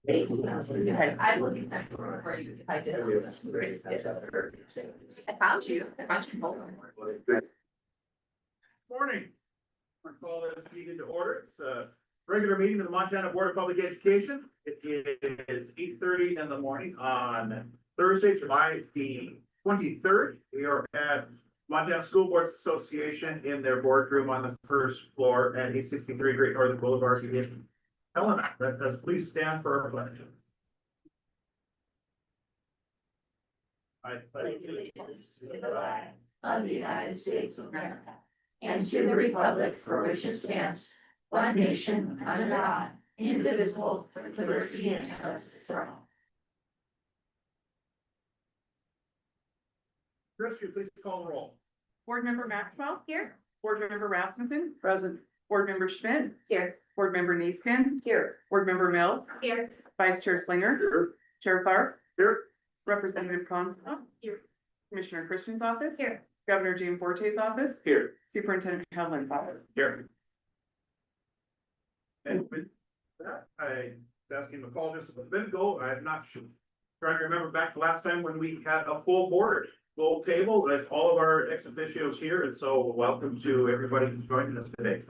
Because I would be that for you if I did. I found you. Morning. I call this meeting to order. It's a regular meeting of the Montana Board of Public Education. It is 8:30 in the morning on Thursday, July the 23rd. We are at Montana School Boards Association in their boardroom on the first floor at 863 Great Northern Boulevard in Helena. Let us please stand for our pledge. I pledge allegiance to the flag Of the United States of America, and to the republic for which it stands, one nation, under God, indivisible, with liberty and justice for all. Chris, you please call the roll. Board Member Maxwell. Here. Board Member Rasmussen. Present. Board Member Schmidt. Here. Board Member Neeskin. Here. Board Member Mills. Here. Vice Chair Slinger. Here. Chair Clark. Here. Representative Constable. Here. Commissioner Christian's office. Here. Governor Gianforte's office. Here. Superintendent Helen's office. Here. And with that, I asking to call just a bit ago, I'm not sure. Trying to remember back to last time when we had a full board, full table with all of our ex officios here, and so welcome to everybody who's joining us today.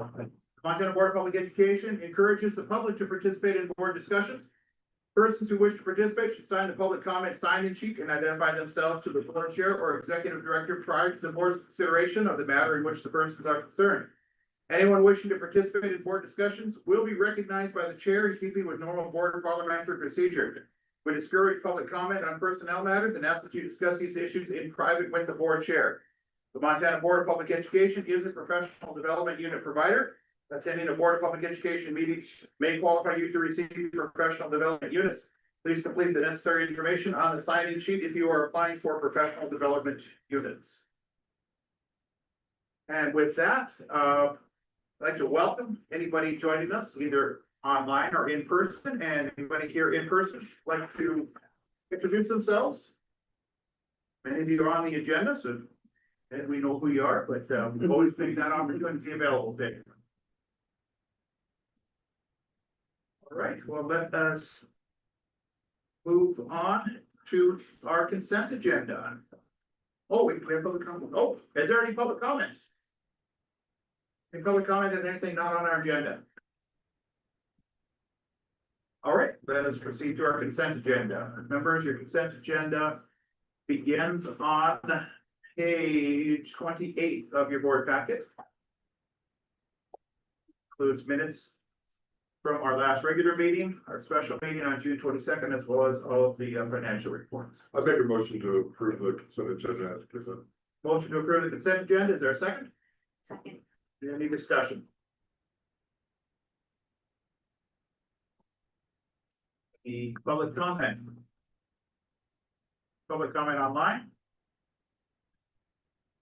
Montana Board of Public Education encourages the public to participate in board discussions. Persons who wish to participate should sign the public comment sign-in sheet and identify themselves to the board chair or executive director prior to the board's consideration of the matter in which the persons are concerned. Anyone wishing to participate in board discussions will be recognized by the chair in keeping with normal board parliamentary procedure. We discourage public comment on personnel matters and ask that you discuss these issues in private with the board chair. The Montana Board of Public Education is a professional development unit provider. Attending a Board of Public Education meeting may qualify you to receive professional development units. Please complete the necessary information on the sign-in sheet if you are applying for professional development units. And with that, I'd like to welcome anybody joining us either online or in person, and anybody here in person like to introduce themselves. Many of you are on the agenda, so and we know who you are, but we've always made that opportunity available to you. All right, well, let us move on to our consent agenda. Oh, we have public comment. Oh, is there any public comment? Any public comment on anything not on our agenda? All right, let us proceed to our consent agenda. Members, your consent agenda begins on page 28 of your board packet. Includes minutes from our last regular meeting, our special meeting on June 22nd, as well as all of the financial reports. I make a motion to approve the consent agenda as presented. Motion to approve the consent agenda. Is there a second? Second. Any discussion? The public comment. Public comment online.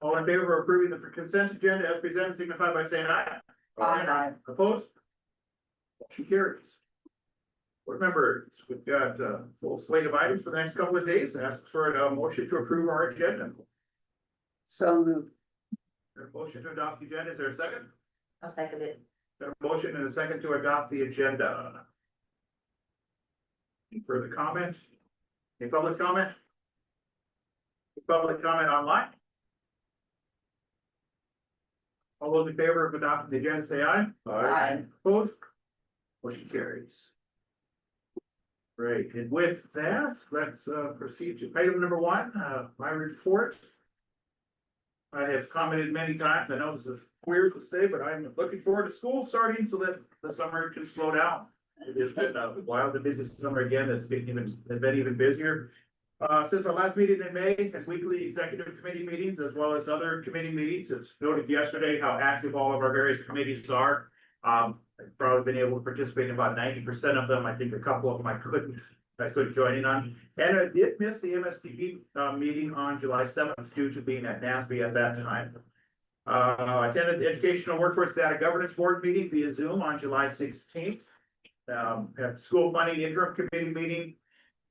All in favor of approving the consent agenda as presented, signify by saying aye. Aye. Opposed? Motion carries. Board members, we've got a full slate of items for the next couple of days. Ask for a motion to approve our agenda. So moved. A motion to adopt the agenda. Is there a second? I'll second it. Got a motion and a second to adopt the agenda. Any further comment? Any public comment? Any public comment online? All those in favor of adopting the agenda, say aye. Aye. Opposed? Motion carries. Great, and with that, let's proceed to item number one, my report. I have commented many times, I know this is weird to say, but I'm looking forward to school starting so that the summer can slow down. It has been a wild and busy summer again, it's been even busier. Since our last meeting in May, and weekly executive committee meetings, as well as other committee meetings, it's noted yesterday how active all of our various committees are. I've probably been able to participate in about 90% of them. I think a couple of them I couldn't join in on. And I did miss the MSTP meeting on July 7th due to being at NASB at that time. I attended the Educational Workforce Data Governance Board meeting via Zoom on July 16th. At School Funding Interim Committee meeting.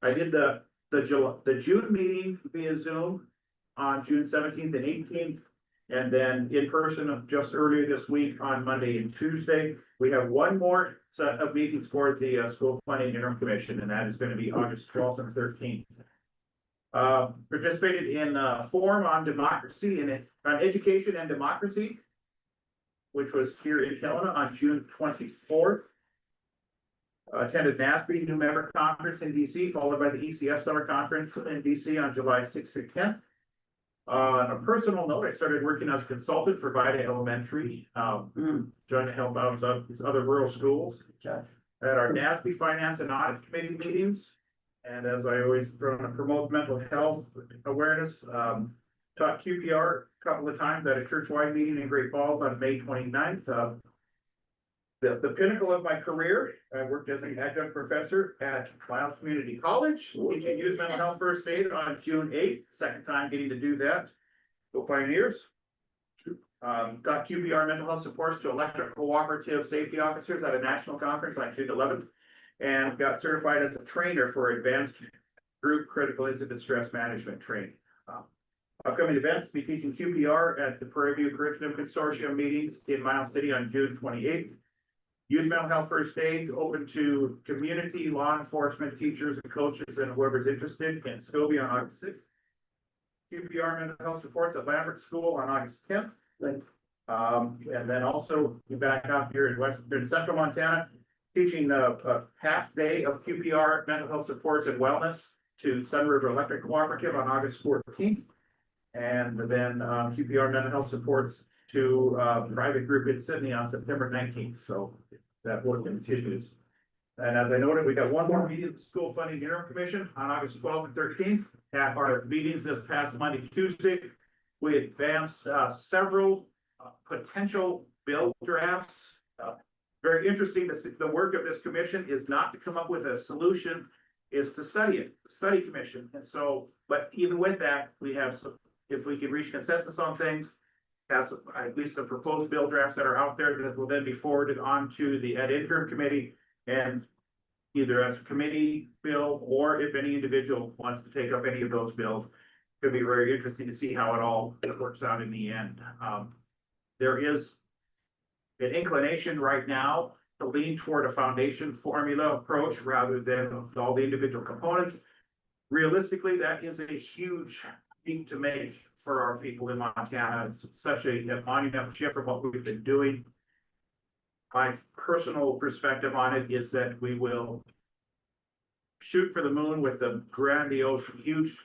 I did the June meeting via Zoom on June 17th and 18th. And then in person just earlier this week on Monday and Tuesday, we have one more set of meetings for the School Funding Interim Commission, and that is going to be August 12th and 13th. Participated in a forum on democracy and on education and democracy, which was here in Helena on June 24th. Attended NASB New Member Conference in DC, followed by the ECS Summer Conference in DC on July 6th and 10th. On a personal note, I started working as a consultant for Vida Elementary, trying to help out these other rural schools. At our NASB Finance and Audit Committee meetings, and as I always promote mental health awareness, taught QPR a couple of times at a churchwide meeting in Great Falls on May 29th. The pinnacle of my career, I worked as an adjunct professor at Miles Community College, teaching youth mental health first aid on June 8th, second time getting to do that. Go Pioneers. Got QPR mental health supports to electric cooperative safety officers at a national conference on June 11th. And got certified as a trainer for advanced group critical incident stress management training. Upcoming events, be teaching QPR at the Prairie View Curriculum Consortium meetings in Miles City on June 28th. Youth mental health first aid open to community, law enforcement, teachers and coaches and whoever's interested in Scobie on August 6th. QPR mental health supports at Lambert School on August 10th. And then also be back out here in central Montana, teaching a half day of QPR mental health supports and wellness to Sun River Electric Cooperative on August 14th. And then QPR mental health supports to private group in Sydney on September 19th. So that work continues. And as I noted, we got one more meeting of the School Funding Interim Commission on August 12th and 13th. At our meetings this past Monday, Tuesday, we advanced several potential bill drafts. Very interesting. The work of this commission is not to come up with a solution, is to study it, study commission. And so, but even with that, we have some, if we can reach consensus on things, has at least the proposed bill drafts that are out there that will then be forwarded on to the Ed Interim Committee, and either as a committee bill or if any individual wants to take up any of those bills. It'll be very interesting to see how it all works out in the end. There is an inclination right now to lean toward a foundation formula approach rather than all the individual components. Realistically, that is a huge leap to make for our people in Montana. It's such a monumental shift from what we've been doing. My personal perspective on it is that we will shoot for the moon with a grandiose, huge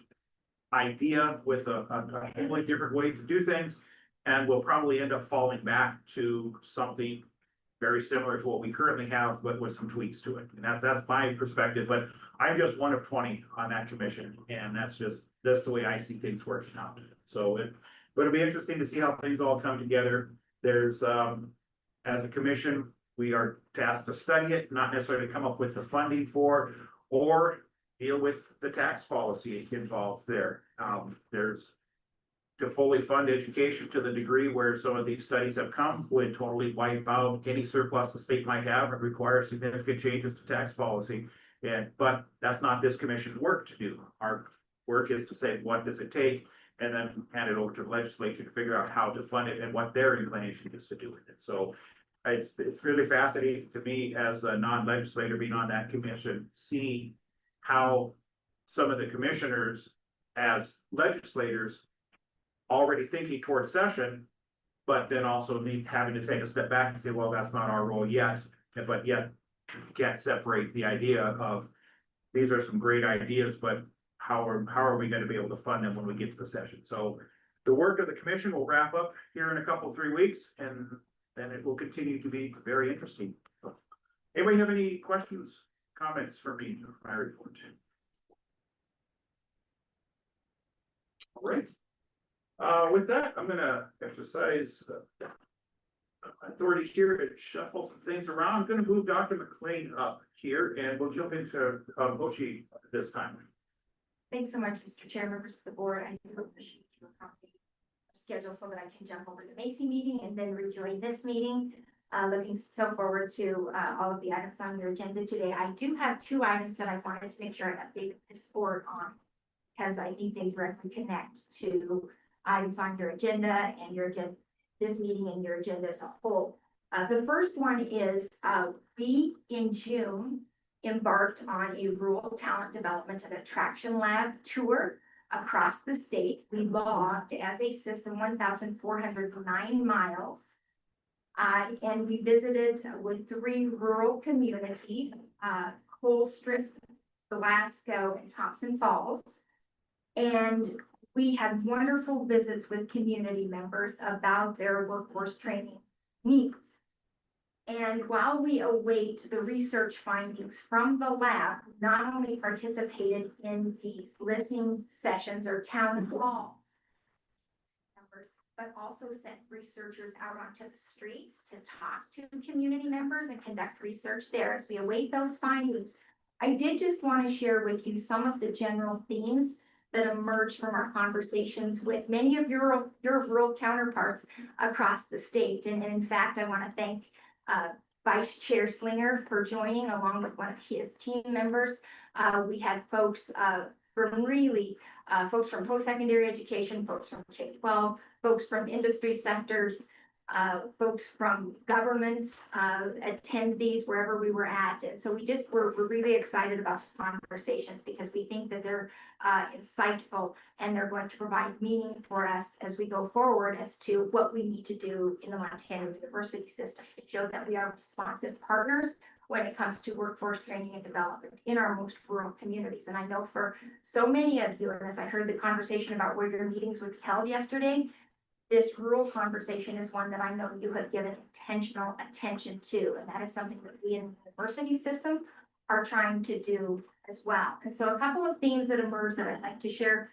idea with a totally different way to do things. And we'll probably end up falling back to something very similar to what we currently have, but with some tweaks to it. And that's my perspective, but I'm just one of 20 on that commission. And that's the way I see things working out. So it'll be interesting to see how things all come together. There's, as a commission, we are tasked to study it, not necessarily come up with the funding for, or deal with the tax policy involved there. There's to fully fund education to the degree where some of these studies have come would totally wipe out any surplus the state might have and require significant changes to tax policy. But that's not this commission's work to do. Our work is to say, what does it take? And then hand it over to the legislature to figure out how to fund it and what their inclination is to do with it. So it's really fascinating to me as a non-legislator being on that commission, see how some of the commissioners as legislators already thinking towards session, but then also having to take a step back and say, well, that's not our role yet. But yet you can't separate the idea of these are some great ideas, but how are we going to be able to fund them when we get to the session? So the work of the commission will wrap up here in a couple, 3 weeks, and then it will continue to be very interesting. Anybody have any questions, comments for me on my report? All right. With that, I'm gonna exercise authority here to shuffle some things around. I'm gonna move Dr. McLean up here and we'll jump into Moshi this time. Thanks so much, Mr. Chair, members of the board. I do appreciate you accommodating the schedule so that I can jump over to the Macy meeting and then rejoin this meeting. Looking so forward to all of the items on your agenda today. I do have 2 items that I wanted to make sure I updated this board on, because I think they directly connect to items on your agenda and your agenda, this meeting and your agenda as a whole. The first one is, we in June embarked on a rural talent development and attraction lab tour across the state. We logged as a system 1,409 miles. And we visited with 3 rural communities, Colstrip, Glasgow, and Thompson Falls. And we had wonderful visits with community members about their workforce training needs. And while we await the research findings from the lab, we not only participated in these listening sessions or town halls, but also sent researchers out onto the streets to talk to community members and conduct research there as we await those findings. I did just want to share with you some of the general themes that emerged from our conversations with many of your rural counterparts across the state. And in fact, I want to thank Vice Chair Slinger for joining along with one of his team members. We had folks from really folks from post-secondary education, folks from K-12, folks from industry sectors, folks from government attend these wherever we were at. And so we're really excited about conversations because we think that they're insightful and they're going to provide meaning for us as we go forward as to what we need to do in the Montana University system to show that we are responsive partners when it comes to workforce training and development in our most rural communities. And I know for so many of you, and as I heard the conversation about where your meetings would be held yesterday, this rural conversation is one that I know you have given intentional attention to, and that is something that we in the university system are trying to do as well. And so a couple of themes that emerged that I'd like to share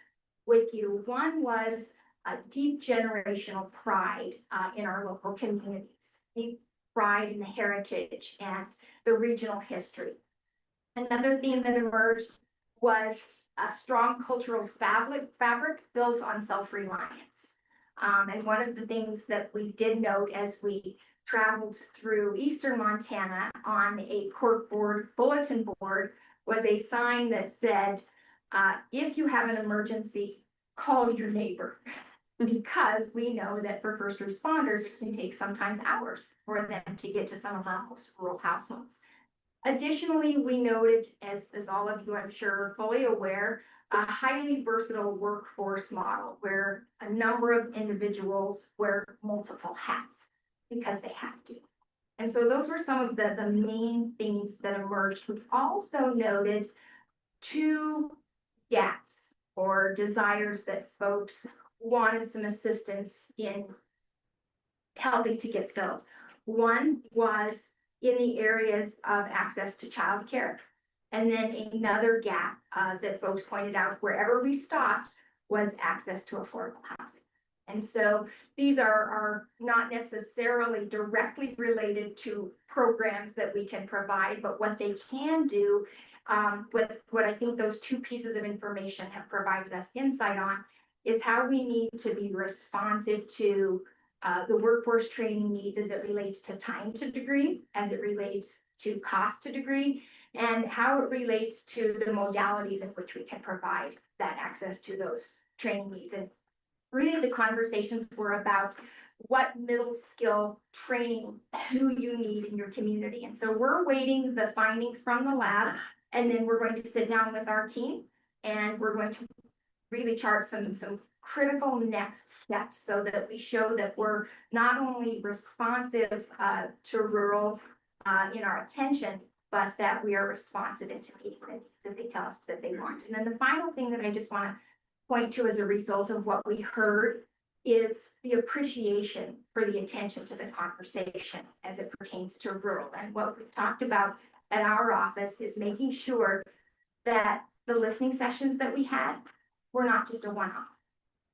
with you. One was a deep generational pride in our local communities, deep pride in the heritage and the regional history. Another theme that emerged was a strong cultural fabric built on self-reliance. And one of the things that we did note as we traveled through eastern Montana on a corkboard bulletin board was a sign that said, if you have an emergency, call your neighbor. Because we know that for first responders, it can take sometimes hours for them to get to some of our most rural households. Additionally, we noted, as all of you I'm sure are fully aware, a highly versatile workforce model where a number of individuals wear multiple hats because they have to. And so those were some of the main themes that emerged. We also noted 2 gaps or desires that folks wanted some assistance in helping to get filled. One was in the areas of access to childcare. And then another gap that folks pointed out wherever we stopped was access to affordable housing. And so these are not necessarily directly related to programs that we can provide, but what they can do, what I think those 2 pieces of information have provided us insight on is how we need to be responsive to the workforce training needs as it relates to time to degree, as it relates to cost to degree, and how it relates to the modalities in which we can provide that access to those training needs. And really the conversations were about what middle skill training do you need in your community. And so we're waiting the findings from the lab, and then we're going to sit down with our team and we're going to really chart some critical next steps so that we show that we're not only responsive to rural in our attention, but that we are responsive into meeting the needs that they tell us that they want. And then the final thing that I just want to point to as a result of what we heard is the appreciation for the attention to the conversation as it pertains to rural. And what we've talked about at our office is making sure that the listening sessions that we had were not just a one-off,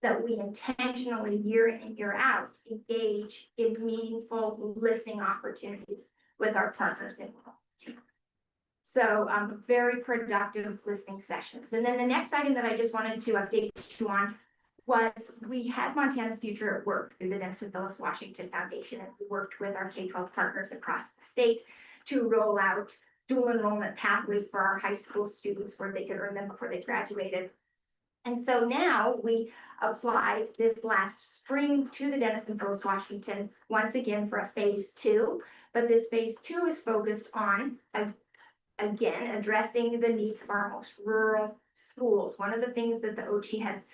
that we intentionally year in and year out engage in meaningful listening opportunities with our partners in rural. So very productive listening sessions. And then the next item that I just wanted to update you on was we had Montana's Future at Work through the Denison Phyllis Washington Foundation, and we worked with our K-12 partners across the state to roll out dual enrollment pathways for our high school students where they could earn them before they graduated. And so now we applied this last spring to the Denison Post Washington, once again for a phase two. But this phase two is focused on, again, addressing the needs of our most rural schools. One of the things that the OT has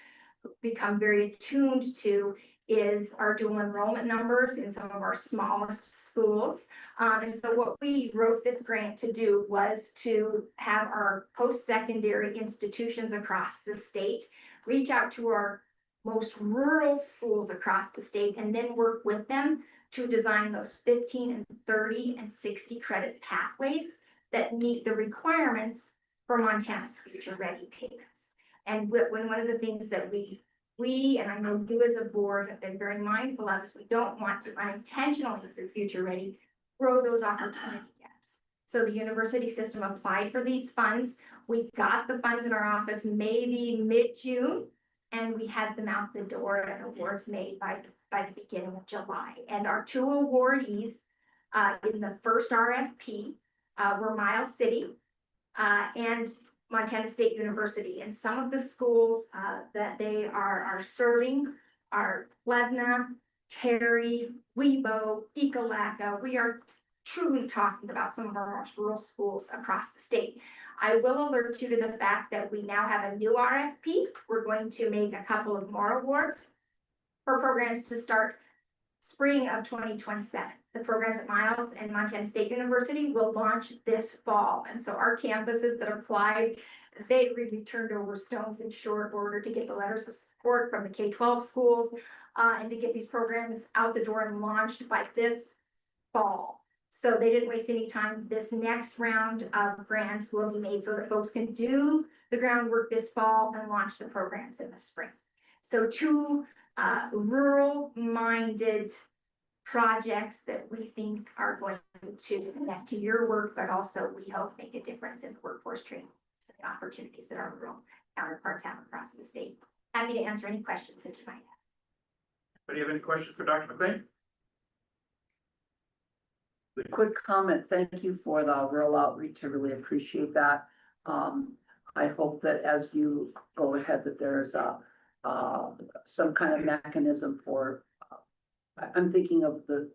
become very attuned to is our dual enrollment numbers in some of our smallest schools. And so what we wrote this grant to do was to have our post-secondary institutions across the state reach out to our most rural schools across the state and then work with them to design those 15 and 30 and 60 credit pathways that meet the requirements for Montana's future ready payments. And when one of the things that we, and I know you as a board have been very mindful of, is we don't want to unintentionally through future ready, grow those opportunity gaps. So the university system applied for these funds. We got the funds in our office maybe mid-June, and we had them out the door and awards made by the beginning of July. And our two awardees in the first RFP were Miles City and Montana State University. And some of the schools that they are serving are Plevna, Terry, Webo, Ekalaka. We are truly talking about some of our most rural schools across the state. I will alert you to the fact that we now have a new RFP. We're going to make a couple of more awards for programs to start spring of 2027. The programs at Miles and Montana State University will launch this fall. And so our campuses that applied, they really turned over stones in short order to get the letters of support from the K-12 schools and to get these programs out the door and launched by this fall. So they didn't waste any time. This next round of grants will be made so that folks can do the groundwork this fall and launch the programs in the spring. So two rural-minded projects that we think are going to connect to your work, but also we hope make a difference in the workforce training, the opportunities that our rural counterparts have across the state. Happy to answer any questions that you might have. Anybody have any questions for Dr. McLean? Quick comment, thank you for the rural outreach, I really appreciate that. I hope that as you go ahead, that there's some kind of mechanism for, I'm thinking of the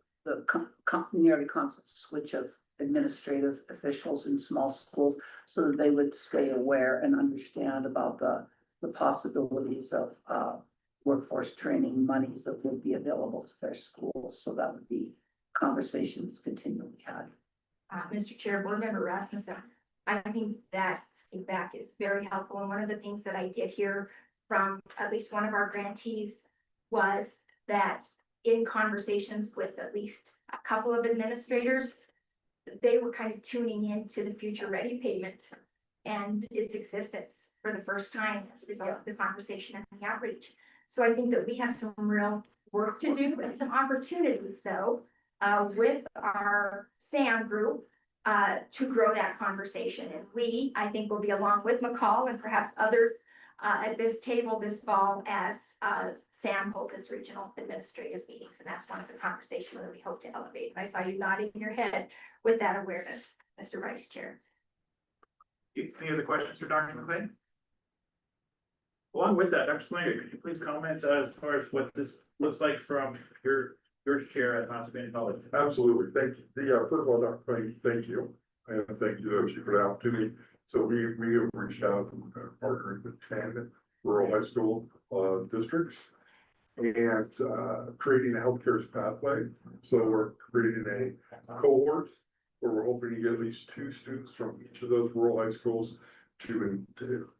nearly constant switch of administrative officials in small schools, so that they would stay aware and understand about the possibilities of workforce training monies that would be available to their schools, so that would be conversations continually had. Mr. Chair, Board Member Rasmussen, I think that feedback is very helpful. And one of the things that I did hear from at least one of our grantees was that in conversations with at least a couple of administrators, they were kind of tuning into the future ready payment and its existence for the first time as a result of the conversation and the outreach. So I think that we have some real work to do and some opportunities though, with our SAM group to grow that conversation. And we, I think, will be along with McCall and perhaps others at this table this fall as SAM holds its regional administrative meetings. And that's one of the conversations that we hope to elevate. I saw you nodding your head with that awareness, Mr. Vice Chair. Any other questions for Dr. McLean? Along with that, Dr. Slinger, could you please comment as far as what this looks like from your chair at Mount Spain College? Absolutely, thank you. First of all, Dr. Frank, thank you. And thank you to for the opportunity. So we have reached out and partnering with 10 rural high school districts and creating a healthcare pathway. So we're creating a cohort where we're hoping to get at least 2 students from each of those rural high schools to,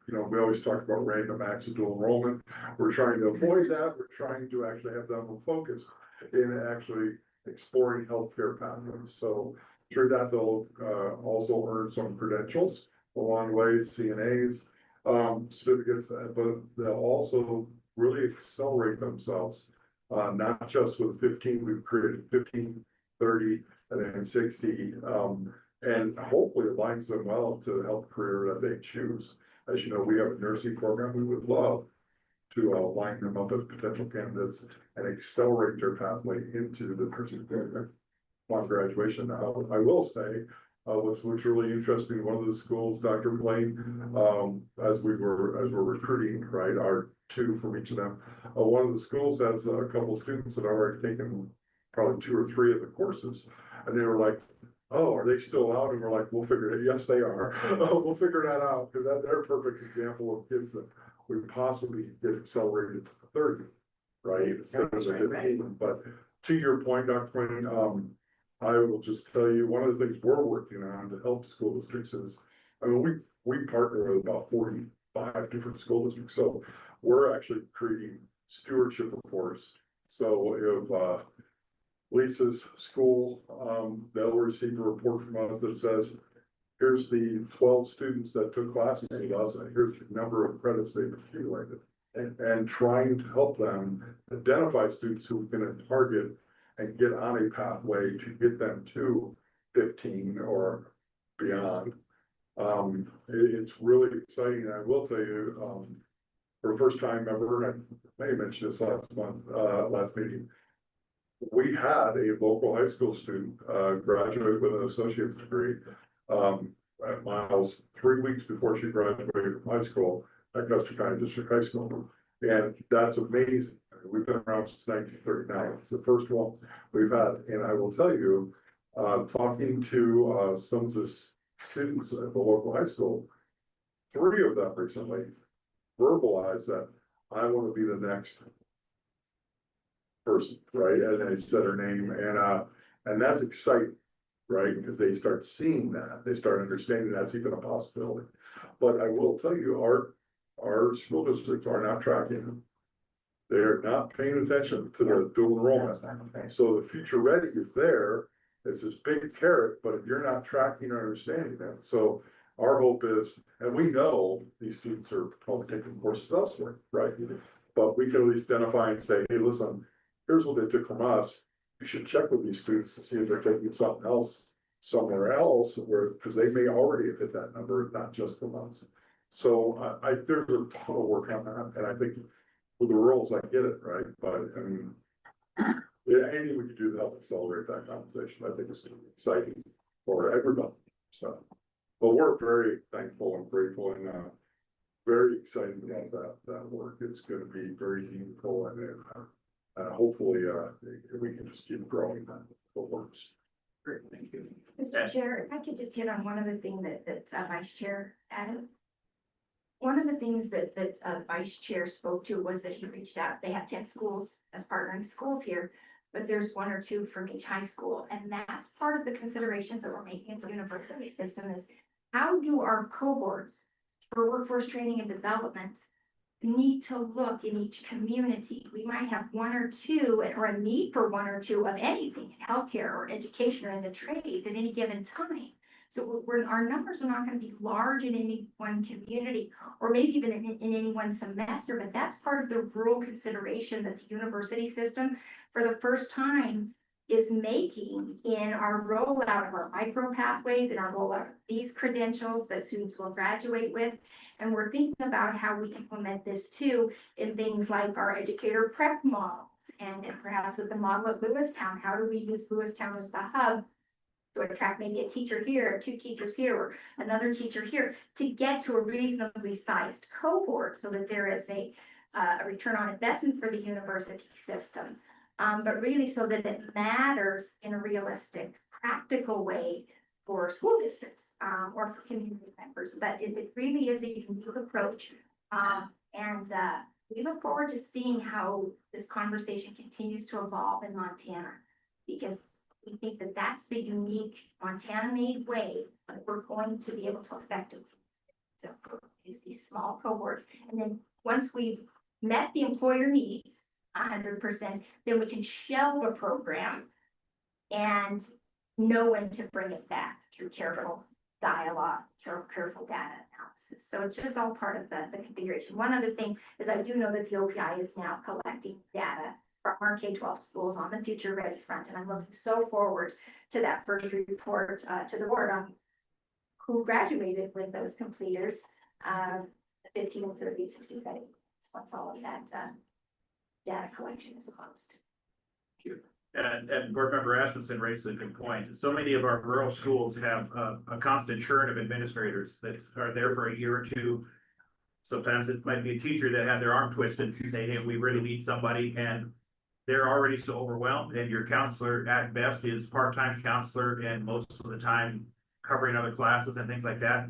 we always talk about random acts of dual enrollment. We're trying to avoid that. We're trying to actually have them focused in actually exploring healthcare pathways. So through that, they'll also earn some credentials along the way, CNAs, certificates, but they'll also really accelerate themselves. Not just with 15, we've created 15, 30, and then 60. And hopefully it lines them well to the health career that they choose. As you know, we have a nursing program. We would love to line them up as potential candidates and accelerate their pathway into the nursing program upon graduation. I will say which really interesting. One of the schools, Dr. Blaine, as we're recruiting, right, our two from each of them. One of the schools has a couple of students that have already taken probably 2 or 3 of the courses. And they were like, oh, are they still out? And we're like, we'll figure it. Yes, they are. We'll figure that out, because they're a perfect example of kids that we possibly get accelerated to 30, right? Instead of That's the right, right. 15. But to your point, Dr. Quinn, I will just tell you, one of the things we're working on to help school districts is, I mean, we partner with about 45 different school districts, so we're actually creating stewardship reports. So if Lisa's school, they'll receive a report from us that says, here's the 12 students that took classes with us, and here's the number of credits they've accumulated. And trying to help them identify students who we can target and get on a pathway to get them to 15 or beyond. It's really exciting. I will tell you, for the first time ever, and I may have mentioned this last month, last meeting, we had a local high school student graduate with an associate's degree at Miles 3 weeks before she graduated from high school at Custer County District High School. And that's amazing. I mean, we've been around since 1939. It's the first one we've had. And I will tell you, talking to some of the students at the local high school, 3 of them recently verbalized that I want to be the next person, right? And they said her name, and that's exciting, right? Because they start seeing that, they start understanding that's even a possibility. But I will tell you, our school districts are not tracking. They're not paying attention to the dual enrollment. So the future ready is there. It's this big carrot, but if you're not tracking or understanding that, so our hope is, and we know these students are probably taking courses elsewhere, right? But we can at least identify and say, hey, listen, here's what they took from us. You should check with these students to see if they're taking something else somewhere else, where, because they may already have hit that number, not just from us. So there's a ton of work on that, and I think with the rules, I get it, right? But I mean, yeah, anything we could do to help accelerate that conversation, I think is exciting for everybody. So, but we're very thankful and grateful and very excited about that work. It's going to be very meaningful, and hopefully we can just keep growing that what works. Great, thank you. Mr. Chair, if I could just hit on one other thing that Vice Chair added. One of the things that Vice Chair spoke to was that he reached out. They have 10 schools as partnering schools here, but there's 1 or 2 from each high school. And that's part of the considerations that we're making at the university system is how do our cohorts for workforce training and development need to look in each community. We might have 1 or 2 or a need for 1 or 2 of anything in healthcare or education or in the trades at any given time. So our numbers are not going to be large in any one community or maybe even in any one semester, but that's part of the rural consideration that the university system for the first time is making in our rollout of our micro pathways and our rollout of these credentials that students will graduate with. And we're thinking about how we implement this too in things like our educator prep models and perhaps with the model at Lewistown, how do we use Lewistown as the hub to attract maybe a teacher here, 2 teachers here, or another teacher here to get to a reasonably sized cohort so that there is a return on investment for the university system. But really so that it matters in a realistic, practical way for school districts or for community members. But it really is a unique approach. And we look forward to seeing how this conversation continues to evolve in Montana, because we think that that's the unique Montana-made way that we're going to be able to effectively so use these small cohorts. And then once we've met the employer needs 100%, then we can shelve a program and know when to bring it back through careful dialogue, careful data analysis. So it's just all part of the configuration. One other thing is I do know that the OPI is now collecting data from our K-12 schools on the Future Ready front, and I'm looking so forward to that first report to the board on who graduated with those completers, 15 and 30, 60 settings once all of that data collection is closed. Thank you. And Board Member Asmussen raised a good point. So many of our rural schools have a constant churn of administrators that are there for a year or two. Sometimes it might be a teacher that had their arm twisted and say, hey, we really need somebody, and they're already so overwhelmed, and your counselor at best is part-time counselor and most of the time covering other classes and things like that.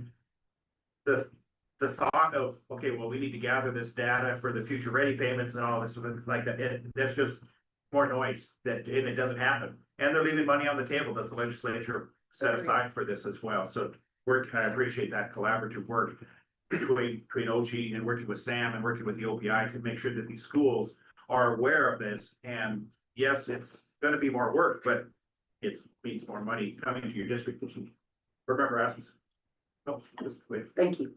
The thought of, okay, well, we need to gather this data for the future ready payments and all this like that, that's just more noise and it doesn't happen. And they're leaving money on the table that the legislature set aside for this as well. So I appreciate that collaborative work between OG and working with Sam and working with the OPI to make sure that these schools are aware of this. And yes, it's gonna be more work, but it means more money coming to your district. Remember, Asmus. No, just wait. Thank you.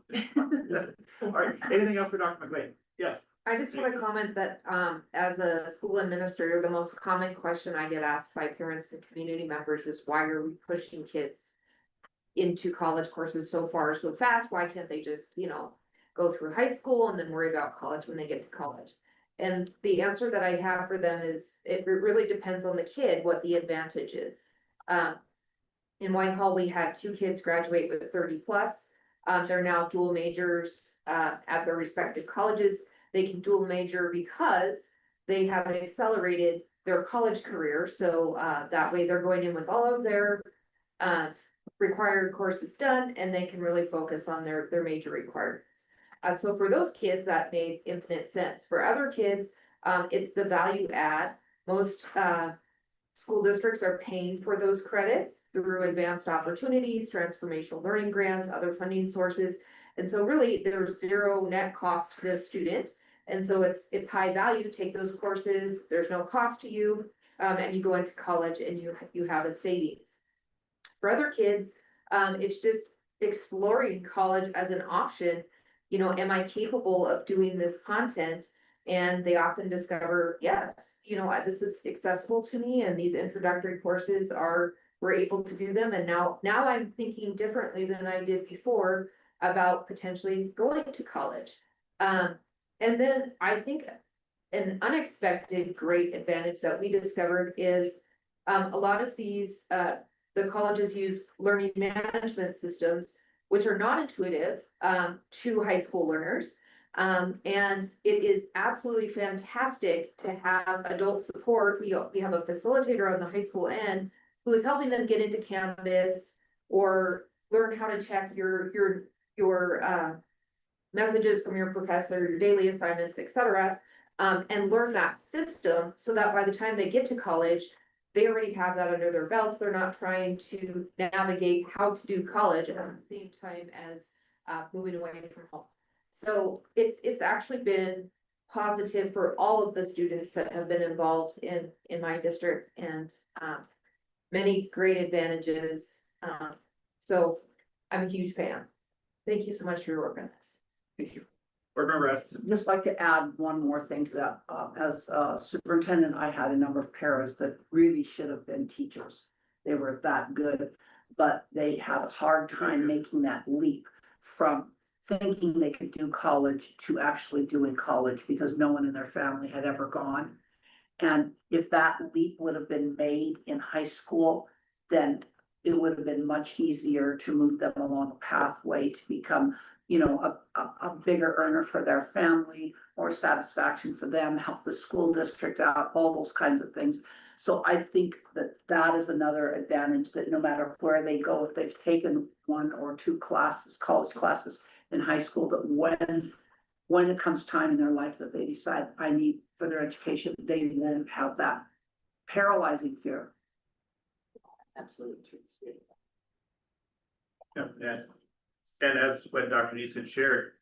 All right, anything else for Dr. McLean? Yes. I just want to comment that, as a school administrator, the most common question I get asked by parents and community members is why are we pushing kids into college courses so far, so fast? Why can't they just, go through high school and then worry about college when they get to college? And the answer that I have for them is it really depends on the kid, what the advantage is. In Whitehall, we had 2 kids graduate with 30+. They're now dual majors, at their respective colleges. They can dual major because they have accelerated their college career. So that way they're going in with all of their required courses done, and they can really focus on their major requirements. So for those kids, that made infinite sense. For other kids, it's the value add. Most school districts are paying for those credits through advanced opportunities, transformational learning grants, other funding sources. And so really there's zero net cost to the student. And so it's high value, take those courses, there's no cost to you, and you go into college and you have a savings. For other kids, it's just exploring college as an option. Am I capable of doing this content? And they often discover, yes, this is accessible to me, and these introductory courses we're able to do them. And now I'm thinking differently than I did before about potentially going to college. And then I think an unexpected great advantage that we discovered is a lot of these, the colleges use learning management systems, which are not intuitive to high school learners. And it is absolutely fantastic to have adult support. We have a facilitator on the high school end who is helping them get into Canvas or learn how to check your messages from your professor, your daily assignments, etc. And learn that system so that by the time they get to college, they already have that under their belts. They're not trying to navigate how to do college at the same time as moving away from home. So it's actually been positive for all of the students that have been involved in my district, and many great advantages. So I'm a huge fan. Thank you so much for your work on this. Thank you. Board Member Asmussen. Just like to add one more thing to that. As superintendent, I had a number of paras that really should have been teachers. They were that good, but they had a hard time making that leap from thinking they could do college to actually doing college because no one in their family had ever gone. And if that leap would have been made in high school, then it would have been much easier to move them along a pathway to become, a bigger earner for their family, more satisfaction for them, help the school district out, all those kinds of things. So I think that is another advantage, that no matter where they go, if they've taken 1 or 2 classes, college classes in high school, that when it comes time in their life that they decide I need for their education, they won't have that paralyzing fear. Absolutely. Yeah, and as what Dr. Neeson shared,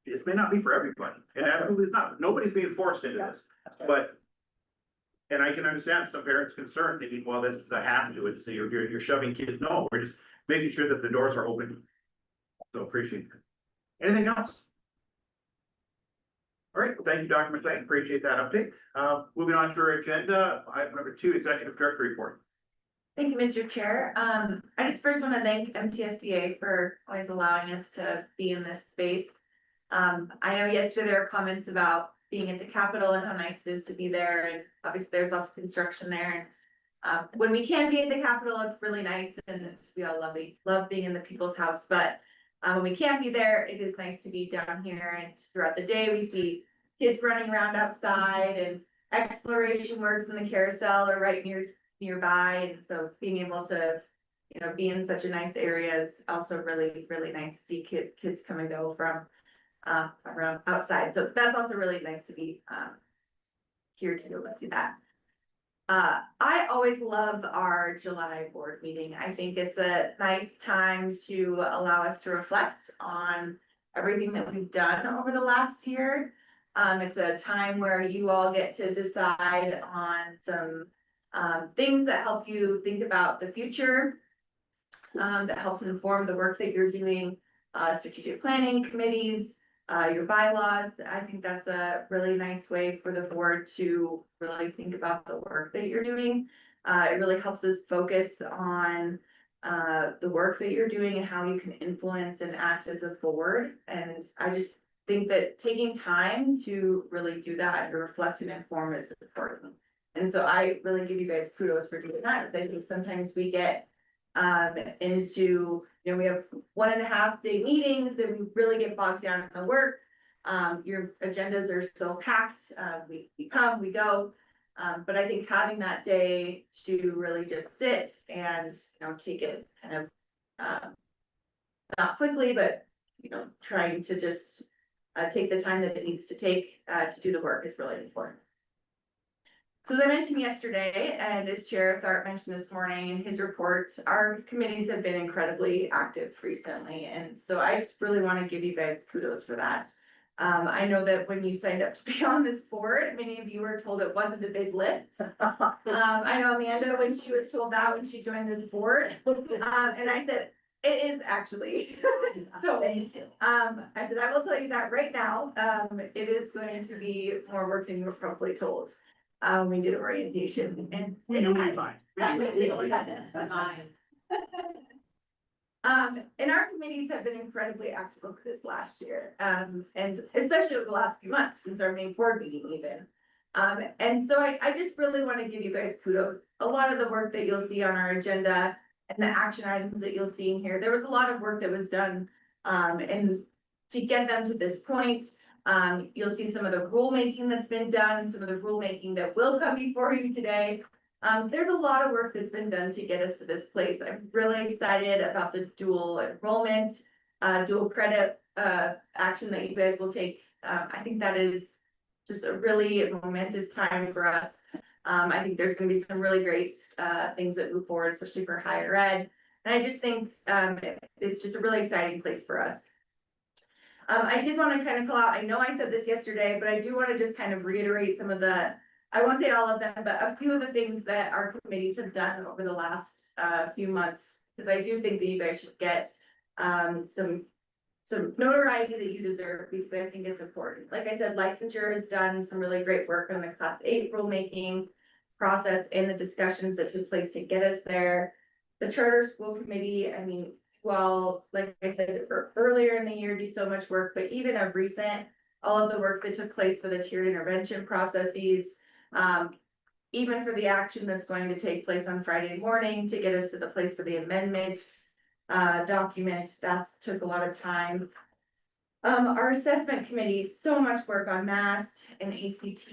this may not be for everybody, and absolutely it's not. Nobody's being forced into this, but. And I can understand some parents' concern, thinking, well, this is a have to it, so you're shoving kids. No, we're just making sure that the doors are open. So appreciate it. Anything else? All right, well, thank you, Dr. McLean. Appreciate that update. Moving on to our agenda, item number 2, Executive Director Report. Thank you, Mr. Chair. I just first want to thank MTSBA for always allowing us to be in this space. I know yesterday there were comments about being at the Capitol and how nice it is to be there, and obviously there's lots of construction there, and When we can be at the Capitol, it's really nice and we all love being in the People's House, but when we can't be there, it is nice to be down here and throughout the day, we see kids running around outside and exploration works in the carousel are right nearby, and so being able to, you know, be in such a nice area is also really, really nice to see kids come and go from around outside, so that's also really nice to be here to be able to see that. I always love our July board meeting. I think it's a nice time to allow us to reflect on everything that we've done over the last year. It's a time where you all get to decide on some things that help you think about the future. That helps inform the work that you're doing, strategic planning committees, your bylaws. I think that's a really nice way for the board to really think about the work that you're doing. It really helps us focus on the work that you're doing and how you can influence and act as a board. And I just think that taking time to really do that and reflect and inform is important. And so I really give you guys kudos for doing that, because I think sometimes we get into, you know, we have 1.5 day meetings and we really get bogged down in the work. Your agendas are so packed, we come, we go. But I think having that day to really just sit and, you know, take it kind of not quickly, but, you know, trying to just take the time that it needs to take to do the work is really important. So as I mentioned yesterday, and as Chair Tharp mentioned this morning in his report, our committees have been incredibly active recently. And so I just really want to give you guys kudos for that. I know that when you signed up to be on this board, many of you were told it wasn't a big list. I know Amanda, when she was told that when she joined this board, and I said, it is actually. So, I said, I will tell you that right now, it is going to be more work than you were probably told. We did orientation and. We know we fine. And our committees have been incredibly active over this last year, and especially over the last few months since our main board meeting even. And so I just really want to give you guys kudos. A lot of the work that you'll see on our agenda and the action items that you'll see in here, there was a lot of work that was done, and to get them to this point. You'll see some of the rulemaking that's been done, some of the rulemaking that will come before you today. There's a lot of work that's been done to get us to this place. I'm really excited about the dual enrollment, dual credit, action that you guys will take. I think that is just a really momentous time for us. I think there's gonna be some really great, things that move forward, especially for higher ed. And I just think, it's just a really exciting place for us. I did want to kind of call out, I know I said this yesterday, but I do want to just kind of reiterate some of the, I won't say all of them, but a few of the things that our committees have done over the last few months, because I do think that you guys should get some notoriety that you deserve, because I think it's important. Like I said, licensure has done some really great work on the Class 8 rulemaking process and the discussions that took place to get us there. The Charter School Committee, I mean, well, like I said, earlier in the year, do so much work, but even of recent, all of the work that took place for the tiered intervention processes, even for the action that's going to take place on Friday morning to get us to the place for the amendment document, that took a lot of time. Our assessment committee, so much work on MAST and ACT,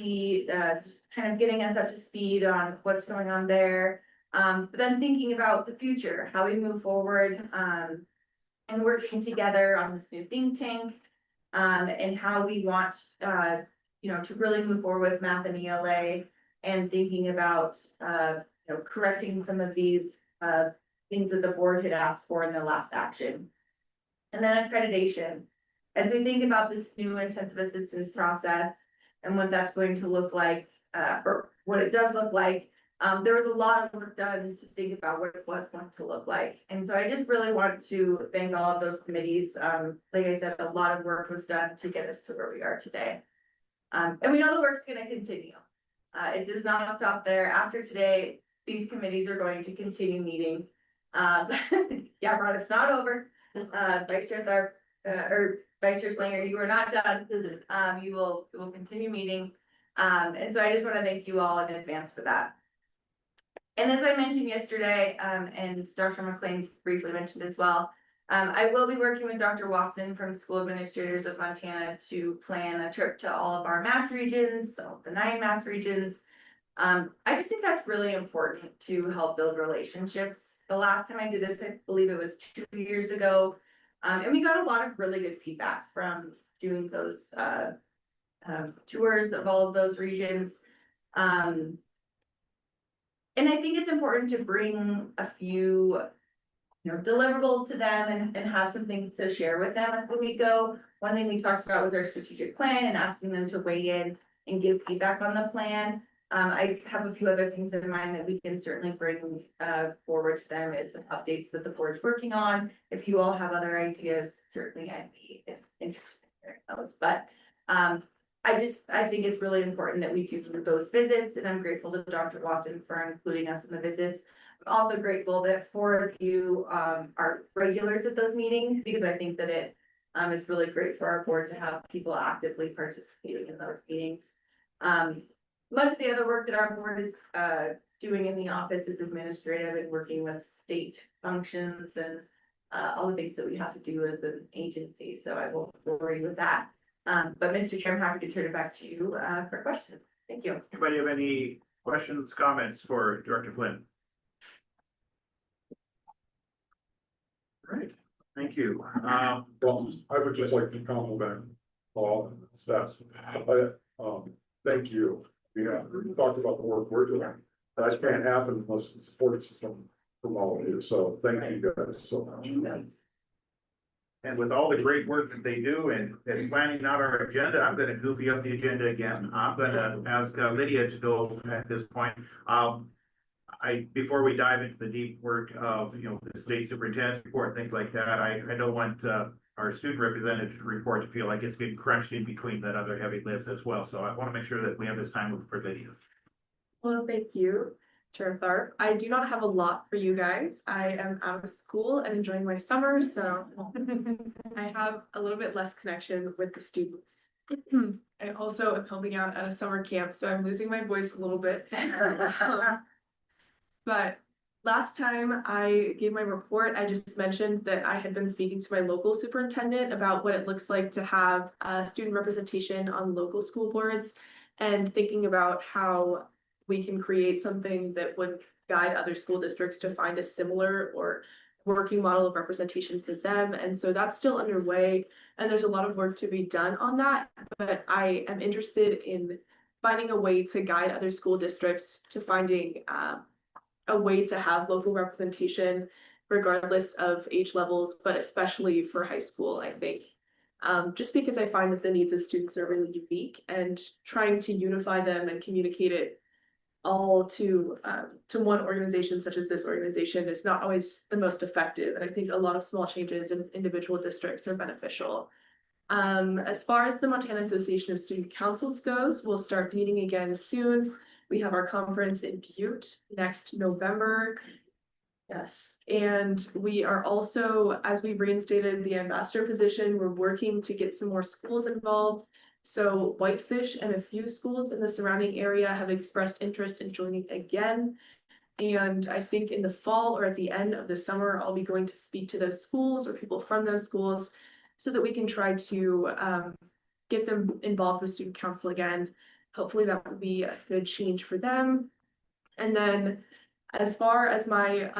just kind of getting us up to speed on what's going on there. But then thinking about the future, how we move forward, and working together on this new think tank, and how we want, you know, to really move forward with math and ELA, and thinking about, you know, correcting some of these, things that the board had asked for in the last action. And then accreditation, as we think about this new intensive assistance process and what that's going to look like, or what it does look like. There was a lot of work done to think about what it was going to look like. And so I just really want to thank all of those committees. Like I said, a lot of work was done to get us to where we are today. And we know the work's gonna continue. It does not stop there. After today, these committees are going to continue meeting. Yeah, Ron, it's not over. Vice Chair Tharp, or Vice Chair Slinger, you are not done. You will continue meeting. And so I just want to thank you all in advance for that. And as I mentioned yesterday, and Dr. McLean briefly mentioned as well, I will be working with Dr. Watson from School Administrators of Montana to plan a trip to all of our Mass regions, so the 9 Mass regions. I just think that's really important to help build relationships. The last time I did this, I believe it was 2 years ago. And we got a lot of really good feedback from doing those, tours of all of those regions. And I think it's important to bring a few, deliverables to them and have some things to share with them as we go. One thing we talked about was our strategic plan and asking them to weigh in and give feedback on the plan. I have a few other things in mind that we can certainly bring forward to them as some updates that the board's working on. If you all have other ideas, certainly I'd be interested in hearing those. But I think it's really important that we do those visits, and I'm grateful to Dr. Watson for including us in the visits. I'm also grateful that 4 of you are regulars at those meetings, because I think that it is really great for our board to have people actively participating in those meetings. Much of the other work that our board is doing in the office is administrative and working with state functions and all the things that we have to do as an agency, so I won't bore you with that. But Mr. Chair, I'm happy to turn it back to you for questions. Thank you. Anybody have any questions, comments for Director Flynn? Right, thank you. Well, I would just like to compliment all staff. Thank you. Yeah, we talked about the work we're doing. That can't happen unless the support system from all of you. So thank you guys so much. And with all the great work that they do and planning out our agenda, I'm gonna goofy up the agenda again. I'm gonna ask Lydia to go at this point. Before we dive into the deep work of, the state superintendent's report, things like that, I don't want, our student representative report to feel like it's getting crunched in between that other heavy lifts as well. So I want to make sure that we have this time for Lydia. Well, thank you, Chair Tharp. I do not have a lot for you guys. I am out of school and enjoying my summer, so I have a little bit less connection with the students. I also am helping out at a summer camp, so I'm losing my voice a little bit. But last time I gave my report, I just mentioned that I had been speaking to my local superintendent about what it looks like to have student representation on local school boards, and thinking about how we can create something that would guide other school districts to find a similar or working model of representation for them. And so that's still underway, and there's a lot of work to be done on that. But I am interested in finding a way to guide other school districts to finding a way to have local representation regardless of age levels, but especially for high school, I think. Just because I find that the needs of students are really unique, and trying to unify them and communicate it all to one organization such as this organization is not always the most effective. And I think a lot of small changes in individual districts are beneficial. As far as the Montana Association of Student Councils goes, we'll start meeting again soon. We have our conference in Butte next November. Yes, and we are also, as we reinstated the ambassador position, we're working to get some more schools involved. So Whitefish and a few schools in the surrounding area have expressed interest in joining again. And I think in the fall or at the end of the summer, I'll be going to speak to those schools or people from those schools so that we can try to get them involved with student council again. Hopefully that would be a good change for them. And then as far as my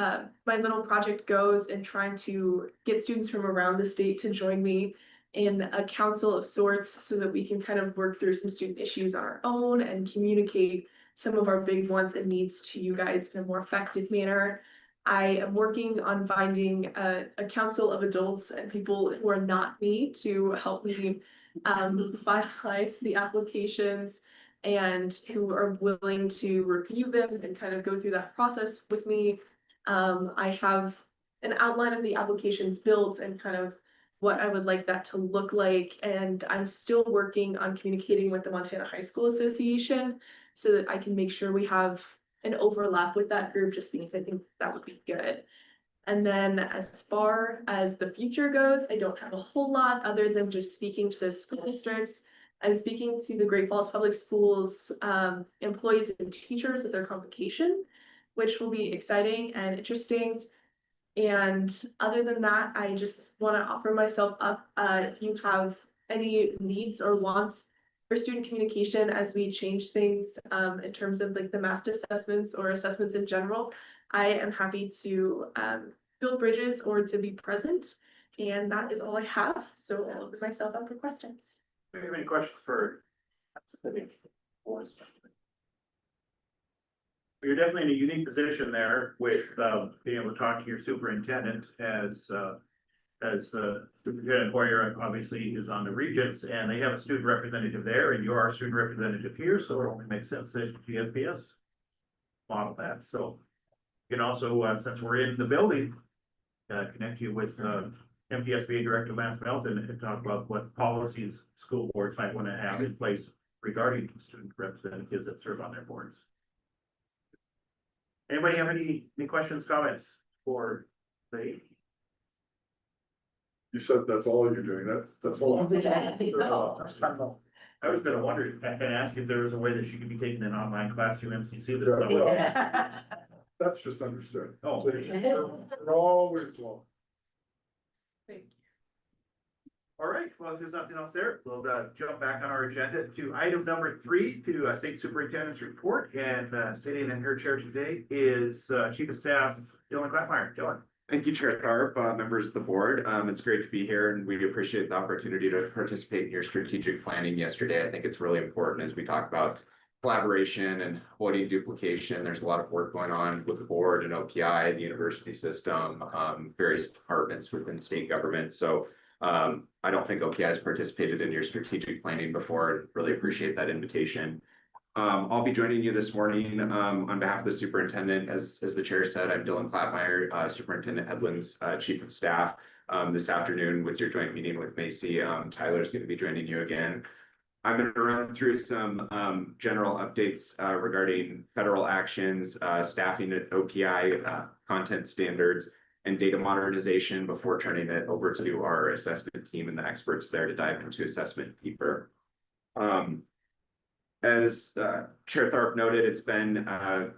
little project goes, and trying to get students from around the state to join me in a council of sorts so that we can kind of work through some student issues on our own and communicate some of our big wants and needs to you guys in a more effective manner. I am working on finding a council of adults and people who are not me to help me finalize the applications, and who are willing to review them and kind of go through that process with me. I have an outline of the applications built and kind of what I would like that to look like. And I'm still working on communicating with the Montana High School Association so that I can make sure we have an overlap with that group, just because I think that would be good. And then as far as the future goes, I don't have a whole lot other than just speaking to the school districts. I'm speaking to the Great Falls Public Schools employees and teachers at their convocation. which will be exciting and interesting. And other than that, I just want to offer myself up, if you have any needs or wants for student communication as we change things, in terms of like the MAST assessments or assessments in general, I am happy to, build bridges or to be present. And that is all I have. So I'll open myself up for questions. Do you have any questions for? You're definitely in a unique position there with, being able to talk to your superintendent as Superintendent Hoyer obviously is on the Regents and they have a student representative there and you're our student representative here, so it only makes sense that GSPS model that, so. You can also, since we're in the building, connect you with, MPSBA Director Lance Melton and talk about what policies school boards might want to have in place regarding student representatives that serve on their boards. Anybody have any questions, comments for the? You said that's all you're doing, that's all. I was gonna wonder and ask if there was a way that she could be taking an online class through MCC. That's just understood. Oh. They're always long. All right, well, if there's nothing else there, we'll jump back on our agenda to item number 3 to State Superintendent's report. And sitting in her chair today is Chief of Staff Dylan Clapmeyer. Dylan. Thank you, Chair Tharp, members of the board. It's great to be here and we appreciate the opportunity to participate in your strategic planning yesterday. I think it's really important as we talk about collaboration and avoiding duplication. There's a lot of work going on with the board and OPI, the university system, various departments within state government. So I don't think OPI has participated in your strategic planning before and really appreciate that invitation. I'll be joining you this morning on behalf of the superintendent. As the chair said, I'm Dylan Clapmeyer, Superintendent Edlin's Chief of Staff. This afternoon with your joint meeting with Macy, Tyler's going to be joining you again. I'm going to run through some general updates regarding federal actions, staffing at OPI, content standards, and data modernization before turning it over to our assessment team and the experts there to dive into assessment deeper. As Chair Tharp noted, it's been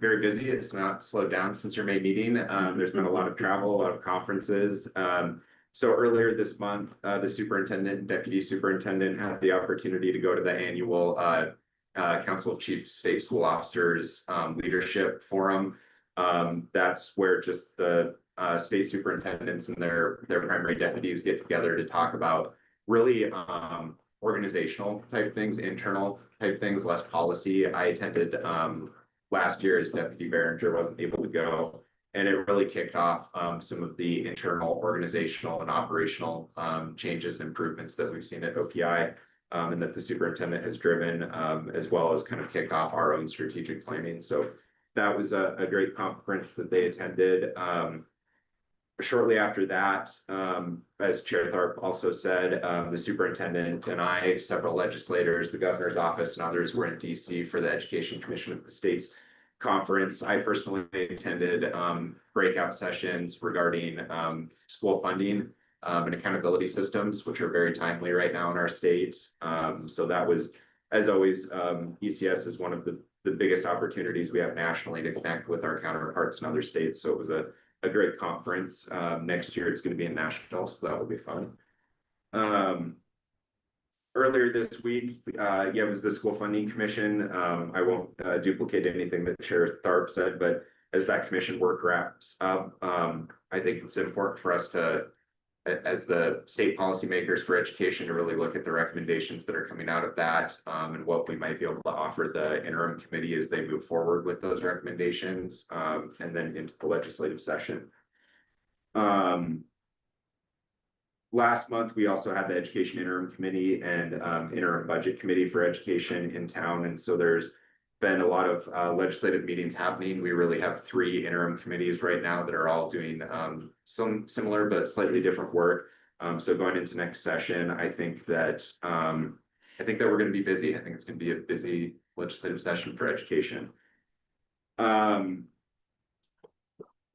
very busy. It's not slowed down since your May meeting. There's been a lot of travel, a lot of conferences. So earlier this month, the superintendent and deputy superintendent had the opportunity to go to the annual Council of Chief State School Officers Leadership Forum. That's where just the state superintendents and their primary deputies get together to talk about really organizational type things, internal type things, less policy. I attended last year as Deputy Behringer wasn't able to go. And it really kicked off some of the internal organizational and operational changes and improvements that we've seen at OPI and that the superintendent has driven, as well as kind of kick off our own strategic planning. So that was a great conference that they attended. Shortly after that, as Chair Tharp also said, the superintendent and I, several legislators, the governor's office and others were in DC for the Education Commission of the State's conference. I personally attended breakout sessions regarding school funding and accountability systems, which are very timely right now in our state. So that was, as always, ECS is one of the biggest opportunities we have nationally to connect with our counterparts in other states. So it was a great conference. Next year it's going to be in Nashville, so that will be fun. Earlier this week, it was the School Funding Commission. I won't duplicate anything that Chair Tharp said, but as that commission work wraps up, I think it's important for us to, as the state policymakers for education, to really look at the recommendations that are coming out of that and what we might be able to offer the interim committee as they move forward with those recommendations and then into the legislative session. Last month, we also had the Education Interim Committee and Interim Budget Committee for Education in town. And so there's been a lot of legislative meetings happening. We really have 3 interim committees right now that are all doing some similar but slightly different work. So going into next session, I think that we're going to be busy. I think it's going to be a busy legislative session for education.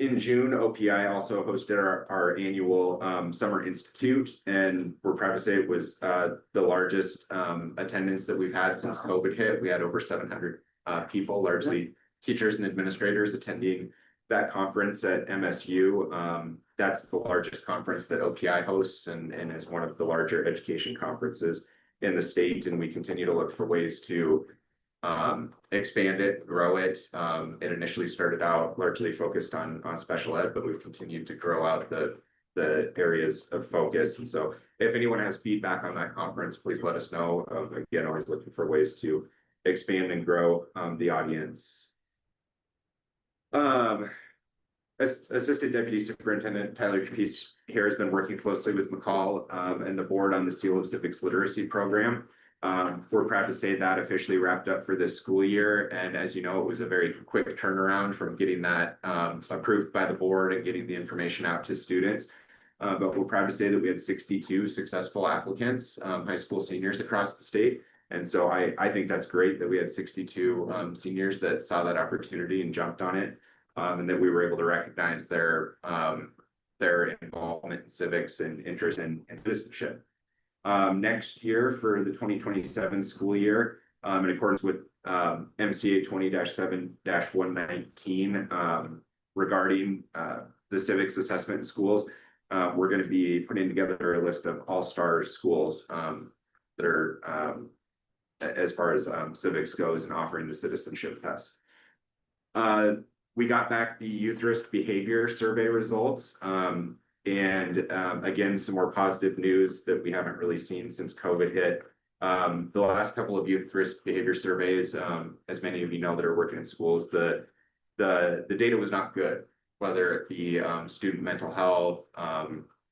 In June, OPI also hosted our annual Summer Institute, and we're proud to say it was the largest attendance that we've had since COVID hit. We had over 700 people, largely teachers and administrators attending that conference at MSU. That's the largest conference that OPI hosts and is one of the larger education conferences in the state. And we continue to look for ways to expand it, grow it. It initially started out largely focused on special ed, but we've continued to grow out the areas of focus. And so if anyone has feedback on that conference, please let us know. Again, always looking for ways to expand and grow the audience. Assistant Deputy Superintendent Tyler Capice here has been working closely with McCall and the board on the Seal of Civics Literacy program. We're proud to say that officially wrapped up for this school year. And as you know, it was a very quick turnaround from getting that approved by the board and getting the information out to students. But we're proud to say that we had 62 successful applicants, high school seniors across the state. And so I think that's great that we had 62 seniors that saw that opportunity and jumped on it. And that we were able to recognize their involvement in civics and interest in citizenship. Next year for the 2027 school year, in accordance with MCA 20-7-119 regarding the civics assessment in schools, we're going to be putting together a list of all-star schools that are as far as civics goes and offering the citizenship test. We got back the youth risk behavior survey results. Again, some more positive news that we haven't really seen since COVID hit. The last couple of youth risk behavior surveys, as many of you know that are working in schools, the data was not good, whether it be student mental health,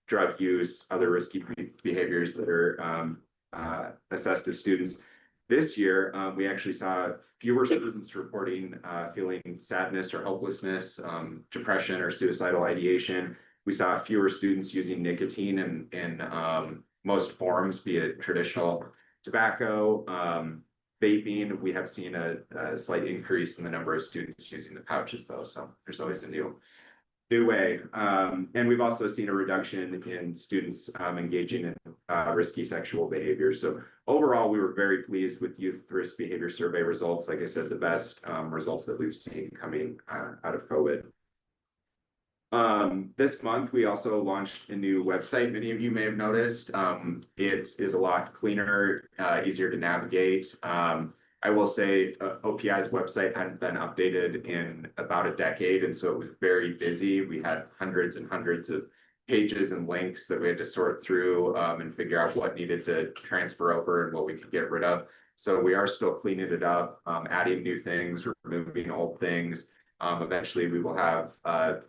drug use, other risky behaviors that are assessed of students. This year, we actually saw fewer students reporting feeling sadness or hopelessness, depression or suicidal ideation. We saw fewer students using nicotine in most forms, be it traditional tobacco, vaping. We have seen a slight increase in the number of students using the pouches though. So there's always a new way. And we've also seen a reduction in students engaging in risky sexual behavior. So overall, we were very pleased with youth risk behavior survey results. Like I said, the best results that we've seen coming out of COVID. This month, we also launched a new website. Many of you may have noticed. It is a lot cleaner, easier to navigate. I will say OPI's website hadn't been updated in about a decade, and so it was very busy. We had hundreds and hundreds of pages and links that we had to sort through and figure out what needed to transfer over and what we could get rid of. So we are still cleaning it up, adding new things, removing old things. Eventually, we will have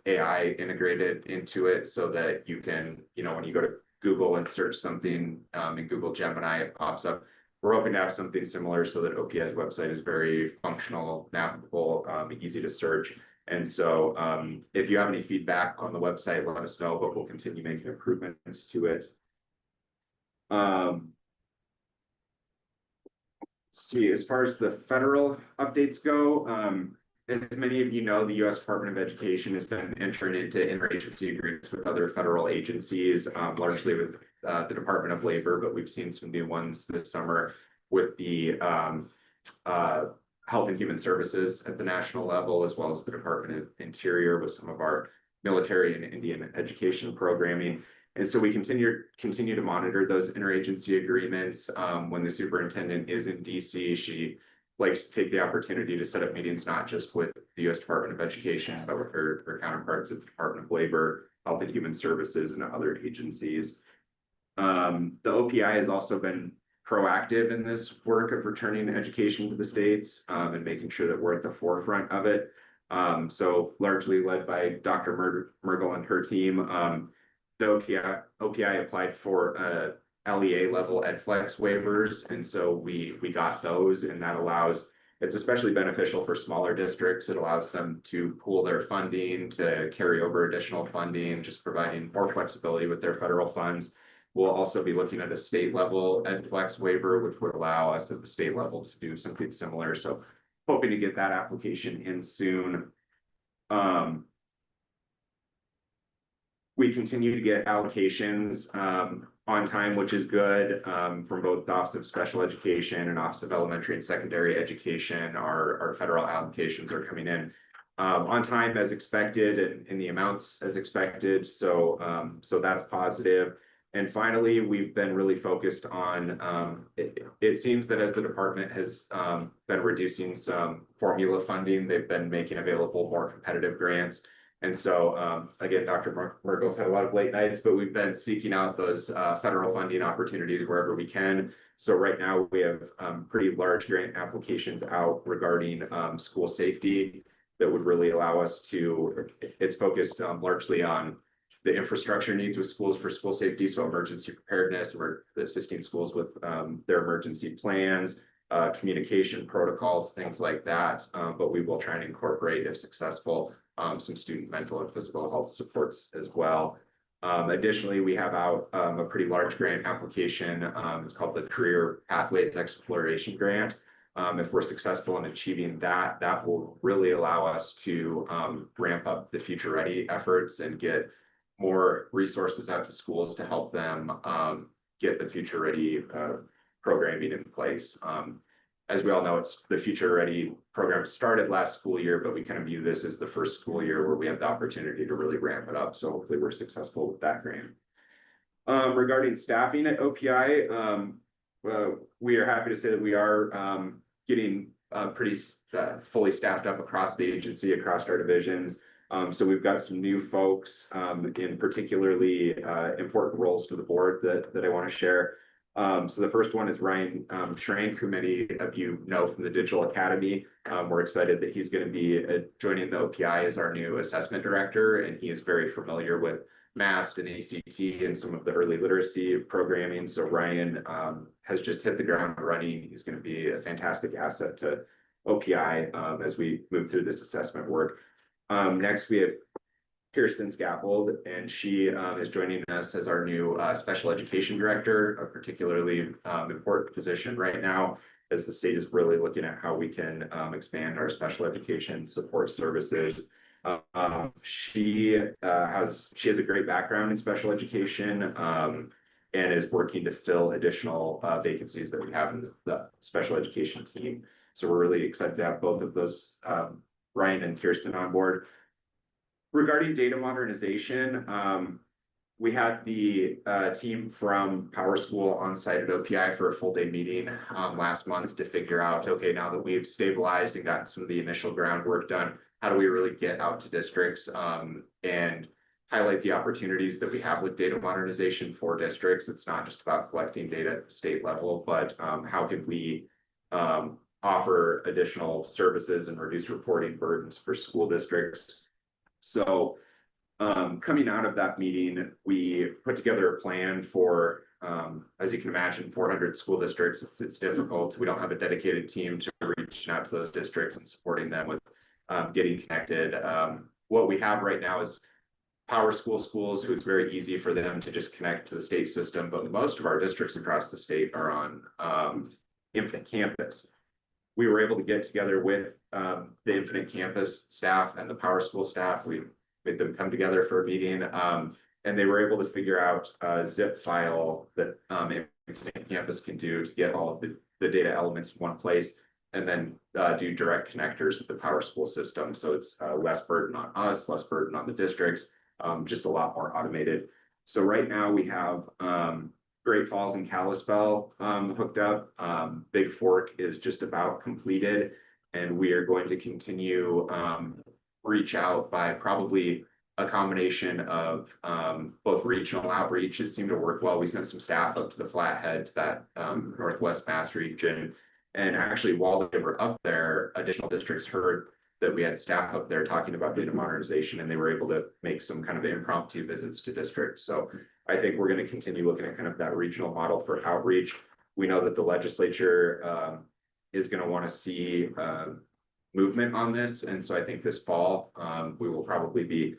AI integrated into it so that you can, when you go to Google and search something in Google Gemini, it pops up. We're hoping to have something similar so that OPI's website is very functional, navigable, easy to search. And so if you have any feedback on the website, let us know, but we'll continue making improvements to it. See, as far as the federal updates go, as many of you know, the U.S. Department of Education has been entering into interagency agreements with other federal agencies, largely with the Department of Labor, but we've seen some new ones this summer with the Health and Human Services at the national level, as well as the Department of Interior with some of our military and Indian education programming. And so we continue to monitor those interagency agreements. When the superintendent is in DC, she likes to take the opportunity to set up meetings, not just with the U.S. Department of Education, but with her counterparts at the Department of Labor, Health and Human Services, and other agencies. The OPI has also been proactive in this work of returning education to the states and making sure that we're at the forefront of it. So largely led by Dr. Mergel and her team, the OPI applied for LEA level EdFlex waivers. And so we got those, and that allows, it's especially beneficial for smaller districts. It allows them to pool their funding, to carry over additional funding, just providing more flexibility with their federal funds. We'll also be looking at a state level EdFlex waiver, which would allow us at the state level to do something similar. So hoping to get that application in soon. We continue to get allocations on time, which is good, from both the Office of Special Education and Office of Elementary and Secondary Education. Our federal allocations are coming in on time as expected and in the amounts as expected. So that's positive. And finally, we've been really focused on, it seems that as the department has been reducing some formula funding, they've been making available more competitive grants. And so, again, Dr. Merkel's had a lot of late nights, but we've been seeking out those federal funding opportunities wherever we can. So right now we have pretty large grant applications out regarding school safety that would really allow us to, it's focused largely on the infrastructure needs with schools for school safety, so emergency preparedness. We're assisting schools with their emergency plans, communication protocols, things like that. But we will try and incorporate, if successful, some student mental and physical health supports as well. Additionally, we have out a pretty large grant application. It's called the Career Pathways Exploration Grant. If we're successful in achieving that, that will really allow us to ramp up the Future Ready efforts and get more resources out to schools to help them get the Future Ready programming in place. As we all know, it's the Future Ready program started last school year, but we kind of view this as the first school year where we have the opportunity to really ramp it up. So hopefully we're successful with that grant. Regarding staffing at OPI, we are happy to say that we are getting pretty fully staffed up across the agency, across our divisions. So we've got some new folks in particularly important roles to the board that I want to share. So the first one is Ryan Schrank, who many of you know from the Digital Academy. We're excited that he's going to be joining the OPI as our new assessment director, and he is very familiar with MAST and ACT and some of the early literacy programming. So Ryan has just hit the ground running. He's going to be a fantastic asset to OPI as we move through this assessment work. Next, we have Kirsten Scaffold, and she is joining us as our new special education director, a particularly important position right now, as the state is really looking at how we can expand our special education support services. She has a great background in special education and is working to fill additional vacancies that we have in the special education team. So we're really excited to have both of those, Ryan and Kirsten, on board. Regarding data modernization, we had the team from PowerSchool on site at OPI for a full day meeting last month to figure out, okay, now that we've stabilized and gotten some of the initial groundwork done, how do we really get out to districts and highlight the opportunities that we have with data modernization for districts? It's not just about collecting data at the state level, but how can we offer additional services and reduce reporting burdens for school districts? So coming out of that meeting, we put together a plan for, as you can imagine, 400 school districts. It's difficult. We don't have a dedicated team to reach out to those districts and supporting them with getting connected. What we have right now is PowerSchool schools, who it's very easy for them to just connect to the state system, but most of our districts across the state are on Infinite Campus. We were able to get together with the Infinite Campus staff and the PowerSchool staff. We made them come together for a meeting, and they were able to figure out a zip file that Infinite Campus can do to get all of the data elements in one place, and then do direct connectors with the PowerSchool system. So it's less burden on us, less burden on the districts, just a lot more automated. So right now we have Great Falls and Kalispell hooked up. Big Fork is just about completed, and we are going to continue reach out by probably a combination of both regional outreach. It seemed to work well. We sent some staff up to the Flathead, to that Northwest Mass region, and actually while they were up there, additional districts heard that we had staff up there talking about data modernization, and they were able to make some kind of impromptu visits to districts. So I think we're going to continue looking at kind of that regional model for outreach. We know that the legislature is going to want to see movement on this. And so I think this fall, we will probably be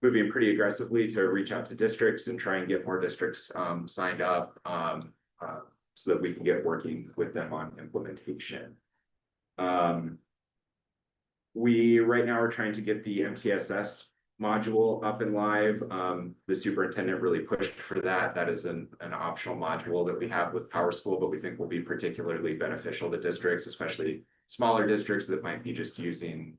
moving pretty aggressively to reach out to districts and try and get more districts signed up so that we can get working with them on implementation. We right now are trying to get the MTSS module up and live. The superintendent really pushed for that. That is an optional module that we have with PowerSchool, but we think will be particularly beneficial to districts, especially smaller districts that might be just using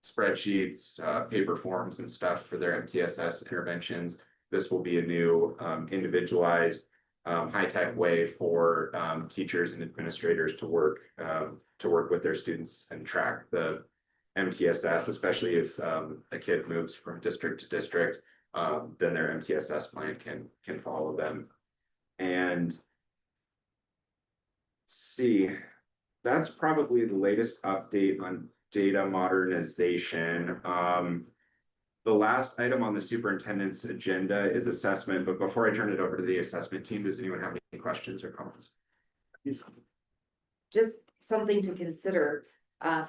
spreadsheets, paper forms and stuff for their MTSS interventions. This will be a new individualized high-tech way for teachers and administrators to work with their students and track the MTSS, especially if a kid moves from district to district, then their MTSS plan can follow them. And let's see, that's probably the latest update on data modernization. The last item on the superintendent's agenda is assessment, but before I turn it over to the assessment team, does anyone have any questions or comments? Just something to consider.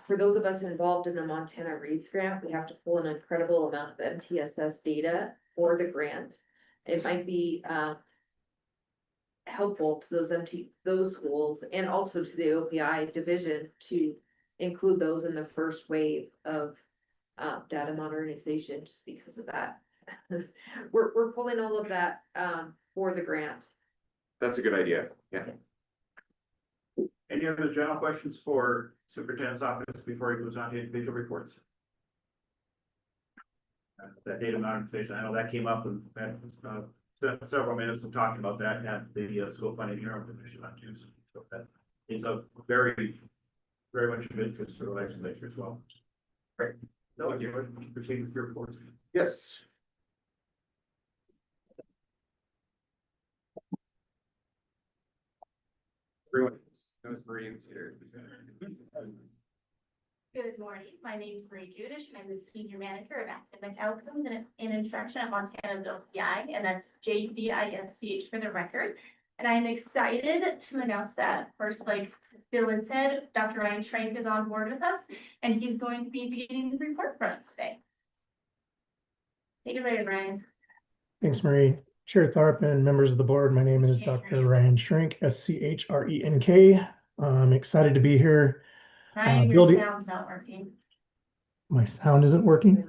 For those of us involved in the Montana Reads grant, we have to pull an incredible amount of MTSS data for the grant. It might be helpful to those schools and also to the OPI division to include those in the first wave of data modernization, just because of that. We're pulling all of that for the grant. That's a good idea. Yeah. Any other general questions for superintendent's office before he goes on to individual reports? That data modernization, I know that came up and spent several minutes of talking about that at the school funding bureau commission on Tuesday. So that is a very much of interest to the legislature as well. Great. No, you would proceed with your reports. Yes. Everyone knows Marian's here. Good morning, my name is Marie Judish, and I'm the Senior Manager of Academic Outcomes and Instruction at Montana's OPI, and that's JDISCH for the record. And I'm excited to announce that, first, like Bill had said, Dr. Ryan Schrank is on board with us, and he's going to be beginning the report for us today. Take it away, Ryan. Thanks, Marie. Chair Tharp and members of the board, my name is Dr. Ryan Schrank, SCHRENK. I'm excited to be here. Ryan, your sound's not working. My sound isn't working?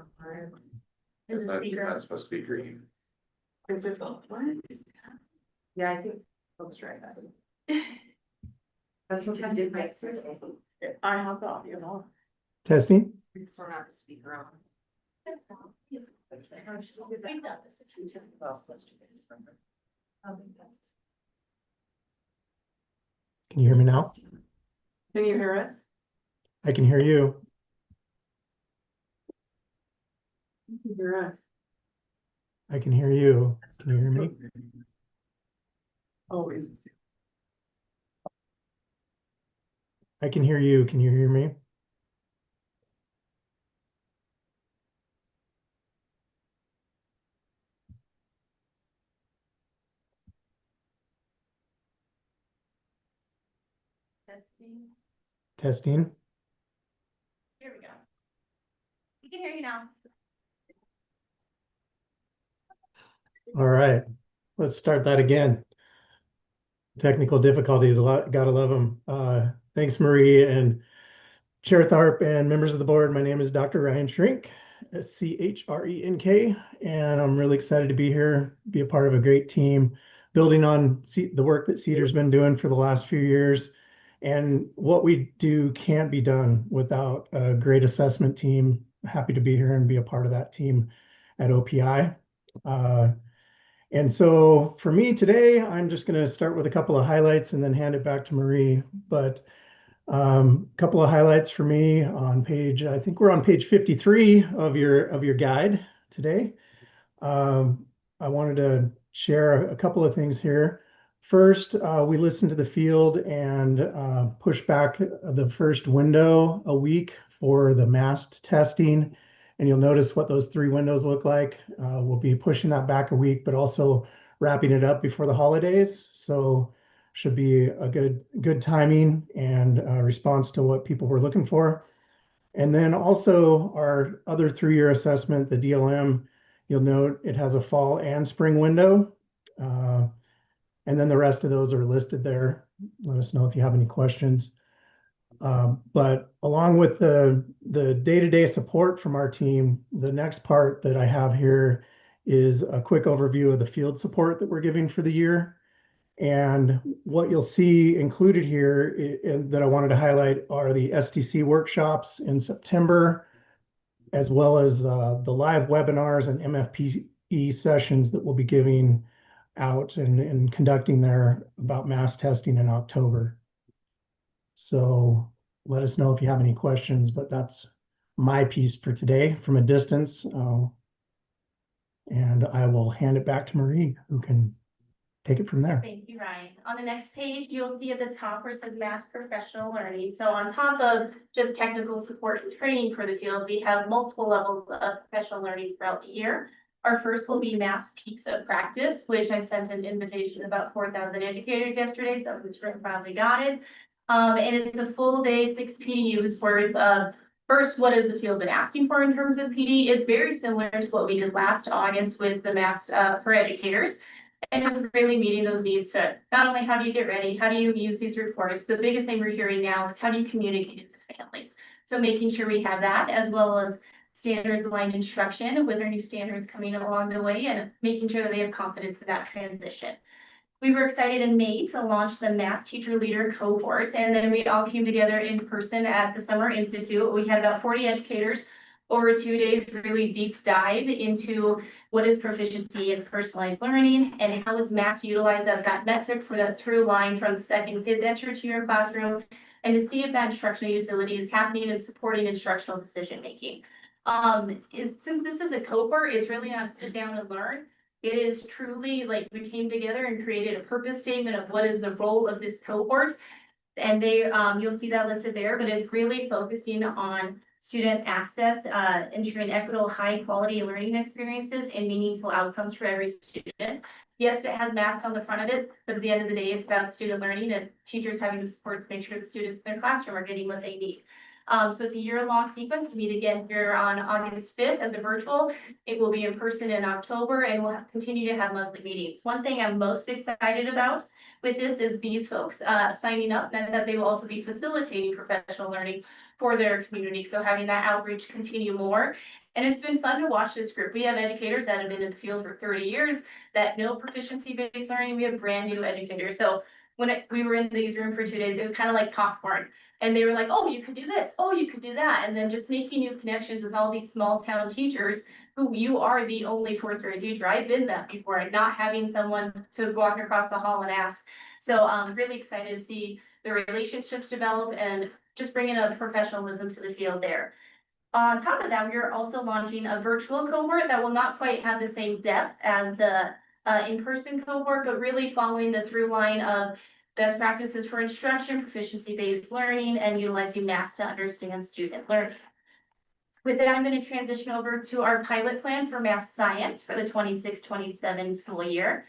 Is the It's speaker? not supposed to be green. Is it both? What? Yeah, I think. Let's try that. That's what I did next week. I have the audio on. Testing? It's not a speaker on. We've done this a few times. Can you hear me now? Can you hear us? I can hear you. You can hear us. I can hear you. Can you hear me? Oh, it's. I can hear you. Can you hear me? Testing. Testing. Here we go. We can hear you now. All right, let's start that again. Technical difficulties, gotta love them. Thanks, Marie and Chair Tharp and members of the board. My name is Dr. Ryan Schrank, SCHRENK, and I'm really excited to be here, be a part of a great team, building on the work that CEDAR's been doing for the last few years. And what we do can't be done without a great assessment team. Happy to be here and be a part of that team at OPI. And so for me today, I'm just going to start with a couple of highlights and then hand it back to Marie. But a couple of highlights for me on page, I think we're on page 53 of your guide today. I wanted to share a couple of things here. First, we listened to the field and pushed back the first window a week for the masked testing. And you'll notice what those 3 windows look like. We'll be pushing that back a week, but also wrapping it up before the holidays. So should be a good timing and response to what people were looking for. And then also our other 3-year assessment, the DLM, you'll note it has a fall and spring window. And then the rest of those are listed there. Let us know if you have any questions. But along with the day-to-day support from our team, the next part that I have here is a quick overview of the field support that we're giving for the year. And what you'll see included here that I wanted to highlight are the STC workshops in September, as well as the live webinars and MFPE sessions that we'll be giving out and conducting there about mass testing in October. So let us know if you have any questions, but that's my piece for today from a distance. And I will hand it back to Marie, who can take it from there. Thank you, Ryan. On the next page, you'll see at the top where it says Mass Professional Learning. So on top of just technical support and training for the field, we have multiple levels of professional learning throughout the year. Our first will be Mass Peaks of Practice, which I sent an invitation to about 4,000 educators yesterday, so this room probably got it. And it's a full day, 6 PDUs worth of first, what has the field been asking for in terms of PD? It's very similar to what we did last August with the Mass for educators. And it's really meeting those needs to not only how do you get ready, how do you use these reports? The biggest thing we're hearing now is how do you communicate it to families? So making sure we have that, as well as standards aligned instruction with our new standards coming along the way, and making sure that they have confidence in that transition. We were excited in May to launch the Mass Teacher Leader cohort, and then we all came together in person at the Summer Institute. We had about 40 educators over 2 days, really deep dive into what is proficiency in personalized learning and how is Mass utilized as that metric for that through line from the second kids enter to your classroom, and to see if that instructional utility is happening and supporting instructional decision making. Since this is a cohort, it's really not a sit down and learn. It is truly like we came together and created a purpose statement of what is the role of this cohort. And you'll see that listed there, but it's really focusing on student access, ensuring equitable, high quality learning experiences and meaningful outcomes for every student. Yes, it has math on the front of it, but at the end of the day, it's about student learning and teachers having the support to make sure the students in their classroom are getting what they need. So it's a year-long sequence to meet again here on August 5th as a virtual. It will be in person in October, and we'll continue to have monthly meetings. One thing I'm most excited about with this is these folks signing up, and that they will also be facilitating professional learning for their community. So having that outreach continue more. And it's been fun to watch this group. We have educators that have been in the field for 30 years that know proficiency-based learning. We have brand new educators. So when we were in these rooms for 2 days, it was kind of like popcorn. And they were like, oh, you could do this. Oh, you could do that. And then just making new connections with all these small town teachers who you are the only 4th grade teacher. I've been that before, and not having someone to walk across the hall and ask. So I'm really excited to see the relationships develop and just bringing a professionalism to the field there. On top of that, we are also launching a virtual cohort that will not quite have the same depth as the in-person cohort, but really following the through line of best practices for instruction, proficiency-based learning, and utilizing Mass to understand student learning. With that, I'm going to transition over to our pilot plan for Math Science for the 26-27 school year.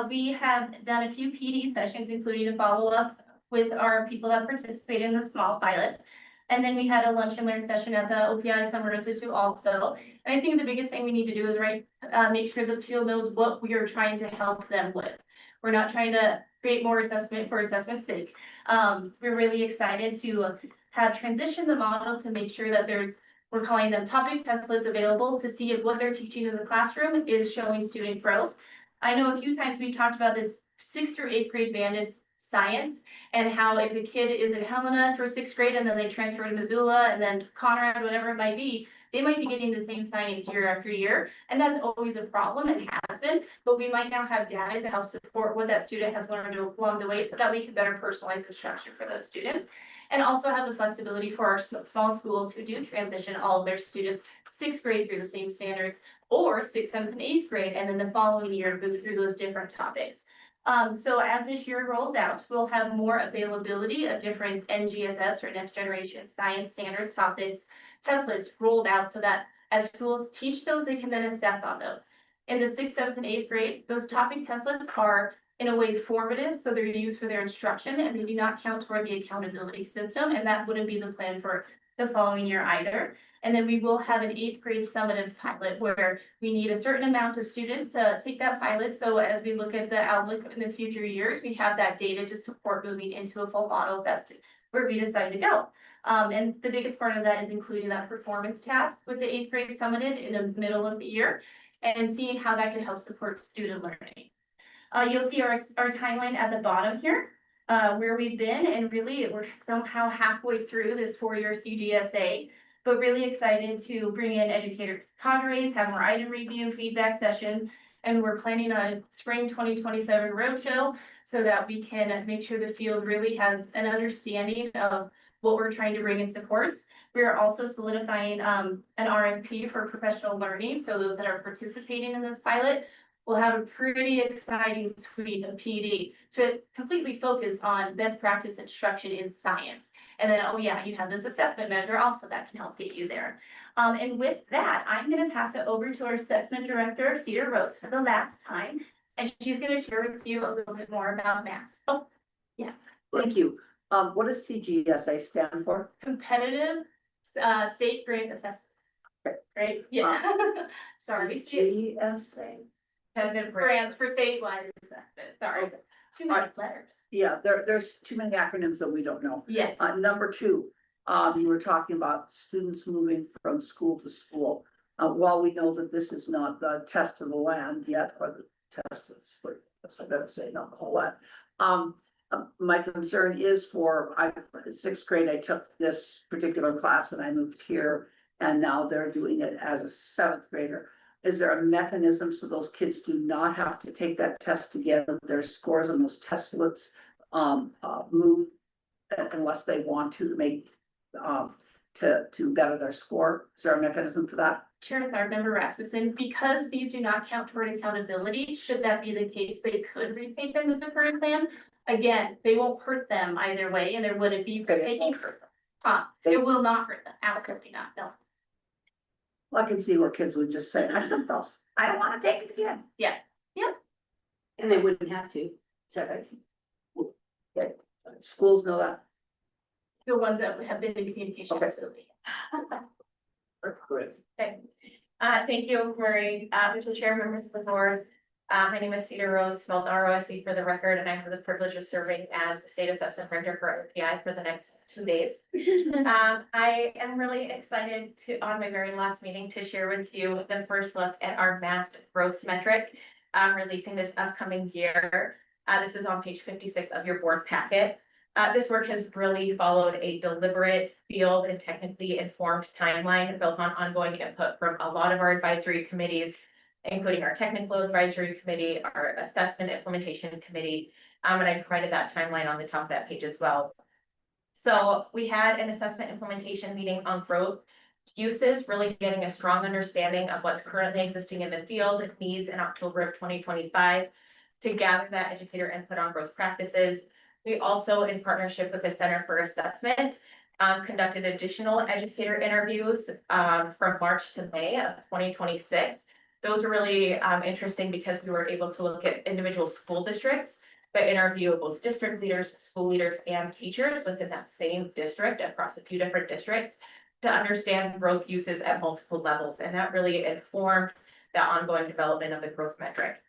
We have done a few PD sessions, including a follow-up with our people that participate in the small pilot. And then we had a lunch and learn session at the OPI Summer Institute also. And I think the biggest thing we need to do is make sure the field knows what we are trying to help them with. We're not trying to create more assessment for assessment's sake. We're really excited to have transitioned the model to make sure that we're calling them topic testlets available to see if what they're teaching in the classroom is showing student growth. I know a few times we've talked about this 6th through 8th grade bandits science and how if a kid is in Helena for 6th grade and then they transfer to Missoula and then Conrad, whatever it might be, they might be getting the same science year after year. And that's always a problem and has been, but we might now have data to help support what that student has learned along the way so that we can better personalize instruction for those students. And also have the flexibility for our small schools who do transition all of their students 6th grade through the same standards, or 6th, 7th, and 8th grade, and then the following year move through those different topics. So as this year rolls out, we'll have more availability of different NGSS or next generation science standards topics, testlets rolled out so that as schools teach those, they can then assess on those. In the 6th, 7th, and 8th grade, those topic testlets are in a way formative, so they're used for their instruction and they do not count toward the accountability system, and that wouldn't be the plan for the following year either. And then we will have an 8th grade summative pilot where we need a certain amount of students to take that pilot. So as we look at the outlook in the future years, we have that data to support moving into a full model where we decided to go. And the biggest part of that is including that performance task with the 8th grade summited in the middle of the year and seeing how that can help support student learning. You'll see our timeline at the bottom here, where we've been, and really we're somehow halfway through this 4-year CGSA, but really excited to bring in educator cadres, have more item review, feedback sessions, and we're planning a spring 2027 roadshow so that we can make sure the field really has an understanding of what we're trying to bring in supports. We are also solidifying an RFP for professional learning, so those that are participating in this pilot will have a pretty exciting suite of PD to completely focus on best practice instruction in science. And then, oh yeah, you have this assessment measure also that can help get you there. And with that, I'm gonna pass it over to our assessment director, Cedar Rose, for the last time. And she's gonna share with you a little bit more about math. Oh, yeah. Thank you. What does CGSA stand for? Competitive, state grade assessment. Right, yeah. Sorry. CGSA. Competitive grants for statewide assessment, sorry. Too many letters. Yeah, there's too many acronyms that we don't know. Yes. Number two, you were talking about students moving from school to school. While we know that this is not the test of the land yet, or the test of the sleep, that's I better say, not the whole lot. My concern is for, 6th grade, I took this particular class and I moved here, and now they're doing it as a 7th grader. Is there a mechanism so those kids do not have to take that test again? Their scores on those testlets move unless they want to make to better their score? Is there a mechanism for that? Chair with our member Rasmussen, because these do not count toward accountability, should that be the case, they could retake them as a current plan. Again, they won't hurt them either way, and there wouldn't be taking. It will not hurt them, absolutely not, no. Well, I can see where kids would just say, I took those, I don't wanna take it again. Yeah, And they wouldn't have to, so. Okay, schools know that. the ones that have been in communication, Okay. absolutely. Great. Okay, thank you, Murray, Mr. Chair, members of the board. My name is Cedar Rose, spelled ROSE for the record, and I have the privilege of serving as the state assessment director for OPI for the next 2 days. I am really excited to, on my very last meeting, to share with you the first look at our mass growth metric, releasing this upcoming year. This is on page 56 of your board packet. This work has really followed a deliberate, field and technically informed timeline built on ongoing input from a lot of our advisory committees, including our technical advisory committee, our assessment implementation committee. And I provided that timeline on the top of that page as well. So we had an assessment implementation meeting on growth uses, really getting a strong understanding of what's currently existing in the field needs in October of 2025 to gather that educator input on growth practices. We also, in partnership with the Center for Assessment, conducted additional educator interviews from March to May of 2026. Those were really interesting because we were able to look at individual school districts, but interview both district leaders, school leaders, and teachers within that same district across a few different districts to understand growth uses at multiple levels. And that really informed the ongoing development of the growth metric.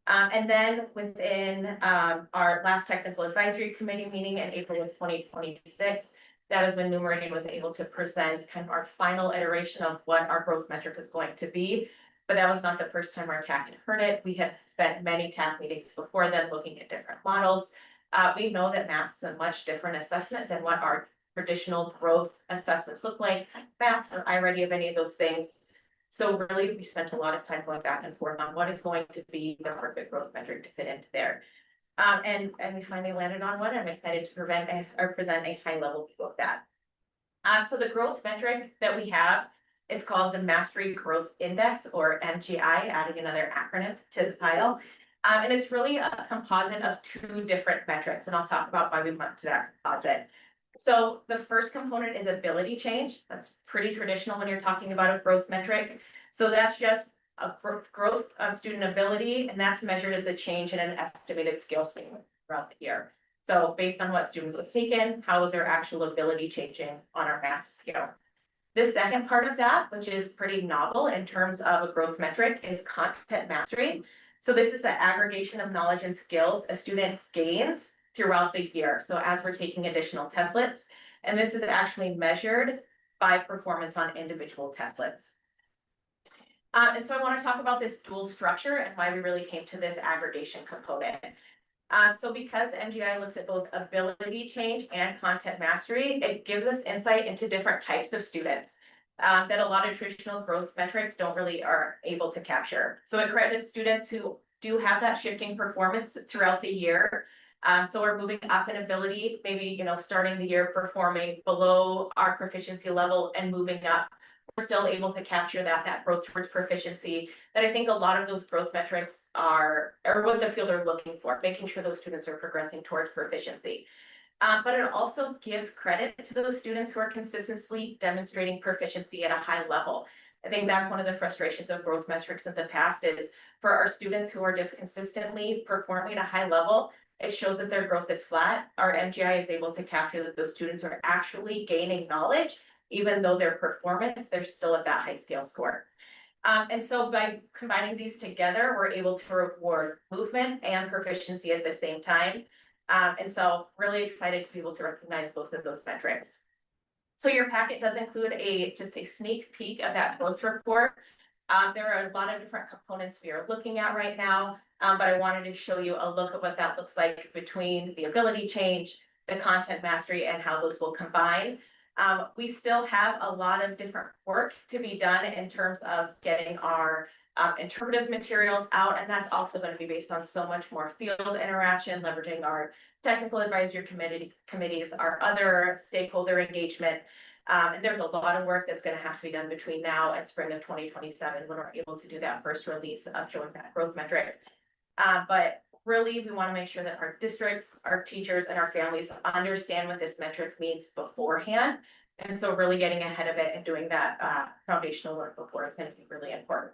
And then within our last technical advisory committee meeting in April of 2026, that is when New Meridian was able to present kind of our final iteration of what our growth metric is going to be. But that was not the first time our TAC had heard it. We had spent many TAC meetings before then looking at different models. We know that math is a much different assessment than what our traditional growth assessments look like. Math or iReady of any of those things. So really, we spent a lot of time going back and forth on what is going to be the perfect growth metric to fit into there. And we finally landed on one. I'm excited to present a high level view of that. So the growth metric that we have is called the Mastery Growth Index, or MGI, adding another acronym to the pile. And it's really a composite of 2 different metrics, and I'll talk about why we went to that composite. So the first component is ability change. That's pretty traditional when you're talking about a growth metric. So that's just a growth of student ability, and that's measured as a change in an estimated skill score throughout the year. So based on what students have taken, how is their actual ability changing on our math scale? The second part of that, which is pretty novel in terms of a growth metric, is content mastery. So this is the aggregation of knowledge and skills a student gains throughout the year. So as we're taking additional testlets, and this is actually measured by performance on individual testlets. And so I want to talk about this dual structure and why we really came to this aggregation component. So because MGI looks at both ability change and content mastery, it gives us insight into different types of students that a lot of traditional growth metrics don't really are able to capture. So it credits students who do have that shifting performance throughout the year. So we're moving up in ability, maybe, you know, starting the year performing below our proficiency level and moving up. We're still able to capture that growth towards proficiency, that I think a lot of those growth metrics are what the field are looking for, making sure those students are progressing towards proficiency. But it also gives credit to those students who are consistently demonstrating proficiency at a high level. I think that's one of the frustrations of growth metrics in the past is for our students who are just consistently performing at a high level, it shows that their growth is flat. Our MGI is able to capture that those students are actually gaining knowledge, even though their performance, they're still at that high scale score. And so by combining these together, we're able to reward movement and proficiency at the same time. And so really excited to be able to recognize both of those metrics. So your packet does include just a sneak peek of that growth report. There are a lot of different components we are looking at right now, but I wanted to show you a look at what that looks like between the ability change, the content mastery, and how those will combine. We still have a lot of different work to be done in terms of getting our interpretive materials out, and that's also going to be based on so much more field interaction, leveraging our technical advisory committees, our other stakeholder engagement. And there's a lot of work that's going to have to be done between now and spring of 2027 when we're able to do that first release of showing that growth metric. But really, we want to make sure that our districts, our teachers, and our families understand what this metric means beforehand. And so really getting ahead of it and doing that foundational work before is going to be really important.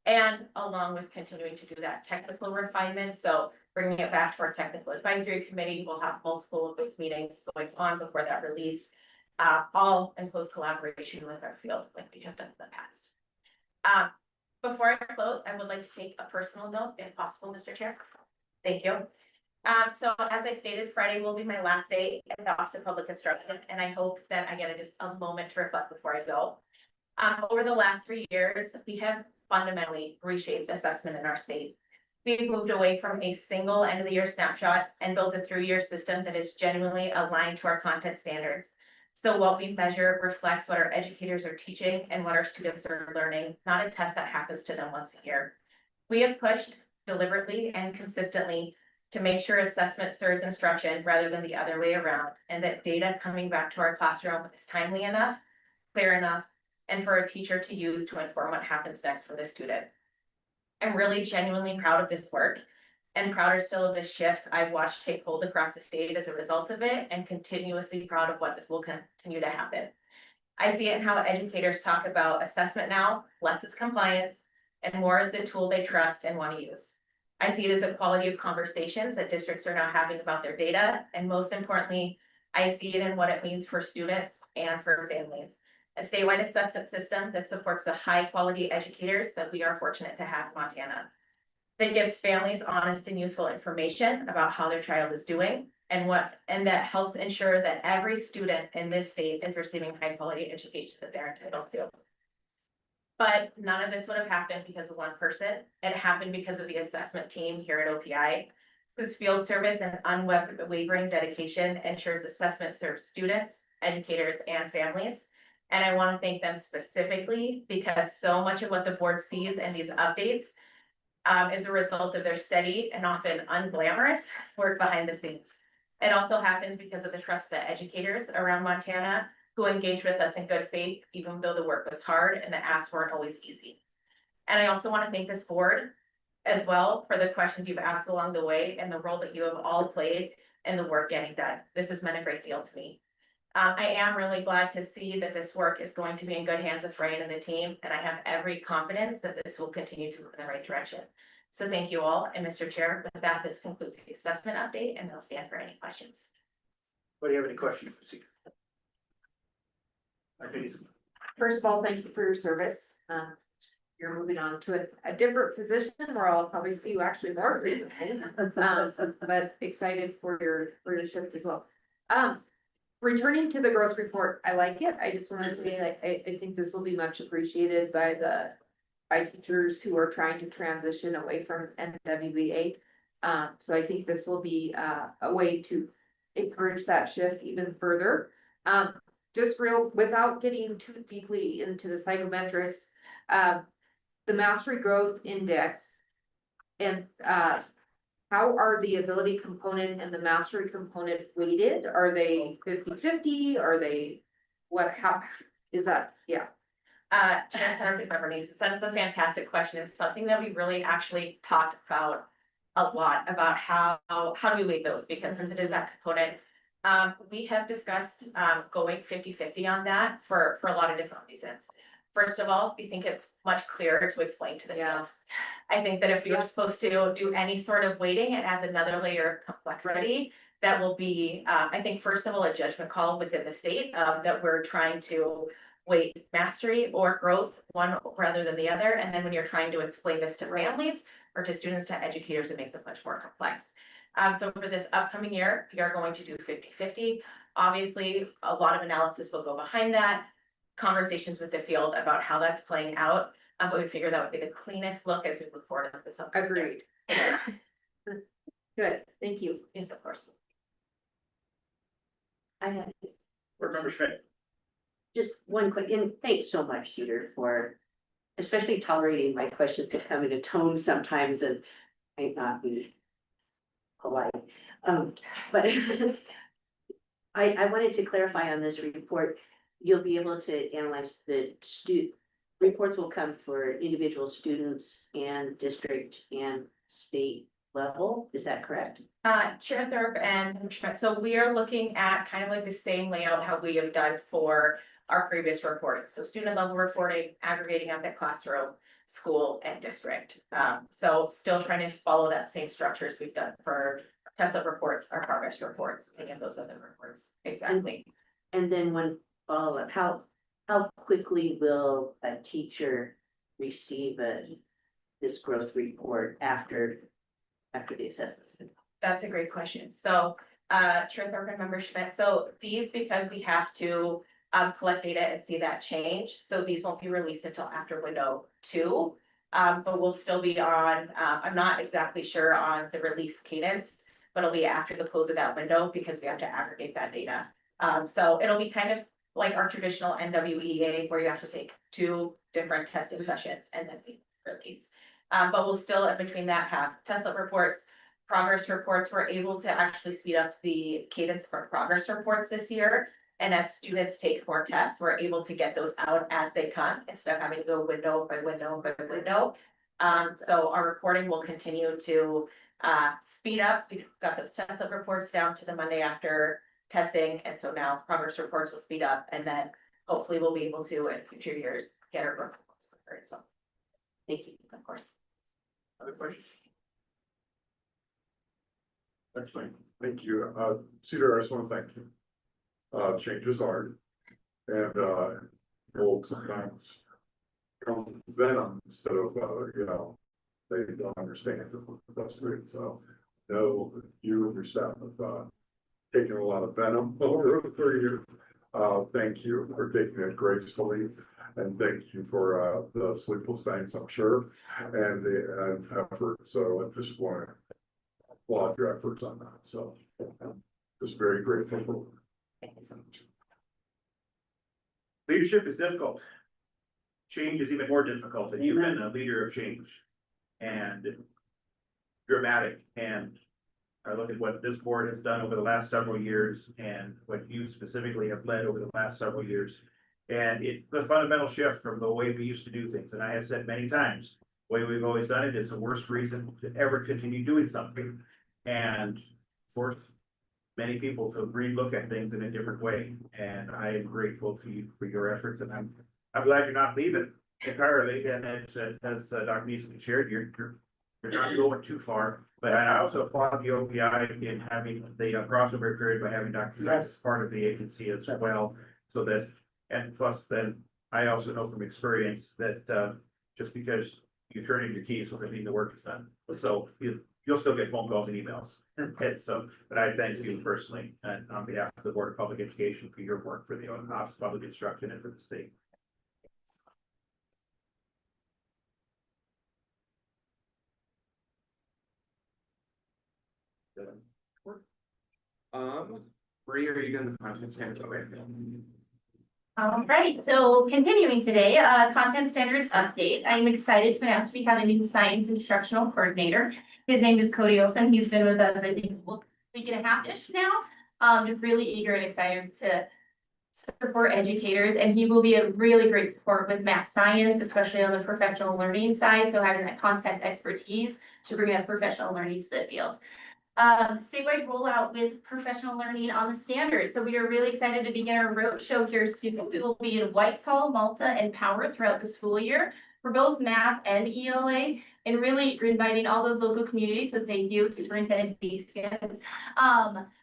And along with continuing to do that technical refinement, so bringing it back to our technical advisory committee, we'll have multiple of those meetings going on before that release, all in close collaboration with our field, like we have done in the past. Before I close, I would like to take a personal note, if possible, Mr. Chair. Thank you. So as I stated, Friday will be my last day at the Office of Public Instruction, and I hope that I get just a moment to reflect before I go. Over the last 3 years, we have fundamentally reshaped assessment in our state. We've moved away from a single end of the year snapshot and built a 3-year system that is genuinely aligned to our content standards. So what we measure reflects what our educators are teaching and what our students are learning, not a test that happens to them once a year. We have pushed deliberately and consistently to make sure assessment serves instruction rather than the other way around, and that data coming back to our classroom is timely enough, clear enough, and for a teacher to use to inform what happens next for the student. I'm really genuinely proud of this work and prouder still of this shift I've watched take hold across the state as a result of it, and continuously proud of what this will continue to happen. I see it in how educators talk about assessment now, less as compliance, and more as a tool they trust and want to use. I see it as a quality of conversations that districts are now having about their data, and most importantly, I see it in what it means for students and for families. A statewide assessment system that supports the high quality educators that we are fortunate to have in Montana. That gives families honest and useful information about how their child is doing and that helps ensure that every student in this state is receiving high quality education that they're entitled to. But none of this would have happened because of one person. It happened because of the assessment team here at OPI, whose field service and unwavering dedication ensures assessment serves students, educators, and families. And I want to thank them specifically because so much of what the board sees in these updates is a result of their steady and often unglamorous work behind the scenes. It also happens because of the trust of the educators around Montana who engaged with us in good faith, even though the work was hard and the asks weren't always easy. And I also want to thank this board as well for the questions you've asked along the way and the role that you have all played in the work getting done. This has meant a great deal to me. I am really glad to see that this work is going to be in good hands with Ryan and the team, and I have every confidence that this will continue to move in the right direction. So thank you all, and Mr. Chair, with that, this concludes the assessment update, and I'll stand for any questions. Do you have any questions for Cedar? First of all, thank you for your service. you're moving on to a different position where I'll probably see you actually more frequently. But excited for your shift as well. Returning to the growth report, I like it. I just wanna say, like, I think this will be much appreciated by teachers who are trying to transition away from NWEA. So I think this will be a way to encourage that shift even further. Just without getting too deeply into the psychometrics, the Mastery Growth Index and how are the ability component and the mastery component weighted? Are they 50-50? Are they, how is that? Yeah. Chair Clerk and Member Nason, that is a fantastic question. It's something that we really actually talked about a lot about how do we weight those, because since it is that component. We have discussed going 50-50 on that for a lot of different reasons. First of all, we think it's much clearer to explain to the field. I think that if you're supposed to do any sort of weighting, it adds another layer of complexity that will be, I think, first of all, a judgment call within the state that we're trying to weight mastery or growth one rather than the other. And then when you're trying to explain this to families or to students, to educators, it makes it much more complex. So for this upcoming year, we are going to do 50-50. Obviously, a lot of analysis will go behind that, conversations with the field about how that's playing out. But we figure that would be the cleanest look as we move forward with this. Agreed. Good, thank you. Yes, of course. I had Board Member Schmidt. just one quick, and thanks so much, Cedar, for especially tolerating my questions that come in a tone sometimes and might not be polite. But I wanted to clarify on this report, you'll be able to analyze the reports will come for individual students and district and state level, is that correct? Chair Thorpe and Member Schmidt, so we are looking at kind of like the same layout how we have done for our previous reporting. So student level reporting, aggregating up at classroom, school and district. So still trying to follow that same structure as we've done for TESA reports, our progress reports, and those other reports. Exactly. And then one follow-up, how quickly will a teacher receive this growth report after the assessment's been done? That's a great question. So, Chair Thorpe and Member Schmidt, so these, because we have to collect data and see that change, so these won't be released until after window 2. But we'll still be on, I'm not exactly sure on the release cadence, but it'll be after the close of that window because we have to aggregate that data. So it'll be kind of like our traditional NWEA where you have to take 2 different testing sessions and then release. But we'll still in between that have TESA reports, progress reports. We're able to actually speed up the cadence for progress reports this year. And as students take more tests, we're able to get those out as they come instead of having to go window by window by window. So our reporting will continue to speed up. We've got those TESA reports down to the Monday after testing. And so now progress reports will speed up, and then hopefully we'll be able to in future years get our growth reports quicker as well. Thank you, of course. Other questions? Excellent, thank you. Cedar, I just want to thank you. Change is hard. And, old sometimes comes with venom instead of, they don't understand it. That's great. So, no, you and your staff have, taken a lot of venom over 30 years. Thank you for taking it gracefully. And thank you for, the sleepless nights, I'm sure, and the effort. So I just want to applaud your efforts on that. So just very grateful for. Thank you so much. Leadership is difficult. Change is even more difficult, and you've been a leader of change. And dramatic, and I look at what this board has done over the last several years and what you specifically have led over the last several years. And it's a fundamental shift from the way we used to do things. And I have said many times, the way we've always done it is the worst reason to ever continue doing something. And forced many people to relook at things in a different way. And I am grateful to you for your efforts, and I'm glad you're not leaving entirely. And as Dr. Neeson shared, you're not going too far. But I also applaud the OPI in having the crossover period by having Dr. Jack as part of the agency as well. So that, and plus then I also know from experience that just because you turn in your keys when they mean the work is done. So you'll still get phone calls and emails. And so, but I thank you personally and on behalf of the Board of Public Education for your work for the Office of Public Instruction and for the state. Marie, are you doing the content standards? All right, so continuing today, content standards update. I'm excited to announce we have a new science instructional coordinator. His name is Cody Olson. He's been with us, I think, a week and a half-ish now. Just really eager and excited to support educators, and he will be a really great support with math science, especially on the professional learning side. So having that content expertise to bring that professional learning to the field. Statewide rollout with professional learning on the standards. So we are really excited to begin our roadshow here soon. We will be in Whitehall, Malta, and Power throughout the school year for both math and ELA, and really inviting all those local communities. So thank you, Superintendent Deeskins,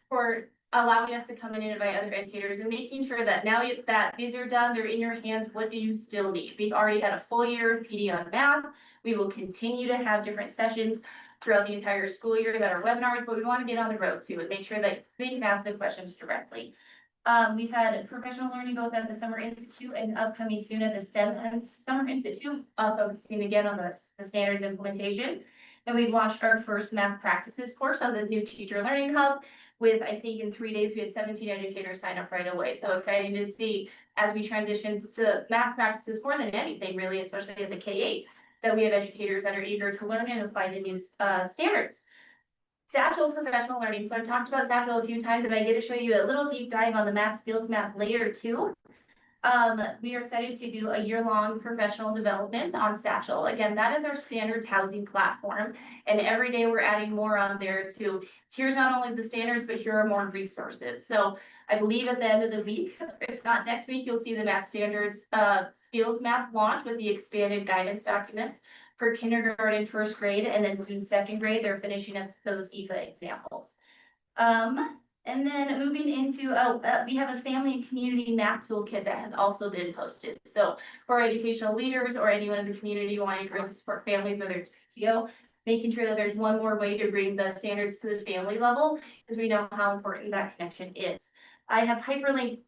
for allowing us to come in and invite other educators and making sure that now that these are done, they're in your hands. What do you still need? We've already had a full year of PD on math. We will continue to have different sessions throughout the entire school year that are webinars, but we want to get on the road too and make sure that they can ask the questions directly. We've had professional learning both at the Summer Institute and upcoming soon at the STEM and Summer Institute, focusing again on the standards implementation. And we've launched our first math practices course on the new Teacher Learning Hub with, I think in 3 days, we had 17 educators sign up right away. So exciting to see as we transition to math practices more than anything really, especially at the K-8, that we have educators that are eager to learn and apply the new standards. Satchel professional learning. So I've talked about Satchel a few times, and I get to show you a little deep dive on the math skills map layer 2. We are excited to do a year-long professional development on Satchel. Again, that is our standards housing platform. And every day we're adding more on there too. Here's not only the standards, but here are more resources. So I believe at the end of the week, if not next week, you'll see the math standards skills map launch with the expanded guidance documents for kindergarten, first grade, and then soon second grade. They're finishing up those EFA examples. And then moving into, we have a family and community math toolkit that has also been posted. So for educational leaders or anyone in the community wanting to support families, whether it's PTO, making sure that there's one more way to bring the standards to the family level, because we know how important that connection is. I have hyperlinked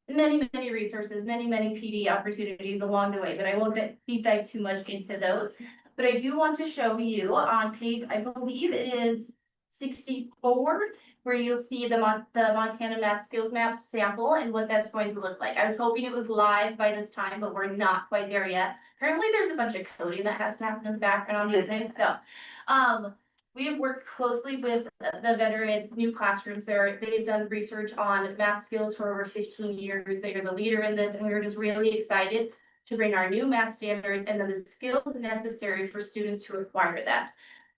many resources, many PD opportunities along the way, but I won't deep dive too much into those. But I do want to show you on page, I believe it is 64, where you'll see the Montana Math Skills Map sample and what that's going to look like. I was hoping it was live by this time, but we're not quite there yet. Apparently there's a bunch of coding that has to happen in the background on these things. So we have worked closely with the veterans, new classrooms there. They've done research on math skills for over 15 years. They are the leader in this, and we were just really excited to bring our new math standards and then the skills necessary for students to acquire that.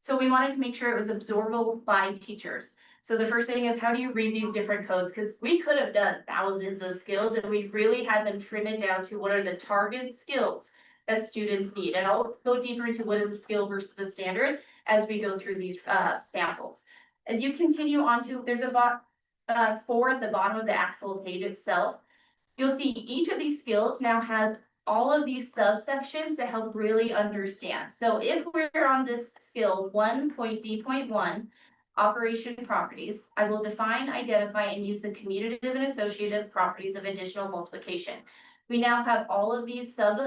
So we wanted to make sure it was absorbable by teachers. So the first thing is, how do you read these different codes? Because we could have done thousands of skills, and we really had them trim it down to what are the target skills that students need. And I'll go deeper into what is a skill versus the standard as we go through these samples. As you continue on to, there's about 4 at the bottom of the actual page itself. You'll see each of these skills now has all of these subsections to help really understand. So if we're on this skill 1.D.1, operation properties, I will define, identify, and use the commutative and associative properties of additional multiplication. We now have all of these sub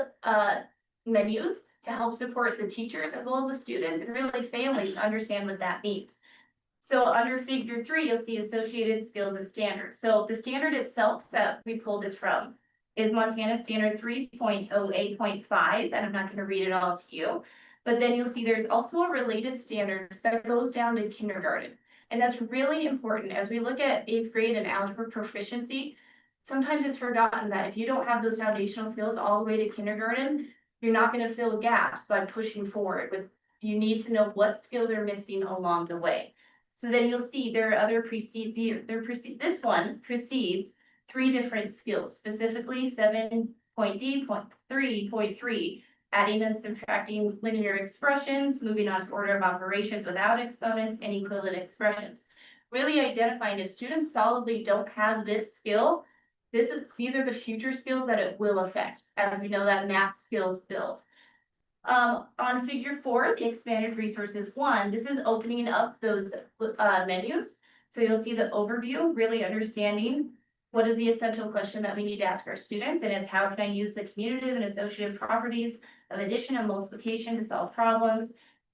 menus to help support the teachers as well as the students and really families understand what that means. So under figure 3, you'll see associated skills and standards. So the standard itself that we pulled this from is Montana Standard 3.08.5, and I'm not going to read it all to you. But then you'll see there's also a related standard that goes down to kindergarten. And that's really important as we look at 8th grade and algebra proficiency. Sometimes it's forgotten that if you don't have those foundational skills all the way to kindergarten, you're not going to fill gaps by pushing forward. But you need to know what skills are missing along the way. So then you'll see there are other this one precedes 3 different skills, specifically 7.D.3.3, adding and subtracting linear expressions, moving on to order of operations without exponents, and equivalent expressions. Really identifying if students solidly don't have this skill, these are the future skills that it will affect, as we know that math skills build. On figure 4, the expanded resources 1, this is opening up those menus. So you'll see the overview, really understanding what is the essential question that we need to ask our students, and it's how can I use the commutative and associative properties of addition and multiplication to solve problems,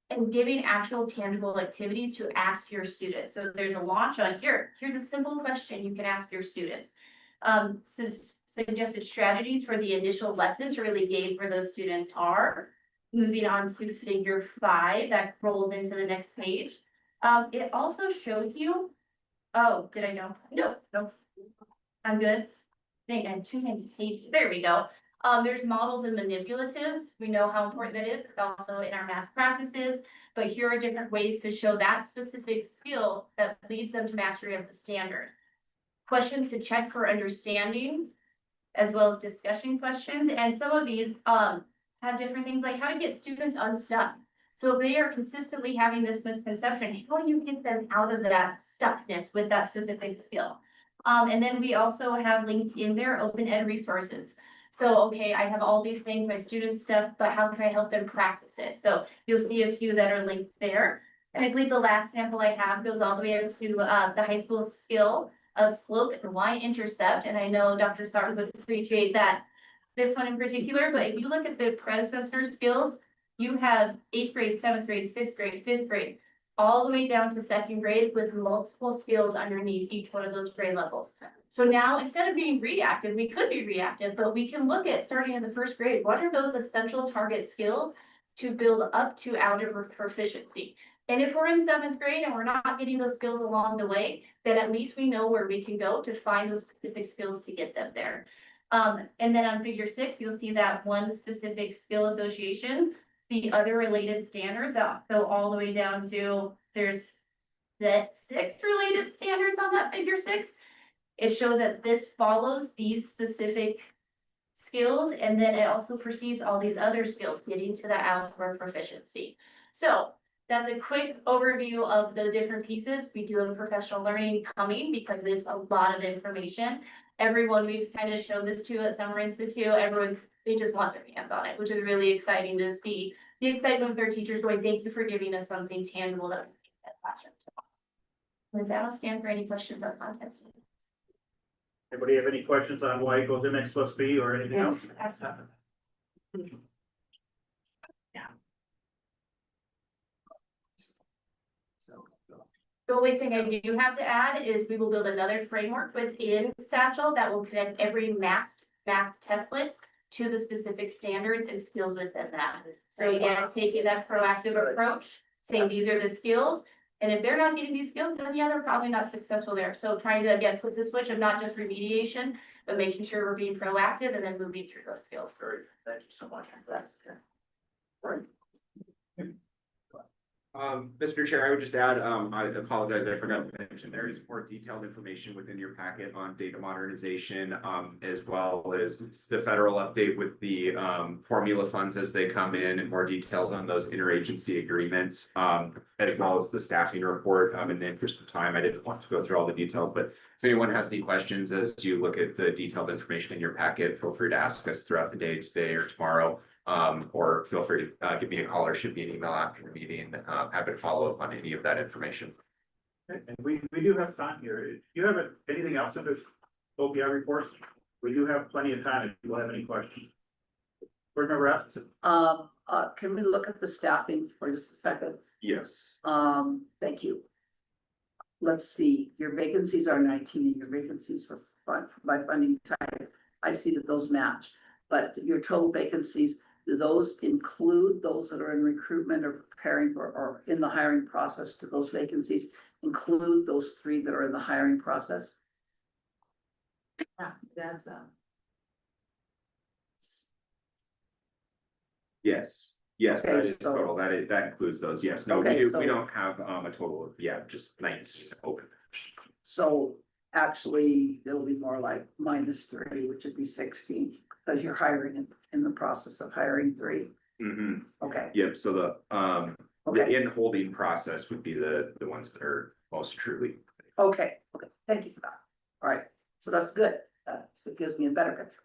and giving actual tangible activities to ask your students. So there's a launch on here. Here's a simple question you can ask your students. Suggested strategies for the initial lesson to really gauge where those students are. Moving on to figure 5, that rolls into the next page. It also shows you, oh, did I jump? No. I'm good. I think I had too many pages. There we go. There's models and manipulatives. We know how important that is. It's also in our math practices, but here are different ways to show that specific skill that leads them to mastery of the standard. Questions to check for understanding, as well as discussion questions. And some of these have different things like how to get students unstuck. So if they are consistently having this misconception, how do you get them out of that stuckness with that specific skill? And then we also have linked in there open ed resources. So, okay, I have all these things, my students stuff, but how can I help them practice it? So you'll see a few that are linked there. And I believe the last sample I have goes all the way up to the high school skill of slope and y-intercept. And I know Dr. Starr would appreciate that, this one in particular, but if you look at the predecessor skills, you have 8th grade, 7th grade, 6th grade, 5th grade, all the way down to 2nd grade with multiple skills underneath each one of those grade levels. So now instead of being reactive, we could be reactive, but we can look at starting in the 1st grade, what are those essential target skills to build up to algebra proficiency? And if we're in 7th grade and we're not getting those skills along the way, then at least we know where we can go to find those specific skills to get them there. And then on figure 6, you'll see that one specific skill association, the other related standards that go all the way down to, there's that 6 related standards on that figure 6. It shows that this follows these specific skills, and then it also precedes all these other skills getting to that algebra proficiency. So that's a quick overview of the different pieces. We do have professional learning coming because it's a lot of information. Everyone we've kind of shown this to at Summer Institute, everyone, they just want their hands on it, which is really exciting to see the excitement of their teachers going, thank you for giving us something tangible that we can take in the classroom tomorrow. With that, I'll stand for any questions on content. Anybody have any questions on why it goes in X plus B or anything else? The only thing I do have to add is we will build another framework within Satchel that will connect every math testlet to the specific standards and skills within that. So again, taking that proactive approach, saying these are the skills, and if they're not getting these skills, then yeah, they're probably not successful there. So trying to again flip the switch of not just remediation, but making sure we're being proactive and then moving through those skills. Great, thank you so much. That's good. Right. Mr. Chair, I would just add, I apologize, I forgot to mention, there is more detailed information within your packet on data modernization, as well as the federal update with the formula funds as they come in, and more details on those interagency agreements, as well as the staffing report. In the interest of time, I didn't want to go through all the details, but if anyone has any questions as you look at the detailed information in your packet, feel free to ask us throughout the day today or tomorrow. Or feel free to give me a call or shoot me an email after the meeting. Happy to follow up on any of that information. Okay, and we do have time here. Do you have anything else in this OPI report? We do have plenty of time if you have any questions. Board Member Atkinson? Can we look at the staffing for just a second? Yes. Thank you. Let's see, your vacancies are 19 and your vacancies for by funding type. I see that those match, but your total vacancies, do those include those that are in recruitment or preparing for or in the hiring process? Do those vacancies include those 3 that are in the hiring process? Yeah, that's Yes. Yes, Okay, that is so- total. That includes those. Yes. No, Okay, we so- don't have a total of, just 19 open. So actually, it'll be more like -3, which would be 16, because you're hiring in the process of hiring 3. Mm-hmm. Okay, Yep. So the okay, in holding process would be the ones that are most truly. okay, thank you for that. All right, so that's good. It gives me a better picture.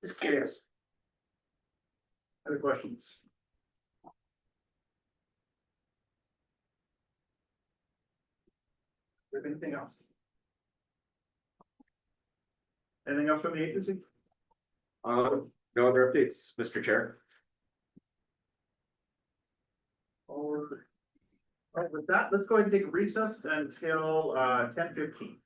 Just curious. Other questions? Do you have anything else? Anything else from the agency? No other updates, Mr. Chair. Or, all right, with that, let's go ahead and take a recess until 10:15.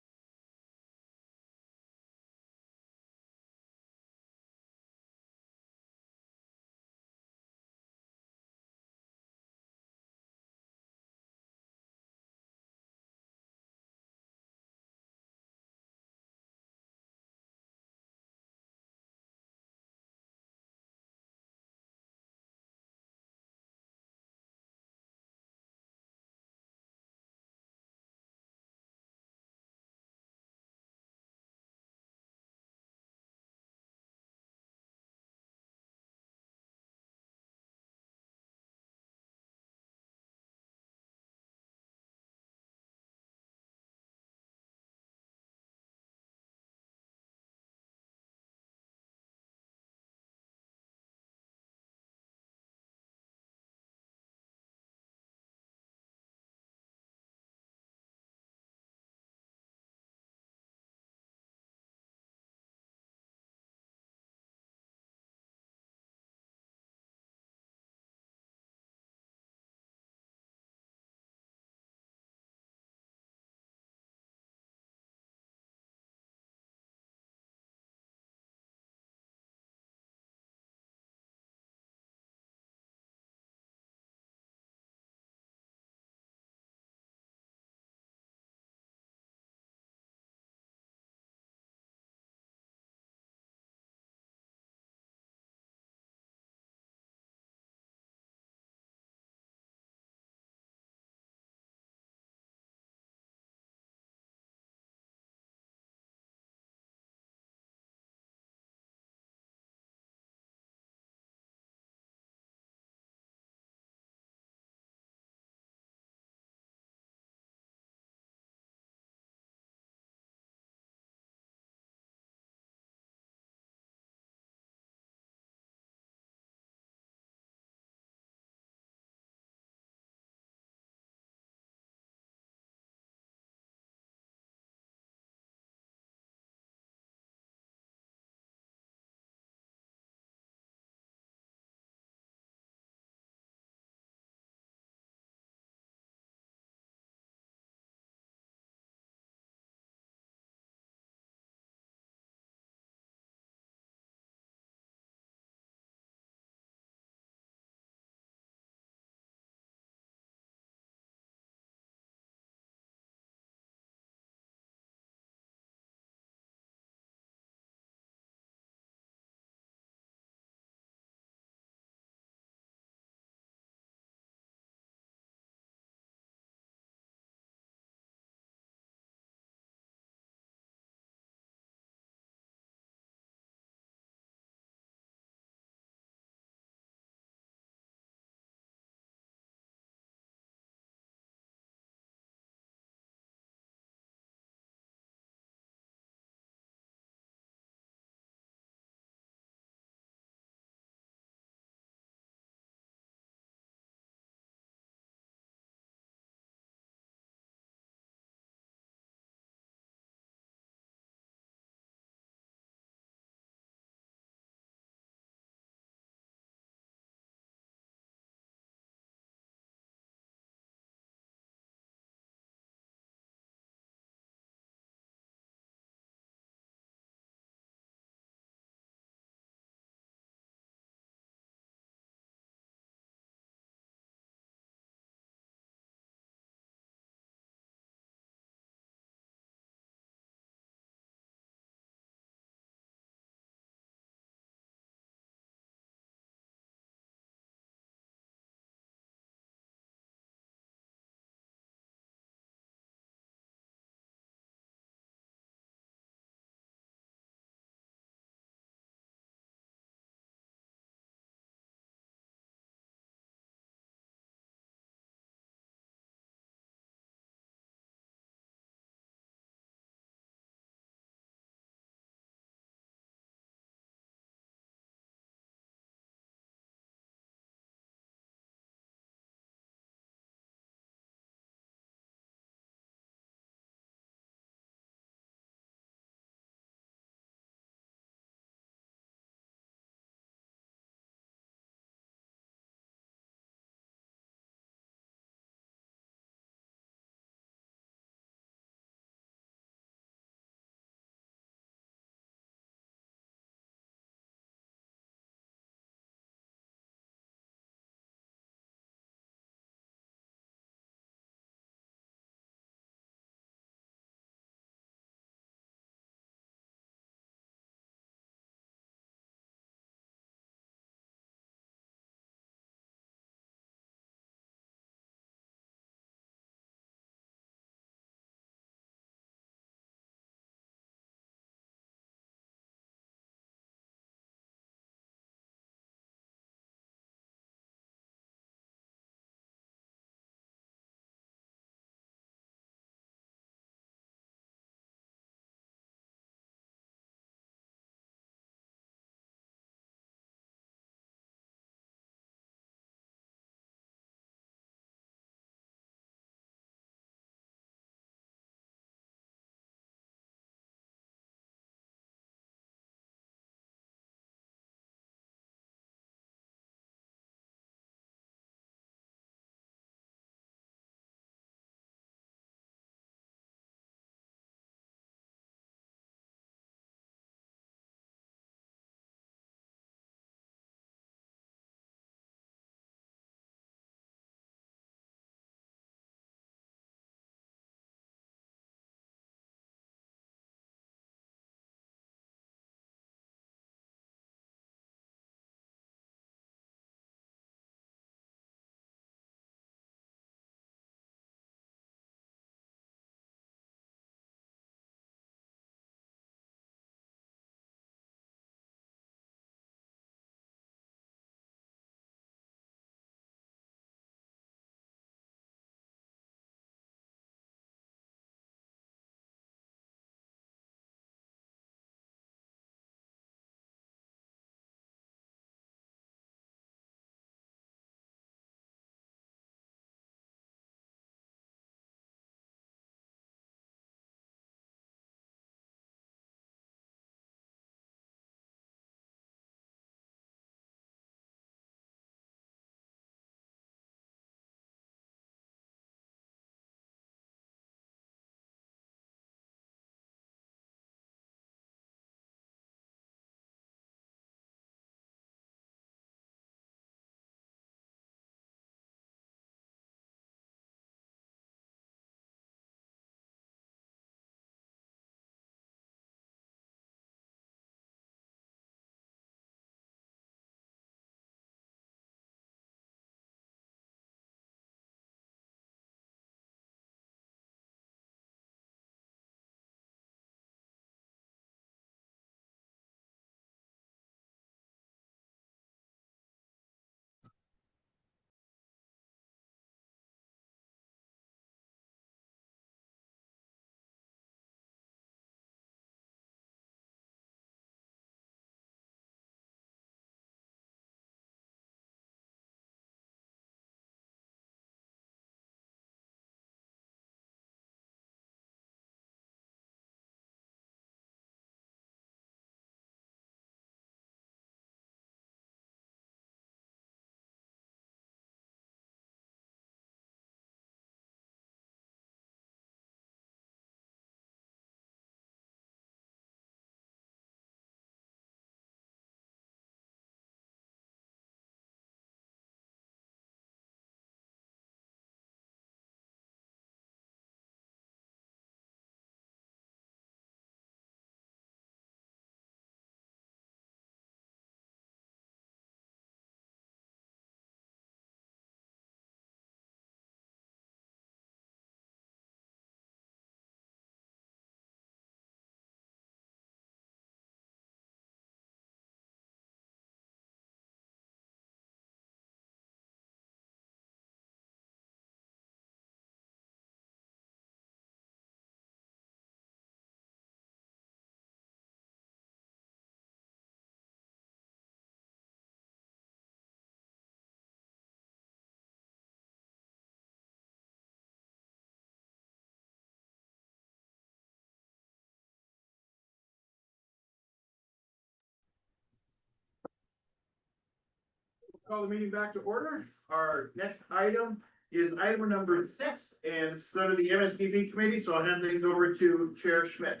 Call the meeting back to order. Our next item is item number 6, and it's under the MSDP committee, so I'll hand things over to Chair Schmidt.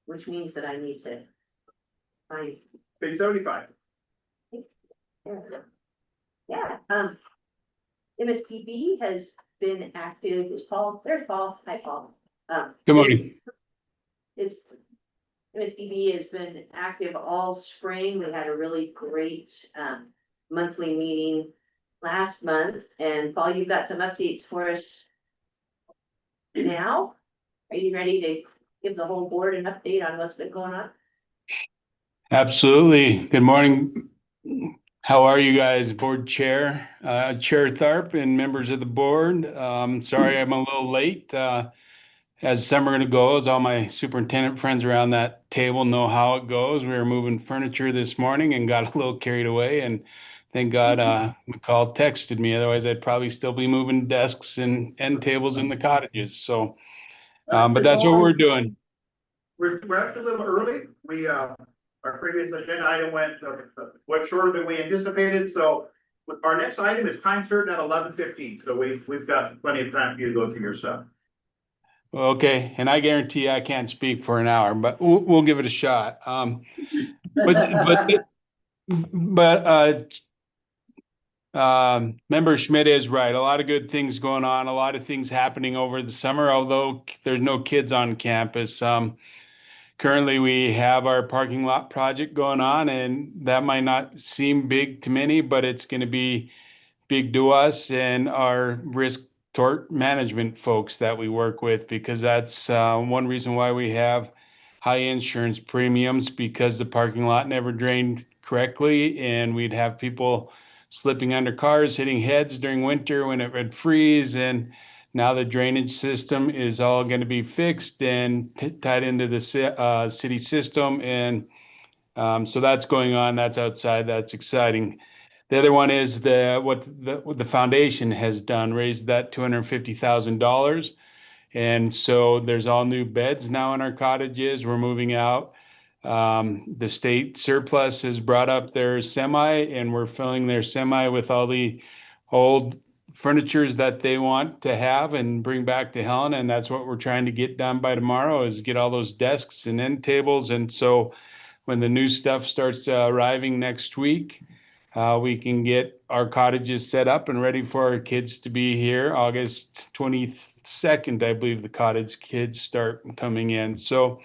Which means that I need to find, Page 75. yeah, MSTB has been active, is Paul, there's Paul, hi Paul. Good morning. It's, MSTB has been active all spring, we had a really great, monthly meeting last month, and Paul, you've got some updates for us now? Are you ready to give the whole board an update on what's been going on? Absolutely. Good morning. How are you guys, board chair, Chair Tharp and members of the board? Sorry, I'm a little late. As summer goes, all my superintendent friends around that table know how it goes. We were moving furniture this morning and got a little carried away, and thank God, McCall texted me. Otherwise, I'd probably still be moving desks and end tables in the cottages. So, but that's what we're doing. We're actually a little early. We, our previous agenda item went shorter than we anticipated, so our next item is time certain at 11:15, so we've got plenty of time for you to go through your stuff. Okay, and I guarantee I can't speak for an hour, but we'll give it a shot. Member Schmidt is right. A lot of good things going on, a lot of things happening over the summer, although there's no kids on campus. Currently, we have our parking lot project going on, and that might not seem big to many, but it's going to be big to us and our risk tort management folks that we work with, because that's one reason why we have high insurance premiums, because the parking lot never drained correctly, and we'd have people slipping under cars, hitting heads during winter when it would freeze. And now the drainage system is all going to be fixed and tied into the city system. And so that's going on. That's outside. That's exciting. The other one is what the foundation has done, raised that $250,000. And so there's all new beds now in our cottages. We're moving out. The state surplus has brought up their semi, and we're filling their semi with all the old furnitures that they want to have and bring back to Helena. And that's what we're trying to get done by tomorrow, is get all those desks and end tables. And so when the new stuff starts arriving next week, we can get our cottages set up and ready for our kids to be here. August 22nd, I believe the cottage kids start coming in. So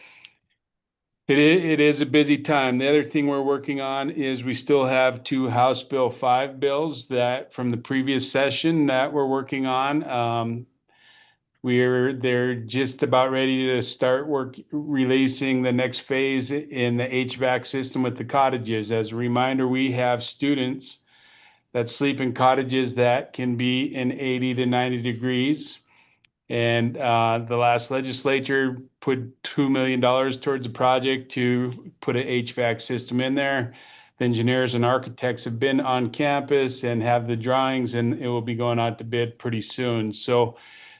it is a busy time. The other thing we're working on is we still have 2 House Bill 5 bills that from the previous session that we're working on. They're just about ready to start releasing the next phase in the HVAC system with the cottages. As a reminder, we have students that sleep in cottages that can be in 80 to 90 degrees. And the last legislature put $2 million towards a project to put an HVAC system in there. The engineers and architects have been on campus and have the drawings, and it will be going out to bid pretty soon. So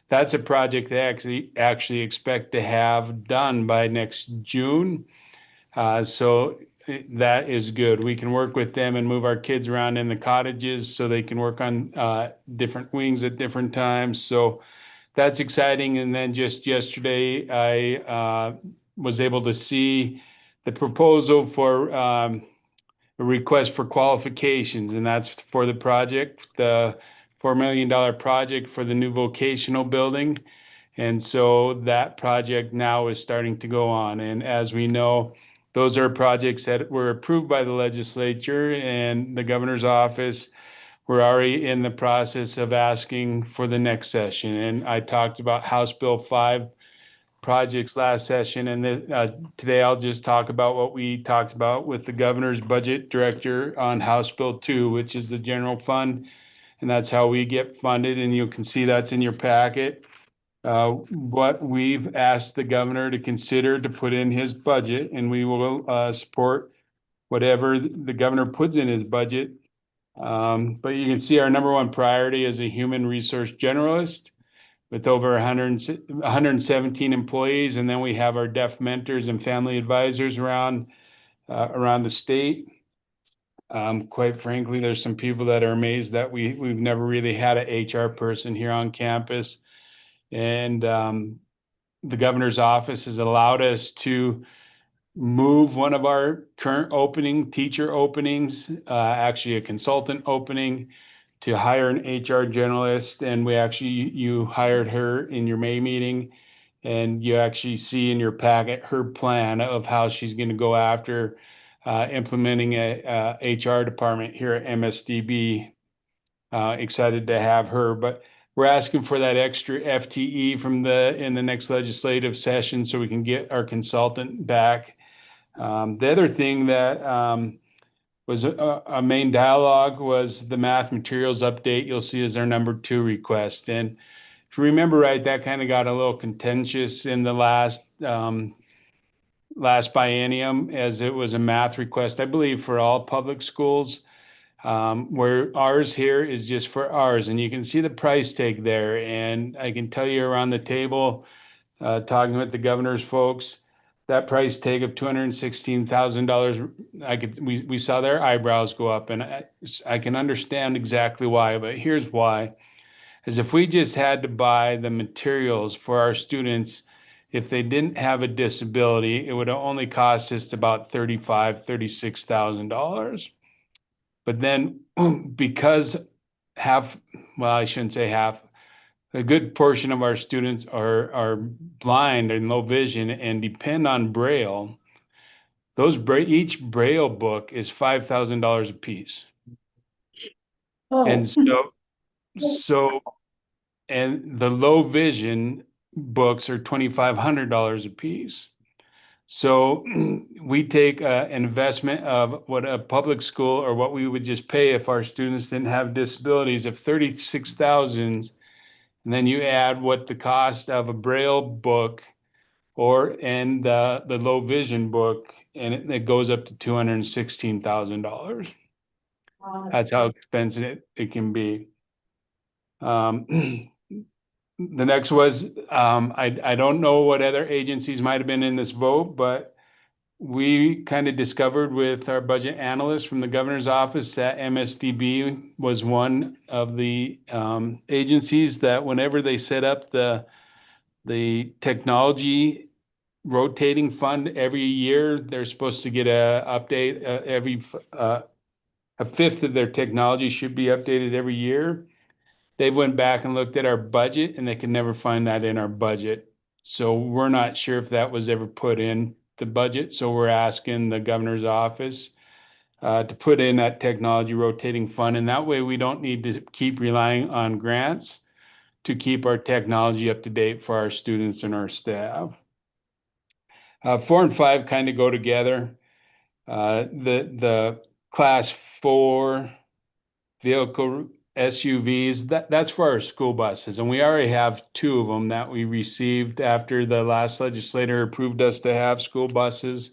that's a project they actually expect to have done by next June. So that is good. We can work with them and move our kids around in the cottages so they can work on different wings at different times. So that's exciting. And then just yesterday, I was able to see the proposal for a request for qualifications, and that's for the project, the $4 million project for the new vocational building. And so that project now is starting to go on. And as we know, those are projects that were approved by the legislature and the governor's office. We're already in the process of asking for the next session. And I talked about House Bill 5 projects last session. And today I'll just talk about what we talked about with the governor's budget director on House Bill 2, which is the general fund. And that's how we get funded. And you can see that's in your packet. What we've asked the governor to consider to put in his budget, and we will support whatever the governor puts in his budget. But you can see our number one priority is a human resource generalist with over 117 employees. And then we have our deaf mentors and family advisors around the state. Quite frankly, there's some people that are amazed that we've never really had a HR person here on campus. And the governor's office has allowed us to move one of our current teacher openings, actually a consultant opening, to hire an HR generalist. And you hired her in your May meeting. And you actually see in your packet her plan of how she's going to go after implementing a HR department here at MSDB. Excited to have her, but we're asking for that extra FTE in the next legislative session so we can get our consultant back. The other thing that was a main dialogue was the math materials update. You'll see as our number 2 request. And if you remember right, that kind of got a little contentious in the last biennium, as it was a math request, I believe, for all public schools, where ours here is just for ours. And you can see the price tag there. And I can tell you around the table, talking with the governor's folks, that price tag of $216,000, we saw their eyebrows go up, and I can understand exactly why, but here's why. Is if we just had to buy the materials for our students, if they didn't have a disability, it would only cost us about $36,000. But then because I shouldn't say half, a good portion of our students are blind and low vision and depend on Braille. Each Braille book is $5,000 a piece. Oh. And and the low vision books are $2,500 a piece. So we take an investment of what a public school, or what we would just pay if our students didn't have disabilities, of $36,000, and then you add what the cost of a Braille book and the low vision book, and it goes up to $216,000. Wow. That's how expensive it can be. The next was, I don't know what other agencies might have been in this vote, but we kind of discovered with our budget analyst from the governor's office that MSDB was one of the agencies that whenever they set up the technology rotating fund every year, they're supposed to get a update a fifth of their technology should be updated every year. They went back and looked at our budget, and they could never find that in our budget. So we're not sure if that was ever put in the budget. So we're asking the governor's office to put in that technology rotating fund. And that way we don't need to keep relying on grants to keep our technology up to date for our students and our staff. 4 and 5 kind of go together. The class 4 vehicle SUVs, that's for our school buses, and we already have 2 of them that we received after the last legislator approved us to have school buses.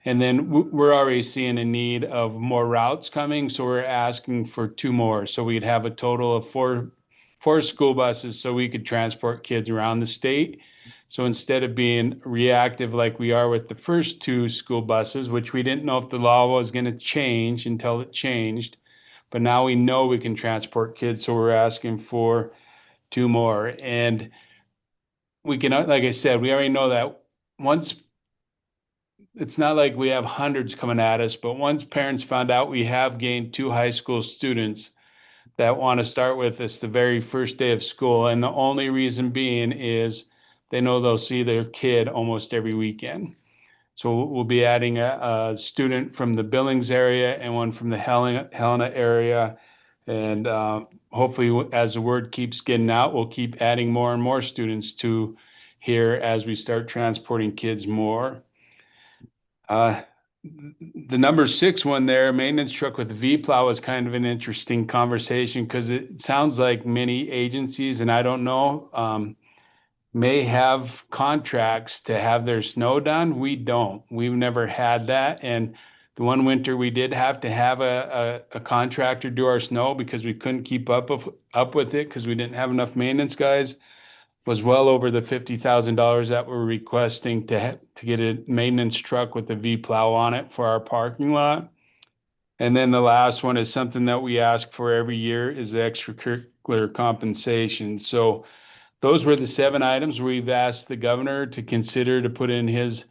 And then we're already seeing a need of more routes coming, so we're asking for 2 more. So we'd have a total of 4 school buses so we could transport kids around the state. So instead of being reactive like we are with the first 2 school buses, which we didn't know if the law was going to change until it changed, but now we know we can transport kids, so we're asking for 2 more. And we can, like I said, we already know that once, it's not like we have hundreds coming at us, but once parents found out we have gained 2 high school students that want to start with us the very first day of school, and the only reason being is they know they'll see their kid almost every weekend. So we'll be adding a student from the Billings area and one from the Helena area. And hopefully, as the word keeps getting out, we'll keep adding more and more students to here as we start transporting kids more. The number 6 one there, maintenance truck with the V-plow, is kind of an interesting conversation because it sounds like many agencies, and I don't know, may have contracts to have their snow done. We don't. We've never had that. And the one winter we did have to have a contractor do our snow because we couldn't keep up with it because we didn't have enough maintenance guys, was well over the $50,000 that we're requesting to get a maintenance truck with a V-plow on it for our parking lot. And then the last one is something that we ask for every year is the extracurricular compensation. So those were the 7 items we've asked the governor to consider to put in his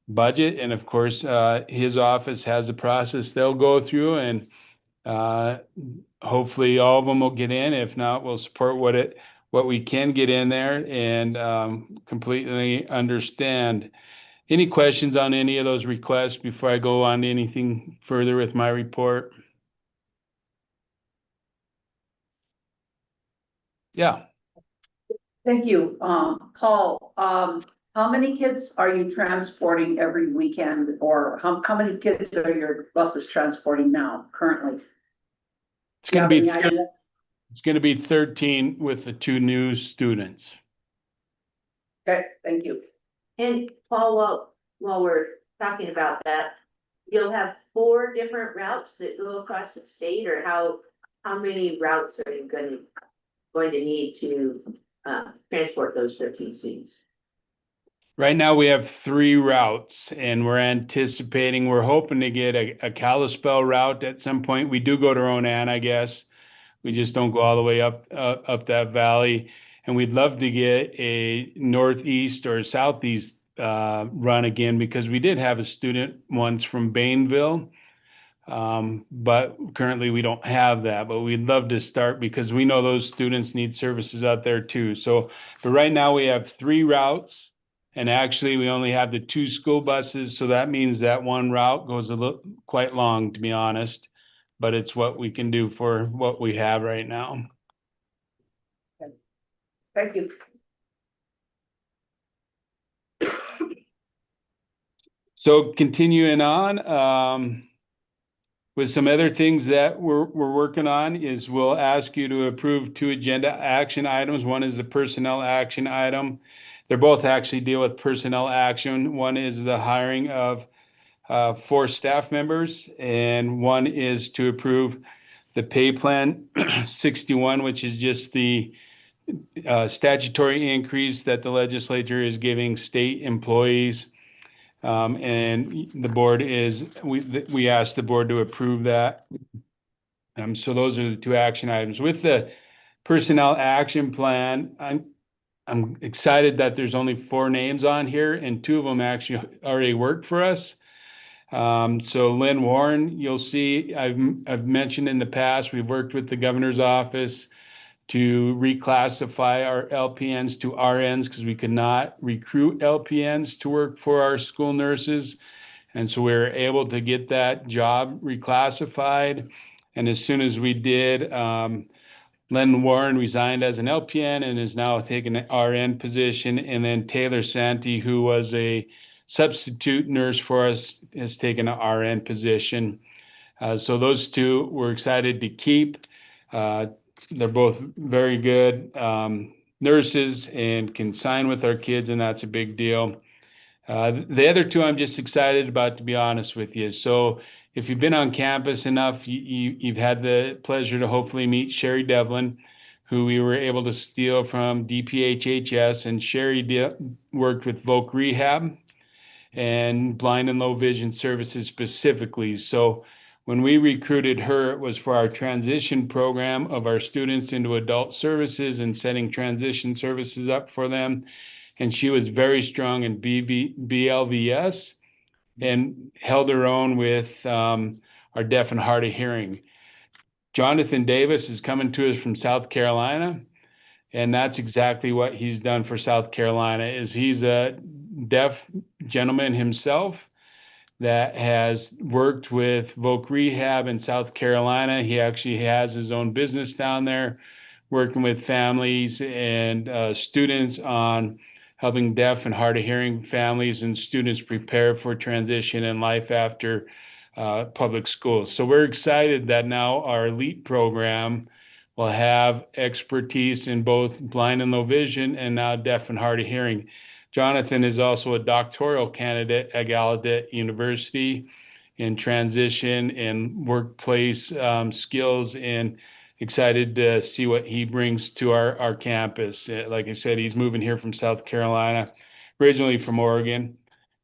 budget. And of course, his office has a process they'll go through, and hopefully all of them will get in. If not, we'll support what we can get in there, and completely understand. Any questions on any of those requests before I go on to anything further with my report? Yeah. Thank you. Paul, how many kids are you transporting every weekend, or how many kids are your buses transporting now currently? It's gonna Do you be, have any idea? it's gonna be 13 with the 2 new students. Okay, thank you. And Paul, while we're talking about that, you'll have 4 different routes that go across the state, or how many routes are you going to need to transport those 13 students? Right now, we have 3 routes, and we're hoping to get a Kalispell route at some point. We do go to Ronan, I guess. We just don't go all the way up that valley. And we'd love to get a northeast or southeast run again, because we did have a student once from Bainville. But currently we don't have that, but we'd love to start, because we know those students need services out there too. So, but right now we have 3 routes, and actually we only have the 2 school buses. So that means that one route goes quite long, to be honest, but it's what we can do for what we have right now. Thank you. So continuing on, with some other things that we're working on, is we'll ask you to approve 2 agenda action items. One is the personnel action item. They're both actually deal with personnel action. One is the hiring of 4 staff members, and one is to approve the pay plan 61, which is just the statutory increase that the legislature is giving state employees. And the board we asked the board to approve that. So those are the 2 action items. With the personnel action plan, I'm excited that there's only 4 names on here, and 2 of them actually already work for us. So Lynn Warren, you'll see, I've mentioned in the past, we've worked with the governor's office to reclassify our LPNs to RNs, because we could not recruit LPNs to work for our school nurses. And so we were able to get that job reclassified. And as soon as we did, Lynn Warren resigned as an LPN and is now taking an RN position. And then Taylor Santee, who was a substitute nurse for us, has taken an RN position. So those 2 we're excited to keep. They're both very good nurses and can sign with our kids, and that's a big deal. The other 2 I'm just excited about, to be honest with you. So if you've been on campus enough, you've had the pleasure to hopefully meet Sherry Devlin, who we were able to steal from DPHHS, and Sherry worked with Voc Rehab and blind and low vision services specifically. So when we recruited her, it was for our transition program of our students into adult services and setting transition services up for them. And she was very strong in BLVS and held her own with our deaf and hard of hearing. Jonathan Davis is coming to us from South Carolina, and that's exactly what he's done for South Carolina. Is he's a deaf gentleman himself that has worked with Voc Rehab in South Carolina. He actually has his own business down there, working with families and students on helping deaf and hard of hearing families and students prepare for transition in life after public schools. So we're excited that now our elite program will have expertise in both blind and low vision, and now deaf and hard of hearing. Jonathan is also a doctoral candidate at Gallaudet University in transition and workplace skills, and excited to see what he brings to our campus. Like I said, he's moving here from South Carolina, originally from Oregon.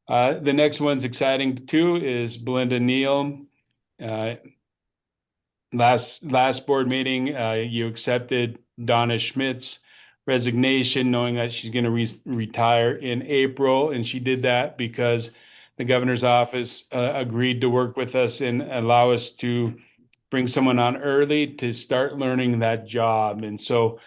The next one's exciting too is Belinda Neal. last board meeting, you accepted Donna Schmidt's resignation, knowing that she's gonna retire in April, and she did that because the governor's office agreed to work with us and allow us to bring someone on early to start learning that job. And so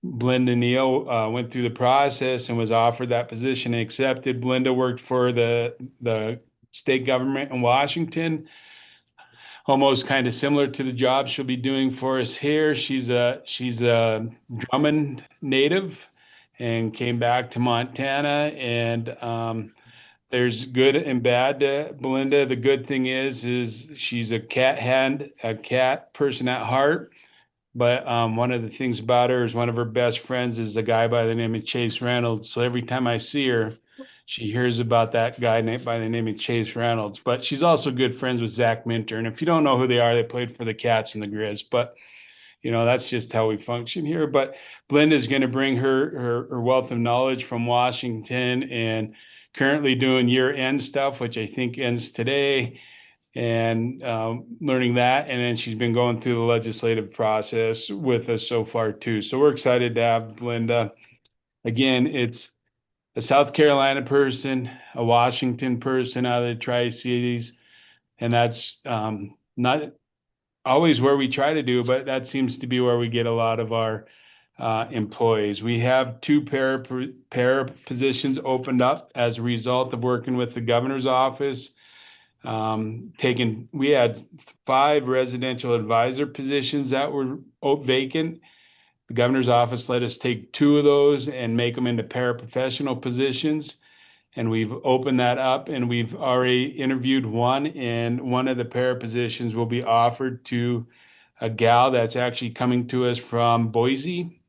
Belinda Neal went through the process and was offered that position and accepted. Belinda worked for the state government in Washington, almost kind of similar to the job she'll be doing for us here. She's a Drummond native and came back to Montana, and there's good and bad to Belinda. The good thing is she's a cat person at heart. But one of the things about her is one of her best friends is a guy by the name of Chase Reynolds. So every time I see her, she hears about that guy by the name of Chase Reynolds. But she's also good friends with Zach Minter. And if you don't know who they are, they played for the Cats and the Grizz. But that's just how we function here. But Belinda's going to bring her wealth of knowledge from Washington and currently doing year-end stuff, which I think ends today, and learning that. And then she's been going through the legislative process with us so far too. So we're excited to have Belinda. Again, it's a South Carolina person, a Washington person out of the Tri-Cities, and that's not always where we try to do, but that seems to be where we get a lot of our employees. We have 2 para positions opened up as a result of working with the governor's office. We had 5 residential advisor positions that were vacant. The governor's office let us take 2 of those and make them into paraprofessional positions. And we've opened that up, and we've already interviewed one, and one of the para positions will be offered to a gal that's actually coming to us from Boise.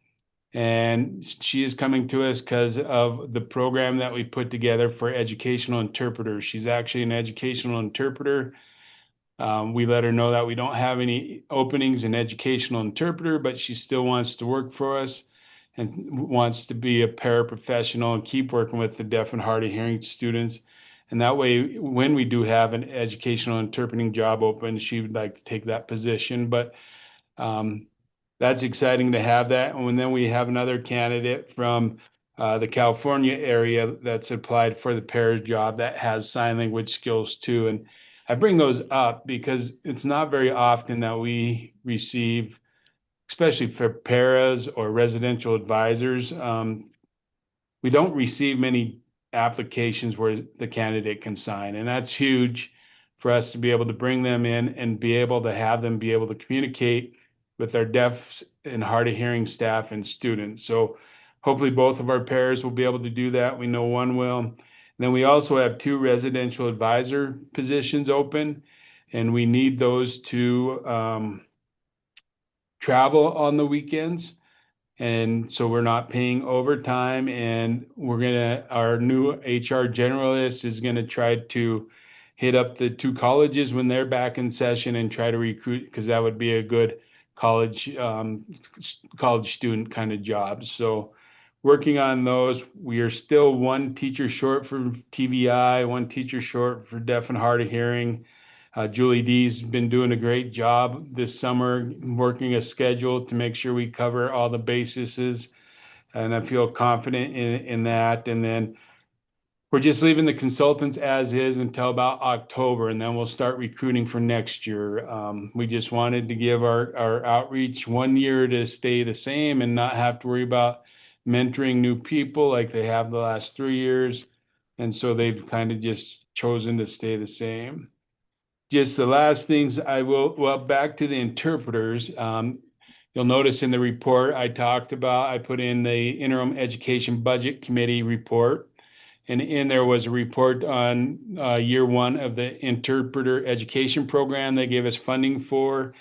And she is coming to us because of the program that we put together for educational interpreters. She's actually an educational interpreter. We let her know that we don't have any openings in educational interpreter, but she still wants to work for us and wants to be a paraprofessional and keep working with the deaf and hard of hearing students. And that way, when we do have an educational interpreting job open, she would like to take that position. But that's exciting to have that. And then we have another candidate from the California area that's applied for the para job that has sign language skills too. And I bring those up because it's not very often that we receive, especially for paras or residential advisors, we don't receive many applications where the candidate can sign. And that's huge for us to be able to bring them in and be able to have them be able to communicate with our deaf and hard of hearing staff and students. So hopefully both of our pairs will be able to do that. We know one will. And then we also have 2 residential advisor positions open, and we need those to travel on the weekends. And so we're not paying overtime, and our new HR generalist is gonna try to hit up the 2 colleges when they're back in session and try to recruit, because that would be a good college student kind of job. So working on those. We are still 1 teacher short for TVI, 1 teacher short for deaf and hard of hearing. Julie D's been doing a great job this summer, working a schedule to make sure we cover all the bases. And I feel confident in that. And then we're just leaving the consultants as is until about October, and then we'll start recruiting for next year. We just wanted to give our outreach 1 year to stay the same and not have to worry about mentoring new people like they have the last 3 years. And so they've kind of just chosen to stay the same. Just the last things back to the interpreters. You'll notice in the report I put in the interim education budget committee report. And in there was a report on year 1 of the interpreter education program they gave us funding for.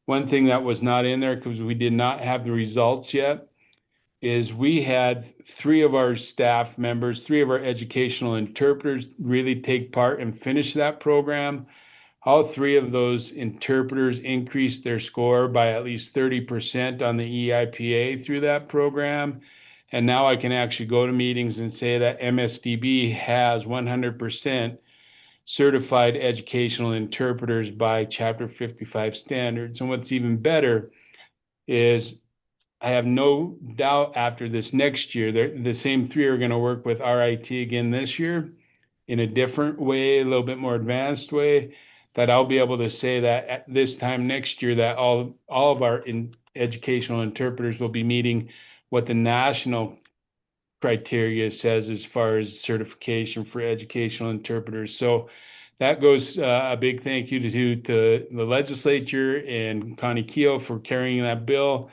One thing that was not in there, because we did not have the results yet, is we had 3 of our staff members, 3 of our educational interpreters really take part and finish that program. All 3 of those interpreters increased their score by at least 30% on the EIPA through that program. And now I can actually go to meetings and say that MSDB has 100% certified educational interpreters by Chapter 55 standards. And what's even better is I have no doubt after this next year, the same three are going to work with RIT again this year in a different way, a little bit more advanced way, that I'll be able to say that at this time next year that all of our educational interpreters will be meeting what the national criteria says as far as certification for educational interpreters. So that goes a big thank you to the legislature and Connie Keough for carrying that bill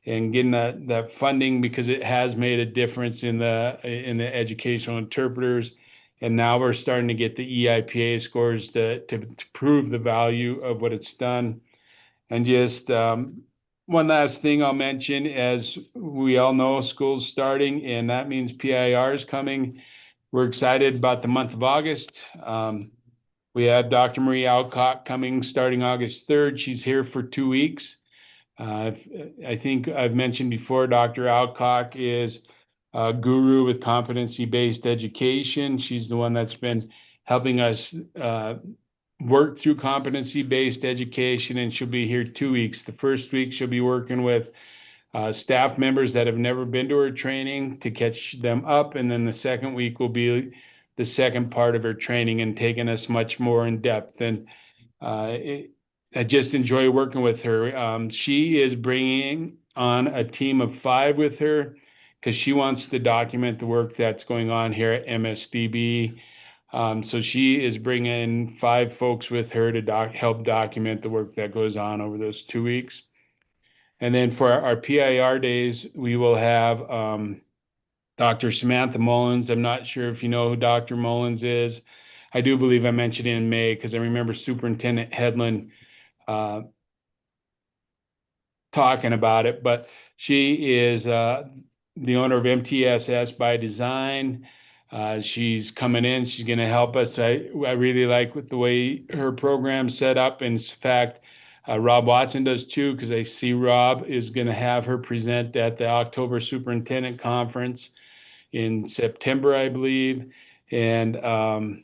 and getting that funding, because it has made a difference in the educational interpreters. And now we're starting to get the EIPA scores to prove the value of what it's done. And just one last thing I'll mention, as we all know, school's starting, and that means PIR is coming. We're excited about the month of August. We have Dr. Marie Alcock coming starting August 3rd. She's here for 2 weeks. I think I've mentioned before, Dr. Alcock is a guru with competency-based education. She's the one that's been helping us work through competency-based education, and she'll be here 2 weeks. The first week, she'll be working with staff members that have never been to her training to catch them up. And then the second week will be the second part of her training and taking us much more in depth. And I just enjoy working with her. She is bringing on a team of 5 with her because she wants to document the work that's going on here at MSDB. So she is bringing 5 folks with her to help document the work that goes on over those 2 weeks. And then for our PIR days, we will have Dr. Samantha Mullins. I'm not sure if you know who Dr. Mullins is. I do believe I mentioned it in May because I remember Superintendent Hedlund talking about it, but she is the owner of MTSS by Design. She's coming in, she's going to help us. I really like the way her program's set up. In fact, Rob Watson does too, because I see Rob is going to have her present at the October Superintendent Conference in September, I believe. And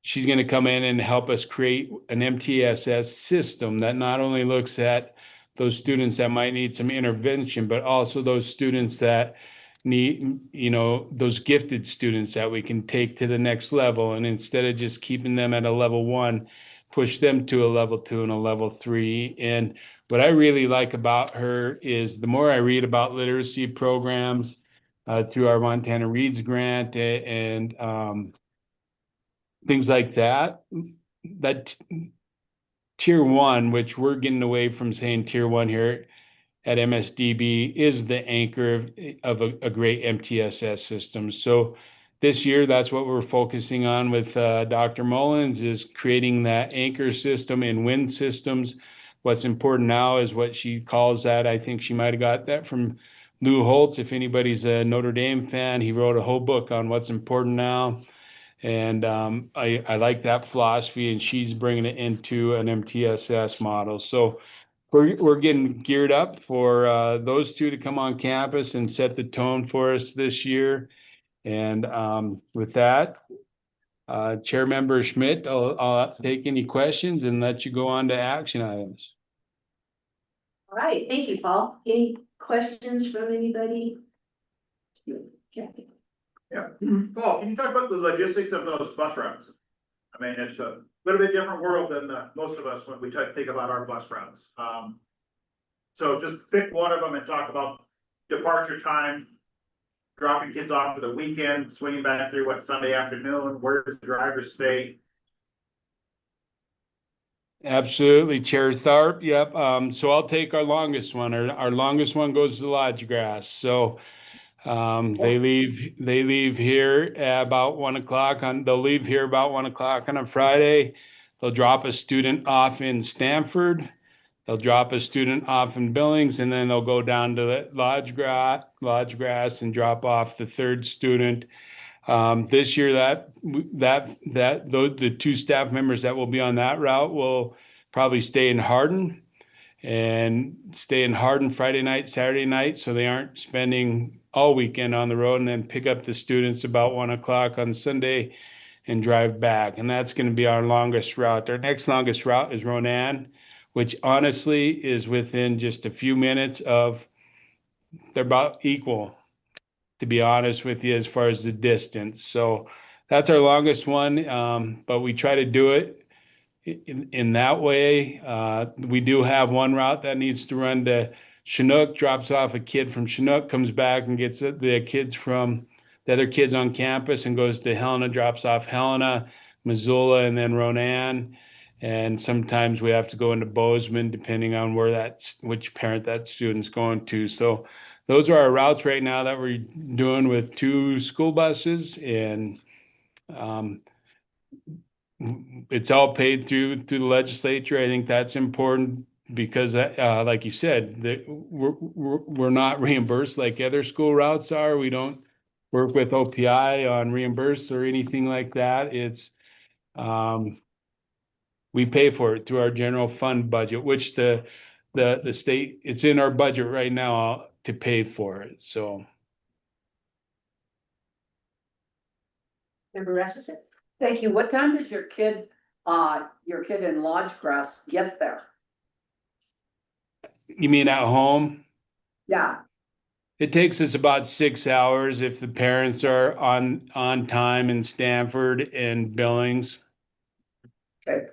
she's going to come in and help us create an MTSS system that not only looks at those students that might need some intervention, but also those students that need, those gifted students that we can take to the next level. And instead of just keeping them at a level 1, push them to a level 2 and a level 3. And what I really like about her is the more I read about literacy programs through our Montana Reads grant and things like that, that tier 1, which we're getting away from saying tier 1 here at MSDB, is the anchor of a great MTSS system. So this year, that's what we're focusing on with Dr. Mullins, is creating that anchor system in WIN systems. What's important now is what she calls that. I think she might have got that from Lou Holtz. If anybody's a Notre Dame fan, he wrote a whole book on what's important now. And I like that philosophy, and she's bringing it into an MTSS model. So we're getting geared up for those two to come on campus and set the tone for us this year. And with that, Chair Member Schmidt, I'll take any questions and let you go on to action items. All right, thank you, Paul. Any questions from anybody? Jackie? Yeah, Paul, can you talk about the logistics of those bus routes? I mean, it's a little bit different world than most of us when we try to think about our bus routes. So just pick one of them and talk about departure time, dropping kids off for the weekend, swinging back through Sunday afternoon, where does the driver stay? Absolutely, Chair Tharp. Yep. So I'll take our longest one. Our longest one goes to Lodge Grass. So they leave here at about 1 o'clock they'll leave here about 1 o'clock on a Friday. They'll drop a student off in Stanford. They'll drop a student off in Billings, and then they'll go down to Lodge Grass and drop off the 3rd student. This year, the 2 staff members that will be on that route will probably stay in Hardin Friday night, Saturday night, so they aren't spending all weekend on the road, and then pick up the students about 1 o'clock on Sunday and drive back. And that's going to be our longest route. Our next longest route is Ronan, which honestly is within just a few minutes of, they're about equal, to be honest with you, as far as the distance. So that's our longest one, but we try to do it in that way. We do have one route that needs to run to Chinook, drops off a kid from Chinook, comes back and gets the kids from the other kids on campus and goes to Helena, drops off Helena, Missoula, and then Ronan. And sometimes we have to go into Bozeman, depending on which parent that student's going to. So those are our routes right now that we're doing with 2 school buses, and it's all paid through the legislature. I think that's important because, like you said, that we're not reimbursed like other school routes are. We don't work with OPI on reimburse or anything like that. It's we pay for it through our general fund budget, which the state, it's in our budget right now to pay for it. So. Member Rasmussen? Thank you. What time does your kid in Lodge Grass get there? You mean at home? Yeah, It takes us about 6 hours if the parents are on time in Stanford and Billings. okay.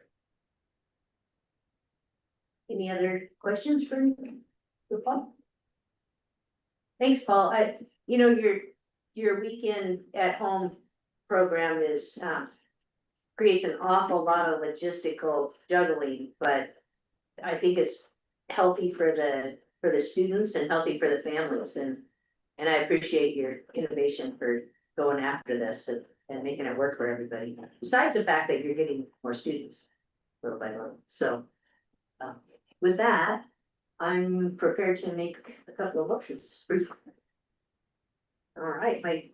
Any other questions for Paul? Thanks, Paul. Your weekend at home program is, creates an awful lot of logistical juggling, but I think it's healthy for the students and healthy for the families, and I appreciate your innovation for going after this and making it work for everybody. Besides the fact that you're getting more students little by little. So with that, I'm prepared to make a couple of motions. Please. All right, my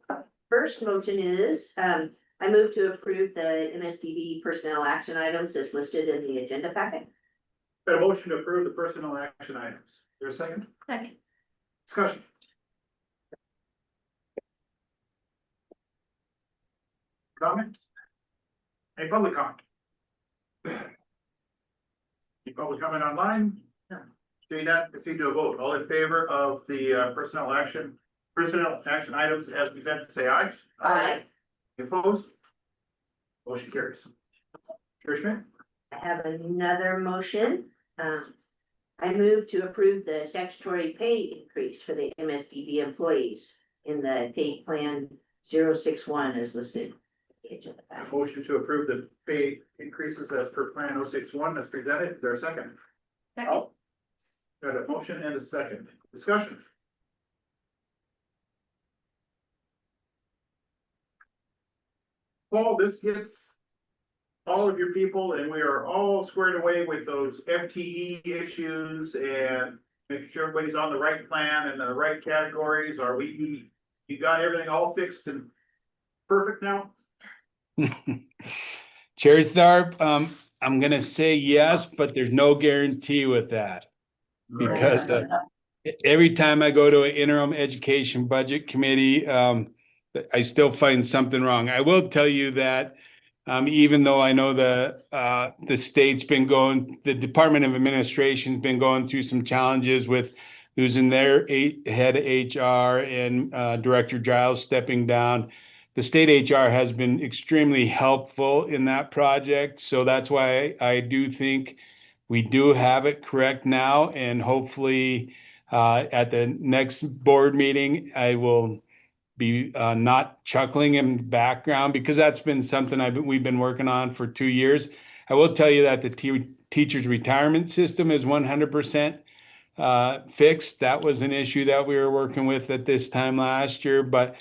first motion is, I move to approve the MSDB personnel action items as listed in the agenda packet. Got a motion to approve the personnel action items. Is there a second? Second. Discussion. Comment? Any public comment? Any public comment online? No. Seeing that, proceed to a vote. All in favor of the personnel action items as presented, say aye. Aye. Any opposed? Motion carries. Commissioner? I have another motion. I move to approve the statutory pay increase for the MSDB employees in the pay plan 061 as listed. A motion to approve the pay increases as per plan 061 as presented. Is there a second? Second. Got a motion and a second. Discussion. Paul, this gets all of your people, and we are all squared away with those FTE issues and making sure everybody's on the right plan and the right categories. Are we, you got everything all fixed and perfect now? Chair Tharp, I'm gonna say yes, but there's no guarantee with that. Because every time I go to an interim education budget committee, I still find something wrong. I will tell you that even though I know the state's been the Department of Administration's been going through some challenges with losing their head of HR and Director Giles stepping down. The state HR has been extremely helpful in that project. So that's why I do think we do have it correct now, and hopefully at the next board meeting, I will be not chuckling in the background, because that's been something we've been working on for 2 years. I will tell you that the teacher's retirement system is 100% fixed. That was an issue that we were working with at this time last year, but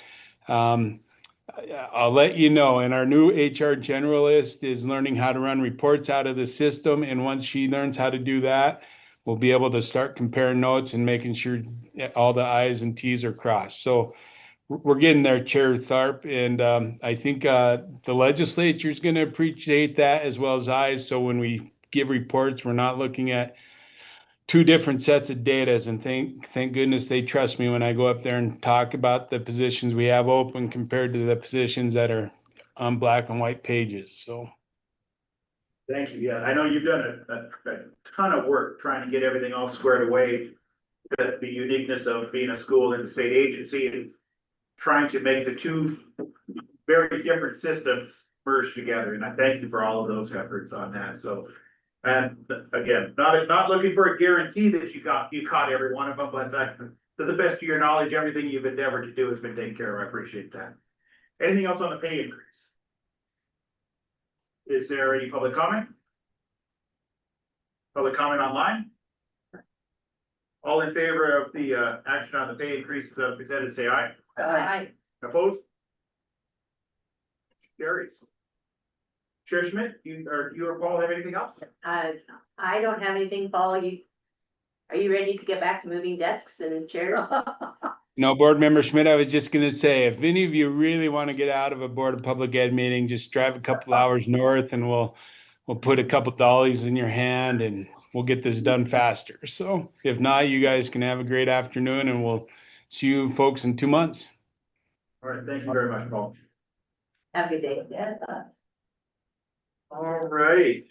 I'll let you know. And our new HR generalist is learning how to run reports out of the system. And once she learns how to do that, we'll be able to start comparing notes and making sure all the I's and T's are crossed. So we're getting there, Chair Tharp. And I think the legislature is going to appreciate that as well as I. So when we give reports, we're not looking at 2 different sets of data, and thank goodness they trust me when I go up there and talk about the positions we have open compared to the positions that are on black and white pages, so. Thank you. Yeah, I know you've done a ton of work trying to get everything all squared away. The uniqueness of being a school and a state agency and trying to make the two very different systems merge together. And I thank you for all of those efforts on that. So, and again, not looking for a guarantee that you caught every one of them, but to the best of your knowledge, everything you've endeavored to do has been taken care of. I appreciate that. Anything else on the pay increase? Is there any public comment? Public comment online? All in favor of the action on the pay increase presented, say aye. Aye. Opposed? Carries. Chair Schmidt, you or Paul have anything else? I don't have anything, Paul, are you ready to get back to moving desks and chairs? No, Board Member Schmidt, I was just gonna say, if any of you really want to get out of a Board of Public Ed meeting, just drive a couple hours north and we'll put a couple dollies in your hand and we'll get this done faster. So if not, you guys can have a great afternoon and we'll see you folks in 2 months. All right, thank you very much, Paul. Have a good day. All right.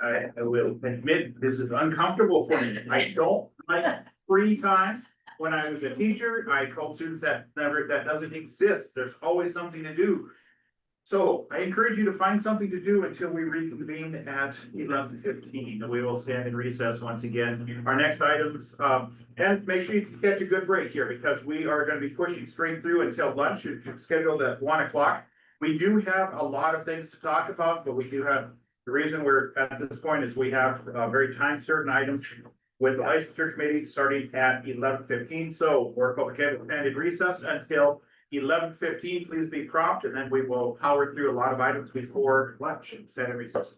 I will admit, this is uncomfortable for me. I don't like free time. When I was a teacher, I told students that that doesn't exist. There's always something to do. So I encourage you to find something to do until we reconvene at 11:15. We will stand in recess once again. Our next items, and make sure you catch a good break here because we are going to be pushing straight through until lunch. It's scheduled at 1 o'clock. We do have a lot of things to talk about, but we do have, the reason we're at this point is we have very time certain items with the licensure committee starting at 11:15. So we're public ed will stand in recess until 11:15. Please be prompt, and then we will power through a lot of items before lunch and stand in recess.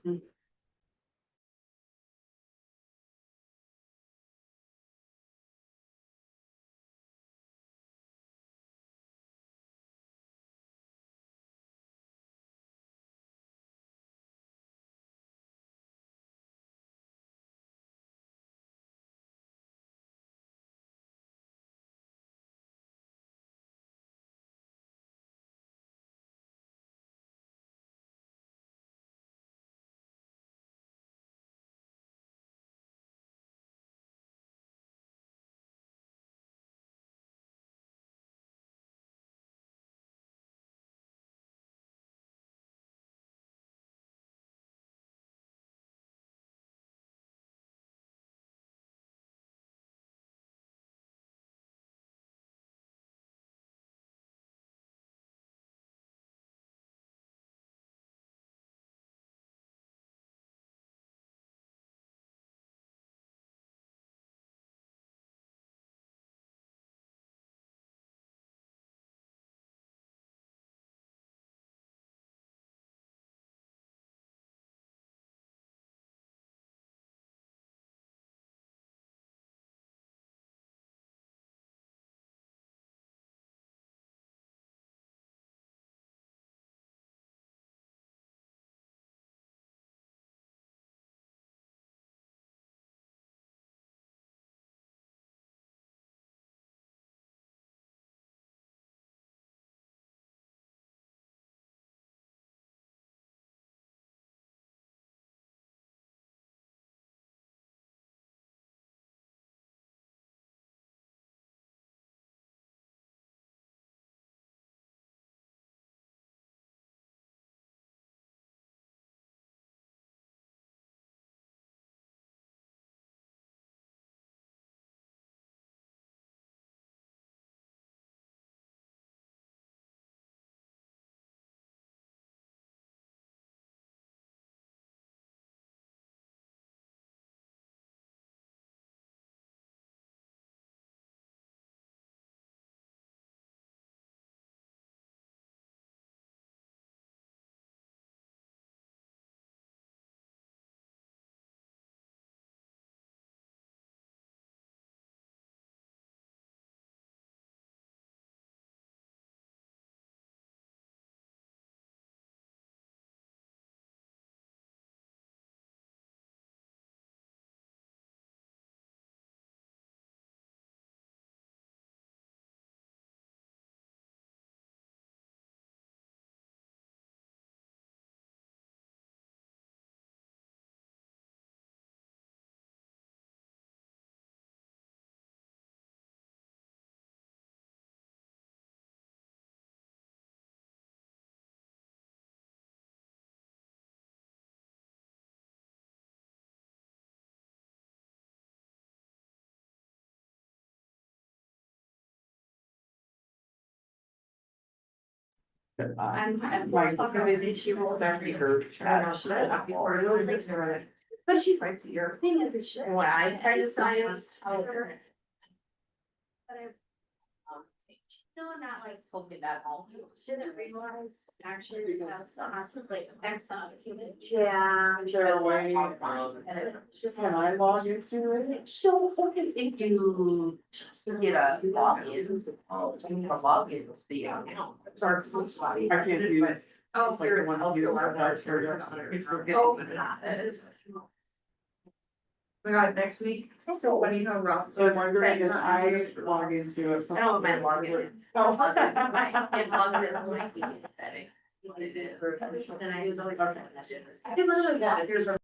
She rolls after her. But she's like, your thing is, it's just why I try to science. No, not like told me that all. Didn't realize actually this has massive like effects on human. Yeah. Is there a way, And it just. can I log into it? So, if you get a login, a login to the account. Sorry. I can't use. Oh, It's like the one you have that shared. We got next week. So when you know Rob. So I'm wondering if I log into it. I don't know what my login is. Oh. It logs into my setting. What it is. Then I use like. I did literally that. Here's a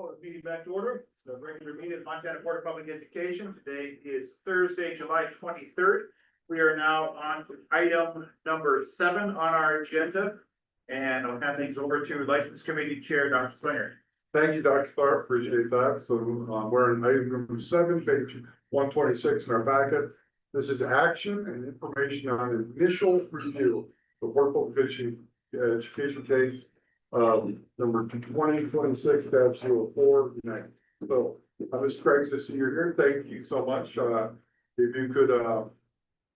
Call the meeting back to order. It's the regular meeting of Montana Board of Public Education. Today is Thursday, July 23rd. We are now on to item number 7 on our agenda. And I'll hand things over to License Committee Chair, Dr. Slinger. Thank you, Dr. Clark, appreciate that. So, we're in item number 7, page 126 in our packet. This is action and information on initial review of Board of Education case, number 2026-04. So, Mr. Craig, to see you here, thank you so much. If you could,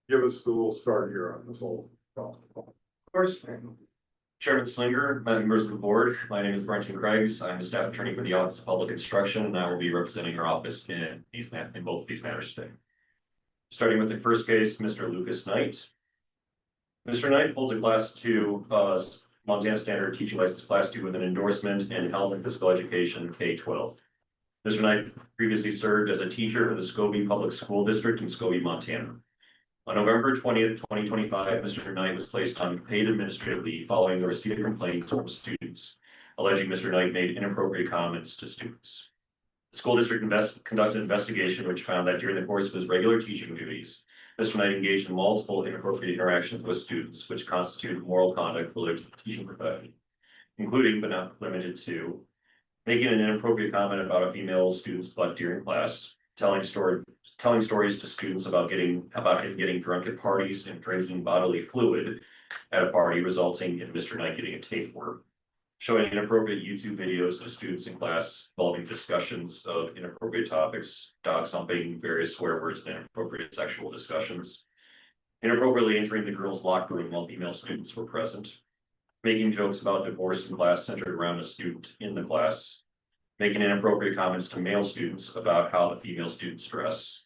give us the little start here on this whole. Of course. Chairman Slinger, members of the board, my name is Brenton Craigs. I'm the staff attorney for the Office of Public Instruction, and I will be representing our office in both these matters today. Starting with the first case, Mr. Lucas Knight. Mr. Knight holds a Class 2 Montana Standard Teaching License Class 2 with an endorsement in Health and Physical Education K-12. Mr. Knight previously served as a teacher for the Scobey Public School District in Scobey, Montana. On November 20th, 2025, Mr. Knight was placed on paid administrative leave following the receipt of complaints from students alleging Mr. Knight made inappropriate comments to students. The school district conducted an investigation which found that during the course of his regular teaching duties, Mr. Knight engaged in multiple inappropriate interactions with students, which constituted moral conduct related to the teaching profession, including but not limited to making an inappropriate comment about a female student's butt during class, telling stories to students about him getting drunk at parties and drinking bodily fluid at a party, resulting in Mr. Knight getting a tapeworm, showing inappropriate YouTube videos to students in class involving discussions of inappropriate topics, dog stomping, various swear words, and inappropriate sexual discussions, inappropriately entering the girls' locker room while female students were present, making jokes about divorce in class centered around a student in the class, making inappropriate comments to male students about how the female students dress,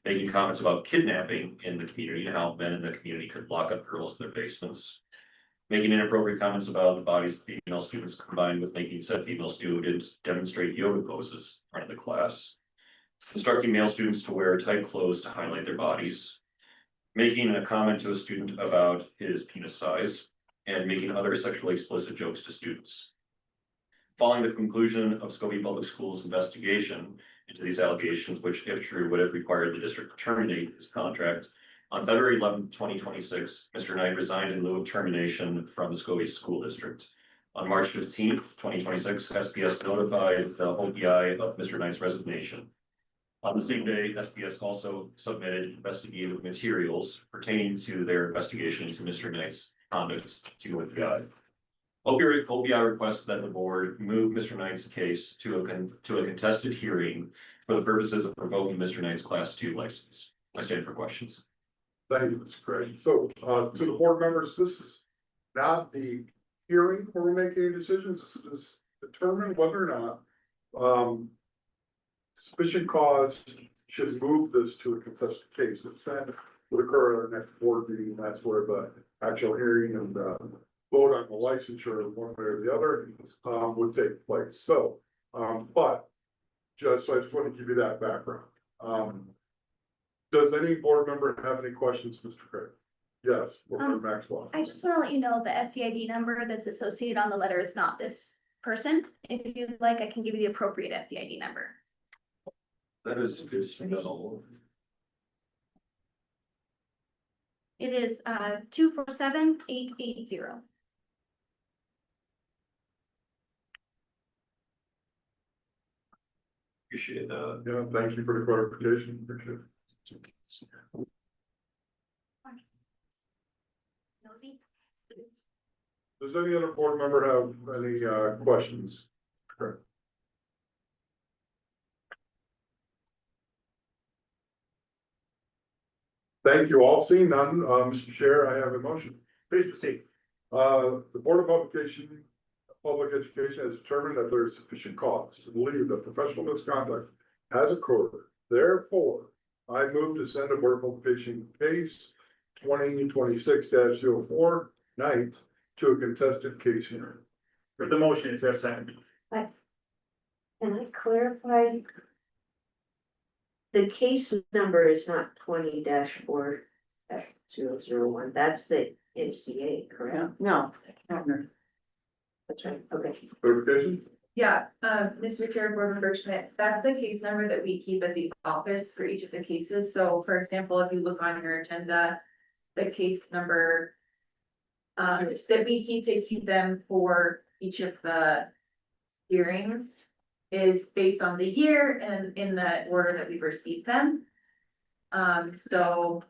making comments about kidnapping in the community and how men in the community could lock up girls in their basements, making inappropriate comments about the bodies of female students combined with making said female students demonstrate yoga poses in front of the class, instructing male students to wear tight clothes to highlight their bodies, making a comment to a student about his penis size, and making other sexually explicit jokes to students. Following the conclusion of Scobey Public Schools' investigation into these allegations, which if true would have required the district to terminate his contract, on February 11, 2026, Mr. Knight resigned in lieu of termination from the Scobey School District. On March 15, 2026, SPS notified the OPI of Mr. Knight's resignation. On the same day, SPS also submitted investigative materials pertaining to their investigation into Mr. Knight's conduct to OPI. OPI requests that the board move Mr. Knight's case to a contested hearing for the purposes of revoking Mr. Knight's Class 2 license. I stand for questions. Thank you, Mr. Craig. So, to the board members, this is not the hearing where we're making decisions. This is determine whether or not sufficient cause should move this to a contested case, which then would occur at our next board meeting. That's where the actual hearing and vote on the licensure one way or the other would take place. So, but I just want to give you that background. Does any board member have any questions, Mr. Craig? Yes, Board Member Maxwell. I just want to let you know the SCID number that's associated on the letter is not this person. If you'd like, I can give you the appropriate SCID number. That is good to know. It is 247-880. Appreciate that. Yeah, thank you for the clarification. Appreciate it. Nosy? Does any other board member have any questions? Correct. Thank you all. Seeing none, Mr. Chair, I have a motion. Please proceed. The Board of Public Education has determined that there is sufficient cause to believe that professional misconduct has occurred. Therefore, I move to send a Board of Publication case 2026-04 Knight to a contested case hearing. For the motion, is there a second? Can I clarify? The case number is not 20-4-001, that's the MCA, correct? No. That's right, okay. Clarification? Yeah, Mr. Chair, Board Member Schmidt, that's the case number that we keep at the office for each of the cases. So for example, if you look on your agenda, the case number. That we keep them for each of the hearings is based on the year and in the order that we received them. So.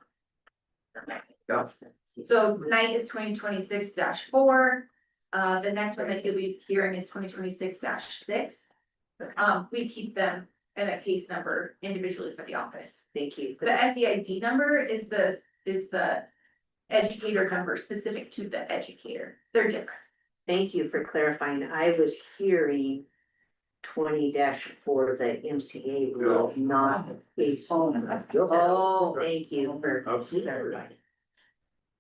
So night is 2026-4. The next one that you'll be hearing is 2026-6. We keep them and a case number individually for the office. Thank you. The SEID number is the educator number specific to the educator. They're different. Thank you for clarifying. I was hearing 20-4, the MCA rule, not case. Oh, thank you for clarifying.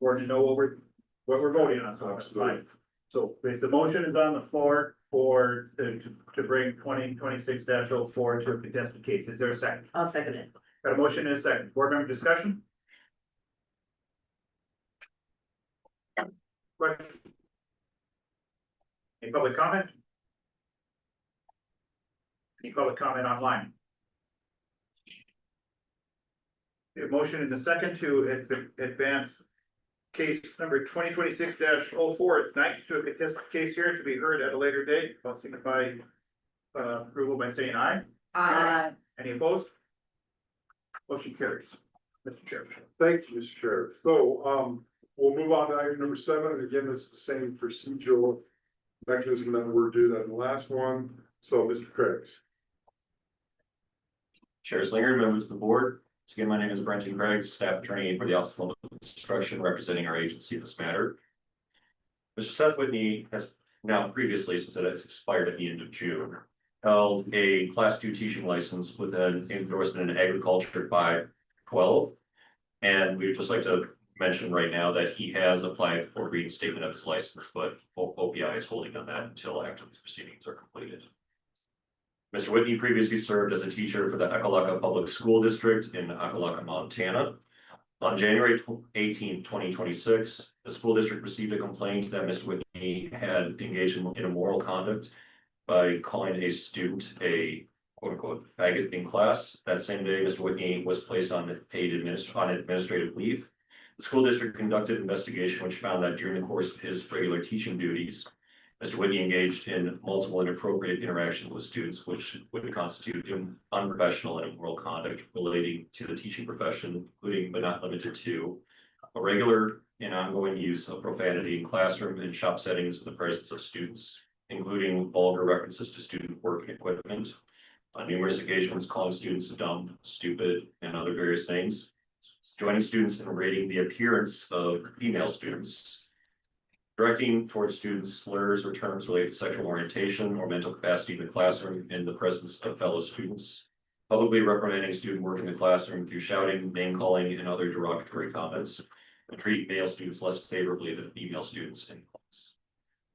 Or to know what we're voting on, so that's fine. So the motion is on the floor for, to bring 2026-04 to a contested case. Is there a second? I'll second it. Got a motion and a second. Board member discussion? Question? Any public comment? Any public comment online? The motion is a second to advance case number 2026-04 tonight to a contested case here to be heard at a later date. I'll signify approval by saying aye. Any opposed? Motion carries. Mr. Chair. Thank you, Mr. Chair. So, we'll move on to item number 7. And again, this is the same procedural mechanism that we're doing in the last one. So, Mr. Craig. Chair Slinger, members of the board. So again, my name is Brenton Craig, staff attorney for the Office of Public Instruction, representing our agency in this matter. Mr. Seth Whitney has now previously, since it has expired at the end of June, held a class 2 teaching license with an endorsement in agriculture by 12. And we'd just like to mention right now that he has applied for reinstatement of his license, but OPI is holding on that until after these proceedings are completed. Mr. Whitney previously served as a teacher for the Ekalaka Public School District in Ekalaka, Montana. On January 18, 2026, the school district received a complaint that Mr. Whitney had engaged in immoral conduct by calling a student a quote-unquote faggot in class. That same day, Mr. Whitney was placed on administrative leave. The school district conducted an investigation which found that during the course of his regular teaching duties, Mr. Whitney engaged in multiple inappropriate interactions with students, which would constitute unprofessional and immoral conduct relating to the teaching profession, including but not limited to a regular and ongoing use of profanity in classroom and shop settings in the presence of students, including vulgar references to student work and equipment. On numerous occasions, calling students dumb, stupid, and other various things. Joining students in rating the appearance of female students. Directing towards students slurs or terms related to sexual orientation or mental capacity in the classroom in the presence of fellow students. Publicly reprimanding student work in the classroom through shouting, name calling, and other derogatory comments. And treat male students less favorably than female students in class.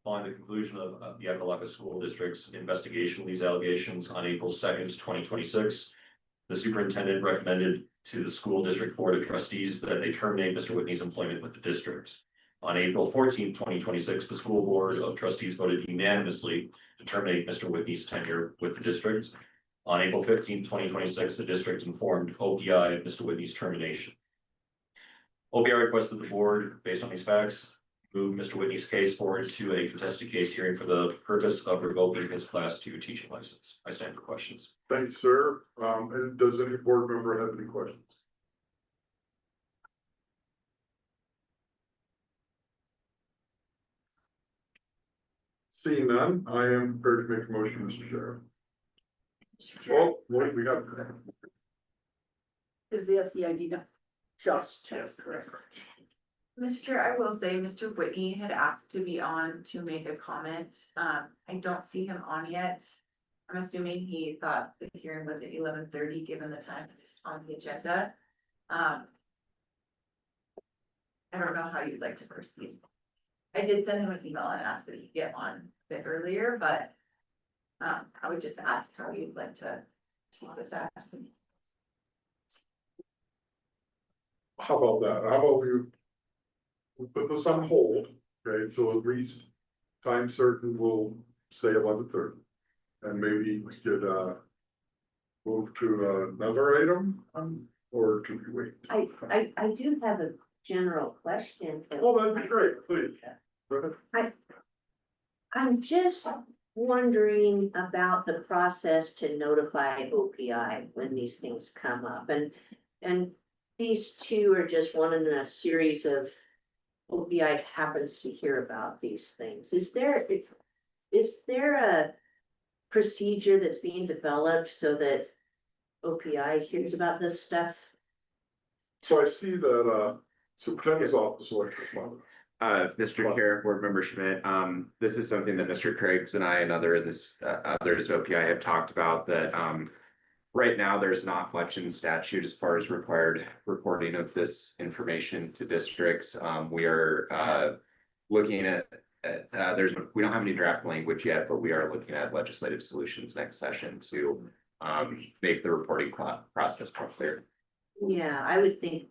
Following the conclusion of the Ekalaka School District's investigation of these allegations on April 2nd, 2026, the superintendent recommended to the school district board of trustees that they terminate Mr. Whitney's employment with the district. On April 14th, 2026, the school board of trustees voted unanimously to terminate Mr. Whitney's tenure with the district. On April 15th, 2026, the district informed OPI of Mr. Whitney's termination. OPI requested the board, based on these facts, move Mr. Whitney's case forward to a contested case hearing for the purpose of revoking his class 2 teaching license. I stand for questions. Thanks, sir. And does any board member have any questions? Seeing none, I am prepared to make a motion, Mr. Sheriff. Oh, wait, we got. Is the SEID now? Just correct. Mr. Chair, I will say Mr. Whitney had asked to be on to make a comment. I don't see him on yet. I'm assuming he thought the hearing was at 11:30, given the time it's on the agenda. I don't know how you'd like to proceed. I did send him an email and ask that he get on a bit earlier, but I would just ask how you'd like to deal with that. How about that? How about we put this on hold, okay, so at least time certain we'll say 11:30. And maybe we could, move to another item, or can we wait? I do have a general question. Oh, that'd be great, please. Go ahead. I'm just wondering about the process to notify OPI when these things come up, and these two are just one in a series of OPI happens to hear about these things. Is there a procedure that's being developed so that OPI hears about this stuff? So I see that, superintendent's office will respond. Mr. Chair, Board Member Schmidt, this is something that Mr. Craigs and I and others OPI have talked about, that right now, there's not much in statute as far as required reporting of this information to districts. We are looking at we don't have any draft language yet, but we are looking at legislative solutions next session to make the reporting process more clear. Yeah, I would think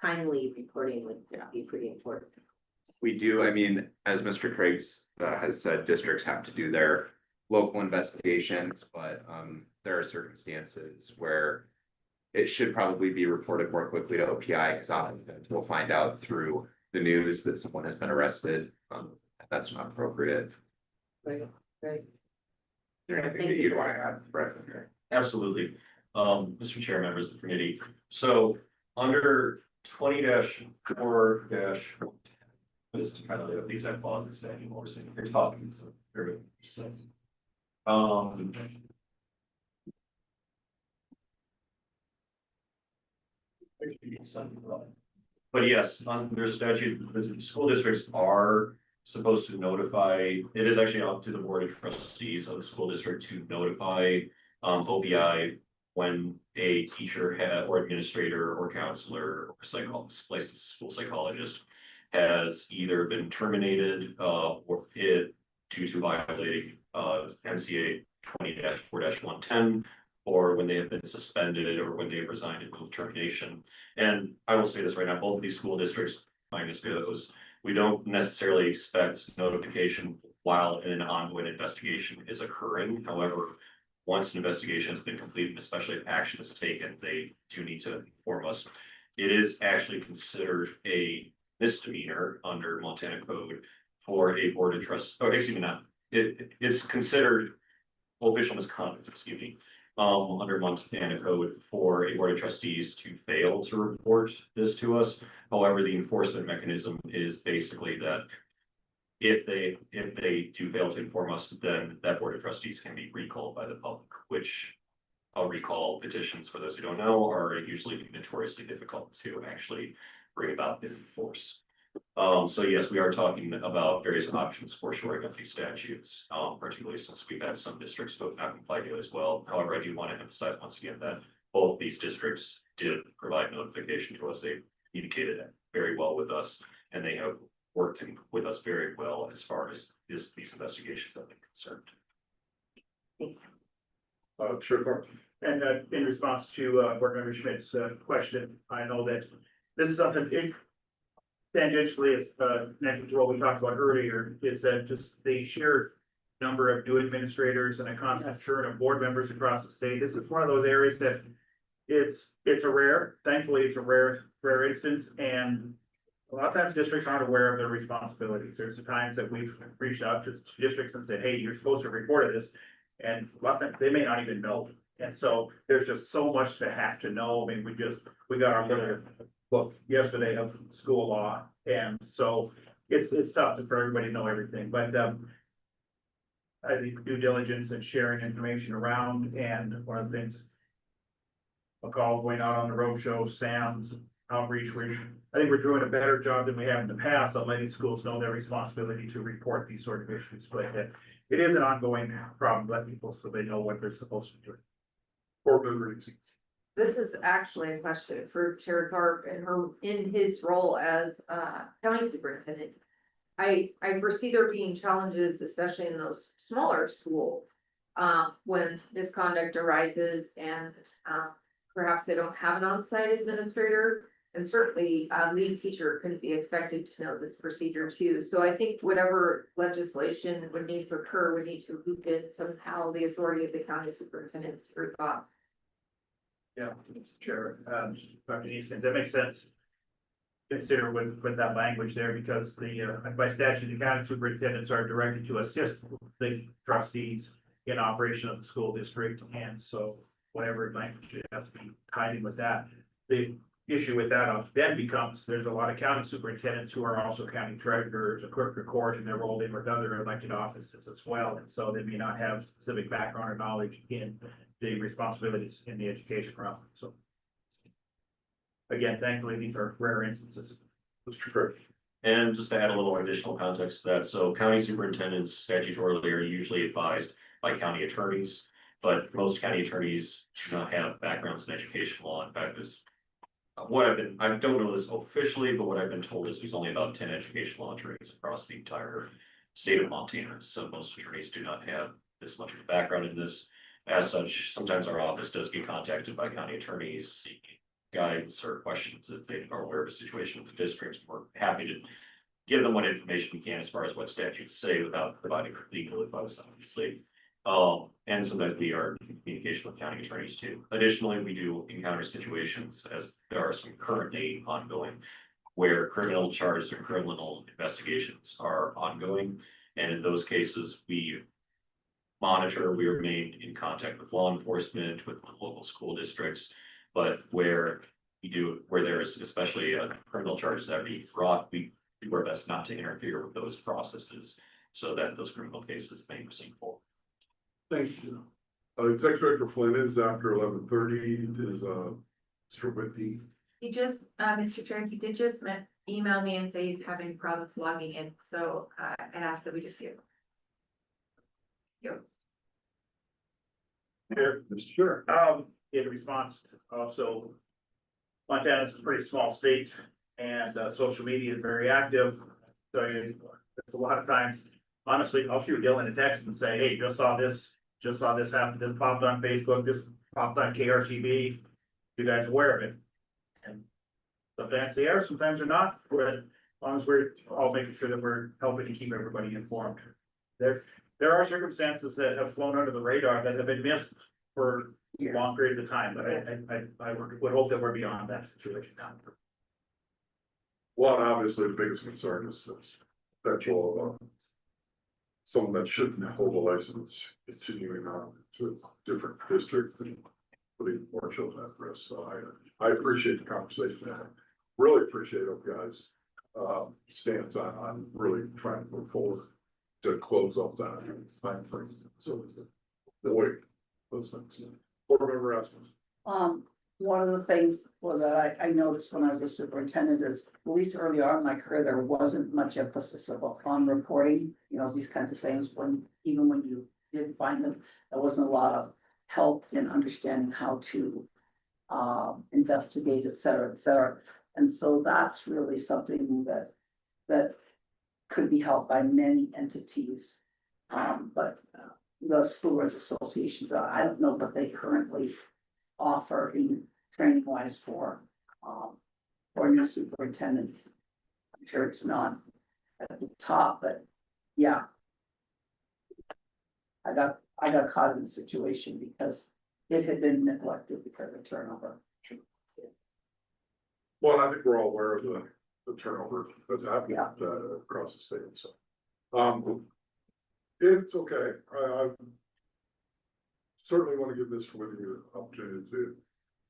timely reporting would be pretty important. We do, I mean, as Mr. Craigs has said, districts have to do their local investigations, but there are circumstances where it should probably be reported more quickly to OPI, because often we'll find out through the news that someone has been arrested. That's not appropriate. Right. Is there anything that you'd want to add, Brett? Absolutely. Mr. Chair, members of the committee, so under 20-4- Just to kind of lay out the exact laws and statute while we're sitting here talking, so very sense. But yes, under statute, the school districts are supposed to notify, it is actually up to the board of trustees of the school district to notify OPI when a teacher or administrator or counselor or licensed school psychologist has either been terminated or it due to violating MCA 20-4-110, or when they have been suspended, or when they have resigned and moved termination. And I will say this right now, both of these school districts, minus those, we don't necessarily expect notification while an ongoing investigation is occurring. However, once an investigation has been completed, especially if action is taken, they do need to inform us. It is actually considered a misdemeanor under Montana Code for a board of trustees, or excuse me, not, it's considered official misconduct, excuse me, under Montana Code for a board of trustees to fail to report this to us. However, the enforcement mechanism is basically that if they do fail to inform us, then that board of trustees can be recalled by the public, which recall petitions, for those who don't know, are usually notoriously difficult to actually bring about and enforce. So yes, we are talking about various options for shoring up these statutes, particularly since we've had some districts who have not complied to it as well. However, I do want to emphasize once again that both these districts did provide notification to us. They communicated very well with us, and they have worked with us very well as far as these investigations have been concerned. Sure. And in response to Board Member Schmidt's question, I know that this is something tangentially is connected to what we talked about earlier, is that just the sheer number of new administrators and a constant churn of board members across the state. This is one of those areas that it's thankfully it's a rare instance, and a lot of times districts aren't aware of their responsibilities. There's the times that we've reached out to districts and said, hey, you're supposed to report this, and a lot of times they may not even know. And so there's just so much to have to know. I mean, we got our little book yesterday of school law, and so it's tough for everybody to know everything, but I think due diligence and sharing information around, and one of the things, a call going out on the road show, SAMs, outreach, I think we're doing a better job than we have in the past on letting schools know their responsibility to report these sort of issues, but it is an ongoing problem, let people so they know what they're supposed to do. This is actually a question for Chair Tharp and in his role as county superintendent. I foresee there being challenges, especially in those smaller schools, when misconduct arises and perhaps they don't have an on-site administrator. And certainly, lead teacher couldn't be expected to know this procedure too. So I think whatever legislation would need to occur, would need to loop in somehow the authority of the county superintendent or thought. Yeah, Mr. Chair, Dr. Easton, that makes sense. Consider with that language there, because by statute, the county superintendents are directed to assist the trustees in operation of the school district, and so whatever language it has to be tied in with that. The issue with that then becomes, there's a lot of county superintendents who are also county treasurers, a clerk of court, and they're rolled in with other elected offices as well, and so they may not have specific background or knowledge in the responsibilities in the education realm, so. Again, thankfully, these are rare instances. Mr. Craig. And just to add a little additional context to that, so county superintendents statutorily are usually advised by county attorneys. But most county attorneys do not have backgrounds in education law. In fact, is I don't know this officially, but what I've been told is there's only about 10 education law attorneys across the entire state of Montana. So most attorneys do not have this much of a background in this. As such, sometimes our office does get contacted by county attorneys seeking guidance or questions if they are aware of a situation with the district. We're happy to give them what information we can as far as what statutes say without providing legal advice, obviously. And sometimes we are in communication with county attorneys too. Additionally, we do encounter situations, as there are some currently ongoing, where criminal charges or criminal investigations are ongoing. And in those cases, we remain in contact with law enforcement, with local school districts. But where there is especially criminal charges that are being brought, we do our best not to interfere with those processes so that those criminal cases may proceed forward. Thank you. Executive Director Flynn is after 11:30 is Mr. Whitney. He just, Mr. Chair, he did just email me and say he's having problems logging in, so and asked that we just hear. Here, Mr. Chair. In response, also, Montana is a pretty small state, and social media is very active. So it's a lot of times, honestly, I'll shoot Dylan a text and say, hey, just saw this happen, this popped on Facebook, this popped on KRTV. You guys aware of it? And sometimes they are, sometimes they're not, but as long as we're all making sure that we're helping to keep everybody informed. There are circumstances that have flown under the radar that have been missed for long periods of time, but I would hope that we're beyond that situation now. Well, obviously, the biggest concern is this potential of someone that shouldn't hold a license continuing on to a different district and putting more children at risk. So I appreciate the conversation. I really appreciate it, guys. Stance on really trying to move forward to close up that time frame. So the way those things. Board member Rasmus. One of the things was that I noticed when I was a superintendent is, at least early on in my career, there wasn't much emphasis on reporting, these kinds of things, even when you did find them, there wasn't a lot of help in understanding how to investigate, et cetera, et cetera. And so that's really something that could be helped by many entities. But the school boards associations, I don't know what they currently offer in training wise for new superintendents. I'm sure it's not at the top, but yeah. I got caught in the situation because it had been neglected because of turnover. Well, I think we're all aware of the turnover that's happening across the state. So, it's okay. I certainly want to give this committee an opportunity to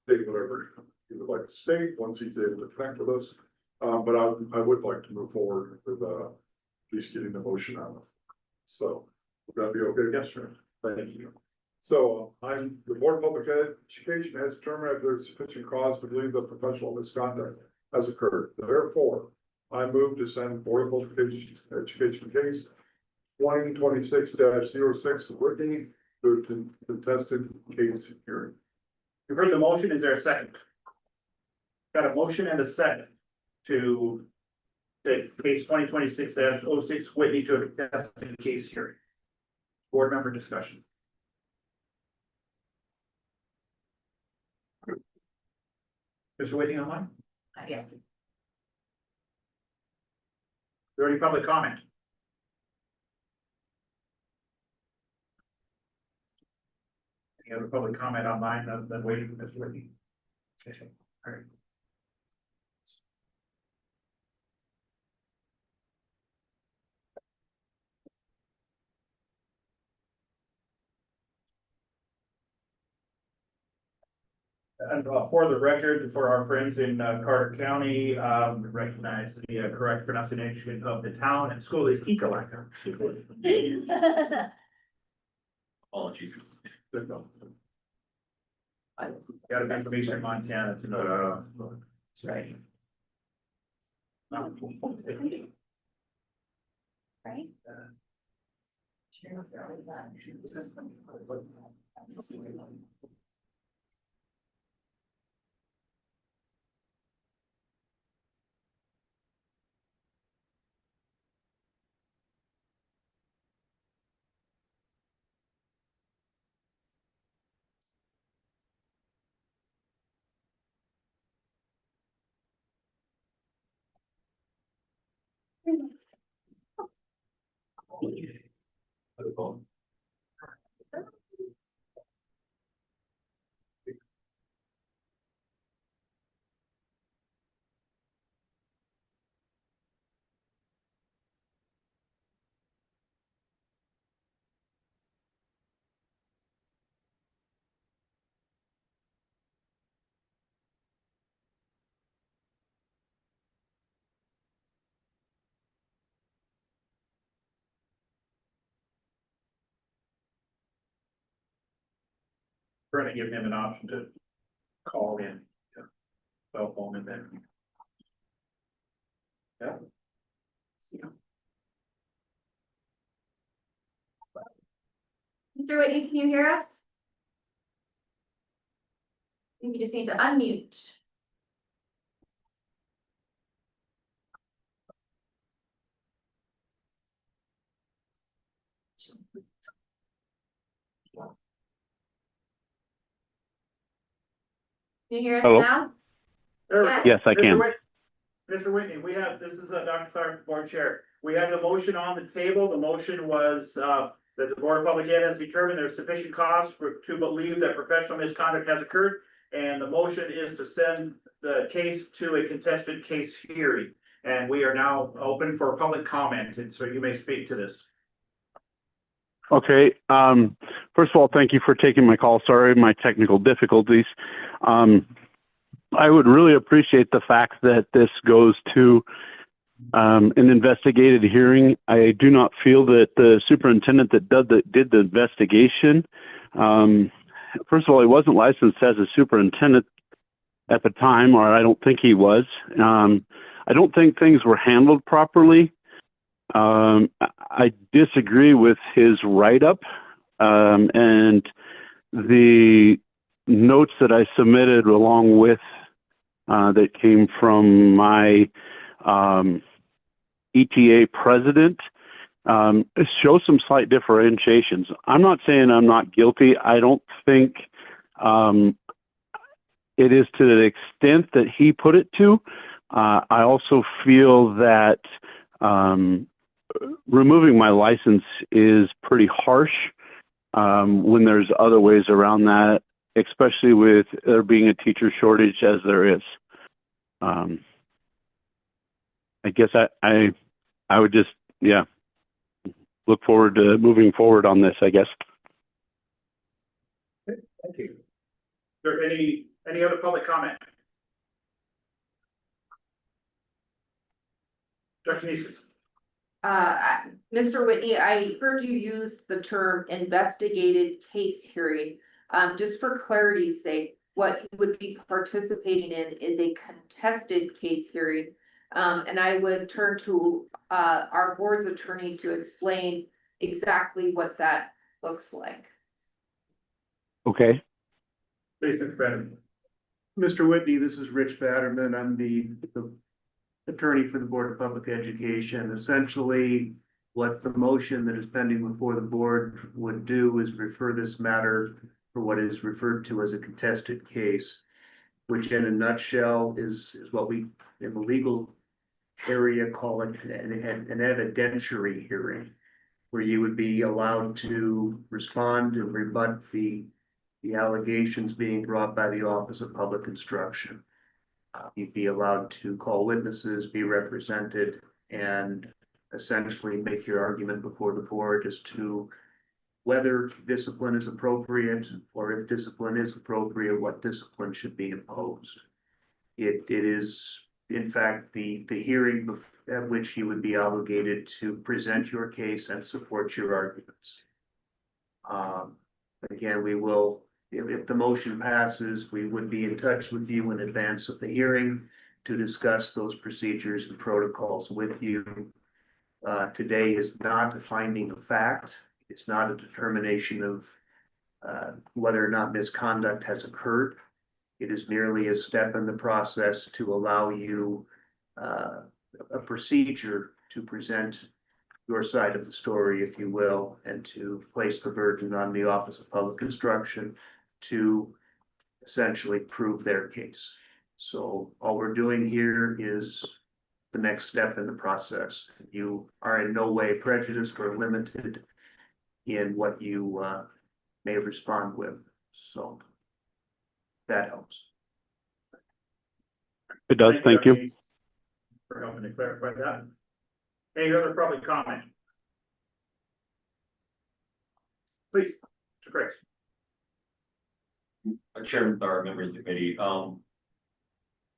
take whatever he would like to state once he's able to connect with us. But I would like to move forward with at least getting the motion out. So would that be okay? Yes, sir. Thank you. So the Board of Public Education has determined that there's sufficient cause to believe that professional misconduct has occurred. Therefore, I move to send Board of Public Education case 2026-06 Whitney to contested case hearing. You've heard the motion. Is there a second? Got a motion and a second to take case 2026-06 Whitney to a contested case hearing. Board member discussion. Mr. Whitney online? Yeah. there any public comment? Any other public comment online other than waiting for Mr. Whitney? Okay, all right. And for the record, for our friends in Carter County, recognize the correct pronunciation of the town and school is Ekalaka. Apologies. Good go. Got an information in Montana to know. That's right. Right? We're gonna give him an option to call in. Cell phone and then. Yeah. Mr. Whitney, can you hear us? I think you just need to unmute. Can you hear us Hello? now? There- Yes, I can. Mr. Whitney, we have, this is Dr. Clark, Board Chair. We have a motion on the table. The motion was, that the Board of Public Ed has determined there's sufficient cause to believe that professional misconduct has occurred. And the motion is to send the case to a contested case hearing. And we are now open for public comment, and so you may speak to this. Okay, first of all, thank you for taking my call. Sorry, my technical difficulties. I would really appreciate the fact that this goes to an investigated hearing. I do not feel that the superintendent that did the investigation, first of all, he wasn't licensed as a superintendent at the time, or I don't think he was. I don't think things were handled properly. I disagree with his write-up, and the notes that I submitted along with that came from my ETA president show some slight differentiations. I'm not saying I'm not guilty. I don't think it is to the extent that he put it to. I also feel that removing my license is pretty harsh when there's other ways around that, especially with there being a teacher shortage as there is. I guess I would just, yeah, look forward to moving forward on this, I guess. Thank you. Is there any other public comment? Dr. Neeson. Mr. Whitney, I heard you use the term investigated case hearing. Just for clarity's sake, what you would be participating in is a contested case hearing. And I would turn to our board's attorney to explain exactly what that looks like. Okay. Please, Mr. Brennan. Mr. Whitney, this is Rich Batterman. I'm the attorney for the Board of Public Education. Essentially, what the motion that is pending before the board would do is refer this matter for what is referred to as a contested case. which in a nutshell is what we in the legal area call it an evidentiary hearing, where you would be allowed to respond and rebut the allegations being brought by the Office of Public Instruction. You'd be allowed to call witnesses, be represented, and essentially make your argument before the board as to whether discipline is appropriate, or if discipline is appropriate, what discipline should be imposed. It is, in fact, the hearing at which you would be obligated to present your case and support your arguments. Again, we will, if the motion passes, we would be in touch with you in advance of the hearing to discuss those procedures and protocols with you. Today is not a finding of fact. It's not a determination of whether or not misconduct has occurred. It is merely a step in the process to allow you a procedure to present your side of the story, if you will, and to place the burden on the Office of Public Instruction to essentially prove their case. So all we're doing here is the next step in the process. You are in no way prejudiced or limited in what you may respond with. So that helps. It does, thank you. For helping to clarify that. Any other public comment? Please, Mr. Craig. Chairman, or members of the committee,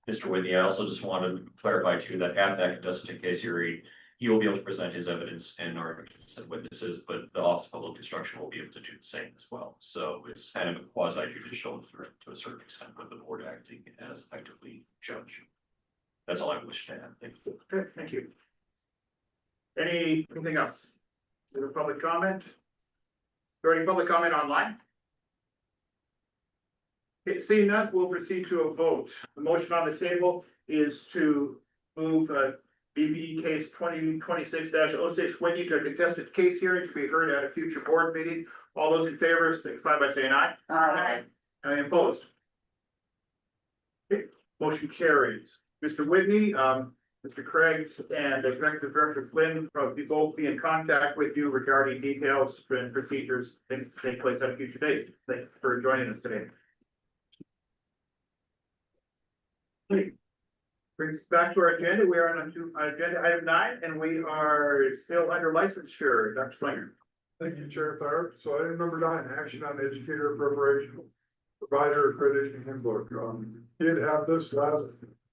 Mr. Whitney, I also just wanted to clarify too, that at that contested case hearing, he will be able to present his evidence and arguments and witnesses, but the Office of Public Instruction will be able to do the same as well. So it's kind of a quasi judicial to a certain extent, with the board acting as effectively judge. That's all I wish to add. Thank you. Okay, thank you. Anything else? Is there a public comment? Is there any public comment online? Okay, seeing none, we'll proceed to a vote. The motion on the table is to move BBE case 2026-06 Whitney to a contested case hearing to be heard at a future board meeting. All those in favor signify by saying aye. Aye. Any opposed? Okay, motion carries. Mr. Whitney, Mr. Craig's and Executive Director Flynn will both be in contact with you regarding details and procedures things to take place at a future date. Thank you for joining us today. Brings us back to our agenda. We are on agenda item 9, and we are still under licensure. Dr. Slinger. Thank you, Chair Tharp. So item number 9, action on educator preparation, provider accreditation handbook. Did have this last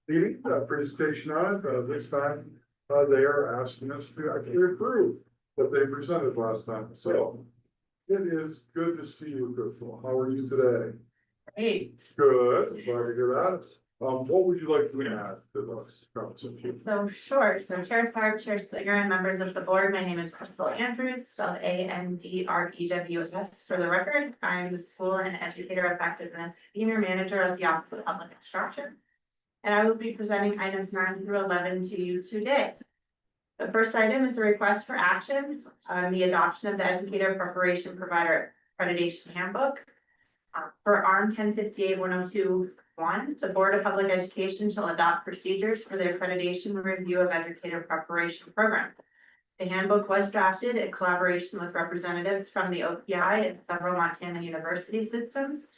meeting, presentation on it. This time, they are asking us to actually approve what they presented last time. So it is good to see you, Crystal. How are you today? Great. Good. Glad to hear that. What would you like to add to this conversation? So sure, so Chair Tharp, Chair Slinger, and members of the board, my name is Crystal Andrews, spelled ANDREWS for the record. I'm the School and Educator Effectiveness Senior Manager of the Office of Public Instruction. And I will be presenting items 9 through 11 to you today. The first item is a request for action on the adoption of the Educator Preparation Provider Accreditation Handbook. For ARM 1058-102-1, the Board of Public Education shall adopt procedures for the accreditation review of educator preparation programs. The handbook was drafted in collaboration with representatives from the OPI and several Montana university systems.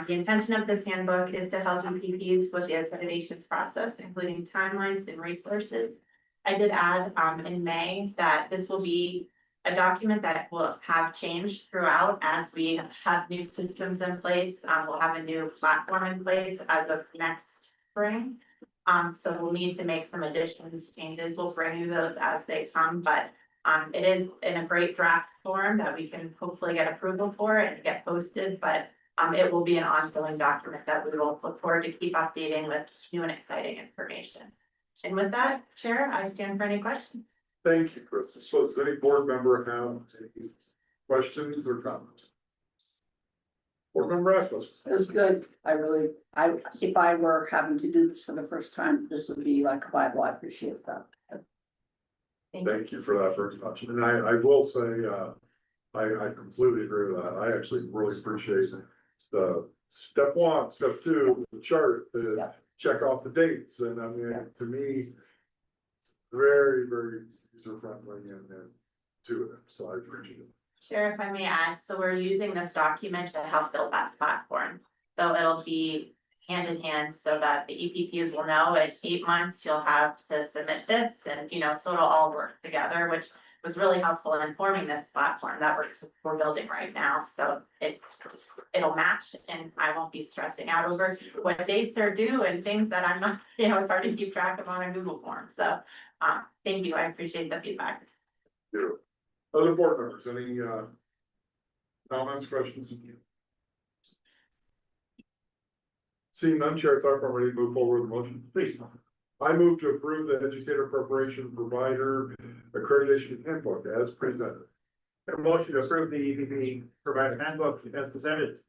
The intention of this handbook is to help UPPs with the accreditations process, including timelines and resources. I did add in May that this will be a document that will have changed throughout as we have new systems in place. We'll have a new platform in place as of next spring. So we'll need to make some additions, changes. We'll bring you those as they come, but it is in a great draft form that we can hopefully get approval for and get posted, but it will be an ongoing document that we will look forward to keep updating with new and exciting information. And with that, Chair, I stand for any questions. Thank you, Crystal. So does any board member have any questions or comments? Board member Rasmus. It's good. If I were having to do this for the first time, this would be like a Bible. I appreciate that. Thank you for that very much. And I will say, I completely agree with that. I actually really appreciate the step one, step two, the chart, the Yeah. check off the dates, and I mean, to me. Very user friendly and intuitive, so I appreciate it. Chair, if I may add, so we're using this document to help build that platform. So it'll be hand in hand so that the EPPs will know in 8 months you'll have to submit this and, so it'll all work together, which was really helpful in forming this platform that we're building right now. So it'll match and I won't be stressing out over what dates are due and things that I'm not, it's hard to keep track of on a Google form. So thank you. I appreciate the feedback. You. Other board members, any comments, questions? Seeing none, Chair Tharp, I'm ready to move forward with the motion. Please. I move to approve the educator preparation provider accreditation handbook as presented. A motion to approve the EPP provider handbook as presented.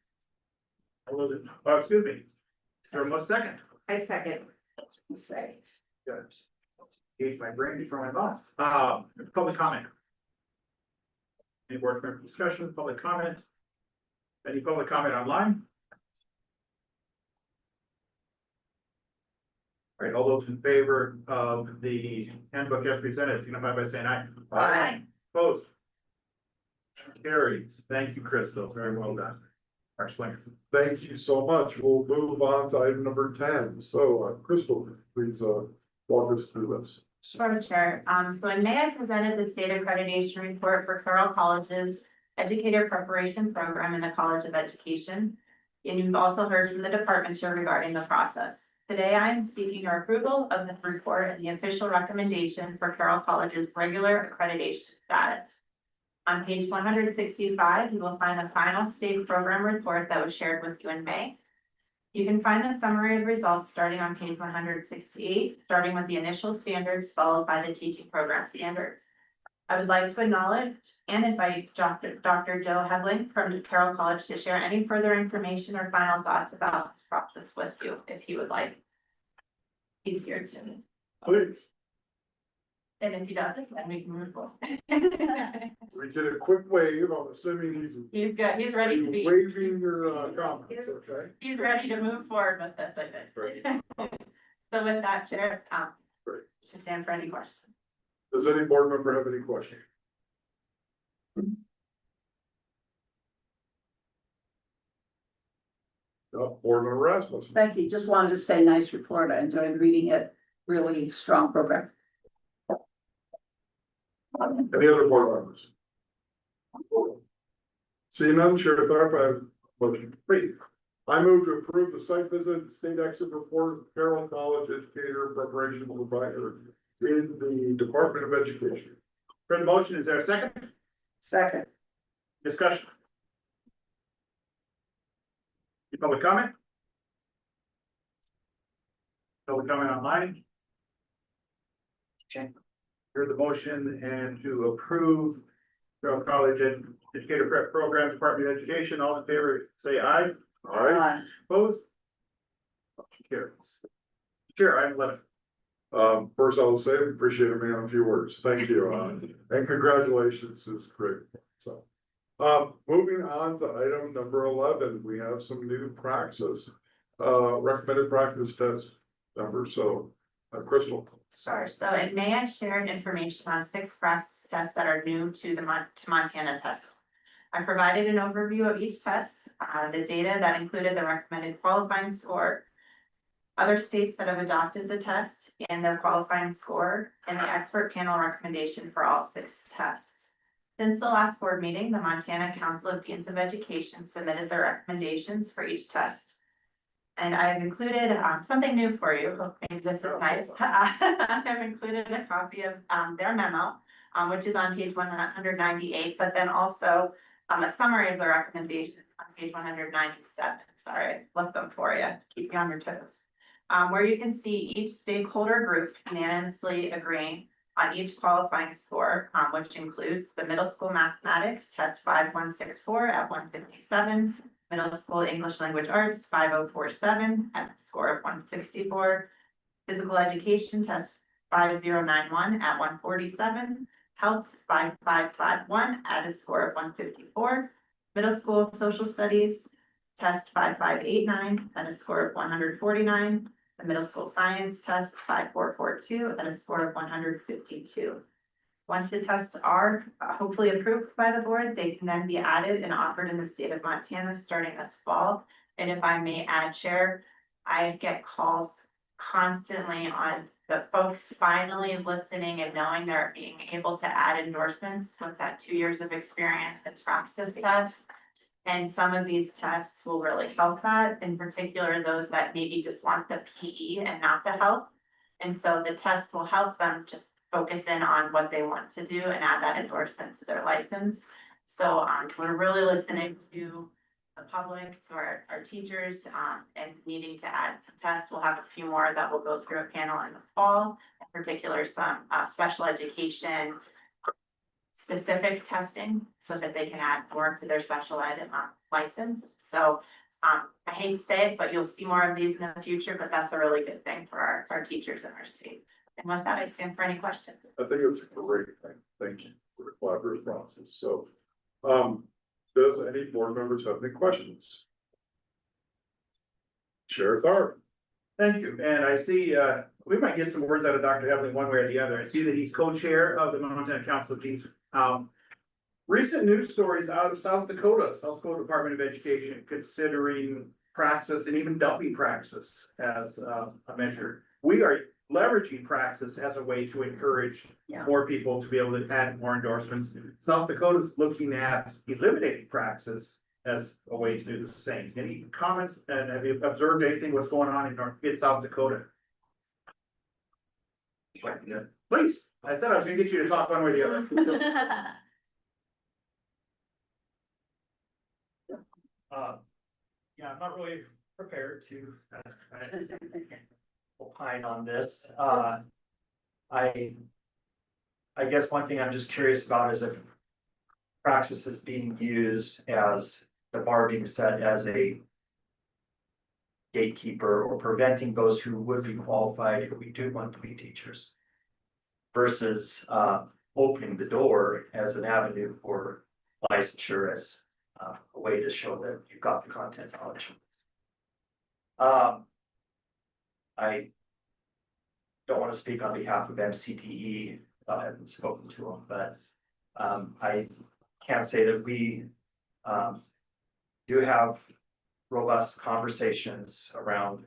All those, excuse me. Is there a second? I second. Say. Good. Gauge my brain before my mouth. Public comment. Any board member discussion, public comment? Any public comment online? All right, all those in favor of the handbook as presented, signify by saying aye. Aye. Opposed? Carries. Thank you, Crystal. Very well done. Our Slinger. Thank you so much. We'll move on to item number 10. So, Crystal, please walk us through this. Sure, Chair. So in May, I presented the state accreditation report for Carroll College's educator preparation program in the College of Education. And you've also heard from the department chair regarding the process. Today, I am seeking your approval of the report and the official recommendation for Carroll College's regular accreditation status. On page 165, you will find the final state program report that was shared with you in May. You can find the summary of results starting on page 168, starting with the initial standards followed by the teaching program standards. I would like to acknowledge and invite Dr. Joe Hedling from Carroll College to share any further information or final thoughts about this process with you, if he would like. He's here too. Please. And if he doesn't, then we can move forward. We did a quick wave. I'm assuming He's good. He's ready to be. waving your comments, okay? He's ready to move forward with this, I think. So with that, Chair, Great. should stand for any questions. Does any board member have any questions? No, board member Rasmussen. Thank you. Just wanted to say nice report. I enjoyed reading it. Really strong program. Any other board members? Seeing none, Chair Tharp, I have a motion. Please. I move to approve the site visit state exit report of Carroll College educator preparation provider in the Department of Education. For the motion, is there a second? Second. Discussion? Any public comment? Public comment online? Okay. Heard the motion and to approve Carroll College Educator Prep Program, Department of Education, all in favor, say aye. All right. Opposed? Motion carries. Chair, item 11. First I will say, we appreciate it, man, a few words. Thank you, and congratulations is great. So, moving on to item number 11, we have some new praxis, recommended practice test numbers. So, Crystal. Sure. So in May, I shared information on 6 practice tests that are new to the Montana test. I provided an overview of each test, the data that included the recommended qualifying score, other states that have adopted the test and their qualifying score, and the expert panel recommendation for all 6 tests. Since the last board meeting, the Montana Council of Deans of Education submitted their recommendations for each test. And I've included something new for you. Hopefully this is nice. I've included a copy of their memo, which is on page 198, but then also a summary of the recommendations on page 197. Sorry, I flipped them for you to keep you on your toes. Where you can see each stakeholder group unanimously agreeing on each qualifying score, which includes the middle school mathematics test 5164 at 157, middle school English language arts 5047 at a score of 164, physical education test 5091 at 147, health 5551 at a score of 154, middle school social studies test 5589 at a score of 149. The middle school science test 5442 at a score of 152. Once the tests are hopefully approved by the board, they can then be added and offered in the state of Montana starting this fall. And if I may add, Chair, I get calls constantly on the folks finally listening and knowing they're being able to add endorsements with that 2 years of experience and praxis test. And some of these tests will really help that, in particular, those that maybe just want the PE and not the help. And so the test will help them just focus in on what they want to do and add that endorsement to their license. So we're really listening to the public, to our teachers, and needing to add some tests. We'll have a few more that will go through a panel in the fall, in particular some special education specific testing so that they can add more to their special ed license. So I hate to say it, but you'll see more of these in the future, but that's a really good thing for our teachers in our state. And with that, I stand for any questions. I think it's a great thing. Thank you for the collaborative process. So, does any board members have any questions? Sheriff Tharp. Thank you, and I see, we might get some words out of Dr. Heavily one way or the other. I see that he's co-chair of the Montana Council of Teachers. Recent news stories out of South Dakota Department of Education, considering praxis and even dumping praxis as a measure. We are leveraging praxis as a way to encourage more people to be able to add more endorsements. South Dakota's looking at eliminating praxis as a way to do the same. Any comments, and have you observed anything what's going on in South Dakota? Please, I said I was gonna get you to talk one way or the other. Yeah, I'm not really prepared to opine on this. I guess one thing I'm just curious about is if praxis is being used as the bar being set as a gatekeeper or preventing those who would be qualified if we do want to be teachers. Versus opening the door as an avenue for licensure as a way to show that you've got the content knowledge. I don't want to speak on behalf of MCPE, I haven't spoken to them, but I can say that we do have robust conversations around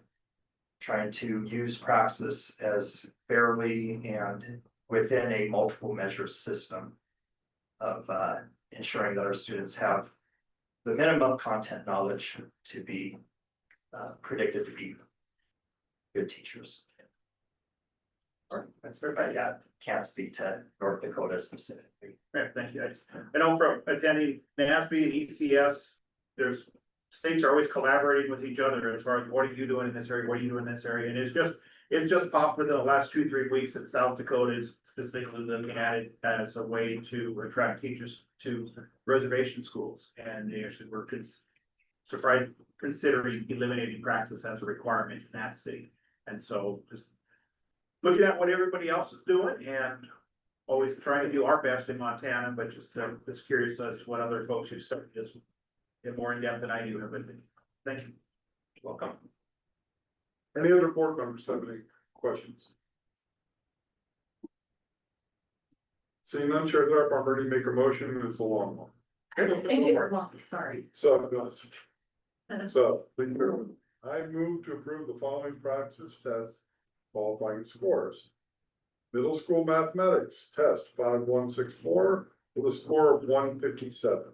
trying to use praxis as fairly and within a multiple measure system of ensuring that our students have the minimum content knowledge to be predicted to be good teachers. That's very But yeah, can't speak to North Dakota specifically. Right, thank you. I know from attending NASB and ECS, there's states are always collaborating with each other as far as what are you doing in this area, what are you doing in this area, and it's just popped for the last 2-3 weeks that South Dakota is specifically looking at it as a way to attract teachers to reservation schools, and they actually were surprised considering eliminating praxis as a requirement in that state, and so just looking at what everybody else is doing and always trying to do our best in Montana, but just curious as to what other folks who studied this more in depth than I do. But thank you. Welcome. Any other board members have any questions? Seeing none, Chair Tharp, I'm ready to make a motion, and it's a long one. Sorry. So, I move to approve the following praxis test qualifying scores. Middle school mathematics test 5164 with a score of 157.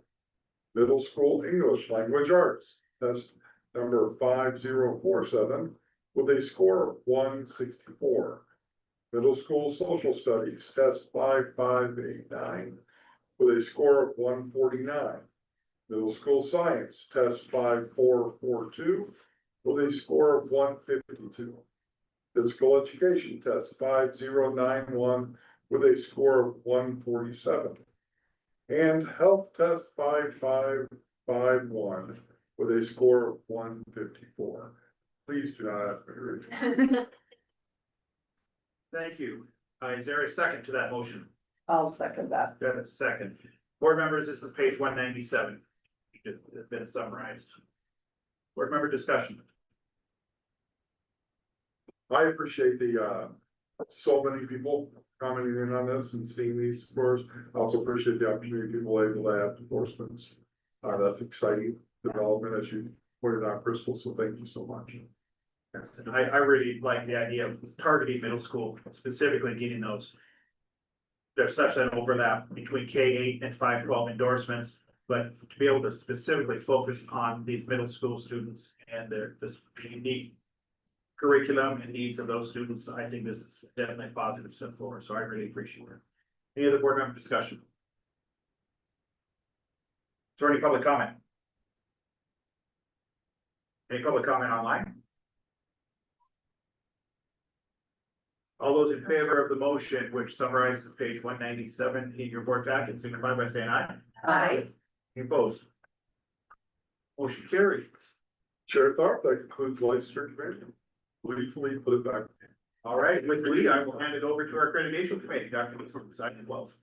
Middle school English language arts test number 5047 with a score of 164. Middle school social studies test 5589 with a score of 149. Middle school science test 5442 with a score of 152. Physical education test 5091 with a score of 147. And health test 5551 with a score of 154. Please do not ask me to read. Thank you. Is there a second to that motion? I'll second that. Got a second. Board members, this is page 197. It's been summarized. Board member discussion. I appreciate so many people commenting in on this and seeing these scores. I also appreciate the opportunity people able to have endorsements. That's exciting development, as you pointed out, Crystal, so thank you so much. I really like the idea of targeting middle school, specifically getting those. There's such an overlap between K-8 and 5-12 endorsements, but to be able to specifically focus on these middle school students and this unique curriculum and needs of those students, I think this is definitely a positive step forward, so I really appreciate it. Any other board member discussion? Is there any public comment? Any public comment online? All those in favor of the motion, which summarizes page 197 in your board packet, signify by saying aye. Aye. Any opposed? Motion carries. Chair Tharp, that concludes the licensure committee. Gleefully put it back. All right, with Lee, I will hand it over to our accreditation committee, Dr. Lee, on item 12.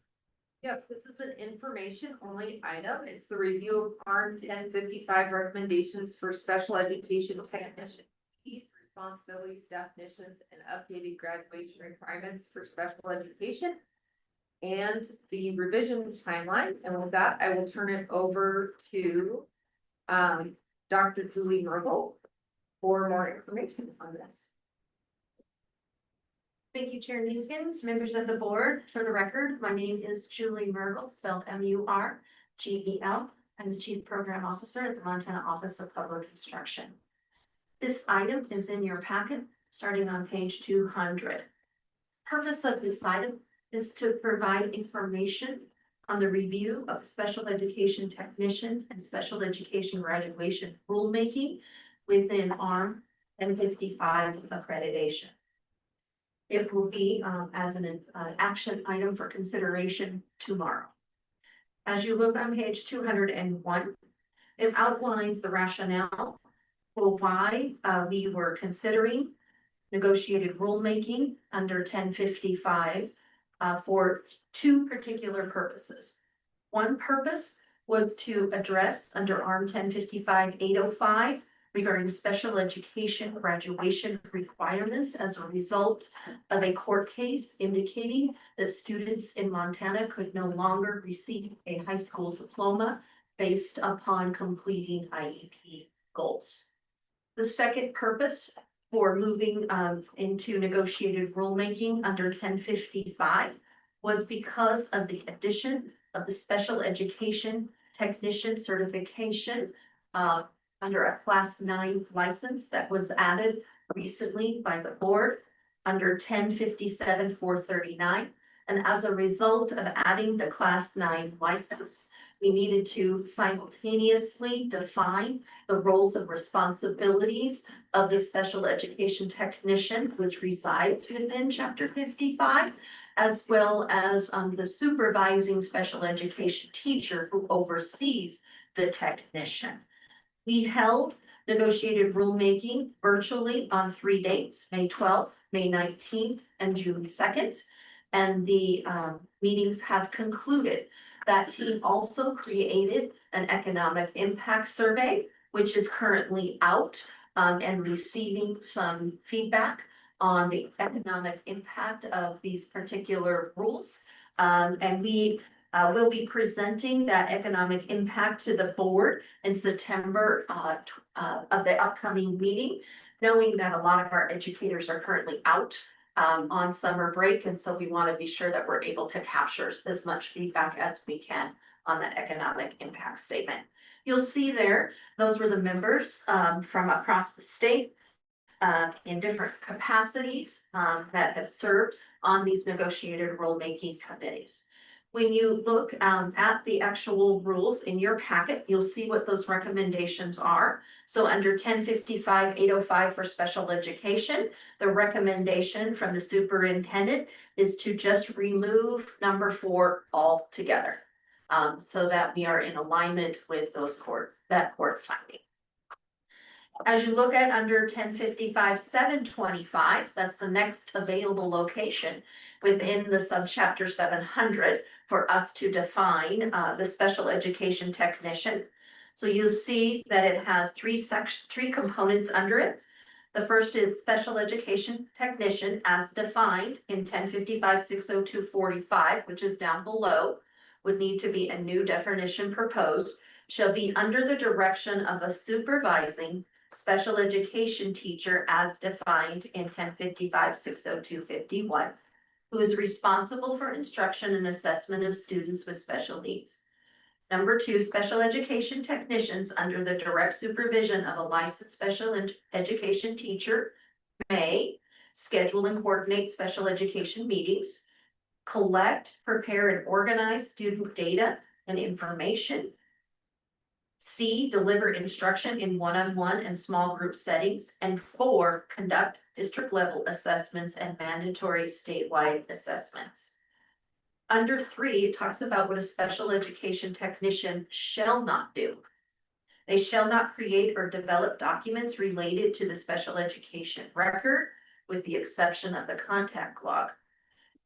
Yes, this is an information only item. It's the review of ARM 1055 recommendations for special education technician. Responsibilities, definitions, and updated graduation requirements for special education. And the revision timeline. And with that, I will turn it over to Dr. Julie Mergel for more information on this. Thank you, Chair Newskins, members of the board. For the record, my name is Julie Mergel, spelled M-U-R-G-E-L. I'm the Chief Program Officer at the Montana Office of Public Instruction. This item is in your packet, starting on page 200. Purpose of this item is to provide information on the review of special education technician and special education graduation rulemaking within ARM 1055 accreditation. It will be as an action item for consideration tomorrow. As you look on page 201, it outlines the rationale for why we were considering negotiated rulemaking under 1055 for two particular purposes. One purpose was to address under ARM 1055-805 regarding special education graduation requirements as a result of a court case indicating that students in Montana could no longer receive a high school diploma based upon completing IEP goals. The second purpose for moving into negotiated rulemaking under 1055 was because of the addition of the special education technician certification under a class 9 license that was added recently by the board under 1057-439. And as a result of adding the class 9 license, we needed to simultaneously define the roles and responsibilities of the special education technician, which resides within chapter 55, as well as the supervising special education teacher who oversees the technician. We held negotiated rulemaking virtually on 3 dates, May 12th, May 19th, and June 2nd. And the meetings have concluded. That team also created an economic impact survey, which is currently out and receiving some feedback on the economic impact of these particular rules. And we will be presenting that economic impact to the board in September of the upcoming meeting, knowing that a lot of our educators are currently out on summer break. And so we want to be sure that we're able to capture as much feedback as we can on that economic impact statement. You'll see there, those were the members from across the state in different capacities that have served on these negotiated rulemaking committees. When you look at the actual rules in your packet, you'll see what those recommendations are. So under 1055-805 for special education, the recommendation from the superintendent is to just remove number 4 altogether. So that we are in alignment with those court finding. As you look at under 1055-725, that's the next available location within the subchapter 700 for us to define the special education technician. So you'll see that it has three components under it. The first is special education technician as defined in 1055-602-45, which is down below, would need to be a new definition proposed, shall be under the direction of a supervising special education teacher as defined in 1055-602-51, who is responsible for instruction and assessment of students with special needs. Number two, special education technicians under the direct supervision of a licensed special education teacher may schedule and coordinate special education meetings, collect, prepare, and organize student data and information. C, deliver instruction in one-on-one and small group settings. And 4, conduct district level assessments and mandatory statewide assessments. Under 3, it talks about what a special education technician shall not do. They shall not create or develop documents related to the special education record, with the exception of the contact log.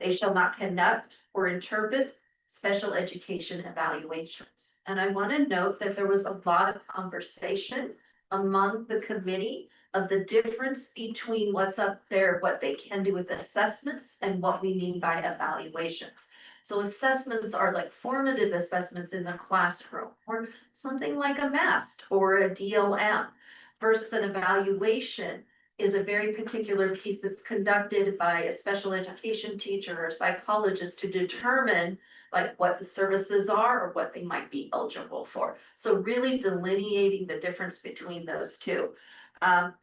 They shall not conduct or interpret special education evaluations. And I want to note that there was a lot of conversation among the committee of the difference between what's up there, what they can do with assessments, and what we mean by evaluations. So assessments are like formative assessments in the classroom, or something like a MAST or a DLM, versus an evaluation is a very particular piece that's conducted by a special education teacher or psychologist to determine like what the services are or what they might be eligible for. So really delineating the difference between those two.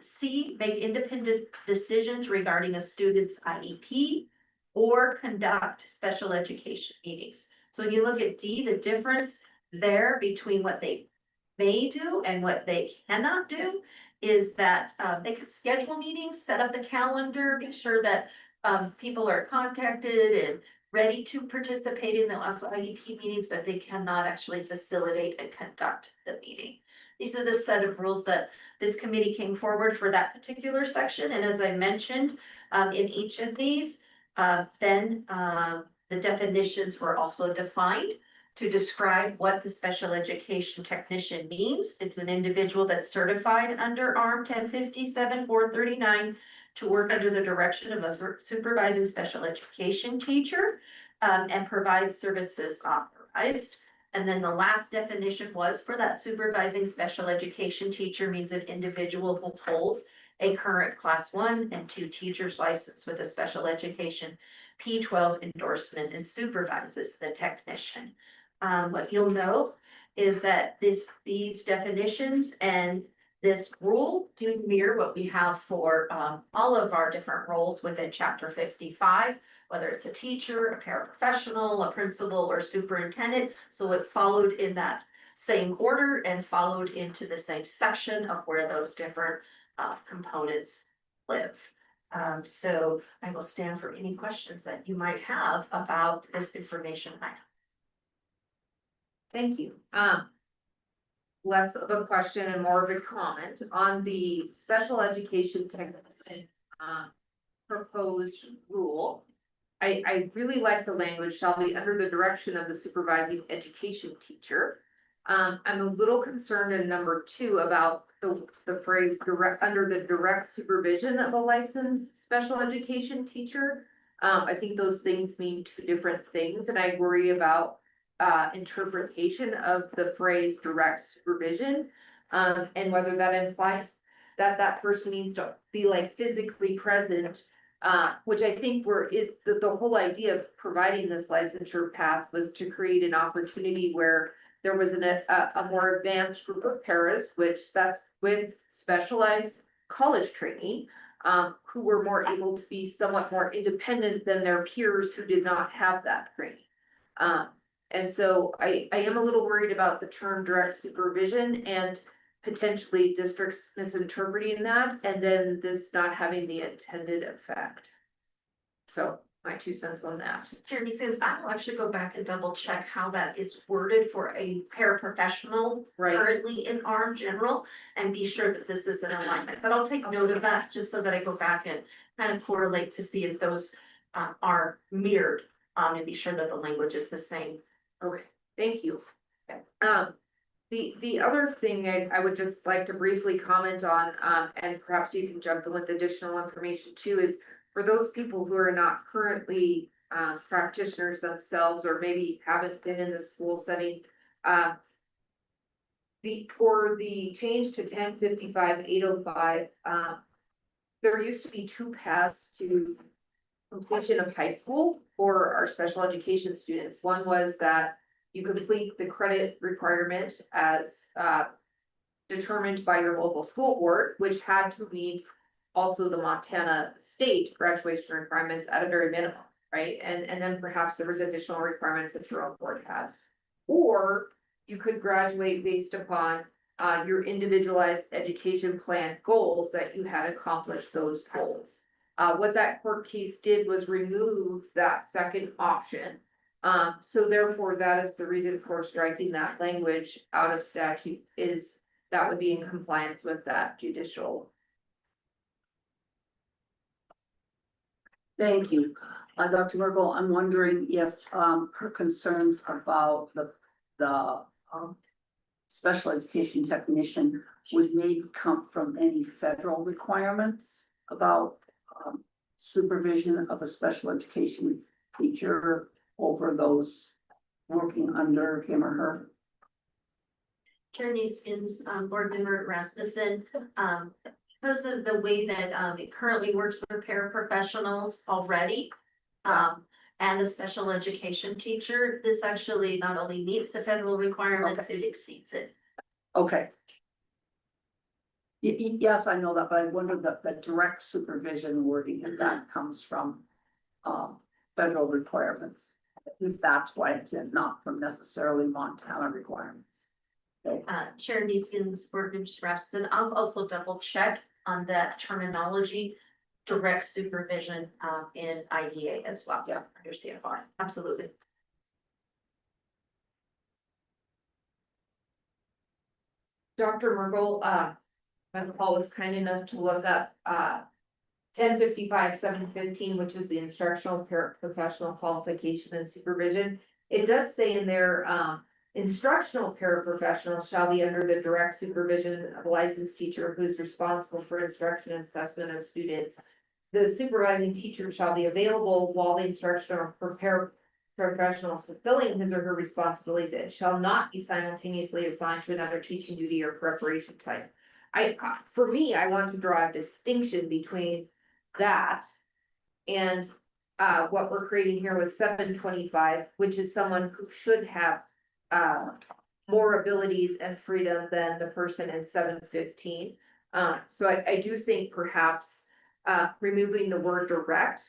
C, make independent decisions regarding a student's IEP or conduct special education meetings. So when you look at D, the difference there between what they may do and what they cannot do is that they can schedule meetings, set up the calendar, make sure that people are contacted and ready to participate in the IEP meetings, but they cannot actually facilitate and conduct the meeting. These are the set of rules that this committee came forward for that particular section. And as I mentioned, in each of these, then the definitions were also defined to describe what the special education technician means. It's an individual that's certified under ARM 1057-439 to work under the direction of a supervising special education teacher and provide services authorized. And then the last definition was for that supervising special education teacher means an individual who holds a current class 1 and 2 teacher's license with a special education P12 endorsement and supervises the technician. What you'll note is that these definitions and this rule do mirror what we have for all of our different roles within Chapter 55, whether it's a teacher, a paraprofessional, a principal, or superintendent. So it followed in that same order and followed into the same section of where those different components live. So I will stand for any questions that you might have about this information item. Thank you. Less of a question and more of a comment on the special education technician proposed rule. I really like the language shall be under the direction of the supervising education teacher. I'm a little concerned in number 2 about the phrase under the direct supervision of a licensed special education teacher. I think those things mean 2 different things, and I worry about interpretation of the phrase direct supervision, and whether that implies that that person needs to be like physically present, which I think is the whole idea of providing this licensure path was to create an opportunity where there was a more advanced group of paras with specialized college training, who were more able to be somewhat more independent than their peers who did not have that training. And so I am a little worried about the term direct supervision and potentially districts misinterpreting that, and then this not having the intended effect. So my 2 cents on that. Jeremy, since I will actually go back and double check how that is worded for a paraprofessional currently in ARM general and be sure that this is in alignment, but I'll take note of that just so that I go back and kind of correlate to see if those are mirrored and be sure that the language is the same. Okay, thank you. The other thing I would just like to briefly comment on, and perhaps you can jump in with additional information too, is for those people who are not currently practitioners themselves, or maybe haven't been in the school setting, for the change to 1055-805, there used to be two paths to completion of high school for our special education students. One was that you complete the credit requirement as determined by your local school board, which had to meet also the Montana state graduation requirements at a very minimum, right? And then perhaps there was additional requirements that your own board had. Or you could graduate based upon your individualized education plan goals that you had accomplished those goals. What that court case did was remove that second option. So therefore, that is the reason for striking that language out of statute, is that would be in compliance with that judicial. Thank you. Dr. Merkel, I'm wondering if her concerns about the special education technician would maybe come from any federal requirements about supervision of a special education teacher over those working under him or her. Chair Neeskins, board member Rasmussen, because of the way that it currently works for paraprofessionals already. And the special education teacher, this actually not only meets the federal requirements, it exceeds it. Okay. Yes, I know that, but I wonder that the direct supervision wording, if that comes from federal requirements. If that's why it's in, not from necessarily Montana requirements. Okay. Chair Neeskins, board member Rasmussen, I'll also double check on that terminology. Direct supervision in IDA as well. Yeah. Under CFR, absolutely. Dr. Mergel, Paul was kind enough to look up 1055-715, which is the instructional paraprofessional qualification and supervision. It does say in there, instructional paraprofessionals shall be under the direct supervision of a licensed teacher who is responsible for instruction and assessment of students. The supervising teacher shall be available while the instructional paraprofessional is fulfilling his or her responsibilities and shall not be simultaneously assigned to another teaching duty or preparation type. For me, I want to draw a distinction between that and what we're creating here with 725, which is someone who should have more abilities and freedom than the person in 715. So I do think perhaps removing the word direct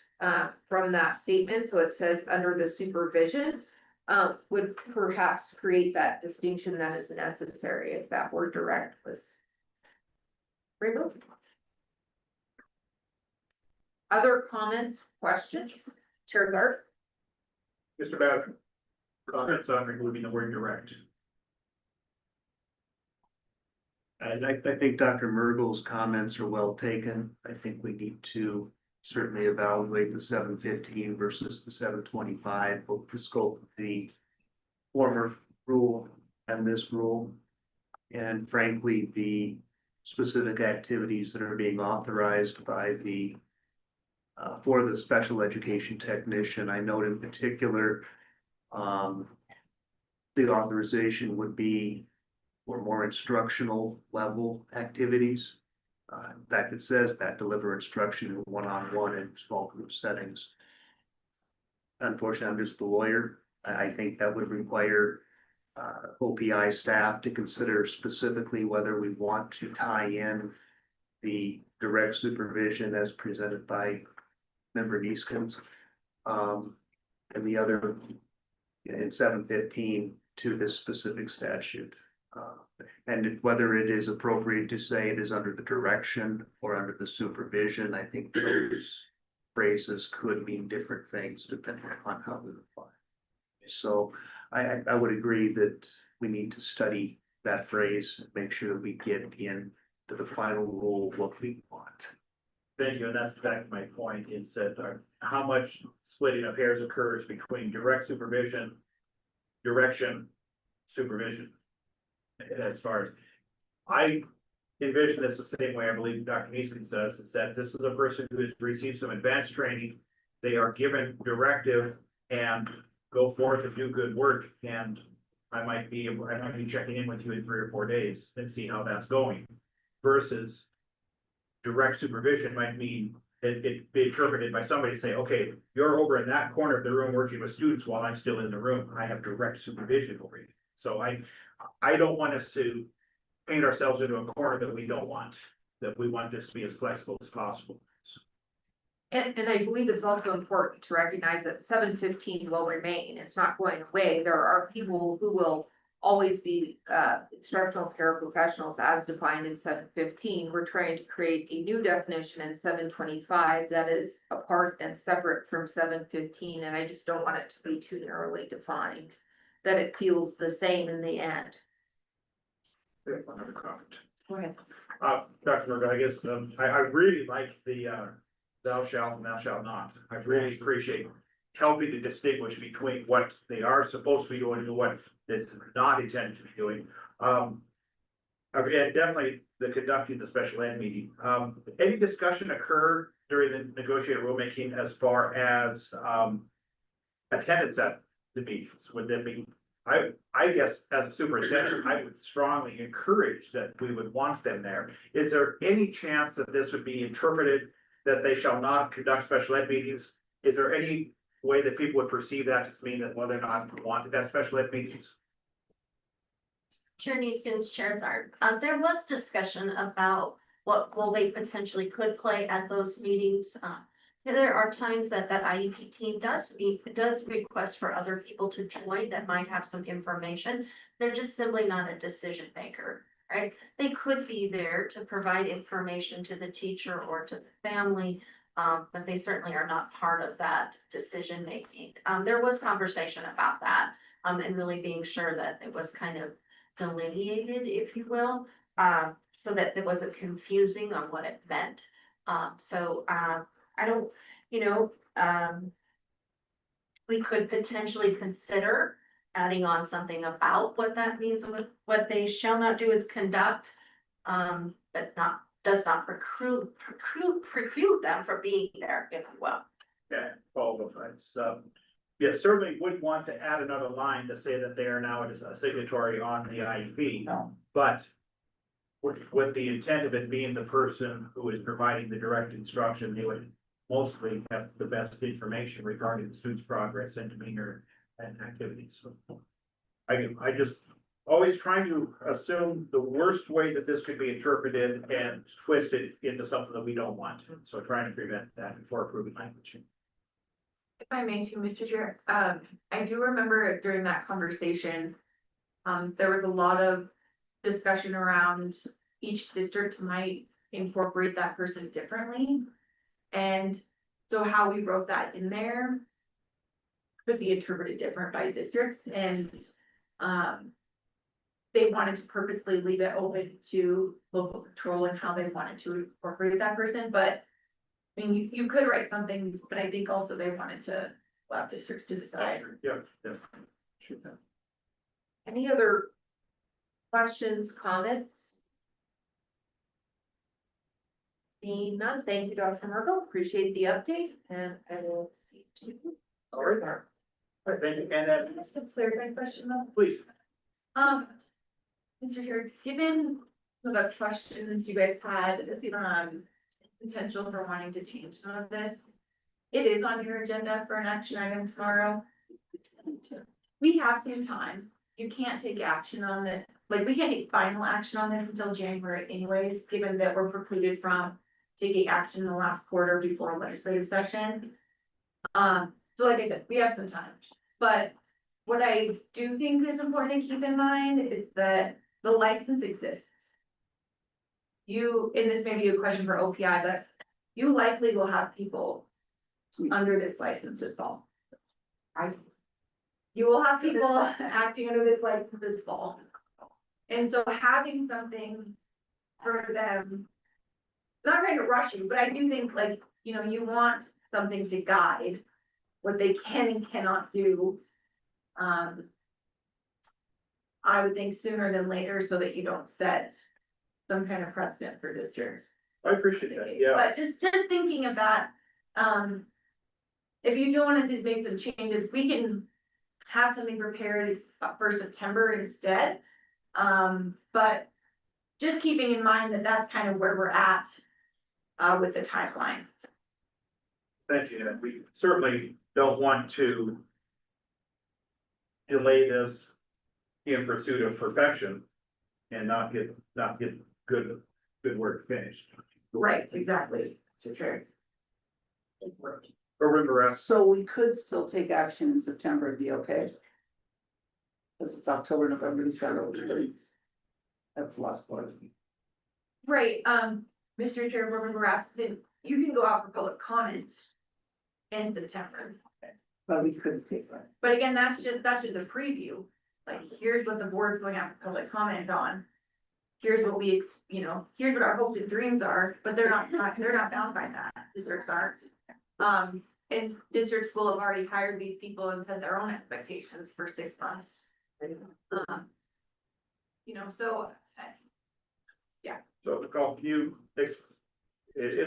from that statement, so it says under the supervision, would perhaps create that distinction that is necessary if that word direct was removed. Other comments, questions? Chair Gart? Mr. Bowden, comments on removing the word direct. And I think Dr. Mergel's comments are well taken. I think we need to certainly evaluate the 715 versus the 725, both the scope of the former rule and this rule. And frankly, the specific activities that are being authorized by the for the special education technician. I note in particular, the authorization would be for more instructional level activities. In fact, it says that deliver instruction one-on-one in small group settings. Unfortunately, I'm just the lawyer. I think that would require OPI staff to consider specifically whether we want to tie in the direct supervision as presented by Member Neeskins, and the other in 715 to this specific statute. And whether it is appropriate to say it is under the direction or under the supervision, I think those phrases could mean different things depending upon how we apply. So I would agree that we need to study that phrase and make sure that we get in to the final rule of what we want. Thank you, and that's exactly my point, is that how much splitting of hairs occurs between direct supervision, direction, supervision. as far as, I envision this the same way I believe Dr. Neesons does, is that this is a person who has received some advanced training. They are given directive and go forth and do good work, and I might be checking in with you in 3 or 4 days and see how that's going. Versus direct supervision might mean it be interpreted by somebody say, okay, you're over in that corner of the room working with students while I'm still in the room. I have direct supervision over you. So I don't want us to paint ourselves into a corner that we don't want, that we want this to be as flexible as possible. And I believe it's also important to recognize that 715 will remain. It's not going away. There are people who will always be instructional paraprofessionals as defined in 715. We're trying to create a new definition in 725 that is apart and separate from 715, and I just don't want it to be too narrowly defined, that it feels the same in the end. There's one other comment. Go ahead. Dr. Murdock, I guess, I really like the, thou shalt and thou shalt not. I really appreciate helping to distinguish between what they are supposed to be doing and what it's not intended to be doing. Again, definitely the conducting the special ed meeting. Any discussion occur during the negotiated rulemaking as far as, attendance at the meetings? Would that be, I guess as a superintendent, I would strongly encourage that we would want them there. Is there any chance that this would be interpreted that they shall not conduct special ed meetings? Is there any way that people would perceive that to mean that whether or not we wanted that special ed meetings? Chair Neeskens, Chair Tharp, there was discussion about what role they potentially could play at those meetings. There are times that IEP team does request for other people to join that might have some information. They're just simply not a decision maker, right? They could be there to provide information to the teacher or to the family, but they certainly are not part of that decision making. There was conversation about that, and really being sure that it was kind of delineated, if you will, so that it wasn't confusing on what it meant. I don't, we could potentially consider adding on something about what that means, what they shall not do is conduct, but does not preclude them from being there, if you will. Yeah, all of it. Yeah, certainly wouldn't want to add another line to say that they are now a signatory on the IEP. No. But with the intent of it being the person who is providing the direct instruction, they would mostly have the best information regarding the student's progress and demeanor and activities. So I just always trying to assume the worst way that this could be interpreted and twisted into something that we don't want. So trying to prevent that before approving language. If I may too, Mr. Chair, I do remember during that conversation, there was a lot of discussion around each district might incorporate that person differently. And so how we wrote that in there could be interpreted different by districts, and they wanted to purposely leave it open to local control and how they wanted to incorporate that person, but I mean, you could write something, but I think also they wanted to allow districts to decide. Yeah, definitely. Sure. Any other questions, comments? Seeing none, thank you, Dr. Merkel. Appreciate the update, and I will see you. All right. All right, thank you. And then, Just a clarifying question though. please. Mr. Chair, given the questions you guys had, potential for wanting to change some of this, it is on your agenda for an action item tomorrow. We have some time. You can't take action on it, like, we can't take final action on this until January anyways, given that we're precluded from taking action in the last quarter before legislative session. So like I said, we have some time, but what I do think is important to keep in mind is that the license exists. And this may be a question for OPI, but you likely will have people under this license this fall. Right? You will have people acting under this license this fall. And so having something for them, not trying to rush you, but I do think you want something to guide what they can and cannot do. I would think sooner than later, so that you don't set some kind of precedent for districts. I appreciate that, yeah. But just thinking of that, if you do want to make some changes, we can have something prepared for September instead. But just keeping in mind that that's kind of where we're at, with the timeline. Thank you, and we certainly don't want to delay this in pursuit of perfection and not get good work finished. Right, exactly, so true. Remember, So we could still take action in September, it'd be okay? Cause it's October, November, December. That's the last part. Right, Mr. Chair, Member Rasmussen, you can go out for public comment in September. But we couldn't take that. But again, that's just a preview, like, here's what the board's going out for public comment on. Here's what we, here's what our hopes and dreams are, but they're not bound by that, districts aren't. And districts will have already hired these people and set their own expectations for 6 months. So. Yeah. so Nicole, can you, it's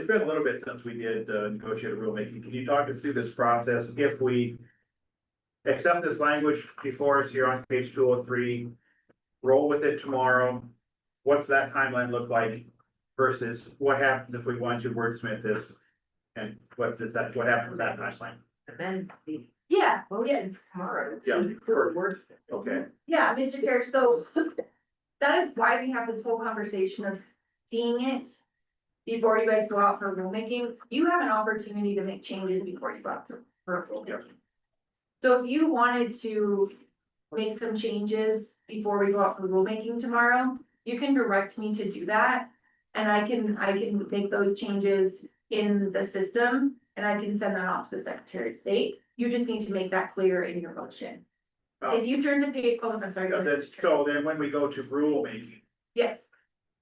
been a little bit since we did negotiate a rulemaking. Can you talk us through this process? If we accept this language before us here on page 203, roll with it tomorrow, what's that timeline look like versus what happens if we want to wordsmith this? And what happens with that timeline? And then the Yeah, motion tomorrow. Yeah, okay, Yeah, Mr. Chair, so that is why we have this whole conversation of seeing it before you guys go out for rulemaking. You have an opportunity to make changes before you go out for rulemaking. So if you wanted to make some changes before we go out for rulemaking tomorrow, you can direct me to do that. And I can make those changes in the system and I can send that off to the Secretary of State. You just need to make that clear in your motion. If you turn to page, I'm sorry. go ahead. so then when we go to rulemaking, Yes.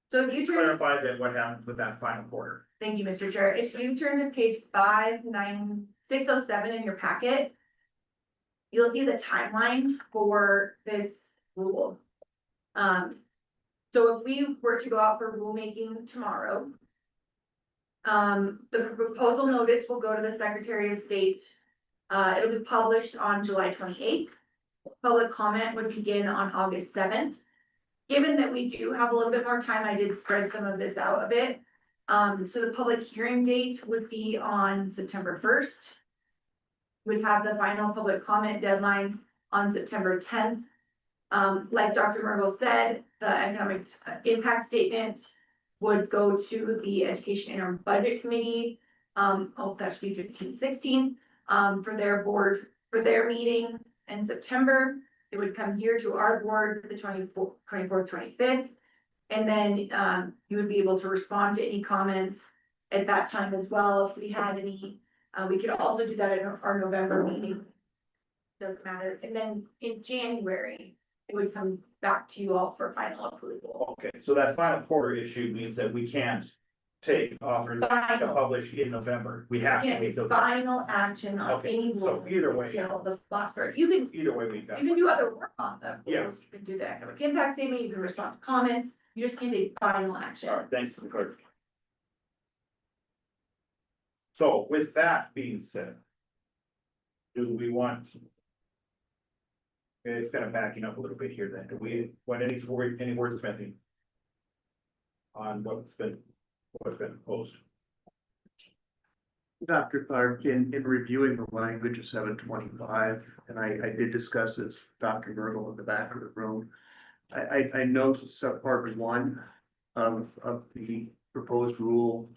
So if you turn, clarify then what happens with that final quarter. thank you, Mr. Chair. If you turn to page 59607 in your packet, you'll see the timeline for this rule. So if we were to go out for rulemaking tomorrow, the proposal notice will go to the Secretary of State. It'll be published on July 28th. Public comment would begin on August 7th. Given that we do have a little bit more time, I did spread some of this out a bit. So the public hearing date would be on September 1st. We'd have the final public comment deadline on September 10th. Like Dr. Mergel said, the economic impact statement would go to the Education Interim Budget Committee. That should be 15-16, for their board, for their meeting in September. It would come here to our board the 24th, 25th. And then, you would be able to respond to any comments at that time as well, if we had any. We could also do that at our November meeting. Doesn't matter. And then in January, it would come back to you all for final approval. Okay, so that final quarter issue means that we can't take authorization to publish in November. We have to make those. Final action on Okay, any so rule either way, until the last part. You can either way we got. You can do other work on them. Yeah. You can do the economic impact statement, you can respond to comments, you just can't take final action. All right, thanks for the clarification. So with that being said, do we want? It's kind of backing up a little bit here then. Do we want any wordsmithing on what's been proposed? Dr. Clark, in reviewing the language of 725, and I did discuss this with Dr. Mergel in the back of the room. I noticed subpart 1 of the proposed rule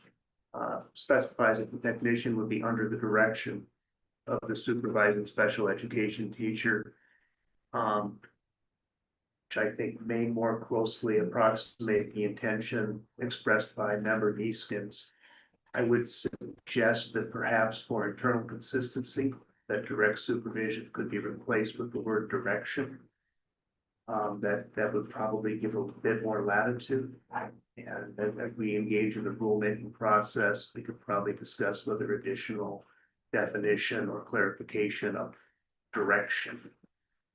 specifies that the technician would be under the direction of the supervising special education teacher. Which I think may more closely approximate the intention expressed by Member Neeskens. I would suggest that perhaps for internal consistency, that direct supervision could be replaced with the word direction. That would probably give a bit more latitude. And as we engage in the rulemaking process, we could probably discuss whether additional definition or clarification of direction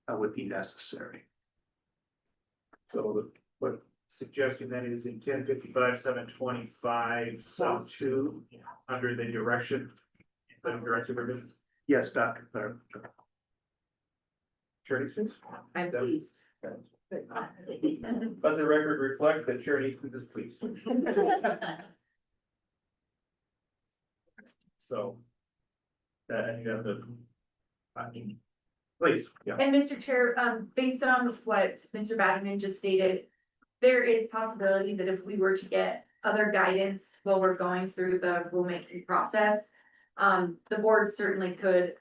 would be necessary. So what suggestion then is in 1055-725 sub 2, under the direction. Directive revisions. Yes, Dr. Clark. Charity Smith? I'm pleased. Let the record reflect that Charity Smith is pleased. So. You have to. I mean, please, yeah. And Mr. Chair, based on what Mr. Batterman just stated, there is possibility that if we were to get other guidance while we're going through the rulemaking process, the board certainly could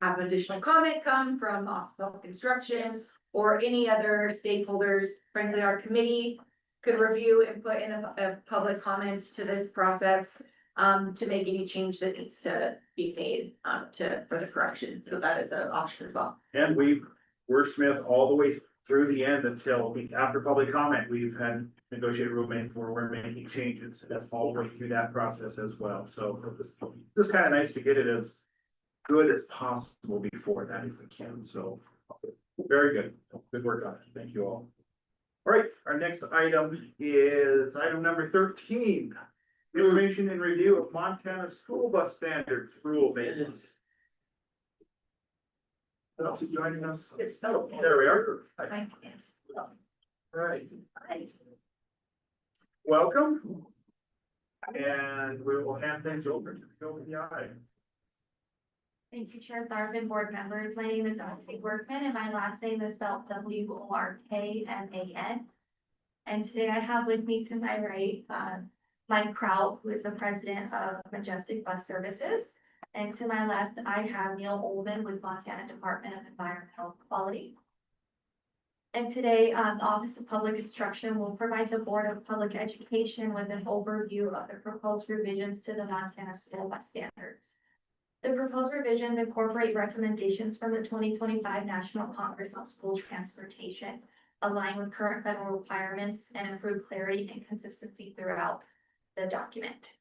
have additional comment come from Office of Public Instruction or any other stakeholders. Frankly, our committee could review and put in a public comment to this process to make any change that needs to be made for the correction. So that is an option as well. And we wordsmith all the way through the end until after public comment, we've had negotiated rulemaking where we're making changes. That's all the way through that process as well. So it's kind of nice to get it as good as possible before that if we can. So very good. Good work on it. Thank you all. All right, our next item is item number 13. Information and review of Montana school bus standards rule vacancies. Else is joining us? Oh, there we are. Thank All right. Welcome. And we will hand things over to the eye. Thank you, Chair Tharp, board members. My name is Elsie Workman and my last name is spelled WORKMAN. And today I have with me to my right, Mike Kraut, who is the president of Majestic Bus Services. And to my left, I have Neil Olman with Montana Department of Environmental Quality. And today, the Office of Public Instruction will provide the Board of Public Education with an overview of the proposed revisions to the Montana School Bus Standards. The proposed revisions incorporate recommendations from the 2025 National Congress on School Transportation, align with current federal requirements, and improve clarity and consistency throughout the document.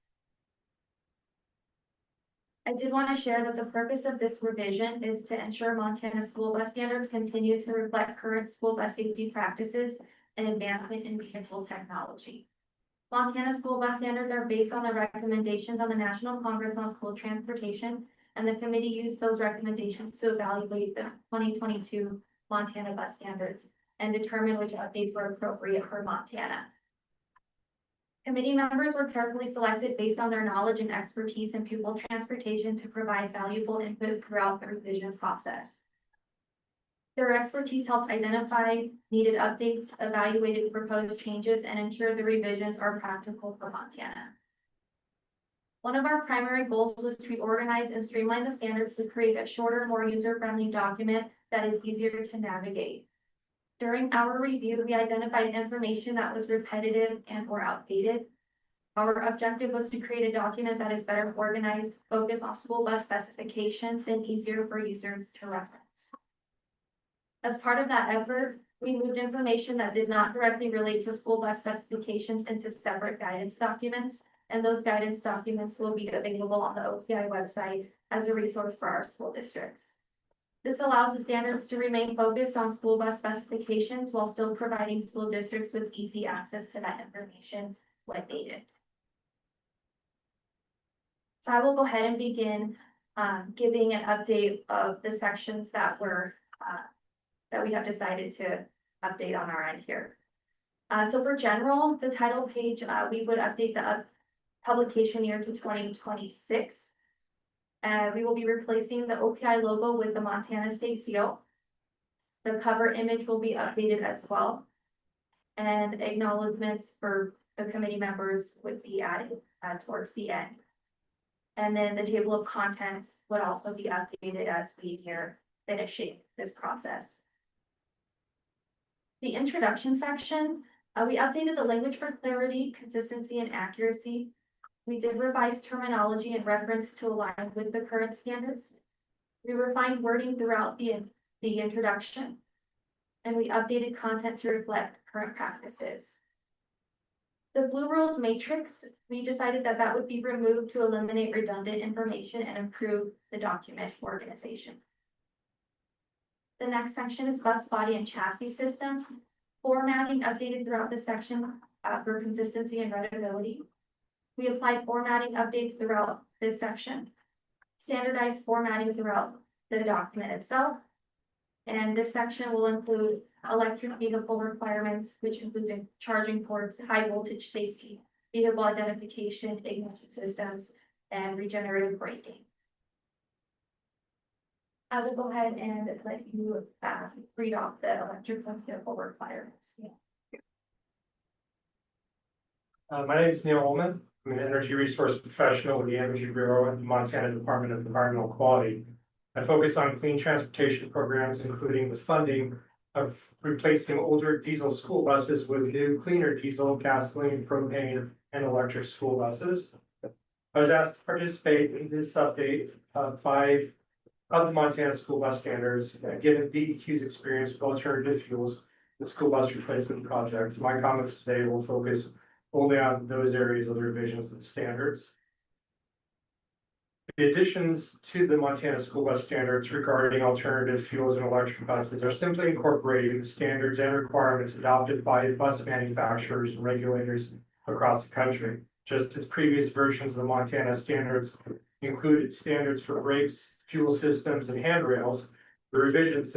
I did want to share that the purpose of this revision is to ensure Montana school bus standards continue to reflect current school bus safety practices and advancement in vehicle technology. Montana school bus standards are based on the recommendations on the National Congress on School Transportation, and the committee used those recommendations to evaluate the 2022 Montana bus standards and determine which updates were appropriate for Montana. Committee members were carefully selected based on their knowledge and expertise in pupil transportation to provide valuable input throughout the revision process. Their expertise helped identify needed updates, evaluated proposed changes, and ensure the revisions are practical for Montana. One of our primary goals was to reorganize and streamline the standards to create a shorter, more user-friendly document that is easier to navigate. During our review, we identified information that was repetitive and or outdated. Our objective was to create a document that is better organized, focused on school bus specifications, and easier for users to reference. As part of that effort, we moved information that did not directly relate to school bus specifications into separate guidance documents, and those guidance documents will be available on the OPI website as a resource for our school districts. This allows the standards to remain focused on school bus specifications while still providing school districts with easy access to that information when needed. So I will go ahead and begin giving an update of the sections that were that we have decided to update on our end here. So for general, the title page, we would update the publication year to 2026. We will be replacing the OPI logo with the Montana State seal. The cover image will be updated as well. And acknowledgements for the committee members would be added towards the end. And then the table of contents would also be updated as we near finishing this process. The introduction section, we updated the language for clarity, consistency, and accuracy. We did revise terminology and reference to align with the current standards. We refined wording throughout the introduction, and we updated content to reflect current practices. The Blue Rules Matrix, we decided that that would be removed to eliminate redundant information and improve the document organization. The next section is bus body and chassis systems. formatting updated throughout this section for consistency and readability. We applied formatting updates throughout this section. Standardized formatting throughout the document itself. And this section will include electric vehicle requirements, which includes charging ports, high voltage safety, vehicle identification, ignition systems, and regenerative braking. I will go ahead and let you read off the electric vehicle requirements. My name is Neil Holman. I'm an energy resource professional with the Energy Bureau at the Montana Department of Environmental Quality. I focus on clean transportation programs, including the funding of replacing older diesel school buses with new cleaner diesel, gasoline, propane, and electric school buses. I was asked to participate in this update of the Montana school bus standards, given DEQ's experience with alternative fuels, the school bus replacement project. My comments today will focus only on those areas of the revisions of the standards. The additions to the Montana school bus standards regarding alternative fuels and electric buses are simply incorporating the standards and requirements adopted by bus manufacturers and regulators across the country. Just as previous versions of the Montana standards included standards for brakes, fuel systems, and handrails, the revisions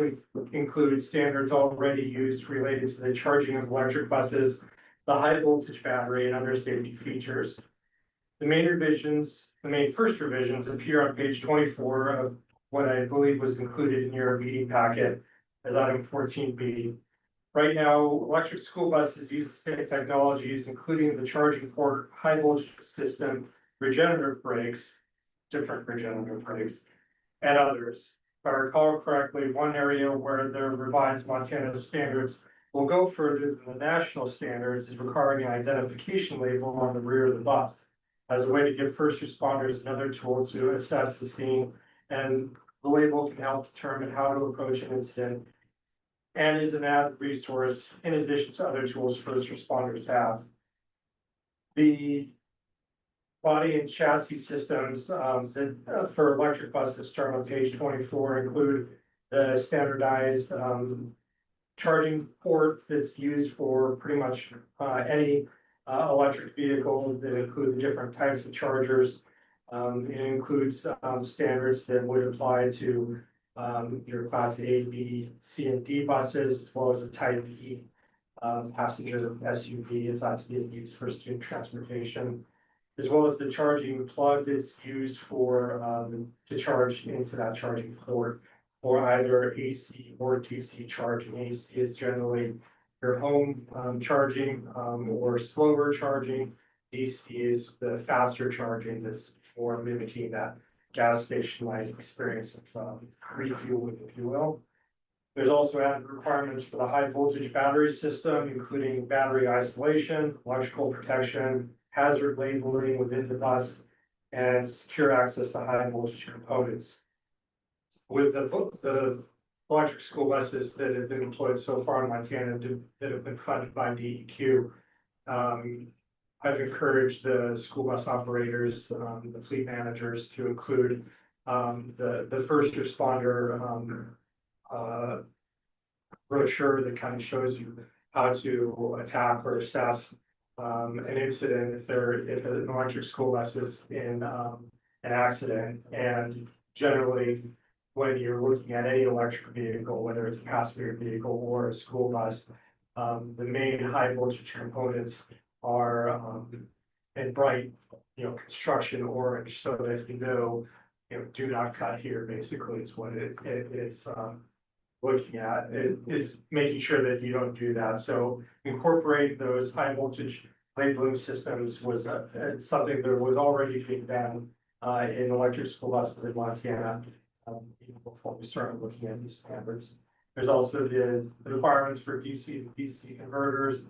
include standards already used related to the charging of electric buses, the high voltage battery, and other safety features. The main first revisions appear on page 24 of what I believe was included in your meeting packet as item 14B. Right now, electric school buses use the same technologies, including the charging port, high voltage system, regenerative brakes, different regenerative brakes, and others. If I recall correctly, one area where the revised Montana standards will go further than the national standards is requiring an identification label on the rear of the bus as a way to give first responders another tool to assess the scene, and the label can help determine how to approach an incident and is an added resource in addition to other tools first responders have. The body and chassis systems for electric buses start on page 24 include the standardized charging port that's used for pretty much any electric vehicle that include the different types of chargers. It includes standards that would apply to your class A, B, C, and D buses, as well as a type E passenger SUV, if that's being used for student transportation, as well as the charging plug that's used for to charge into that charging port for either AC or DC charging. AC is generally your home charging or slower charging. DC is the faster charging that's more mimicking that gas station like experience of refueling, if you will. There's also added requirements for the high voltage battery system, including battery isolation, electrical protection, hazard labeling within the bus, and secure access to high voltage components. With the electric school buses that have been employed so far in Montana that have been funded by DEQ, I've encouraged the school bus operators, the fleet managers to include the first responder brochure that kind of shows you how to attack or assess an incident if an electric school bus is in an accident. And generally, when you're looking at any electric vehicle, whether it's a passenger vehicle or a school bus, the main high voltage components are in bright, construction orange, so that do not cut here, basically is what it is looking at. It is making sure that you don't do that. So incorporate those high voltage labeling systems was something that was already being done in electric school buses in Montana even before we started looking at these standards. There's also the requirements for DC to DC converters,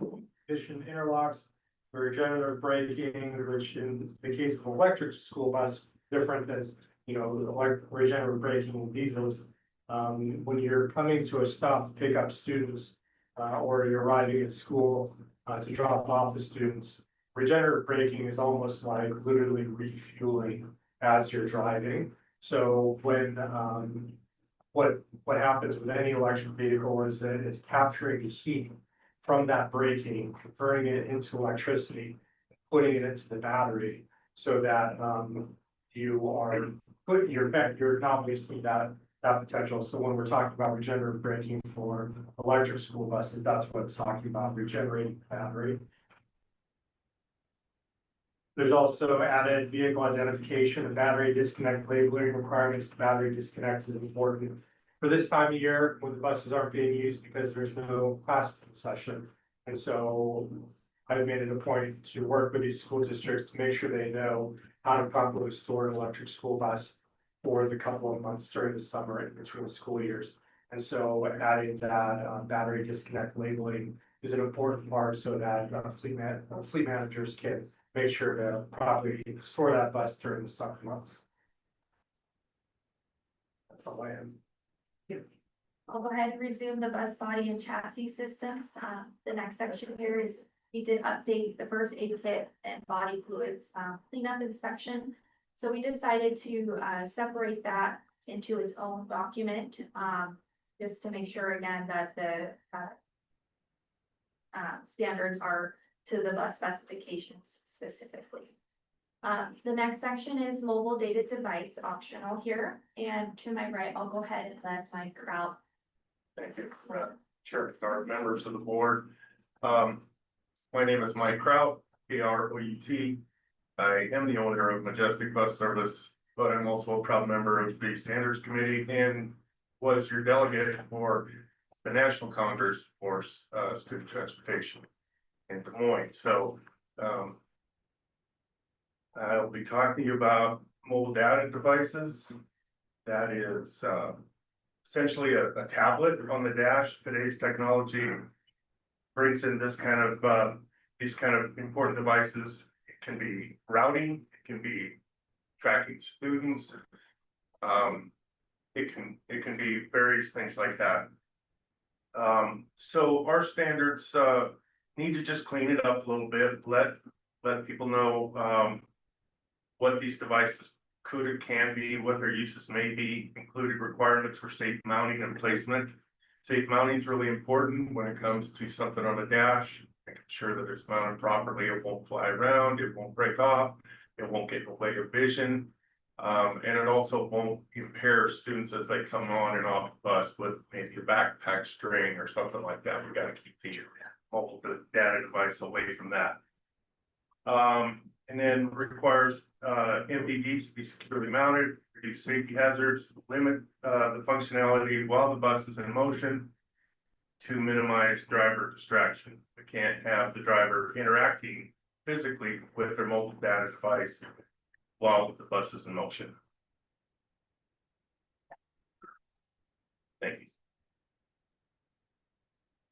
efficient interlocks, regenerative braking, which in the case of an electric school bus, different than regenerative braking in diesels. When you're coming to a stop to pick up students or you're arriving at school to drop off the students, regenerative braking is almost like literally refueling as you're driving. So when what happens with any electric vehicle is that it's capturing the heat from that braking, converting it into electricity, putting it into the battery so that you're not wasting that potential. So when we're talking about regenerative braking for electric school buses, that's what it's talking about, regenerating the battery. There's also added vehicle identification and battery disconnect labeling requirements. The battery disconnect is important for this time of year when the buses aren't being used because there's no classes in session. And so I've made it a point to work with these school districts to make sure they know how to properly store an electric school bus for the couple of months during the summer and between the school years. And so adding that battery disconnect labeling is an important part so that fleet managers can make sure to properly store that bus during the summer months. That's all I am. I'll go ahead and resume the bus body and chassis systems. The next section here is we did update the first aid kit and body fluids cleanup inspection. So we decided to separate that into its own document, just to make sure again that the standards are to the bus specifications specifically. The next section is mobile data device optional here. And to my right, I'll go ahead and let Mike Kraut. Thank you, Chair, our members of the board. My name is Mike Kraut, K-R-O-U-T. I am the owner of Majestic Bus Service, but I'm also a proud member of the Big Standards Committee and was your delegate for the National Congress for Student Transportation in Des Moines. So I'll be talking to you about mobile data devices. That is essentially a tablet on the dash. Today's technology brings in this kind of these kind of important devices. It can be routing, it can be tracking students. It can be various things like that. So our standards need to just clean it up a little bit, let people know what these devices could or can be, what their uses may be, including requirements for safe mounting and placement. Safe mounting is really important when it comes to something on the dash, making sure that it's mounted properly, it won't fly around, it won't break off, it won't get in the way of vision. And it also won't impair students as they come on and off the bus with maybe a backpack string or something like that. We got to keep the mobile data device away from that. And then requires MDDs to be securely mounted, reduce safety hazards, limit the functionality while the bus is in motion to minimize driver distraction. We can't have the driver interacting physically with their mobile data device while the bus is in motion. Thank you.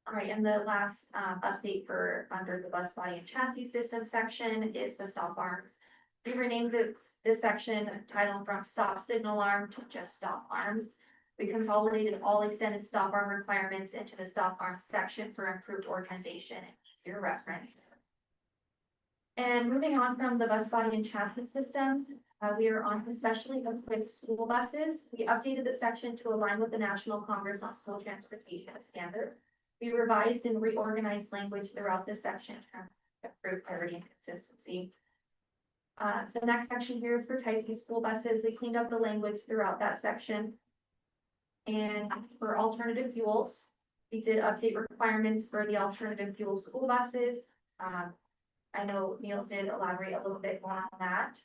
All right, and the last update for under the bus body and chassis system section is the stop arms. We renamed this section title from stop signal arm to just stop arms. We consolidated all extended stop arm requirements into the stop arms section for improved organization and easier reference. And moving on from the bus body and chassis systems, we are on especially equipped school buses. We updated the section to align with the National Congress on School Transportation Standards. We revised and reorganized language throughout this section to improve clarity and consistency. The next section here is for Type B school buses. We cleaned up the language throughout that section. And for alternative fuels, we did update requirements for the alternative fuel school buses. I know Neil did elaborate a little bit more on that.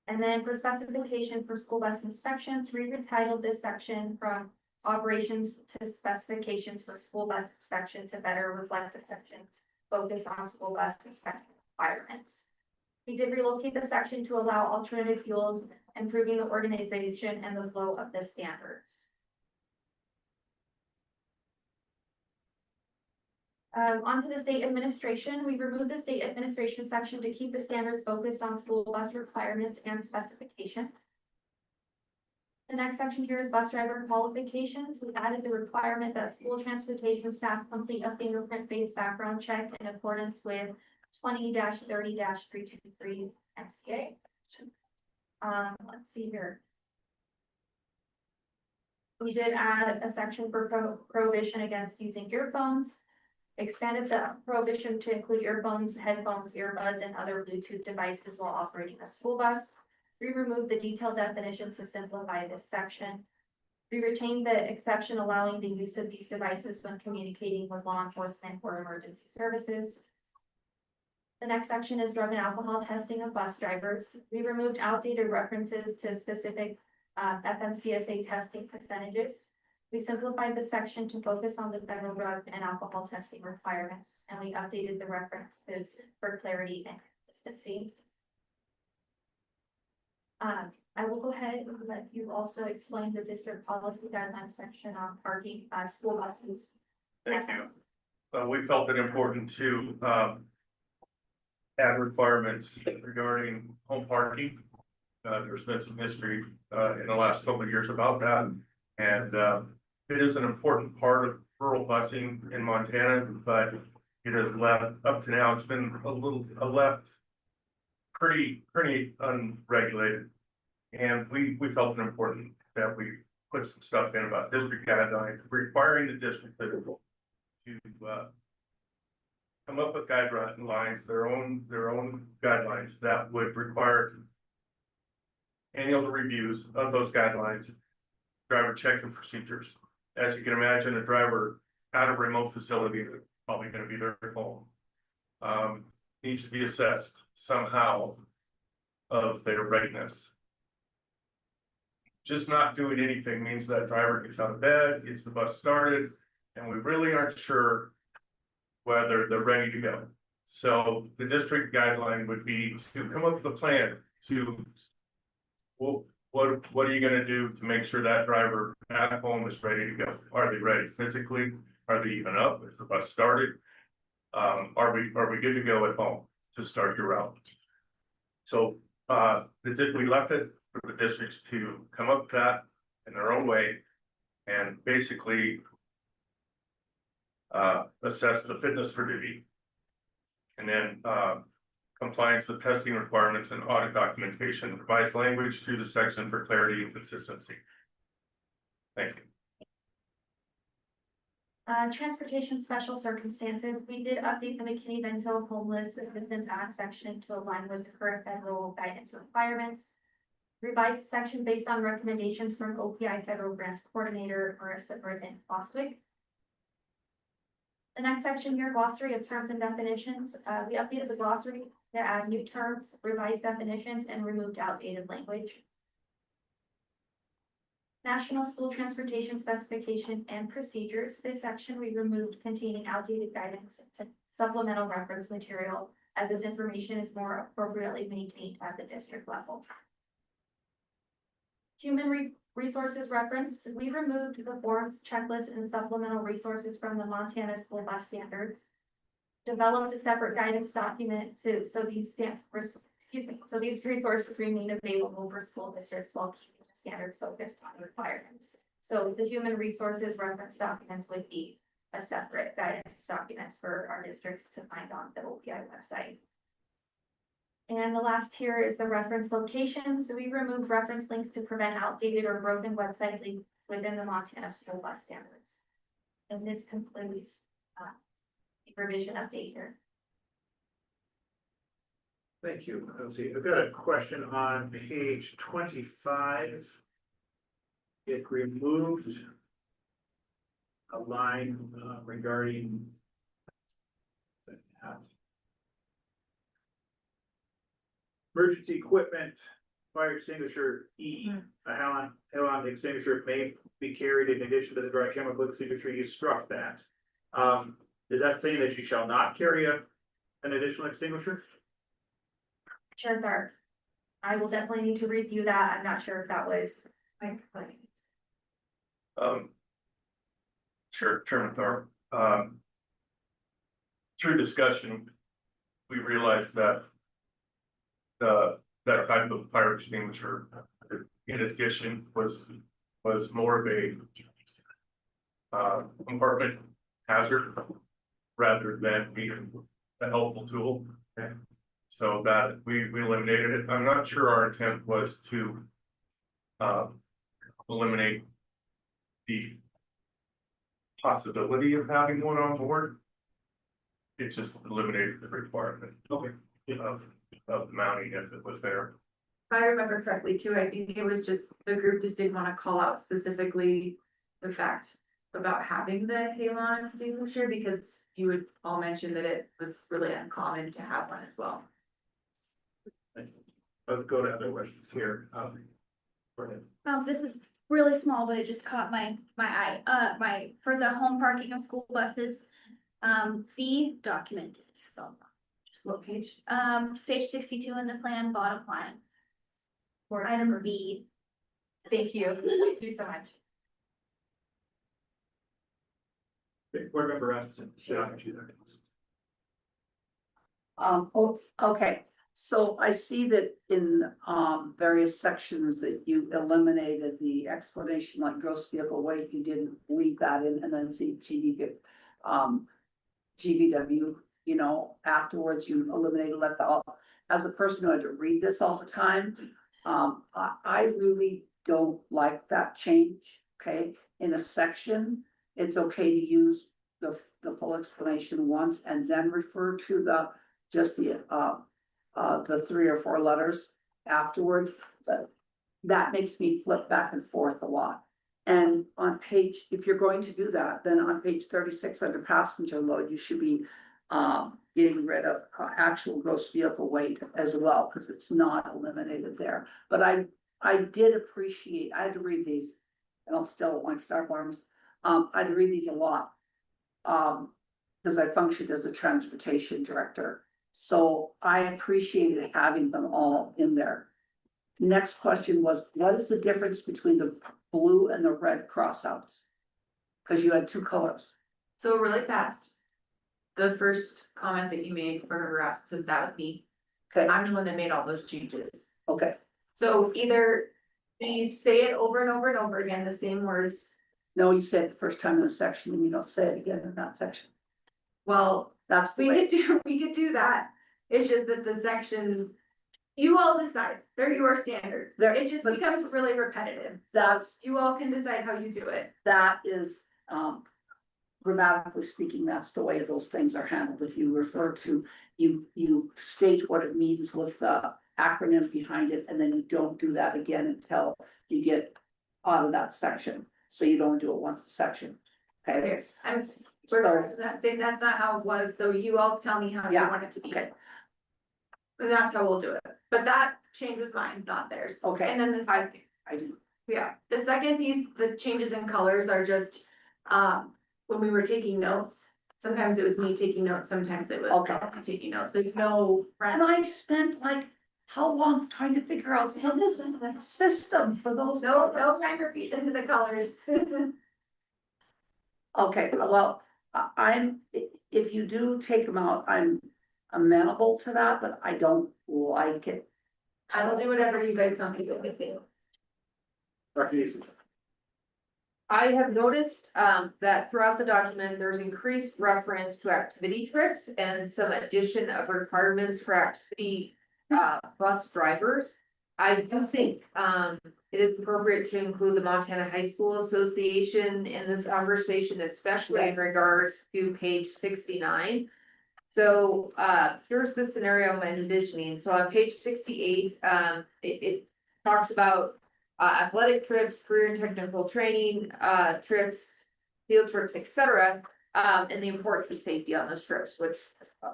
And then for specification for school bus inspections, we retitled this section from operations to specifications for school bus inspection to better reflect the section's focus on school bus inspection requirements. We did relocate the section to allow alternative fuels, improving the organization and the flow of the standards. Onto the state administration, we removed the state administration section to keep the standards focused on school bus requirements and specifications. The next section here is bus driver qualifications. We added the requirement that school transportation staff complete a fingerprint-based background check in accordance with 20-30-323 MCA. Let's see here. We did add a section for prohibition against using earphones. expanded the prohibition to include earphones, headphones, earbuds, and other Bluetooth devices while operating a school bus. We removed the detailed definitions to simplify this section. We retained the exception allowing the use of these devices when communicating with law enforcement or emergency services. The next section is drug and alcohol testing of bus drivers. We removed outdated references to specific FMCSA testing percentages. We simplified the section to focus on the federal drug and alcohol testing requirements, and we updated the references for clarity and consistency. I will go ahead and let you also explain the district policy guidelines section on parking, school buses. Thank you. We felt it important to, add requirements regarding home parking. There's been some history, in the last couple of years about that. And, it is an important part of rural busing in Montana, but it has left, up to now, it's been left pretty unregulated. And we felt it important that we put some stuff in about district guidelines, requiring the district to come up with guidelines, their own guidelines that would require annual reviews of those guidelines, driver check-in procedures. As you can imagine, a driver at a remote facility, probably gonna be their home, needs to be assessed somehow of their readiness. Just not doing anything means that driver gets out of bed, gets the bus started, and we really aren't sure whether they're ready to go. So the district guideline would be to come up with a plan to, well, what are you gonna do to make sure that driver at home is ready to go? Are they ready physically? Are they even up? Is the bus started? Are we good to go at home to start your route? So, we left it for the districts to come up with that in their own way and basically assess the fitness for duty. And then, compliance with testing requirements and audit documentation, provides language through the section for clarity and consistency. Thank you. Transportation special circumstances, we did update the McKinney-Vento Homeless Assistance Act section to align with the current federal guidance requirements. Revised section based on recommendations from OPI Federal Grants Coordinator, Marissa Britt and Bostwick. The next section here, glossary of terms and definitions. We updated the glossary to add new terms, revised definitions, and removed outdated language. National School Transportation Specification and Procedures. This section we removed containing outdated guidance and supplemental reference material, as this information is more appropriately maintained at the district level. Human resources reference, we removed the forms, checklists, and supplemental resources from the Montana School Bus Standards. Developed a separate guidance document so these resources remain available for school districts while keeping the standards focused on requirements. So the human resources reference documents would be a separate guidance documents for our districts to find on the OPI website. And the last here is the reference location. So we removed reference links to prevent outdated or broken website links within the Montana School Bus Standards. And this concludes the revision update here. Thank you. Let's see, I've got a question on page 25. It removed a line regarding emergency equipment, fire extinguisher E. A halon extinguisher may be carried in addition to the dry chemical extinguisher. You struck that. Is that saying that you shall not carry an additional extinguisher? Chair Tharp, I will definitely need to review that. I'm not sure if that was my point. Sure, Chairman Tharp. Through discussion, we realized that that type of fire extinguisher, in addition, was more of a compartment hazard rather than being a helpful tool. So that we eliminated it. I'm not sure our intent was to eliminate the possibility of having one on board. it just eliminated the requirement. Okay. Of mounting if it was there. If I remember correctly too, I think it was just, the group just didn't wanna call out specifically the fact about having the halon extinguisher, because you would all mention that it was really uncommon to have one as well. Let's go to other questions here. Go ahead. This is really small, but it just caught my eye. For the home parking of school buses, fee documented, so. Just what page? Page 62 in the plan, bottom line. For item B. Thank you. Thank you so much. Board member Rasmussen. Okay, so I see that in, various sections that you eliminated the explanation like gross vehicle weight, you didn't leave that in, and then see GVW, you know, afterwards you eliminated, let the, as a person who had to read this all the time, I really don't like that change, okay? In a section, it's okay to use the full explanation once and then refer to the, just the 3 or 4 letters afterwards, but that makes me flip back and forth a lot. And on page, if you're going to do that, then on page 36 under passenger load, you should be getting rid of actual gross vehicle weight as well, because it's not eliminated there. But I did appreciate, I had to read these, and I'll still like Star Farms. I had to read these a lot. Because I functioned as a transportation director. So I appreciated having them all in there. Next question was, what is the difference between the blue and the red crossouts? Because you had 2 colors. So really fast, the first comment that you made for Rasmussen, that was me. Okay. I'm the one that made all those changes. Okay. So either we say it over and over and over again, the same words. No, you said it the first time in a section and you don't say it again in that section. Well, That's the we way. we could do that. It's just that the section, you all decide, they're your standards. It just becomes really repetitive. That's, You all can decide how you do it. that is, grammatically speaking, that's the way those things are handled. If you refer to, you state what it means with the acronym behind it, and then you don't do that again until you get out of that section. So you'd only do it once a section. Okay. I'm So- saying that's not how it was, so you all tell me how you Yeah, want it to be. okay. And that's how we'll do it, but that change was mine, not theirs. Okay. And then the second, I do. yeah, the second piece, the changes in colors are just, when we were taking notes. Sometimes it was me taking notes, sometimes it was Stephanie taking notes, there's no. And I spent like, how long trying to figure out some system for those. No colors? time repeat into the colors. Okay, well, I'm, if you do take them out, I'm amenable to that, but I don't like it. I will do whatever you guys tell me to do. I have noticed that throughout the document, there's increased reference to activity trips and some addition of requirements for activity bus drivers. I do think it is appropriate to include the Montana High School Association in this conversation, especially in Yes. regards to page 69. So here's the scenario I'm envisioning. So on page 68, it talks about athletic trips, career and technical training, trips, field trips, etc. And the importance of safety on those trips, which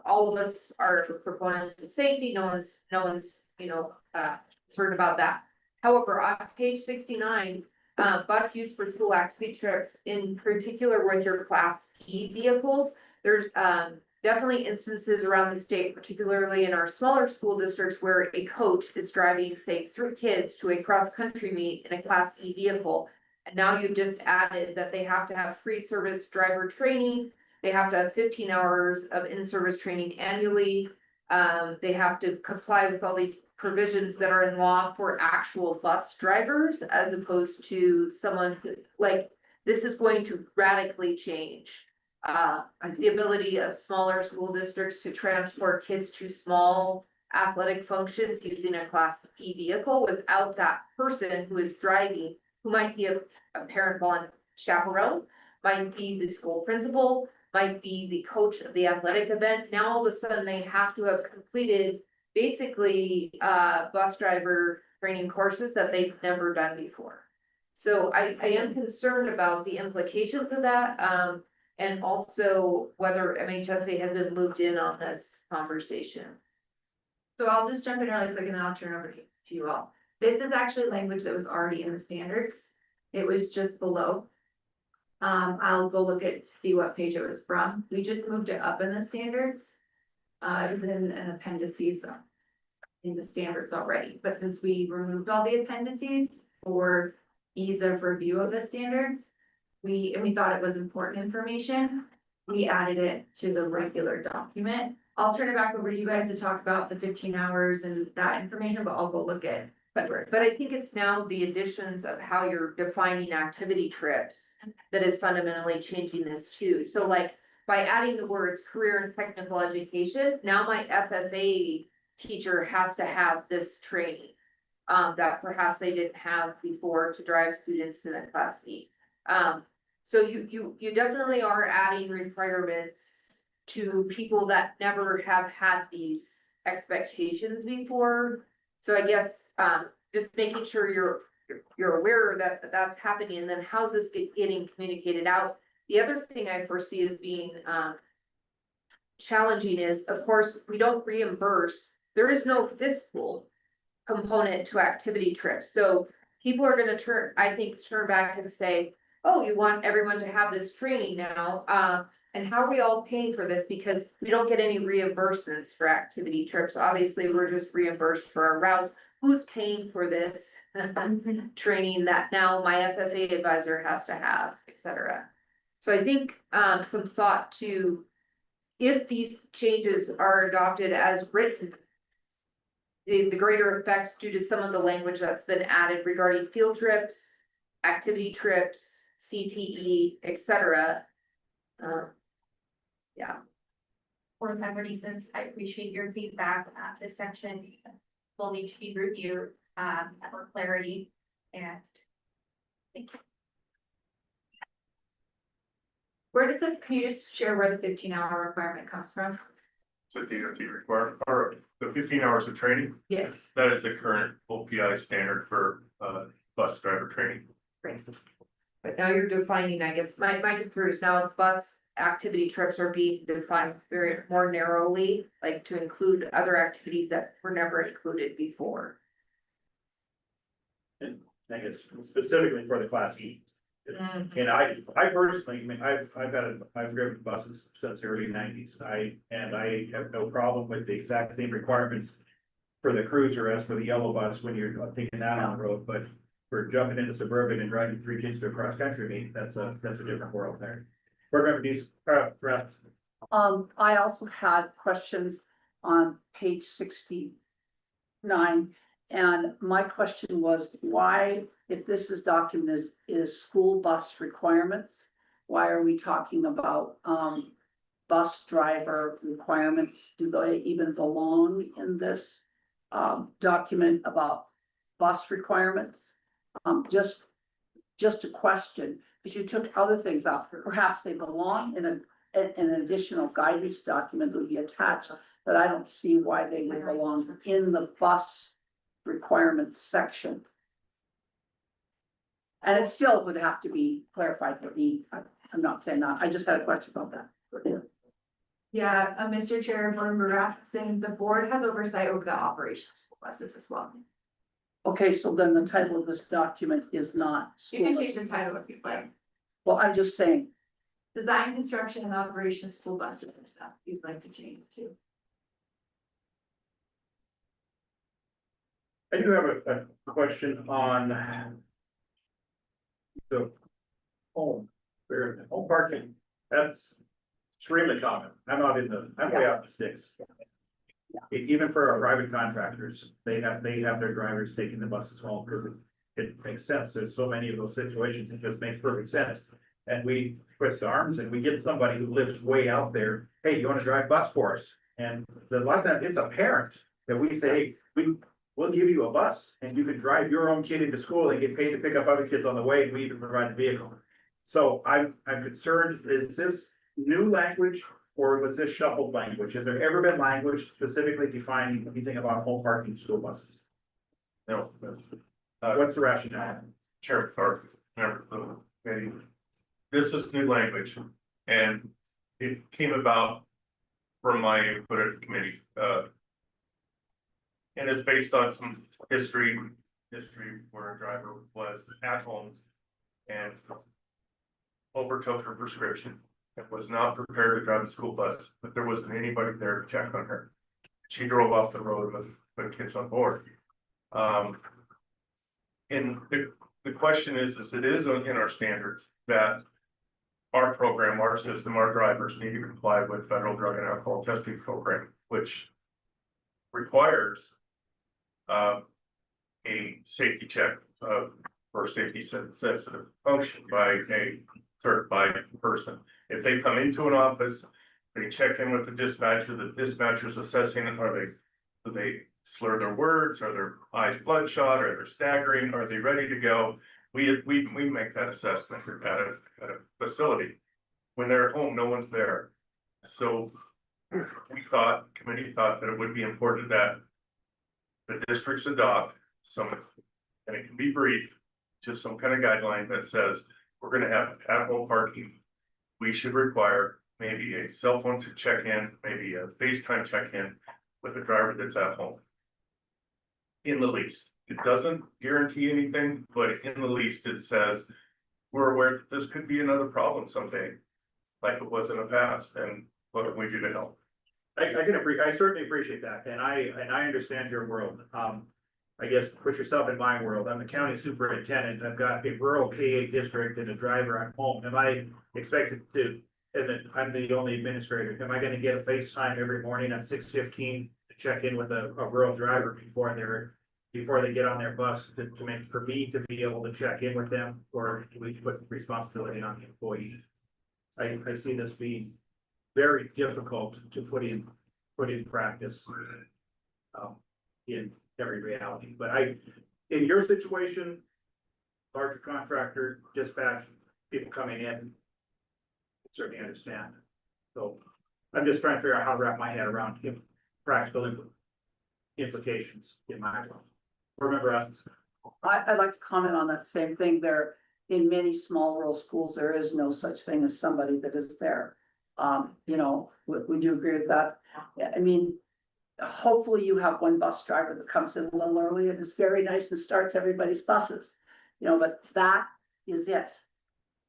all of us are proponents of safety. No one's, concerned about that. However, on page 69, bus use for school activity trips, in particular with your class E vehicles, there's definitely instances around the state, particularly in our smaller school districts, where a coach is driving, say, 3 kids to a cross-country meet in a Class E vehicle. And now you've just added that they have to have pre-service driver training, they have to have 15 hours of in-service training annually. They have to comply with all these provisions that are in law for actual bus drivers, as opposed to someone who, like, this is going to radically change the ability of smaller school districts to transport kids to small athletic functions using a Class E vehicle without that person who is driving, who might be a parent on chaperone, might be the school principal, might be the coach of the athletic event, now all of a sudden they have to have completed basically, bus driver training courses that they've never done before. So I am concerned about the implications of that, and also whether MHSA has been looped in on this conversation. So I'll just jump in really quick and then I'll turn over to you all. This is actually language that was already in the standards. It was just below. I'll go look at to see what page it was from. We just moved it up in the standards. It was in an appendices in the standards already, but since we removed all the appendices for ease of review of the standards, we thought it was important information. We added it to the regular document. I'll turn it back over to you guys to talk about the 15 hours and that information, but I'll go look at. But I think it's now the additions of how you're defining activity trips that is fundamentally changing this too. So like by adding the words career and technical education, now my FFA teacher has to have this training. That perhaps they didn't have before to drive students in a class C. So you definitely are adding requirements to people that never have had these expectations before. So I guess, just making sure you're aware that that's happening, and then how's this getting communicated out? The other thing I foresee as being, challenging is, of course, we don't reimburse, there is no fiscal component to activity trips. So people are gonna turn back and say, oh, you want everyone to have this training now, and how are we all paying for this? Because we don't get any reimbursements for activity trips. Obviously, we're just reimbursed for our routes. Who's paying for this training that now my FFA advisor has to have, et cetera? So I think, some thought to, if these changes are adopted as written, the greater effects due to some of the language that's been added regarding field trips, activity trips, CTE, et cetera. Yeah. Board member reasons, I appreciate your feedback. This section will need to be reviewed, for clarity, and thank you. Can you just share where the 15-hour requirement comes from? So DOT require, or the 15 hours of training, Yes. that is the current OPI standard for bus driver training. Right. But now you're defining, I guess, my concern is now bus activity trips are being defined very more narrowly, like to include other activities that were never included before. And I guess specifically for the class E. And I personally, I mean, I've driven buses since the early 90s. I have no problem with the exact same requirements for the cruiser as for the yellow bus when you're taking that on the road, but for jumping into suburban and driving 3 kids to a cross country meet, that's a different world there. Board member Dees, Rasmussen. I also had questions on page 69. And my question was, why, if this is documented is school bus requirements, why are we talking about bus driver requirements? Do they even belong in this document about bus requirements? Just a question, because you took other things out. Perhaps they belong in an additional guidance document that would be attached, but I don't see why they would belong in the bus requirements section. And it still would have to be clarified for me. I'm not saying that. I just had a question about that. Yeah, Mr. Chair, Board Member Rasmussen, the board has oversight over the operations of buses as well. Okay, so then the title of this document is not. You can change the title if you'd like. Well, I'm just saying. Design, construction, and operation school buses and stuff, you'd like to change it to. I do have a question on the home parking. That's extremely common. I'm way out in the sticks. Even for our private contractors, they have their drivers taking the buses home because it makes sense. There's so many of those situations. It just makes perfect sense. And we twist arms and we get somebody who lives way out there. Hey, you want to drive bus for us? And a lot of times it's a parent that we say, hey, we'll give you a bus and you can drive your own kid into school and get paid to pick up other kids on the way, and we even provide the vehicle. So I'm concerned, is this new language or was this shuffled language? Has there ever been language specifically defining anything about home parking school buses? No. What's the rationale? Sheriff Clark, member of the committee. This is new language, and it came about from my input at the committee, and it's based on some history where a driver was at home and overtook her prescription and was not prepared to drive a school bus, but there wasn't anybody there to check on her. She drove off the road with kids on board. And the question is it is in our standards that our program, our system, our drivers need to comply with federal drug and alcohol testing program, which requires a safety check for safety sensitive function by a certified person. If they come into an office, they check in with the dispatcher's assessing, do they slur their words, are their eyes bloodshot, are they staggering, are they ready to go? We make that assessment at a facility. When they're at home, no one's there. So committee thought that it would be important that the districts adopt some, and it can be brief, just some kind of guideline that says, we're gonna have at-home parking. We should require maybe a cell phone to check in, maybe a FaceTime check-in with a driver that's at home. In the lease, it doesn't guarantee anything, but in the lease, it says, we're aware that this could be another problem someday, like it was in the past, and what can we do to help? I certainly appreciate that, and I understand your world. I guess put yourself in my world. I'm the county superintendent. I've got a rural K-8 district and a driver at home. Am I expected to, and then I'm the only administrator, am I gonna get a FaceTime every morning at 6:15 to check in with a rural driver before they get on their bus to make, for me to be able to check in with them, or do we put responsibility on the employee? I see this being very difficult to put in practice. In every reality, but in your situation, larger contractor, dispatch, people coming in, certainly understand. So I'm just trying to figure out how to wrap my head around practical implications in my world. Remember us. I'd like to comment on that same thing. There, in many small rural schools, there is no such thing as somebody that is there. You know, we do agree with that. I mean, hopefully you have one bus driver that comes in a little early and is very nice and starts everybody's buses. You know, but that is it.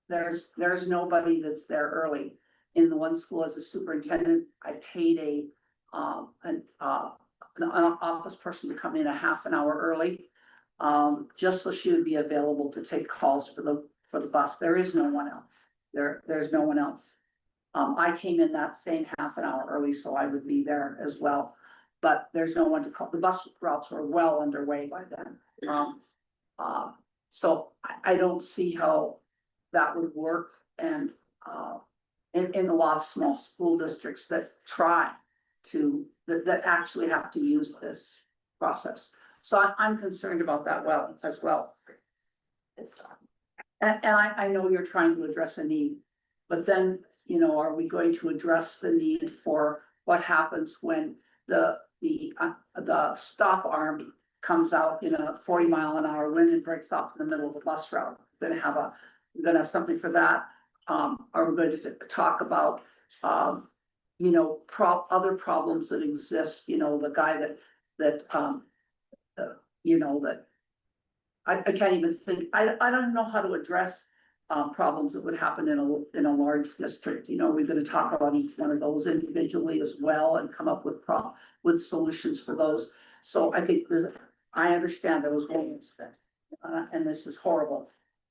There's nobody that's there early. In the one school as a superintendent, I paid an office person to come in a half an hour early. Just so she would be available to take calls for the bus. There is no one else. There's no one else. I came in that same half an hour early, so I would be there as well. But there's no one to call. The bus routes were well underway by then. So I don't see how that would work. And in a lot of small school districts that try to, that actually have to use this process. So I'm concerned about that as well. And I know you're trying to address a need, but then, you know, are we going to address the need for what happens when the stop arm comes out in a 40-mile-an-hour wind and breaks off in the middle of the bus route? We're gonna have something for that. Are we going to talk about, you know, other problems that exist? You know, the guy you know, that I can't even think. I don't know how to address problems that would happen in a large district. You know, we're going to talk about each one of those individually as well and come up with solutions for those. So I think I understand there was one incident, and this is horrible,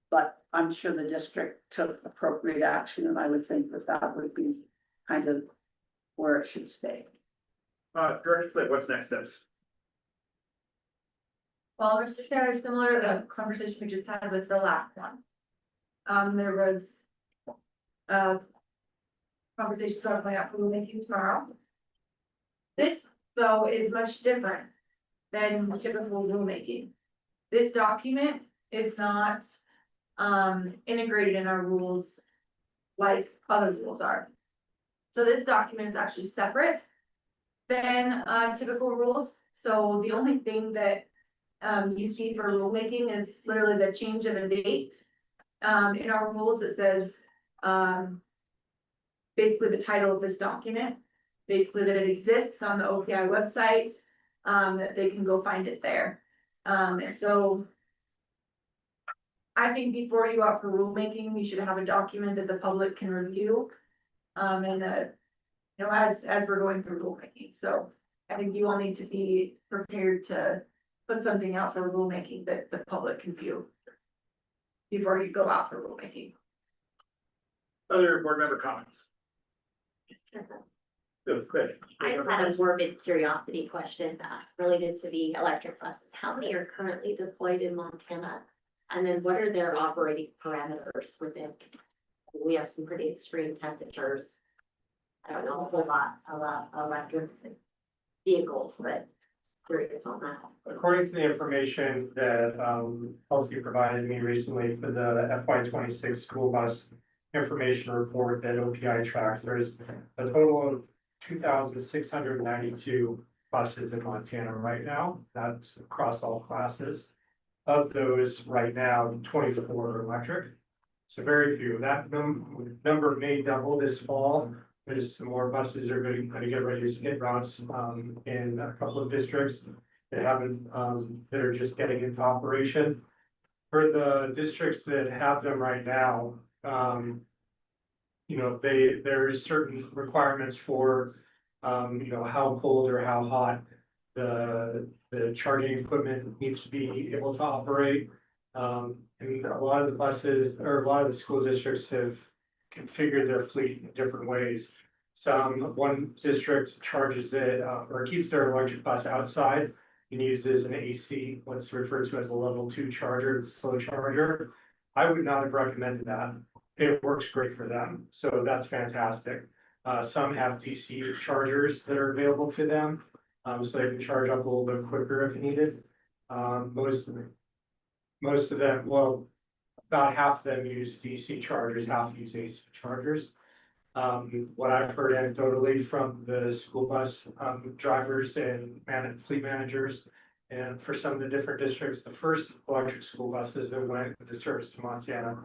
but I'm sure the district took appropriate action, and I would think that would be kind of where it should stay. Director Flint, what's next steps? Well, Mr. Chair, similar to the conversation we just had with the last one. There was conversation about going out for rulemaking tomorrow. This, though, is much different than typical rulemaking. This document is not integrated in our rules like other rules are. So this document is actually separate than typical rules. So the only thing that you see for rulemaking is literally the change of a date. In our rules, it says basically the title of this document, basically that it exists on the OPI website, that they can go find it there. And so I think before you go out for rulemaking, you should have a document that the public can review. You know, as we're going through rulemaking, so I think you all need to be prepared to put something out for rulemaking that the public can view. Before you go out for rulemaking. Other board member comments? Good. I just had a morbid curiosity question related to the electric buses. How many are currently deployed in Montana? And then what are their operating parameters within? We have some pretty extreme temperatures. I don't know a whole lot about electric vehicles, but curious on that. According to the information that Kelsey provided me recently for the FY26 school bus information report that OPI tracks, there's a total of 2,692 buses in Montana right now. That's across all classes. Of those right now, 24 are electric. So very few. That number may double this fall. There's some more buses are going to get ready to hit routes in a couple of districts that haven't that are just getting into operation. For the districts that have them right now, you know, there's certain requirements for you know, how cold or how hot the charging equipment needs to be able to operate. And a lot of the buses or a lot of the school districts have configured their fleet in different ways. One district charges it or keeps their electric bus outside and uses an AC, what's referred to as a level 2 charger, the slow charger. I would not have recommended that. It works great for them, so that's fantastic. Some have DC chargers that are available to them, so they can charge up a little bit quicker if needed. Most of them, well, about half of them use DC chargers, half use AC chargers. What I've heard anecdotally from the school bus drivers and fleet managers, and for some of the different districts, the first electric school buses that went into service to Montana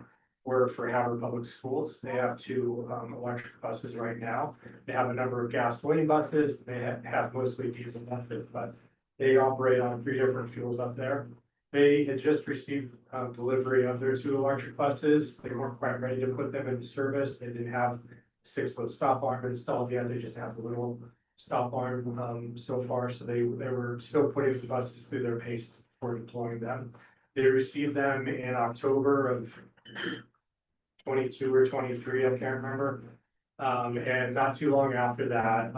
were for Havre Public Schools. They have 2 electric buses right now. They have a number of gasoline buses. They have mostly diesel buses, but they operate on 3 different fuels up there. They had just received delivery of their 2 electric buses. They weren't quite ready to put them into service. They didn't have 6-foot stop arm installed yet. They just have a little stop arm so far. So they were still putting the buses through their paces before deploying them. They received them in October of 22 or 23, I can't remember. And not too long after that,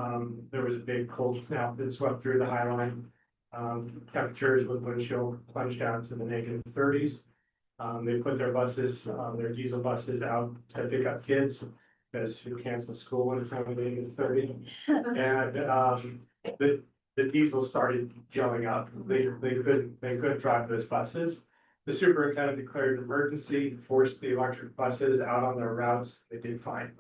there was a big cold snap that swept through the High Line. Temperatures with wind chill plunged down to the -30s. They put their buses, their diesel buses out to pick up kids because who cancels school when it's only -30. And the diesel started gelling up. They couldn't drive those buses. The superintendent declared an emergency, forced the electric buses out on their routes. They did fine.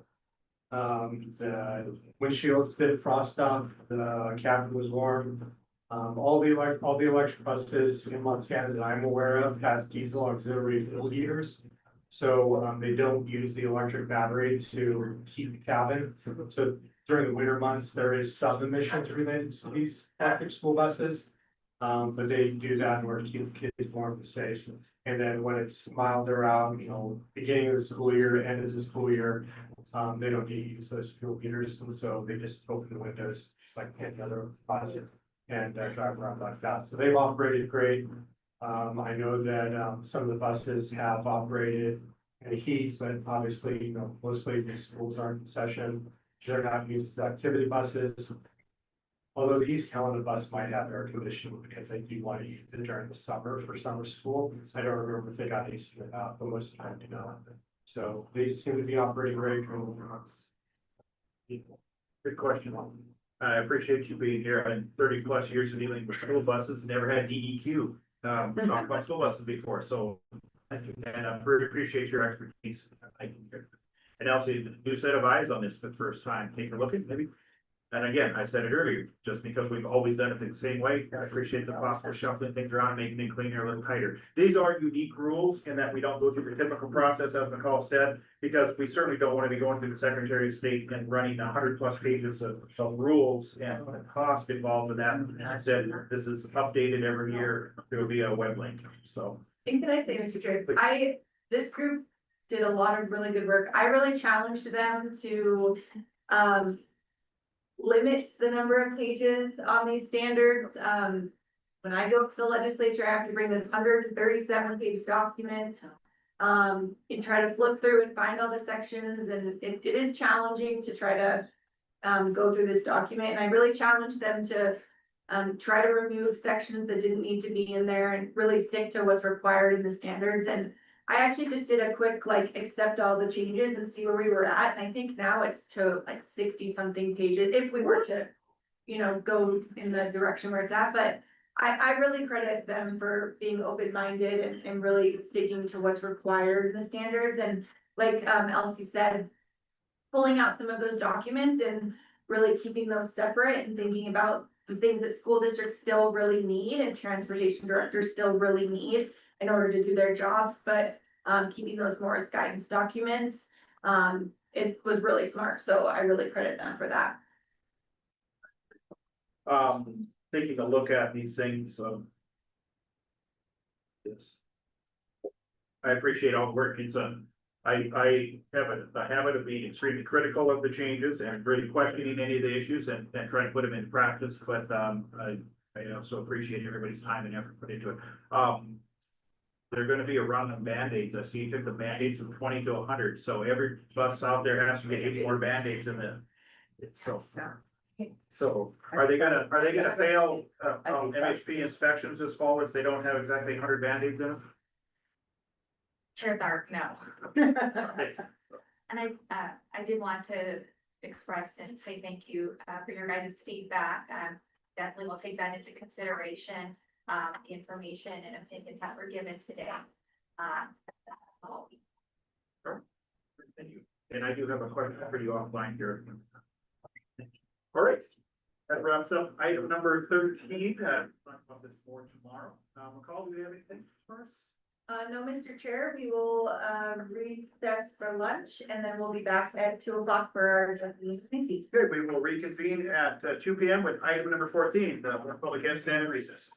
The windshields did frost up. The cabin was warm. All the electric buses in Montana that I'm aware of have diesel auxiliary fuel heaters. So they don't use the electric battery to heat the cabin. So during the winter months, there is some emissions related to these electric school buses. But they do that in order to keep the kids warm and safe. And then when it's milder out, you know, beginning of the school year, end of the school year, they don't need to use those fuel heaters. And so they just open the windows, just like any other bus, and drive around like that. So they've operated great. I know that some of the buses have operated in heat, but obviously, you know, mostly the schools aren't in session. They're not used as activity buses. Although the East Helena bus might have air conditioning because they do want to use it during the summer for summer school. I don't remember if they got AC or not, but most of the time do not. So they seem to be operating very during the months. Good question. I appreciate you being here. I'm 30+ years of dealing with school buses, never had DEQ. Talked about school buses before, so and I really appreciate your expertise. Thank you. And Elsie, new set of eyes on this for the first time, take a look at maybe. And again, I said it earlier, just because we've always done it the same way, I appreciate the possible shuffling things around, making it cleaner, a little tighter. These are unique rules in that we don't go through the typical process, as McCall said, because we certainly don't want to be going through the Secretary of State and running 100+ pages of rules and the cost involved with that. And I said, this is updated every year, there will be a web link, so. And can I say, Mr. Chair, this group did a lot of really good work. I really challenged them to, limit the number of pages on these standards. When I go to the legislature, I have to bring this 137 page document. And try to flip through and find all the sections, and it is challenging to try to go through this document, and I really challenged them to try to remove sections that didn't need to be in there and really stick to what's required in the standards. And I actually just did a quick, like, accept all the changes and see where we were at, and I think now it's to like 60 something pages, if we were to, you know, go in the direction where it's at, but I really credit them for being open-minded and really sticking to what's required in the standards, and like, Elsie said, pulling out some of those documents and really keeping those separate and thinking about the things that school districts still really need and transportation directors still really need in order to do their jobs, but keeping those more as guidance documents, it was really smart, so I really credit them for that. Taking a look at these things, yes. I appreciate all the work it's done. I have a habit of being extremely critical of the changes and really questioning any of the issues and trying to put them into practice, but, I also appreciate everybody's time and effort put into it. They're gonna be a run of Band-Aids. I see you took the Band-Aids from 20 to 100, so every bus out there has to get 8 more Band-Aids in the. So are they gonna fail, MHP inspections this fall if they don't have exactly 100 Band-Aids in them? Chair Tharp, no. And I did want to express and say thank you, for your guys' feedback. Definitely will take that into consideration, the information and opinions that were given today. Thank you. And I do have a question for you offline here. All right, that wraps up item number 13. Talk about this more tomorrow. McCall, do you have anything for us? No, Mr. Chair, we will, recess for lunch, and then we'll be back at 2 o'clock for our meeting. Good, we will reconvene at 2 p.m. with item number 14, the public hearing stand and recess.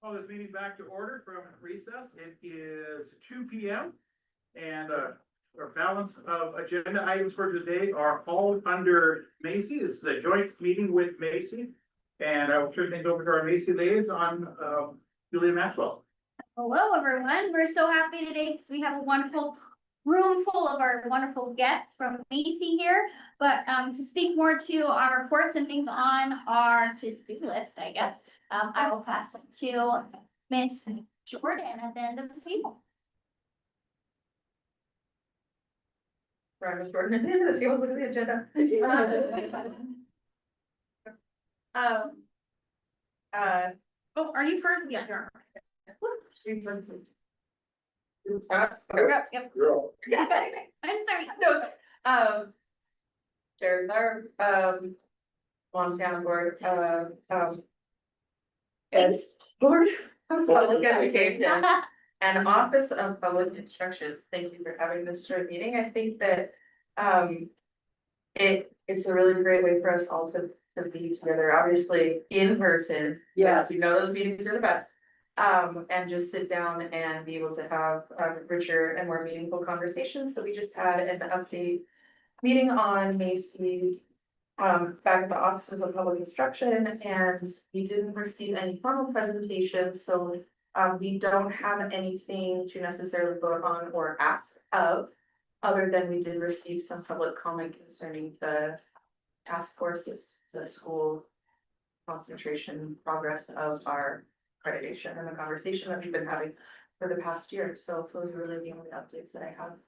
Call this meeting back to order from recess. It is 2 p.m. And our balance of agenda items for today are all under Macy. This is a joint meeting with Macy. And I will turn things over to our Macy liaison, Julia Maxwell. Hello, everyone. We're so happy today because we have a wonderful room full of our wonderful guests from Macy here. But to speak more to our reports and things on our to-do list, I guess, I will pass it to Miss Jordan at the end of the table. Right, Ms. Jordan, at the end of the table, look at the agenda. Oh, are you first? Yeah, you're. Yep. Yeah. I'm sorry. No, Jared, our, Montana Board, Thanks. Board of Public Education and Office of Public Instruction, thank you for having this short meeting. I think that, it's a really great way for us all to be together, obviously in person. Yes. You know, those meetings are the best. And just sit down and be able to have richer and more meaningful conversations. So we just had an update meeting on Macy, back at the Offices of Public Instruction, and we didn't receive any formal presentations, so we don't have anything to necessarily vote on or ask of, other than we did receive some public comment concerning the task forces, the school concentration progress of our accreditation and the conversation that we've been having for the past year. So those are really the only updates that I have.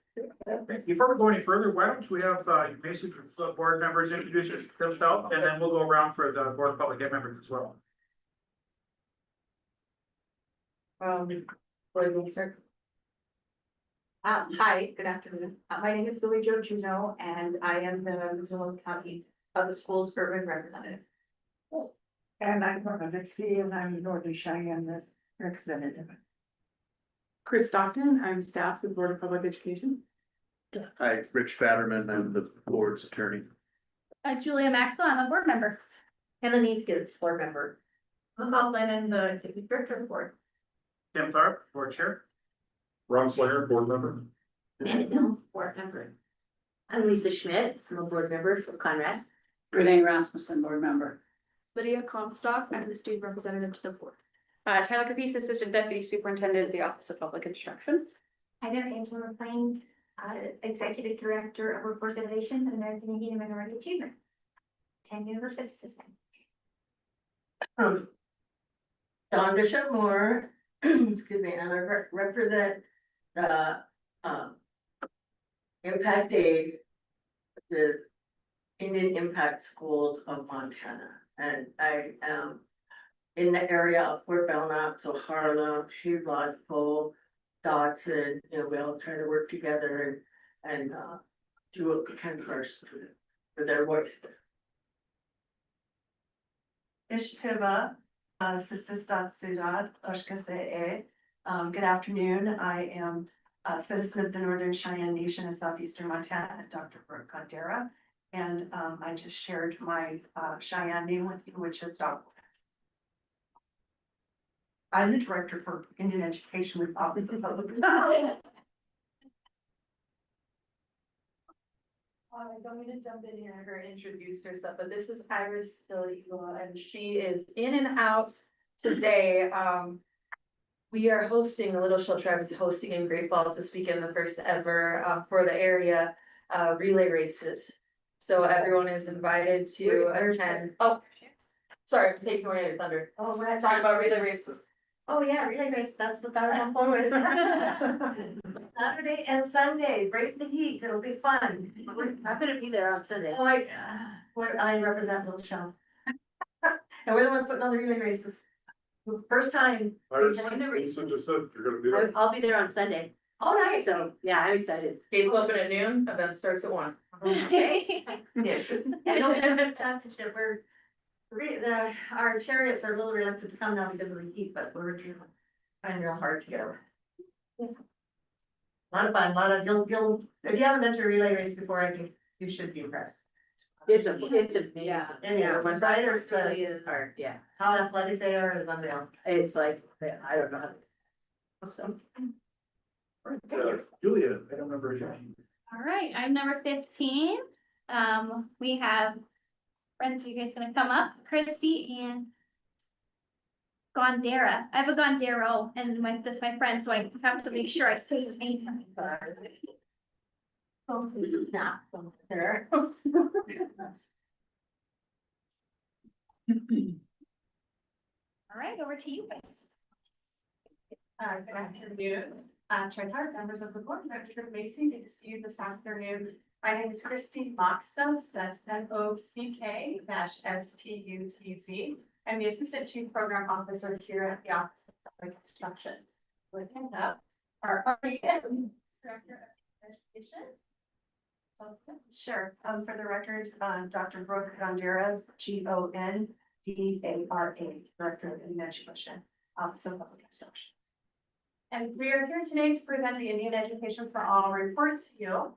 Before we go any further, why don't we have Macy board members introduce themselves, and then we'll go around for the board of public ed members as well. Hi, good afternoon. My name is Billy Jo Juneau, and I am the Missoula County Public Schools Urban Representative. And I'm Norma Bixby, and I'm Northern Cheyenne representative. Chris Stockton, I'm staff with Board of Public Education. Hi, Rich Batterman, I'm the board's attorney. Julia Maxwell, I'm a board member. Annalise Gibbs, board member. McLaughlin and the executive director of the board. Tim Tharp, board chair. Ron Slinger, board member. Amanda Mills, board member. I'm Lisa Schmidt, I'm a board member for Conrad. Renee Rasmussen, board member. Lydia Comstock, I'm the student representative to the board. Tyler Capice, Assistant Deputy Superintendent at the Office of Public Instruction. I'm Angela McLean, executive director of Workforce Innovations and American Indian Minority Achievement. 10 University System. Dawn Bishop Moore, excuse me, and I represent the, impact aid, the Indian Impact Schools of Montana. And I am in the area of Fort Belknap, so Harlem, Shoe Lodgepole, Dodson, you know, we all try to work together and do what we can for our students, for their voice. Ishpiva, Sisistat Sudat, Oshkase. Good afternoon. I am a citizen of the Northern Cheyenne Nation of Southeastern Montana, Dr. Brooke Gondera. And I just shared my Cheyenne name with you, which is Dr. I'm the director for Indian Education with Office of Public. I don't mean to jump in here and introduce herself, but this is Iris Illigula, and she is in and out today. We are hosting, the Little Shell Tribe is hosting in Great Falls this weekend, the first ever for the area relay races. So everyone is invited to attend. Oh, sorry, I'm taking away your thunder. Oh, We're talking about relay races. Oh, yeah, relay race, that's what I was on board with. Saturday and Sunday, break the heat, it'll be fun. I'm gonna be there on Sunday. Oh, I represent Little Shell. And we're the ones putting on the relay races. First time. Lisa just said you're gonna be there. I'll be there on Sunday. Oh, nice. So, yeah, I'm excited. Gates open at noon, event starts at 1. Okay. Yeah. I know, championship, our chariots are a little reluctant to come now because of the heat, but we're trying real hard together. A lot of fun, if you haven't been to a relay race before, I think you should be impressed. It's amazing. Yeah. Yeah, when riders, It really is. are, yeah, How athletic they are is unreal. it's like, I don't know. how to- So, Julia, I don't remember your name. All right, I'm number 15. We have friends, are you guys gonna come up? Christy and Gondera. I have a Gondero and that's my friend, so I have to make sure I say the name. Hopefully not there. All right, over to you guys. Good afternoon, Chair Hart, members of the board, members of Macy, good to see you this afternoon. My name is Christine Mockstutz, that's MOCK-STUTZ. I'm the Assistant Chief Program Officer here at the Office of Public Instruction. Looking up, our REM Director of Education. Sure, for the record, Dr. Brooke Gondera, Gondara, Director of Indian Education, Office of Public Instruction. And we are here today to present the Indian Education for All report to you.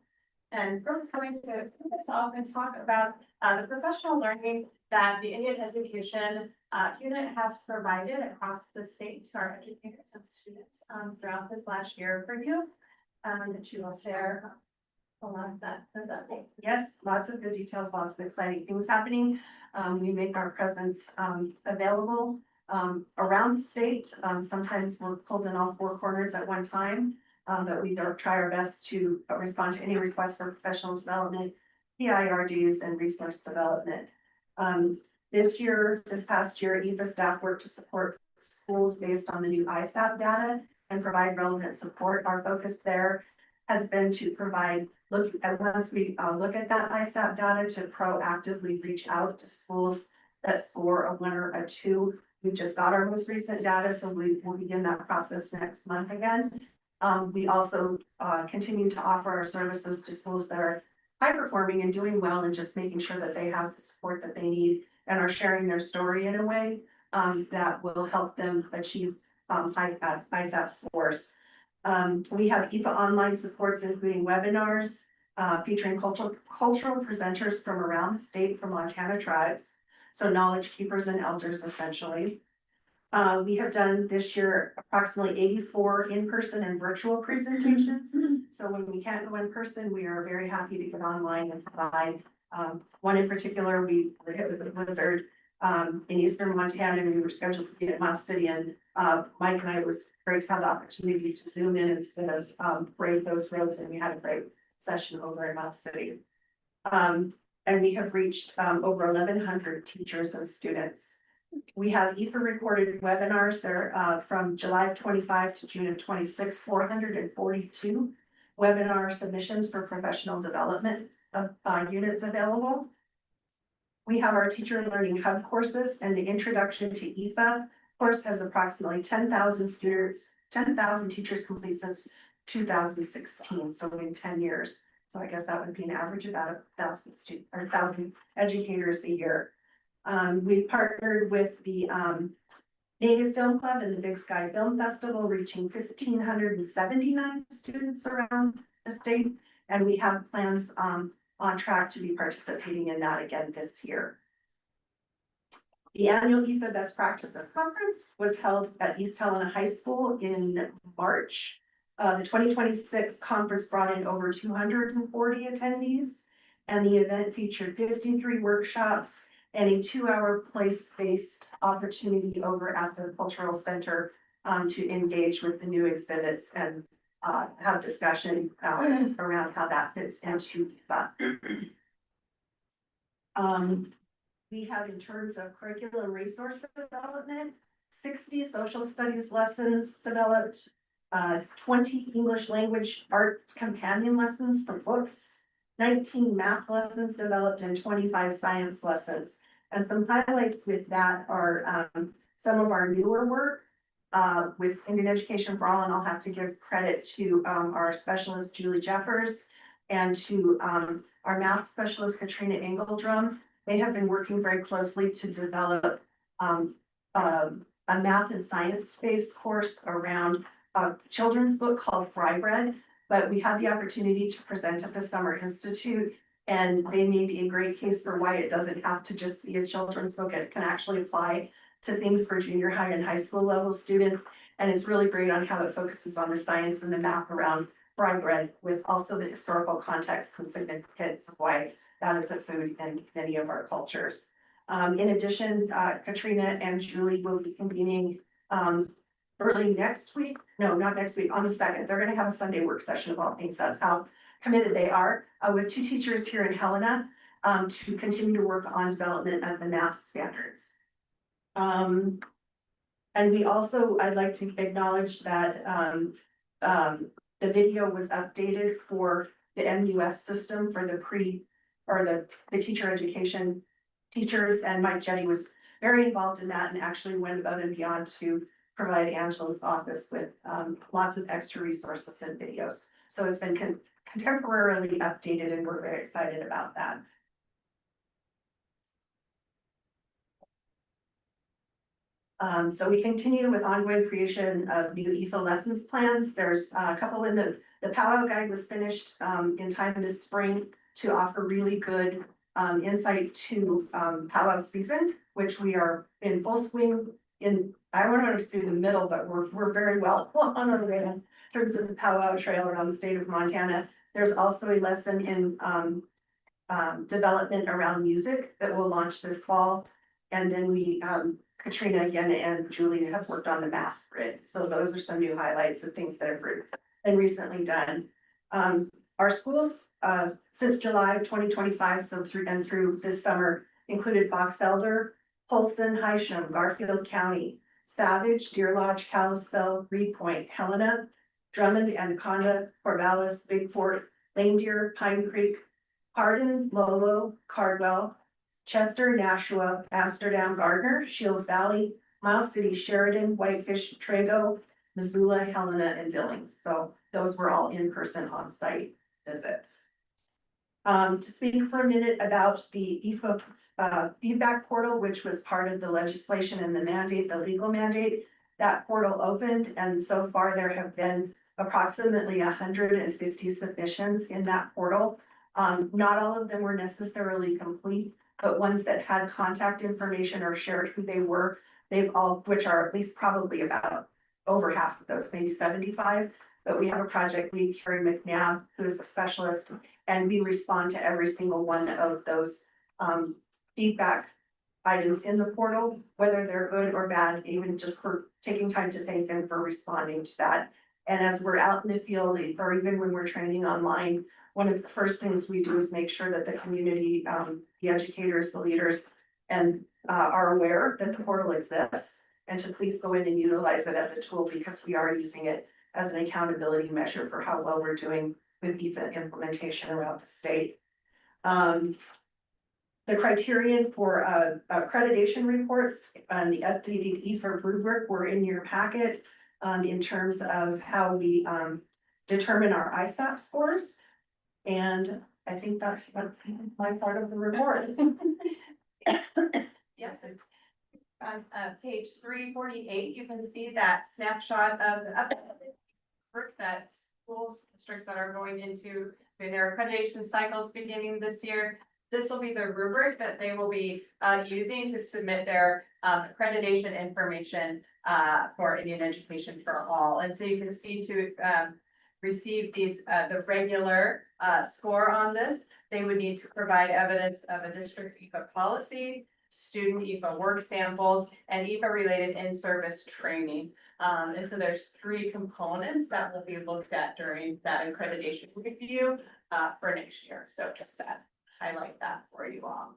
And Brooke's going to kick us off and talk about the professional learning that the Indian Education unit has provided across the state to our educators and students throughout this last year for you. That you will share a lot of that. Yes, lots of good details, lots of exciting things happening. We make our presence available around the state. Sometimes we're pulled in all four corners at one time. But we try our best to respond to any requests for professional development, PIRDs and resource development. This past year, EFA staff worked to support schools based on the new ISAP data and provide relevant support. Our focus there has been to provide, once we look at that ISAP data, to proactively reach out to schools that score a 1 or a 2. We just got our most recent data, so we will begin that process next month again. We also continue to offer our services to schools that are high performing and doing well and just making sure that they have the support that they need and are sharing their story in a way that will help them achieve high ISAP scores. We have EFA online supports, including webinars featuring cultural presenters from around the state from Montana tribes, so knowledge keepers and elders essentially. We have done this year approximately 84 in-person and virtual presentations. So when we can't go in person, we are very happy to get online and provide. One in particular, we were hit with a blizzard in eastern Montana, and we were scheduled to be at Moss City. And Mike and I, it was great to have the opportunity to zoom in instead of brave those roads, and we had a great session over in Moss City. And we have reached over 1,100 teachers and students. We have EFA recorded webinars there from July of 25 to June of 26, 442 webinar submissions for professional development of units available. We have our Teacher Learning Hub courses, and the Introduction to EFA course has approximately 10,000 students, 10,000 teachers complete since 2016, so in 10 years. So I guess that would be an average of about 1,000 students or 1,000 educators a year. We partnered with the Native Film Club and the Big Sky Film Festival, reaching 1,579 students around the state. And we have plans on track to be participating in that again this year. The annual EFA Best Practices Conference was held at East Helena High School in March. The 2026 conference brought in over 240 attendees, and the event featured 53 workshops and a 2-hour place-based opportunity over at the Cultural Center to engage with the new exhibits and have discussion around how that fits into EFA. We have, in terms of curriculum resource development, 60 social studies lessons developed, 20 English language arts companion lessons for books, 19 math lessons developed, and 25 science lessons. And some highlights with that are some of our newer work with Indian Education for All, and I'll have to give credit to our specialist Julie Jeffers and to our math specialist Katrina Engeldrum. They have been working very closely to develop a math and science-based course around a children's book called Fry Bread. But we had the opportunity to present at the Summer Institute And they may be a great case for why it doesn't have to just be a children's book. It can actually apply to things for junior high and high school level students. And it's really great on how it focuses on the science and the math around rye bread, with also the historical context and significance of why that is a food in many of our cultures. In addition, Katrina and Julie will be convening early next week, no, not next week, on the 2nd. They're gonna have a Sunday work session of all things. That's how committed they are, with 2 teachers here in Helena, to continue to work on development of the math standards. And we also, I'd like to acknowledge that the video was updated for the MUS system for the teacher education teachers, and Mike Jetty was very involved in that and actually went above and beyond to provide Angela's office with lots of extra resources and videos. So it's been contemporarily updated, and we're very excited about that. So we continue with ongoing creation of new EFA lessons plans. There's a couple in the powwow guide was finished in time this spring to offer really good insight to powwow season, which we are in full swing in. I don't want to say the middle, but we're very well on our way in terms of the powwow trail around the state of Montana. There's also a lesson in development around music that will launch this fall. And then we, Katrina again and Julie have worked on the math grid. So those are some new highlights of things that have been recently done. Our schools, since July of 2025, so through this summer, included Box Elder, Polson, Hysham, Garfield County, Savage, Deer Lodge, Kalispell, Reed Point, Helena, Drummond, Anaconda, Corvallis, Big Fort, Lame Deer, Pine Creek, Hardin, Lolo, Cardwell, Chester, Nashua, Amsterdam, Gardner, Shields Valley, Miles City, Sheridan, Whitefish, Trago, Missoula, Helena, and Billings. So those were all in-person on-site visits. To speak for a minute about the EFA feedback portal, which was part of the legislation and the mandate, the legal mandate, that portal opened, and so far there have been approximately 150 submissions in that portal. Not all of them were necessarily complete, but ones that had contact information or shared who they were, which are at least probably about over half of those, maybe 75. But we have a project lead, Carrie McNabb, who is a specialist, and we respond to every single one of those feedback items in the portal, whether they're good or bad, even just for taking time to thank them for responding to that. And as we're out in the field, or even when we're training online, one of the first things we do is make sure that the community, the educators, the leaders, and are aware that the portal exists, and to please go in and utilize it as a tool, because we are using it as an accountability measure for how well we're doing with EFA implementation around the state. The criterion for accreditation reports and the updated EFA rubric were in your packet in terms of how we determine our ISAP scores. And I think that's my part of the report. Yes, on page 348, you can see that snapshot of the work that schools, districts that are going into their accreditation cycles beginning this year. This will be the rubric that they will be using to submit their accreditation information for Indian Education for All. And so you can see to receive these the regular score on this, they would need to provide evidence of a district EFA policy, student EFA work samples, and EFA related in-service training. And so there's 3 components that will be looked at during that accreditation review for next year. So just to highlight that for you all.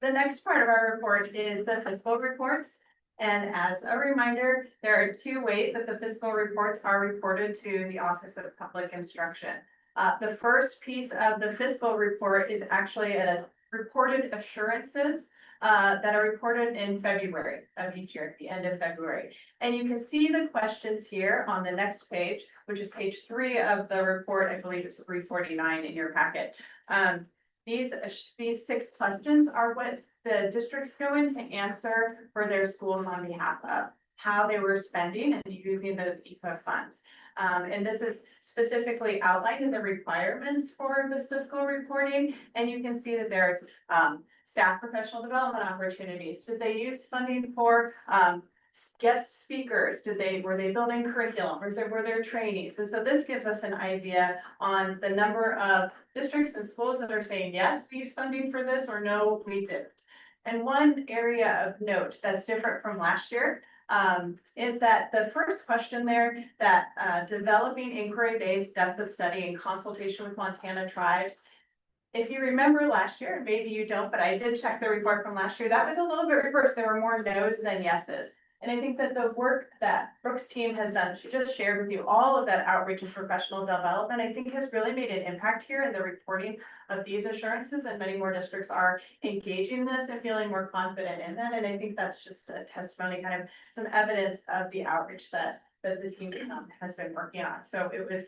The next part of our report is the fiscal reports. And as a reminder, there are 2 ways that the fiscal reports are reported to the Office of Public Instruction. The first piece of the fiscal report is actually a reported assurances that are reported in February of each year, at the end of February. And you can see the questions here on the next page, which is page 3 of the report. I believe it's 349 in your packet. These 6 questions are what the districts go in to answer for their schools on behalf of. how they were spending and using those EQA funds. And this is specifically outlined in the requirements for this fiscal reporting. And you can see that there's staff professional development opportunities. Did they use funding for guest speakers? Were they building curriculum? Were there trainings? And so this gives us an idea on the number of districts and schools that are saying, yes, we use funding for this, or no, we didn't. And one area of note that's different from last year is that the first question there, that developing inquiry-based depth of study in consultation with Montana tribes. If you remember last year, maybe you don't, but I did check the report from last year, that was a little bit reversed. There were more no's than yeses. And I think that the work that Brooke's team has done, she just shared with you all of that outreach and professional development, I think has really made an impact here in the reporting of these assurances, and many more districts are engaging this and feeling more confident in that. And I think that's just a testimony, kind of some evidence of the outreach that the team has been working on. So it was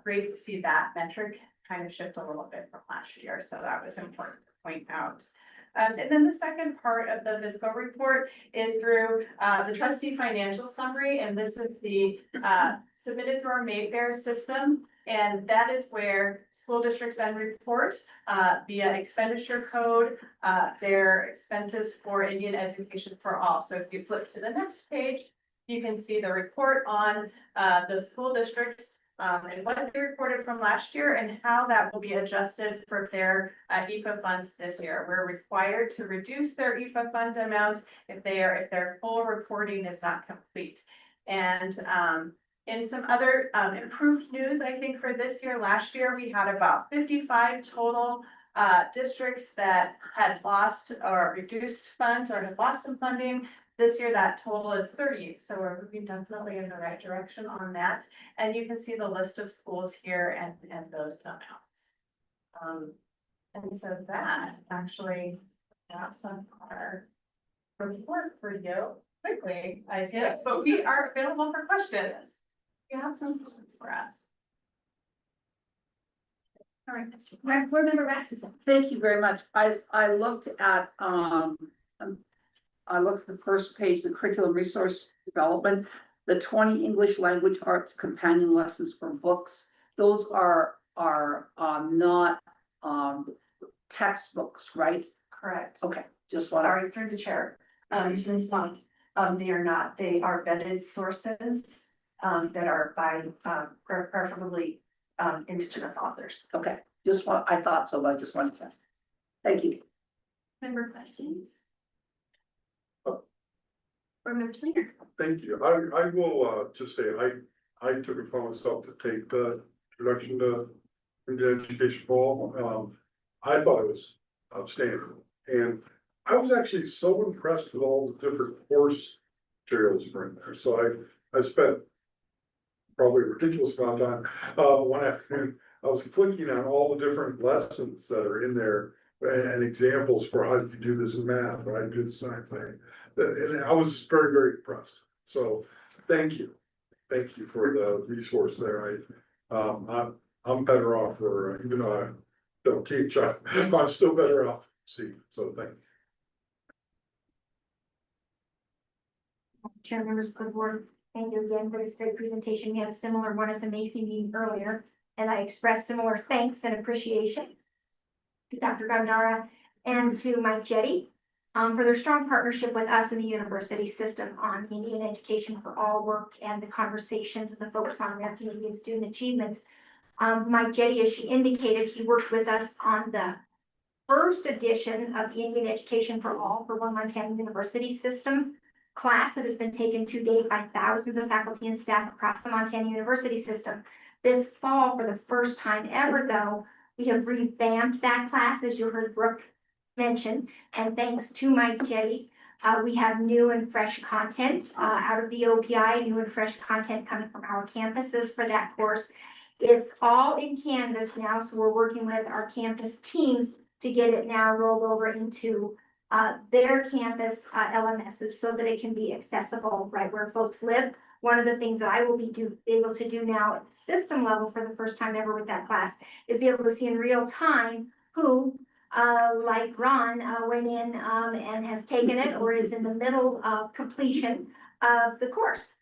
great to see that metric kind of shift a little bit from last year. So that was important to point out. And then the second part of the fiscal report is through the trustee financial summary, and this is the submitted through our Mayfair system. And that is where school districts then report via expenditure code their expenses for Indian Education for All. So if you flip to the next page, you can see the report on the school districts and what they reported from last year and how that will be adjusted for their EFA funds this year. We're required to reduce their EFA fund amount if their full reporting is not complete. And in some other improved news, I think for this year, last year, we had about 55 total districts that had lost or reduced funds or had lost some funding. This year, that total is 30, so we're moving definitely in the right direction on that. And you can see the list of schools here and those amounts. And so that actually wraps up our report for you quickly, I did, but we are available for questions. You have some questions for us. All right, board member Rasmussen. Thank you very much. I looked at the first page, the curriculum resource development, the 20 English language arts companion lessons for books. Those are not textbooks, right? Correct. Okay, just want to. Sorry, through the chair, to respond. They are not, they are vetted sources that are by preferably Indigenous authors. Okay, I thought so, but I just wanted to. Thank you. Member questions? Board member Slinger. Thank you. I will just say, I took it upon myself to take the introduction to Indian Education for All. I thought it was outstanding. And I was actually so impressed with all the different course materials that were in there. So I spent probably a ridiculous amount of time one afternoon. I was clicking on all the different lessons that are in there and examples for how you do this in math, or how you do the science thing. And I was very, very impressed. So thank you. Thank you for the resource there. I'm better off for, even though I don't teach, I'm still better off. See, so thank you. Chair, members of the board, thank you again for this great presentation. We had a similar one at the Macy meeting earlier, and I expressed similar thanks and appreciation to Dr. Gandara and to Mike Jetty for their strong partnership with us in the university system on Indian Education for All work and the conversations and the focus on American Indian student achievement. Mike Jetty, as she indicated, he worked with us on the first edition of the Indian Education for All for One Montana University system class that has been taken to date by thousands of faculty and staff across the Montana University system. This fall, for the first time ever though, we have revamped that class, as you heard Brooke mention, and thanks to Mike Jetty, we have new and fresh content out of the OPI, new and fresh content coming from our campuses for that course. It's all in Canvas now, so we're working with our campus teams to get it now rolled over into their campus LMSs so that it can be accessible right where folks live. One of the things that I will be able to do now at the system level for the first time ever with that class is be able to see in real time who, like Ron, went in and has taken it or is in the middle of completion of the course.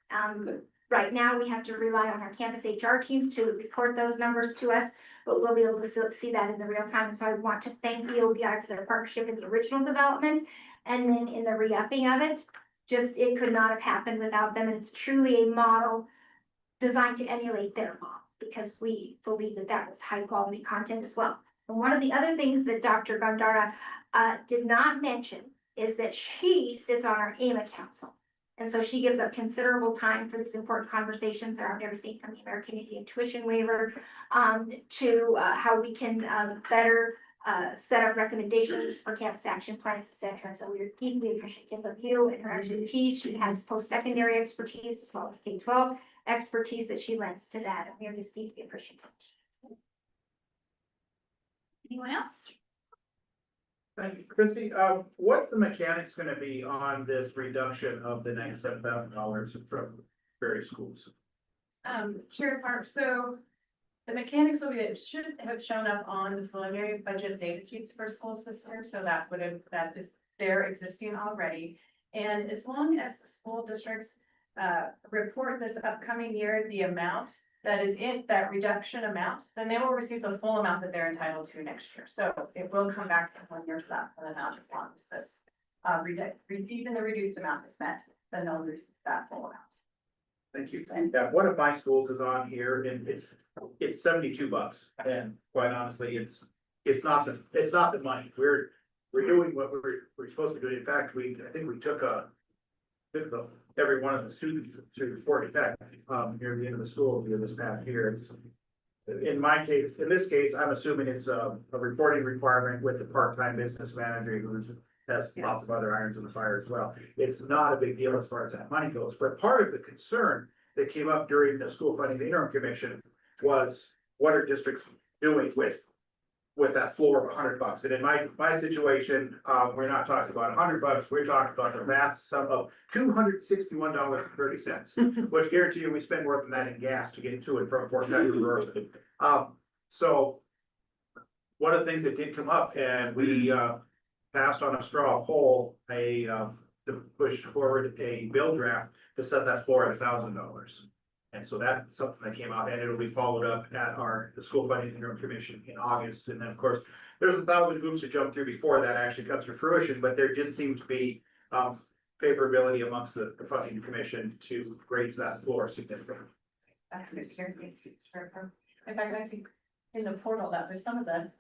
Right now, we have to rely on our campus HR teams to report those numbers to us, but we'll be able to see that in the real time. So I want to thank the OBI for their partnership in the original development and then in the re-upping of it. Just, it could not have happened without them, and it's truly a model designed to emulate their model, because we believe that that was high quality content as well. And one of the other things that Dr. Gandara did not mention is that she sits on our AMA Council. And so she gives up considerable time for these important conversations around everything from the American Indian tuition waiver to how we can better set up recommendations for campus action plans, et cetera. So we're deeply appreciative of you and her expertise. She has post-secondary expertise as well as K-12 expertise that she lends to that, and we're just deeply appreciative. Anyone else? Thank you, Christie. What's the mechanics gonna be on this reduction of the $97,000 from various schools? Chair Park, so the mechanics will be, that it should have shown up on the preliminary budget data sheets for schools this year, so that would have, that is, they're existing already. And as long as the school districts report this upcoming year, the amounts that is in that reduction amount, then they will receive the full amount that they're entitled to next year. So it will come back to 1 year to that full amount, as long as this even the reduced amount is met, then they'll receive that full amount. Thank you. Yeah, one of my schools is on here and it's $72. And quite honestly, it's not the money. We're doing what we're supposed to do. In fact, I think we took every one of the students to Fort Tech, near the end of the school year this past year. It's, in this case, I'm assuming it's a reporting requirement with the part-time business manager who has lots of other irons in the fire as well. It's not a big deal as far as that money goes, but part of the concern that came up during the school funding interim commission was what are districts doing with that floor of $100. And in my situation, we're not talking about $100, we're talking about the vast sum of $261.30, which guarantee you we spend more than that in gas to get to and from Fort Dodge University. So one of the things that did come up, and we passed on a straw poll, to push forward a bill draft to set that floor at $1,000. And so that's something that came out, and it'll be followed up at the school funding interim commission in August. And then, of course, there's 1,000 hoops to jump through before that actually comes to fruition, but there did seem to be favorability amongst the funding commission to raise that floor significantly. That's good. In fact, I think in the portal that there's some of them,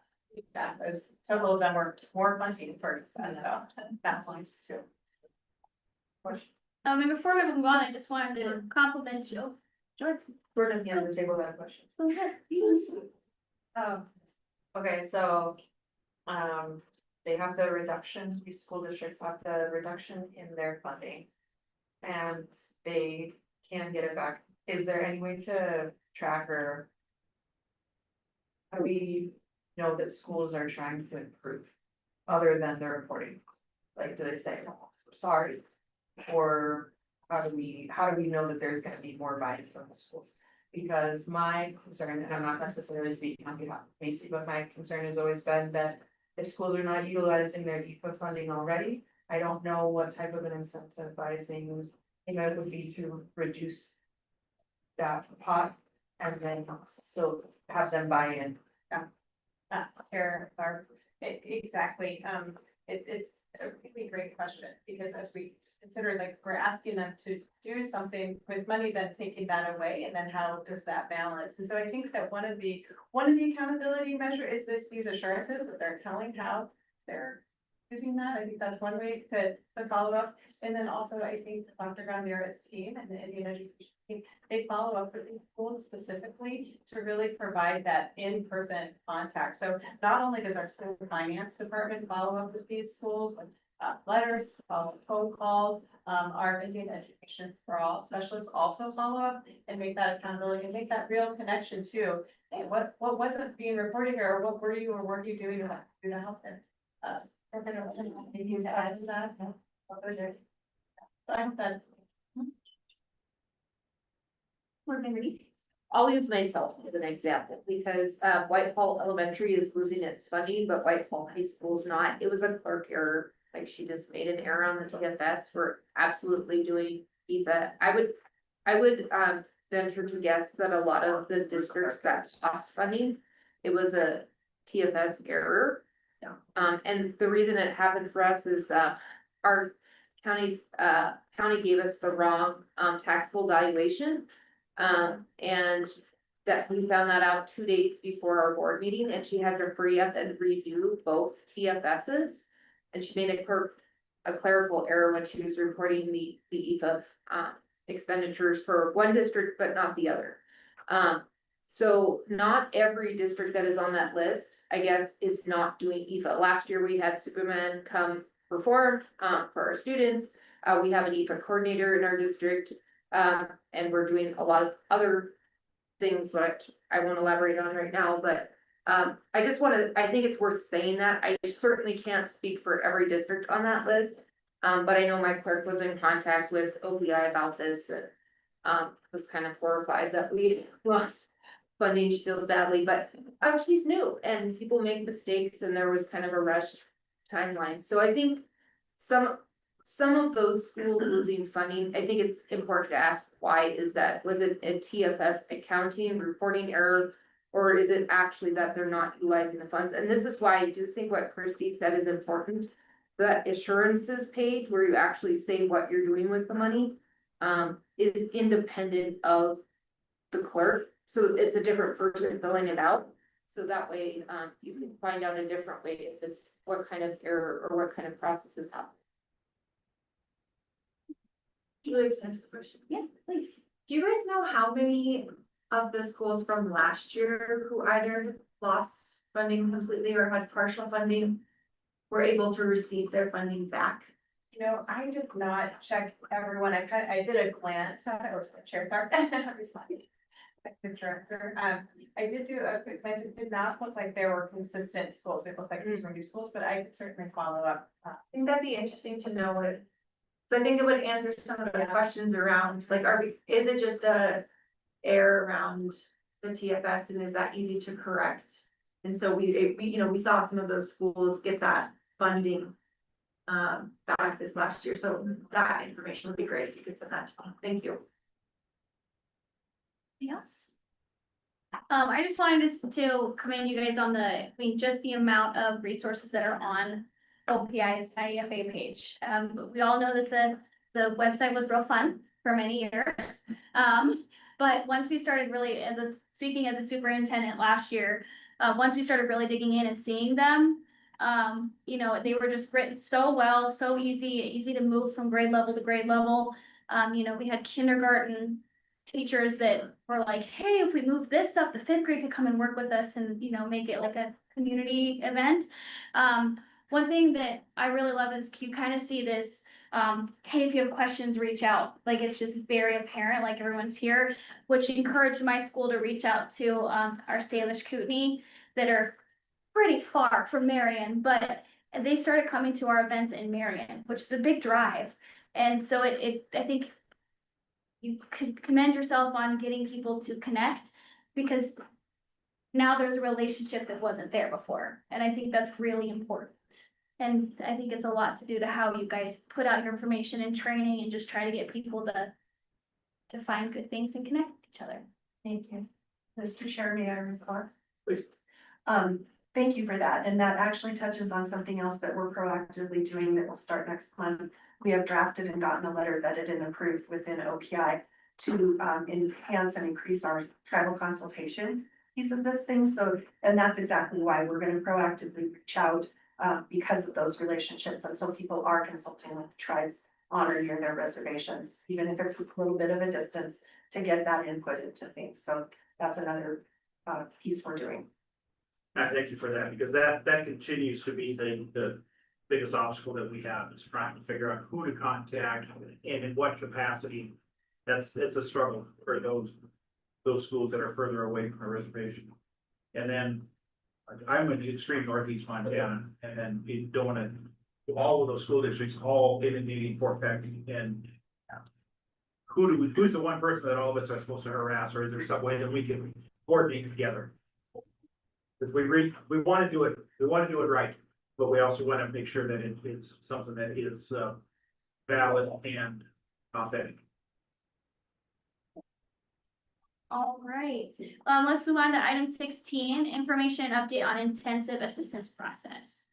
that there's several of them were more fussy first, and so that's one too. And before we move on, I just wanted to compliment you. Jordan. Jordan's the other table that question. Go ahead. Okay, so, they have the reduction, these school districts have the reduction in their funding. And they can get it back. Is there any way to track or? How do we know that schools are trying to improve, other than the reporting? Like, do they say, oh, sorry? Or how do we know that there's gonna be more buy-in from the schools? Because my concern, and I'm not necessarily speaking on behalf of Macy, but my concern has always been that if schools are not utilizing their EPA funding already, I don't know what type of an incentivizing, it would be to reduce that pot and then still have them buy in. Exactly, it's a really great question, because as we consider, like, we're asking them to do something with money, then taking that away, and then how does that balance? And so I think that one of the accountability measure is these assurances that they're telling how they're using that. I think that's one way to follow up. And then also, I think Dr. Gandara's team and the Indian education team, they follow up with these schools specifically to really provide that in-person contact. So not only does our school finance department follow up with these schools with letters, phone calls, our Indian education for all specialists also follow up and make that accountability and make that real connection to, hey, what wasn't being reported here, or what were you doing to help them? Anything to add to that? No? I hope that. I'll use myself as an example, because Whitehall Elementary is losing its funding, but Whitehall High School is not. It was a clerk error, like she just made an error on the TFS. We're absolutely doing EVA, I would venture to guess that a lot of the districts that lost funding, it was a TFS error. Yeah. And the reason it happened for us is, our county gave us the wrong, taxable valuation. And that we found that out 2 days before our board meeting, and she had to hurry up and redo both TFSs. And she made a clerical error when she was reporting the EFA expenditures for one district, but not the other. So not every district that is on that list, I guess, is not doing EFA. Last year, we had Superman come perform for our students. We have an EFA coordinator in our district, and we're doing a lot of other things that I won't elaborate on right now, but I just I think it's worth saying that. I certainly can't speak for every district on that list. But I know my clerk was in contact with OPI about this and was kind of horrified that we lost funding. She feels badly, but she's new and people make mistakes and there was kind of a rushed timeline. So I think some of those schools losing funding, I think it's important to ask, why is that? Was it a TFS accounting reporting error? Or is it actually that they're not utilizing the funds? And this is why I do think what Christy said is important. The assurances page where you actually say what you're doing with the money is independent of the clerk. So it's a different person filling it out. So that way you can find out a different way if it's what kind of error or what kind of process is happening. Julie, next question. Yeah, please. Do you guys know how many of the schools from last year who either lost funding completely or had partial funding were able to receive their funding back? You know, I did not check everyone. I did a glance at it, or Chair Clark, the director. I did do a quick glance. It did not look like there were consistent schools. It looked like these were new schools, but I could certainly follow up. I think that'd be interesting to know what. So I think it would answer some of the questions around, like, is it just a error around the TFS and is that easy to correct? And so we saw some of those schools get that funding back this last year. So that information would be great if you could send that to me. Thank you. Anything else? I just wanted to commend you guys on just the amount of resources that are on OPI's IEFA page. We all know that the website was real fun for many years. But once we started really speaking as a superintendent last year, once we started really digging in and seeing them, they were just written so well, so easy to move from grade level to grade level. We had kindergarten teachers that were like, hey, if we move this up, the 5th grade could come and work with us and, make it like a community event. One thing that I really love is you kind of see this, hey, if you have questions, reach out. Like, it's just very apparent, like everyone's here, which encouraged my school to reach out to our Salish Kootenai that are pretty far from Marion, but they started coming to our events in Marion, which is a big drive. And so I think you could commend yourself on getting people to connect, because now there's a relationship that wasn't there before. And I think that's really important. And I think it's a lot to do to how you guys put out your information and training and just try to get people to find good things and connect with each other. Thank you. Mr. Chair, may I respond? Please. Thank you for that. And that actually touches on something else that we're proactively doing that will start next month. We have drafted and gotten a letter vetted and approved within OPI to enhance and increase our tribal consultation pieces of things. So, and that's exactly why we're going to proactively reach out because of those relationships. And so people are consulting with the tribes on or near their reservations, even if it's a little bit of a distance, to get that input into things. So that's another piece we're doing. I thank you for that, because that continues to be the biggest obstacle that we have, is trying to figure out who to contact and in what capacity. It's a struggle for those schools that are further away from a reservation. And then I'm in the extreme northeast Montana, and then you don't want to, all of those school districts all inundating Fort Peck, and who's the one person that all of us are supposed to harass, or is there some way that we can coordinate together? Because we want to do it right, but we also want to make sure that it's something that is valid and authentic. All right, let's move on to item 16, information update on intensive assistance process.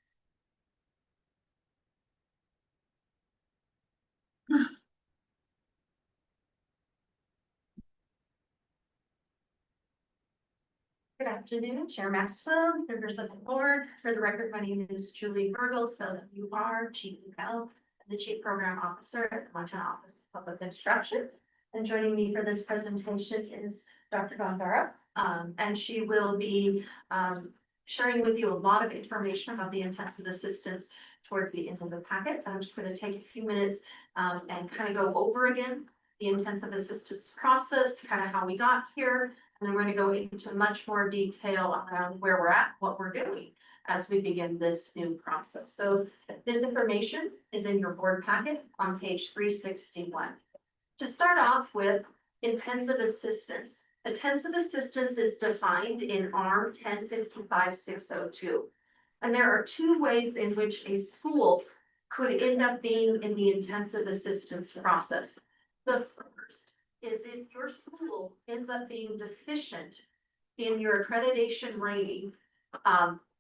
Good afternoon, Chair Maxwell, members of the board. For the record, my name is Julie Virgil, spelled W-R-G-E-L, the Chief Program Officer at the Montana Office of Public Instruction. And joining me for this presentation is Dr. Gondara, and she will be sharing with you a lot of information about the intensive assistance towards the end of the packet. I'm just going to take a few minutes and kind of go over again the intensive assistance process, kind of how we got here. And then we're going to go into much more detail around where we're at, what we're doing as we begin this new process. So this information is in your board packet on page 361. To start off with intensive assistance. Intensive assistance is defined in ARM 1055-602. And there are two ways in which a school could end up being in the intensive assistance process. The first is if your school ends up being deficient in your accreditation rating,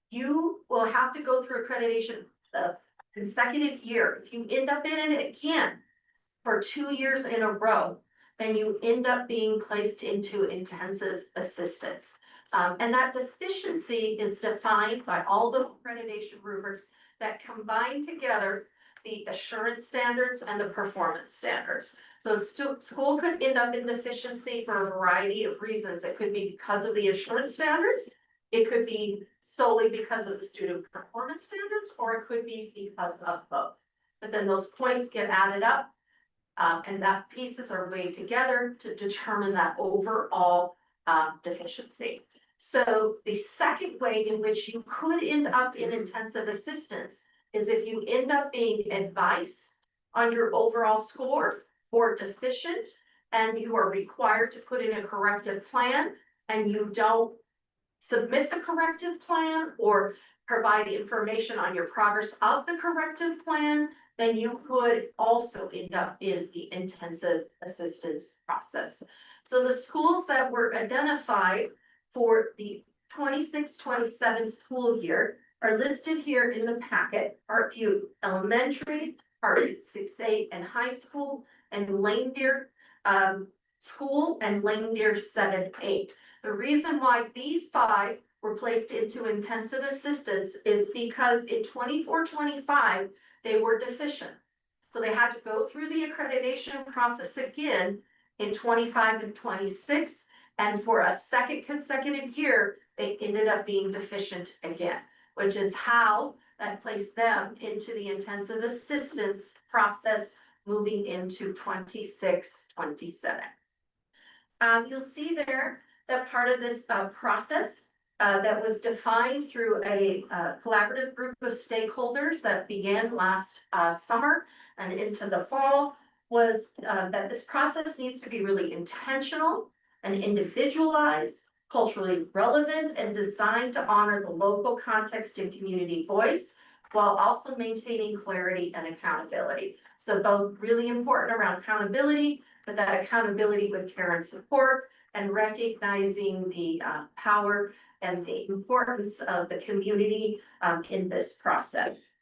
you will have to go through accreditation the consecutive year. If you end up in it again for 2 years in a row, then you end up being placed into intensive assistance. And that deficiency is defined by all the accreditation rubrics that combine together the assurance standards and the performance standards. So school could end up in deficiency for a variety of reasons. It could be because of the assurance standards. It could be solely because of the student performance standards, or it could be because of both. But then those points get added up, and that pieces are weighed together to determine that overall deficiency. So the second way in which you could end up in intensive assistance is if you end up being advice on your overall score or deficient, and you are required to put in a corrective plan, and you don't submit the corrective plan or provide information on your progress of the corrective plan, then you could also end up in the intensive assistance process. So the schools that were identified for the 26-27 school year are listed here in the packet: Parkview Elementary, Parkview 6-8 and High School, and Langdeer School and Langdeer 7-8. The reason why these 5 were placed into intensive assistance is because in 24-25, they were deficient. So they had to go through the accreditation process again in 25 and 26. And for a second consecutive year, they ended up being deficient again, which is how that placed them into the intensive assistance process moving into 26-27. You'll see there that part of this process that was defined through a collaborative group of stakeholders that began last summer and into the fall was that this process needs to be really intentional and individualized, culturally relevant, and designed to honor the local context and community voice, while also maintaining clarity and accountability. So both really important around accountability, but that accountability with care and support, and recognizing the power and the importance of the community in this process.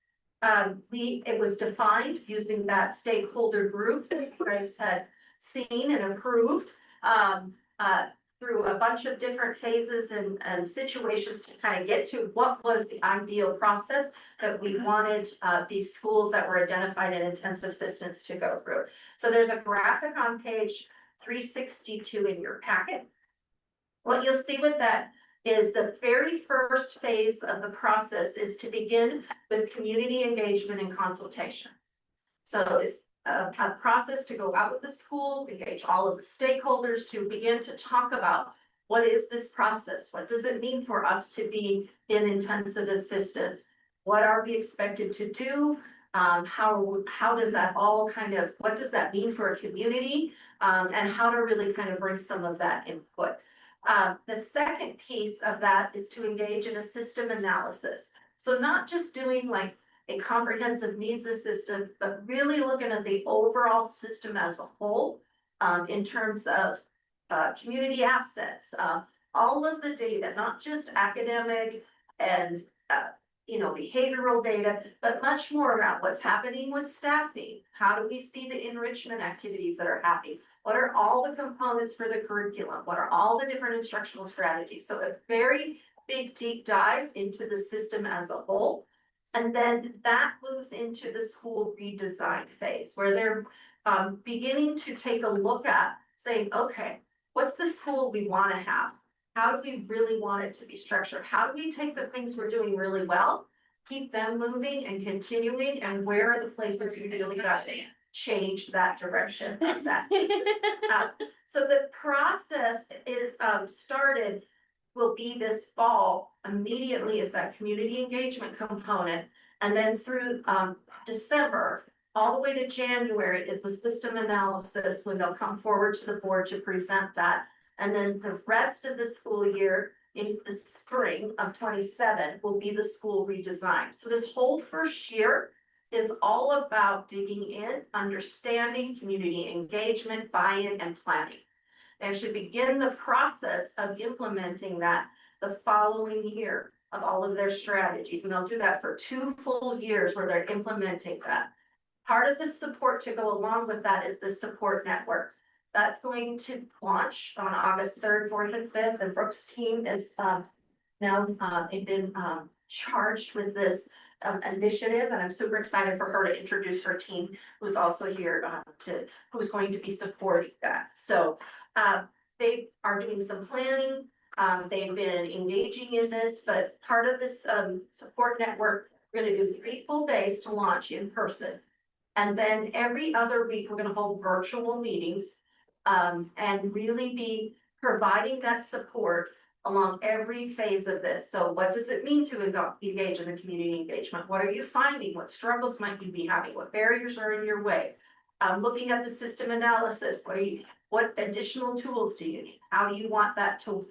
It was defined using that stakeholder group that you guys had seen and approved through a bunch of different phases and situations to kind of get to what was the ideal process that we wanted these schools that were identified in intensive assistance to go through. So there's a graphic on page 362 in your packet. What you'll see with that is the very first phase of the process is to begin with community engagement and consultation. So it's a process to go out with the school, engage all of the stakeholders to begin to talk about what is this process? What does it mean for us to be in intensive assistance? What are we expected to do? How does that all kind of, what does that mean for a community? And how to really kind of bring some of that input. The second piece of that is to engage in a system analysis. So not just doing like a comprehensive needs assessment, but really looking at the overall system as a whole, in terms of community assets, all of the data, not just academic and, behavioral data, but much more around what's happening with staffing. How do we see the enrichment activities that are happening? What are all the components for the curriculum? What are all the different instructional strategies? So a very big deep dive into the system as a whole. And then that moves into the school redesign phase where they're beginning to take a look at saying, okay, what's the school we want to have? How do we really want it to be structured? How do we take the things we're doing really well, keep them moving and continuing, and where are the places we really got to change that direction of that piece? So the process is started, will be this fall, immediately is that community engagement component. And then through December, all the way to January is the system analysis when they'll come forward to the board to present that. And then the rest of the school year in the spring of 27 will be the school redesign. So this whole first year is all about digging in, understanding, community engagement, buy-in, and planning. And should begin the process of implementing that the following year of all of their strategies. And they'll do that for 2 full years where they're implementing that. Part of the support to go along with that is the support network. That's going to launch on August 3rd, 4th, and 5th. The Brooks team is now been charged with this initiative, and I'm super excited for her to introduce her team, who's also here who's going to be supporting that. So they are doing some planning. They've been engaging in this, but part of this support network, we're going to do 3 full days to launch in person. And then every other week, we're going to hold virtual meetings and really be providing that support along every phase of this. So what does it mean to engage in the community engagement? What are you finding? What struggles might you be having? What barriers are in your way? Looking at the system analysis, what additional tools do you need? How do you want that to,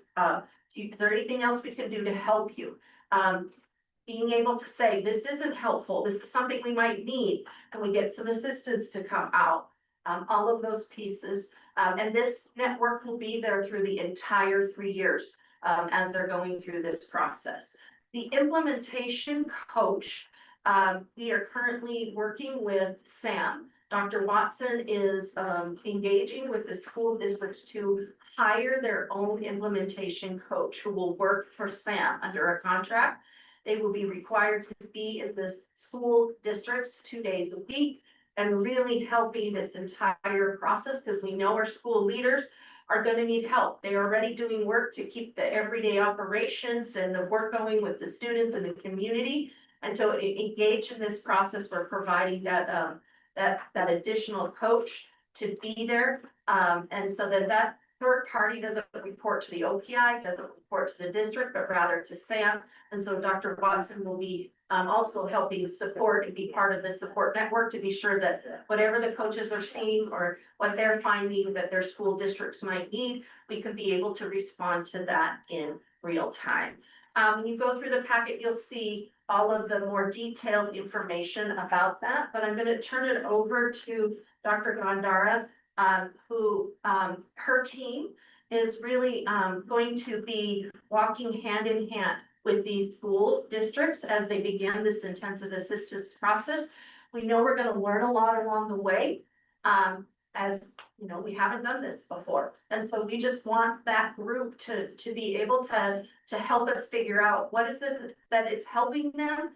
is there anything else we can do to help you? Being able to say, this isn't helpful, this is something we might need, and we get some assistance to come out. All of those pieces, and this network will be there through the entire 3 years as they're going through this process. The implementation coach, we are currently working with Sam. Dr. Watson is engaging with the school districts to hire their own implementation coach who will work for Sam under a contract. They will be required to be in the school districts 2 days a week and really helping this entire process, because we know our school leaders are going to need help. They're already doing work to keep the everyday operations and the work going with the students and the community. And to engage in this process, we're providing that additional coach to be there. And so that third party doesn't report to the OPI, doesn't report to the district, but rather to SAM. And so Dr. Watson will be also helping support and be part of the support network to be sure that whatever the coaches are seeing or what they're finding that their school districts might need, we could be able to respond to that in real time. When you go through the packet, you'll see all of the more detailed information about that, but I'm going to turn it over to Dr. Gandara, who her team is really going to be walking hand in hand with these school districts as they begin this intensive assistance process. We know we're going to learn a lot along the way. As you know, we haven't done this before. And so we just want that group to be able to help us figure out what is it that is helping them.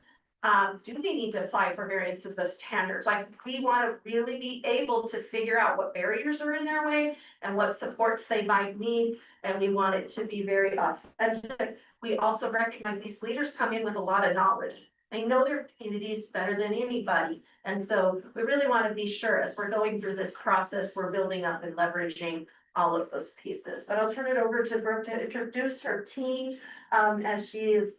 Do they need to apply for variances of standards? Like, we want to really be able to figure out what barriers are in their way and what supports they might need. And we want it to be very authentic. We also recognize these leaders come in with a lot of knowledge. They know their communities better than anybody. And so we really want to be sure as we're going through this process, we're building up and leveraging all of those pieces. But I'll turn it over to Brooke to introduce her team, as she is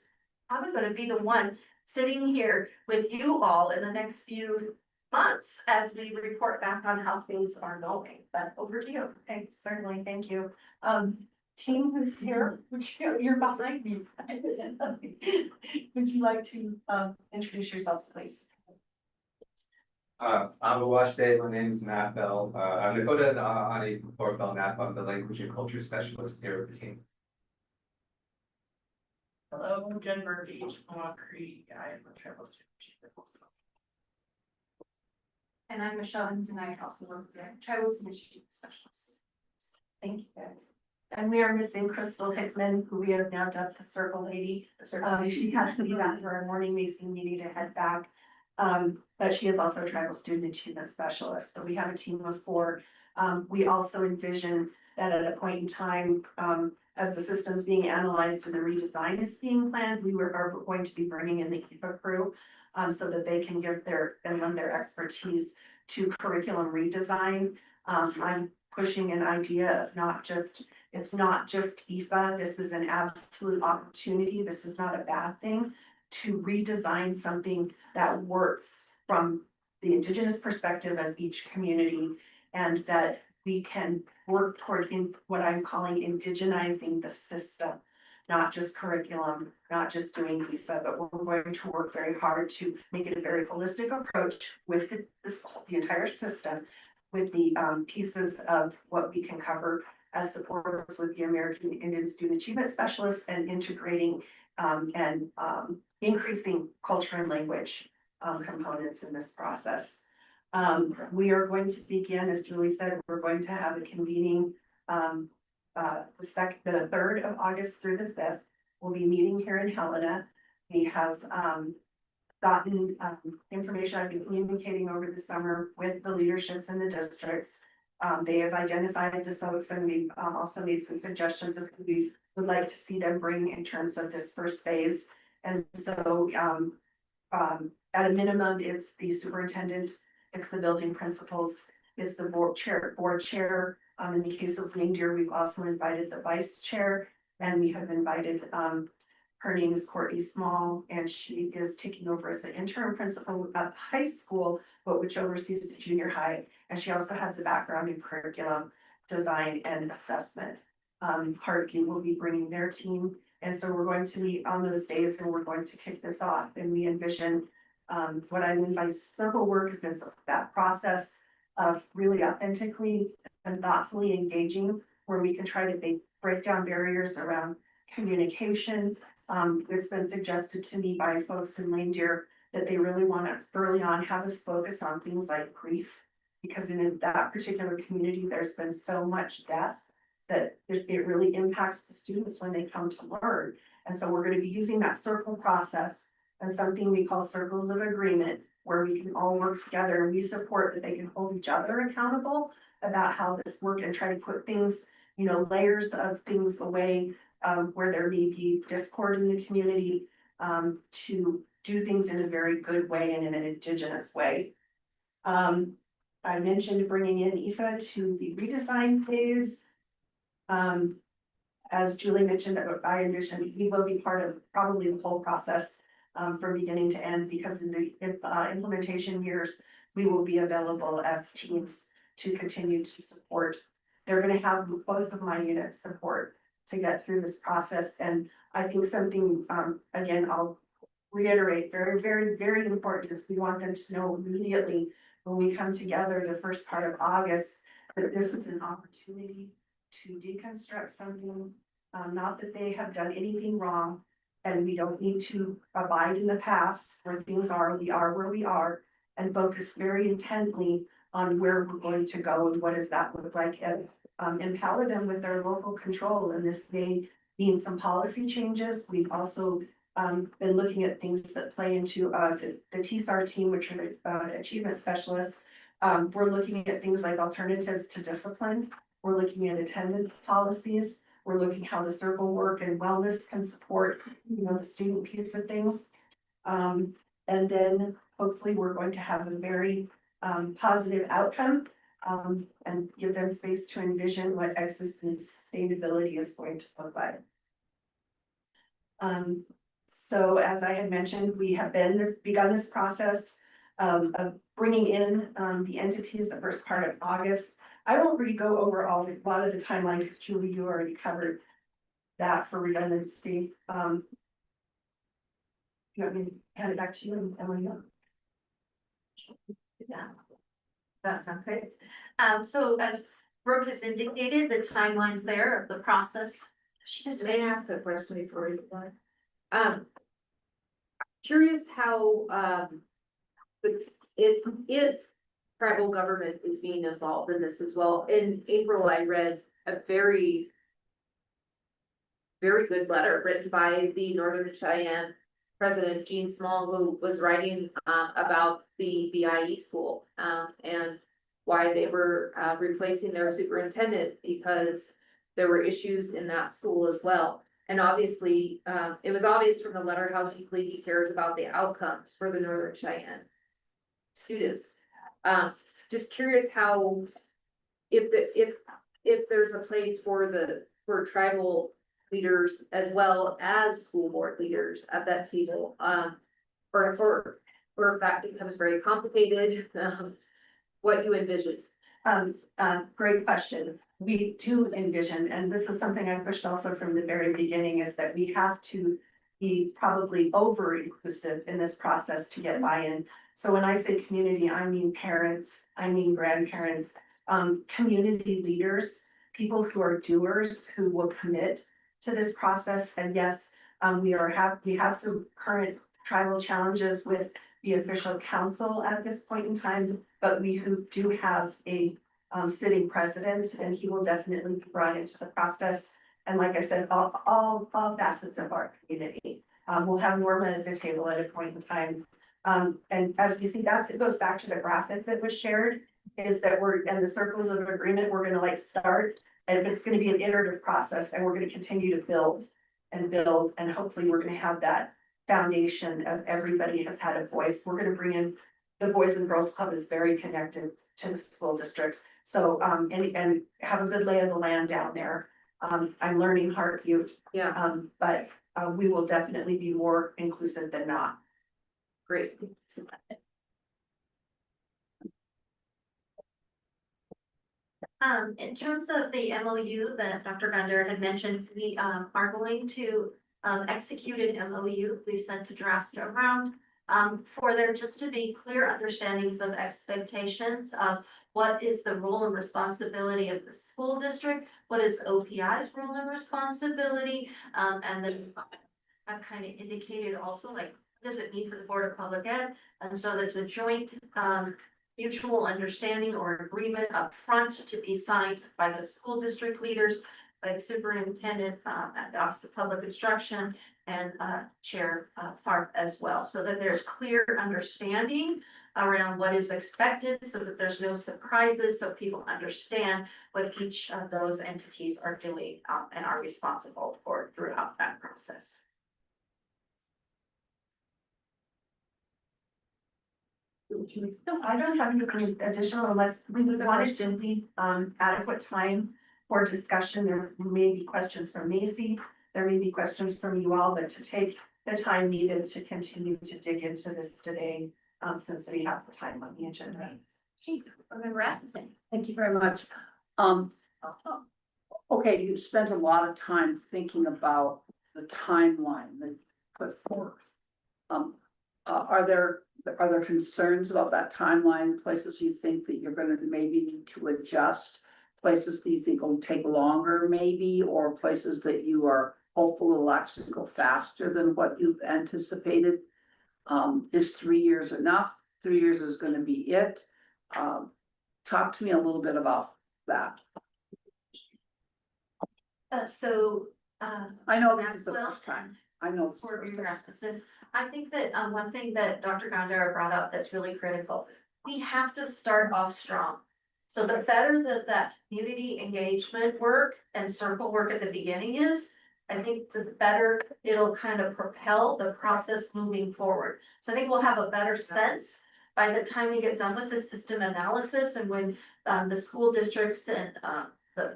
probably going to be the one sitting here with you all in the next few months as we report back on how things are going. But over to you. Okay, certainly, thank you. Team who's here, you're behind me. Would you like to introduce yourselves, please? Awawash Day, my name is Matt Bell. I'm Dakota Ani Bell Knapp. I'm the language and culture specialist here at the team. Hello, Jen Murphy, Chippewa Creek, I am a travel student. And I'm Michelle Henson, I also work there, tribal student specialist. Thank you guys. And we are missing Crystal Hickman, who we have now dubbed the Circle Lady. She had to leave after our morning meeting to head back. But she is also a tribal student achievement specialist, so we have a team of 4. We also envision that at a point in time, as the system's being analyzed and the redesign is being planned, are going to be bringing in the EPA crew. So that they can give and lend their expertise to curriculum redesign. I'm pushing an idea of it's not just EFA, this is an absolute opportunity, this is not a bad thing, to redesign something that works from the Indigenous perspective of each community, and that we can work toward what I'm calling indigenizing the system. Not just curriculum, not just doing EFA, but we're going to work very hard to make it a very holistic approach with the entire system, with the pieces of what we can cover as supports with the American Indian Student Achievement Specialists, and integrating and increasing culture and language components in this process. We are going to begin, as Julie said, we're going to have a convening the 3rd of August through the 5th. We'll be meeting here in Helena. We have gotten information I've been communicating over the summer with the leaderships in the districts. They have identified the folks, and we've also made some suggestions of who we would like to see them bring in terms of this first phase. And so at a minimum, it's the superintendent, it's the building principals, it's the board chair. In the case of Reindeer, we've also invited the vice chair, and we have invited, her name is Courtney Small, and she is taking over as the interim principal at the high school, but which oversees the junior high. And she also has a background in curriculum design and assessment. Hartview will be bringing their team. And so we're going to meet on those days, and we're going to kick this off. And we envision what I mean by circle work is it's that process of really authentically and thoughtfully engaging, where we can try to break down barriers around communication. It's been suggested to me by folks in Reindeer that they really want to early on have us focus on things like grief, because in that particular community, there's been so much death that it really impacts the students when they come to learn. And so we're going to be using that circle process and something we call circles of agreement, where we can all work together and we support that they can hold each other accountable about how this works, and try to put things, layers of things away where there may be discord in the community, to do things in a very good way and in an Indigenous way. I mentioned bringing in IFA to the redesign phase. As Julie mentioned, I envision we will be part of probably the whole process from beginning to end, because in the implementation years, we will be available as teams to continue to support. They're going to have both of my units support to get through this process. And I think something, again, I'll reiterate, very, very, very important is we want them to know immediately when we come together the first part of August, that this is an opportunity to deconstruct something, not that they have done anything wrong, and we don't need to abide in the past where things are, we are where we are, and focus very intently on where we're going to go and what does that look like, and empower them with their local control. And this may mean some policy changes. We've also been looking at things that play into the TSAR team, which are the achievement specialists. We're looking at things like alternatives to discipline. We're looking at attendance policies. We're looking how the circle work and wellness can support, the student piece of things. And then hopefully we're going to have a very positive outcome and give them space to envision what exit and sustainability is going to look like. So as I had mentioned, we have begun this process of bringing in the entities the first part of August. I won't really go over a lot of the timeline, because Julie, you already covered that for redundancy. You want me to hand it back to you, Emily? Yeah. That sounds great. So as Brooke has indicated, the timelines there of the process. She just May I ask a question before you go? Curious how, but if tribal government is being involved in this as well. In April, I read a very good letter written by the Northern Cheyenne President Gene Small, who was writing about the BIE school and why they were replacing their superintendent because there were issues in that school as well. And obviously, it was obvious from the letter how deeply he cares about the outcomes for the Northern Cheyenne students. Just curious how, if there's a place for tribal leaders as well as school board leaders at that table, or if that becomes very complicated, what you envision. Great question. We do envision, and this is something I pushed also from the very beginning, is that we have to be probably over inclusive in this process to get buy-in. So when I say community, I mean parents, I mean grandparents, community leaders, people who are doers, who will commit to this process. And yes, we have some current tribal challenges with the official council at this point in time, but we do have a sitting president, and he will definitely be brought into the process. And like I said, all facets of our community. We'll have Norma at the table at a point in time. And as you see, it goes back to the graphic that was shared, is that and the circles of agreement, we're gonna start, and it's gonna be an iterative process, and we're gonna continue to build, and hopefully we're gonna have that foundation of everybody has had a voice. We're gonna bring in, the Boys and Girls Club is very connected to the school district. So, and have a good lay of the land down there. I'm learning Heartview. Yeah. But we will definitely be more inclusive than not. Great. In terms of the MOU that Dr. Gunder had mentioned, we are going to execute an MOU. We've sent a draft around for there just to be clear understandings of expectations of what is the role and responsibility of the school district, what is OPI's role and responsibility, and then I've kind of indicated also like, what does it mean for the Board of Public Ed? And so there's a joint mutual understanding or agreement up front to be signed by the school district leaders, by the superintendent at the Office of Public Instruction, and Chair Farp as well, so that there's clear understanding around what is expected, so that there's no surprises, so people understand what each of those entities are doing and are responsible for throughout that process. No, I don't have anything additional unless we wanted to leave adequate time for discussion. There may be questions from Macy, there may be questions from you all, but to take the time needed to continue to dig into this today, since we have the time on the agenda. Remember Rasmussen. Thank you very much. Okay, you spent a lot of time thinking about the timeline that you put forth. Are there concerns about that timeline, places you think that you're gonna maybe need to adjust? Places that you think will take longer maybe, or places that you are hopeful will actually go faster than what you've anticipated? Is 3 years enough? 3 years is gonna be it? Talk to me a little bit about that. I know this is the first time. I know. this is the For first your time. Rasmussen, I think that one thing that Dr. Gondar brought up that's really critical, we have to start off strong. So the better that community engagement work and circle work at the beginning is, I think the better it'll kind of propel the process moving forward. So I think we'll have a better sense by the time we get done with the system analysis, and when the school districts and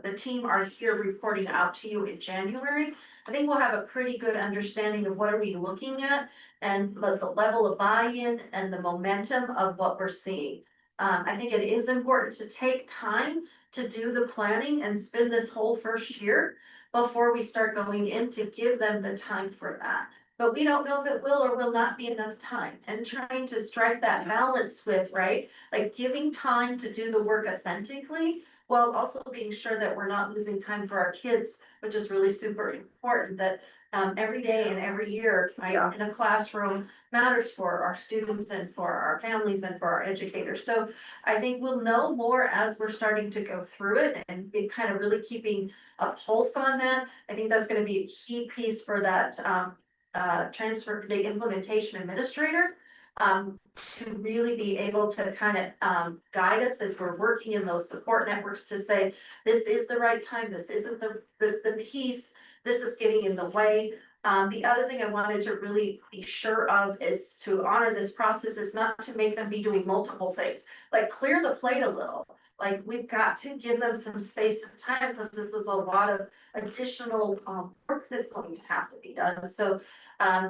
the team are here reporting out to you in January. I think we'll have a pretty good understanding of what are we looking at and the level of buy-in and the momentum of what we're seeing. I think it is important to take time to do the planning and spend this whole first year before we start going in to give them the time for that. but we don't know if it will or will not be enough time, and trying to strike that balance with, right? Like giving time to do the work authentically, while also being sure that we're not losing time for our kids, which is really super important, that every day and every year, right, in a classroom matters for our students and for our families and for our educators. So I think we'll know more as we're starting to go through it and be kind of really keeping a pulse on that. I think that's gonna be a key piece for that transfer, the implementation administrator. To really be able to kind of guide us as we're working in those support networks to say, this is the right time, this isn't the piece, this is getting in the way. The other thing I wanted to really be sure of is to honor this process, is not to make them be doing multiple things, like clear the plate a little. Like, we've got to give them some space and time, because this is a lot of additional work that's going to have to be done. So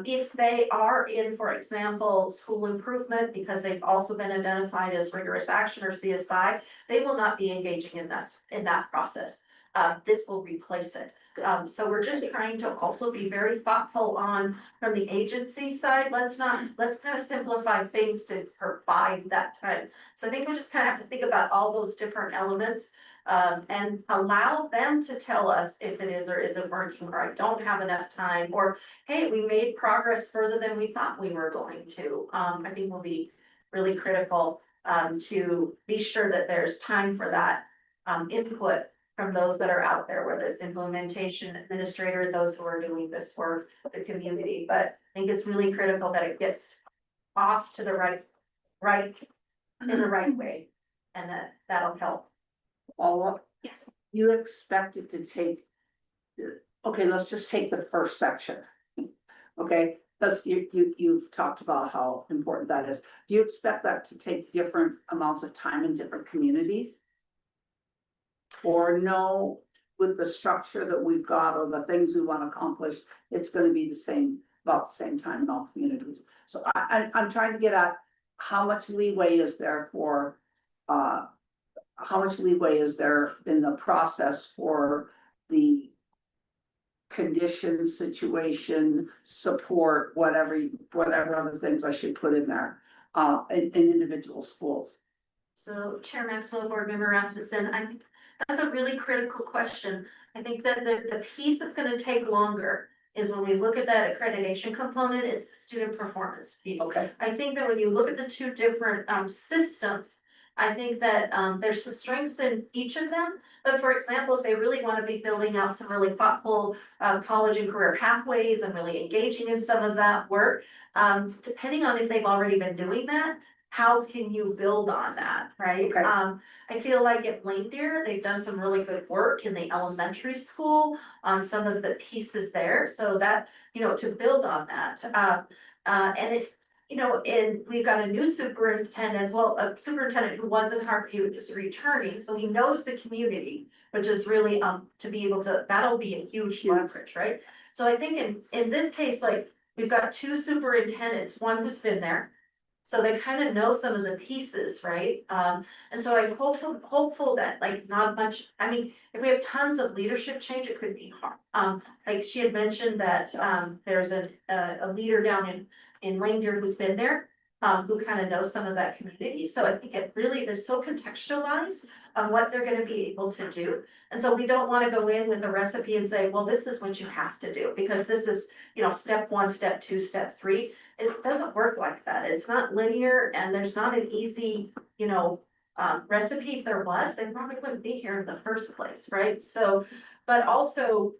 if they are in, for example, school improvement, because they've also been identified as rigorous action or CSI, they will not be engaging in that process. This will replace it. So we're just trying to also be very thoughtful on, from the agency side, let's kind of simplify things to provide that time. So I think we just kind of have to think about all those different elements. And allow them to tell us if it is or isn't working, or I don't have enough time, or hey, we made progress further than we thought we were going to. I think will be really critical to be sure that there's time for that input from those that are out there, whether it's implementation administrator, those who are doing this work, the community. But I think it's really critical that it gets off to the right in the right way, and that'll help. Paula, Yes. you expect it to take, okay, let's just take the first section. Okay, that's, you've talked about how important that is. Do you expect that to take different amounts of time in different communities? Or no, with the structure that we've got or the things we want to accomplish, it's gonna be the same, about the same time in all communities? So I'm trying to get at how much leeway is there for, how much leeway is there in the process for the condition, situation, support, whatever other things I should put in there, in individual schools? So Chair Maxwell, Board Member Rasmussen, I think that's a really critical question. I think that the piece that's gonna take longer is when we look at that accreditation component, it's the student performance piece. Okay. I think that when you look at the two different systems, I think that there's some strengths in each of them. But for example, if they really want to be building out some really thoughtful college and career pathways and really engaging in some of that work, depending on if they've already been doing that, how can you build on that, right? Okay. I feel like at Lane Deer, they've done some really good work in the elementary school on some of the pieces there, so that, to build on that. And it, and we've got a new superintendent, well, a superintendent who was in Hartview, just returning, so he knows the community, which is really, to be able to, that'll be a huge leverage, right? So I think in this case, like, we've got two superintendents, one who's been there, so they kind of know some of the pieces, right? And so I'm hopeful that, like, not much, I mean, if we have tons of leadership change, it could be hard. Like she had mentioned that there's a leader down in Lane Deer who's been there, who kind of knows some of that community. So I think it really, they're so contextualized on what they're gonna be able to do. And so we don't wanna go in with a recipe and say, well, this is what you have to do, because this is, step 1, step 2, step 3. It doesn't work like that. It's not linear, and there's not an easy, recipe. If there was, they probably wouldn't be here in the first place, right? So, but also,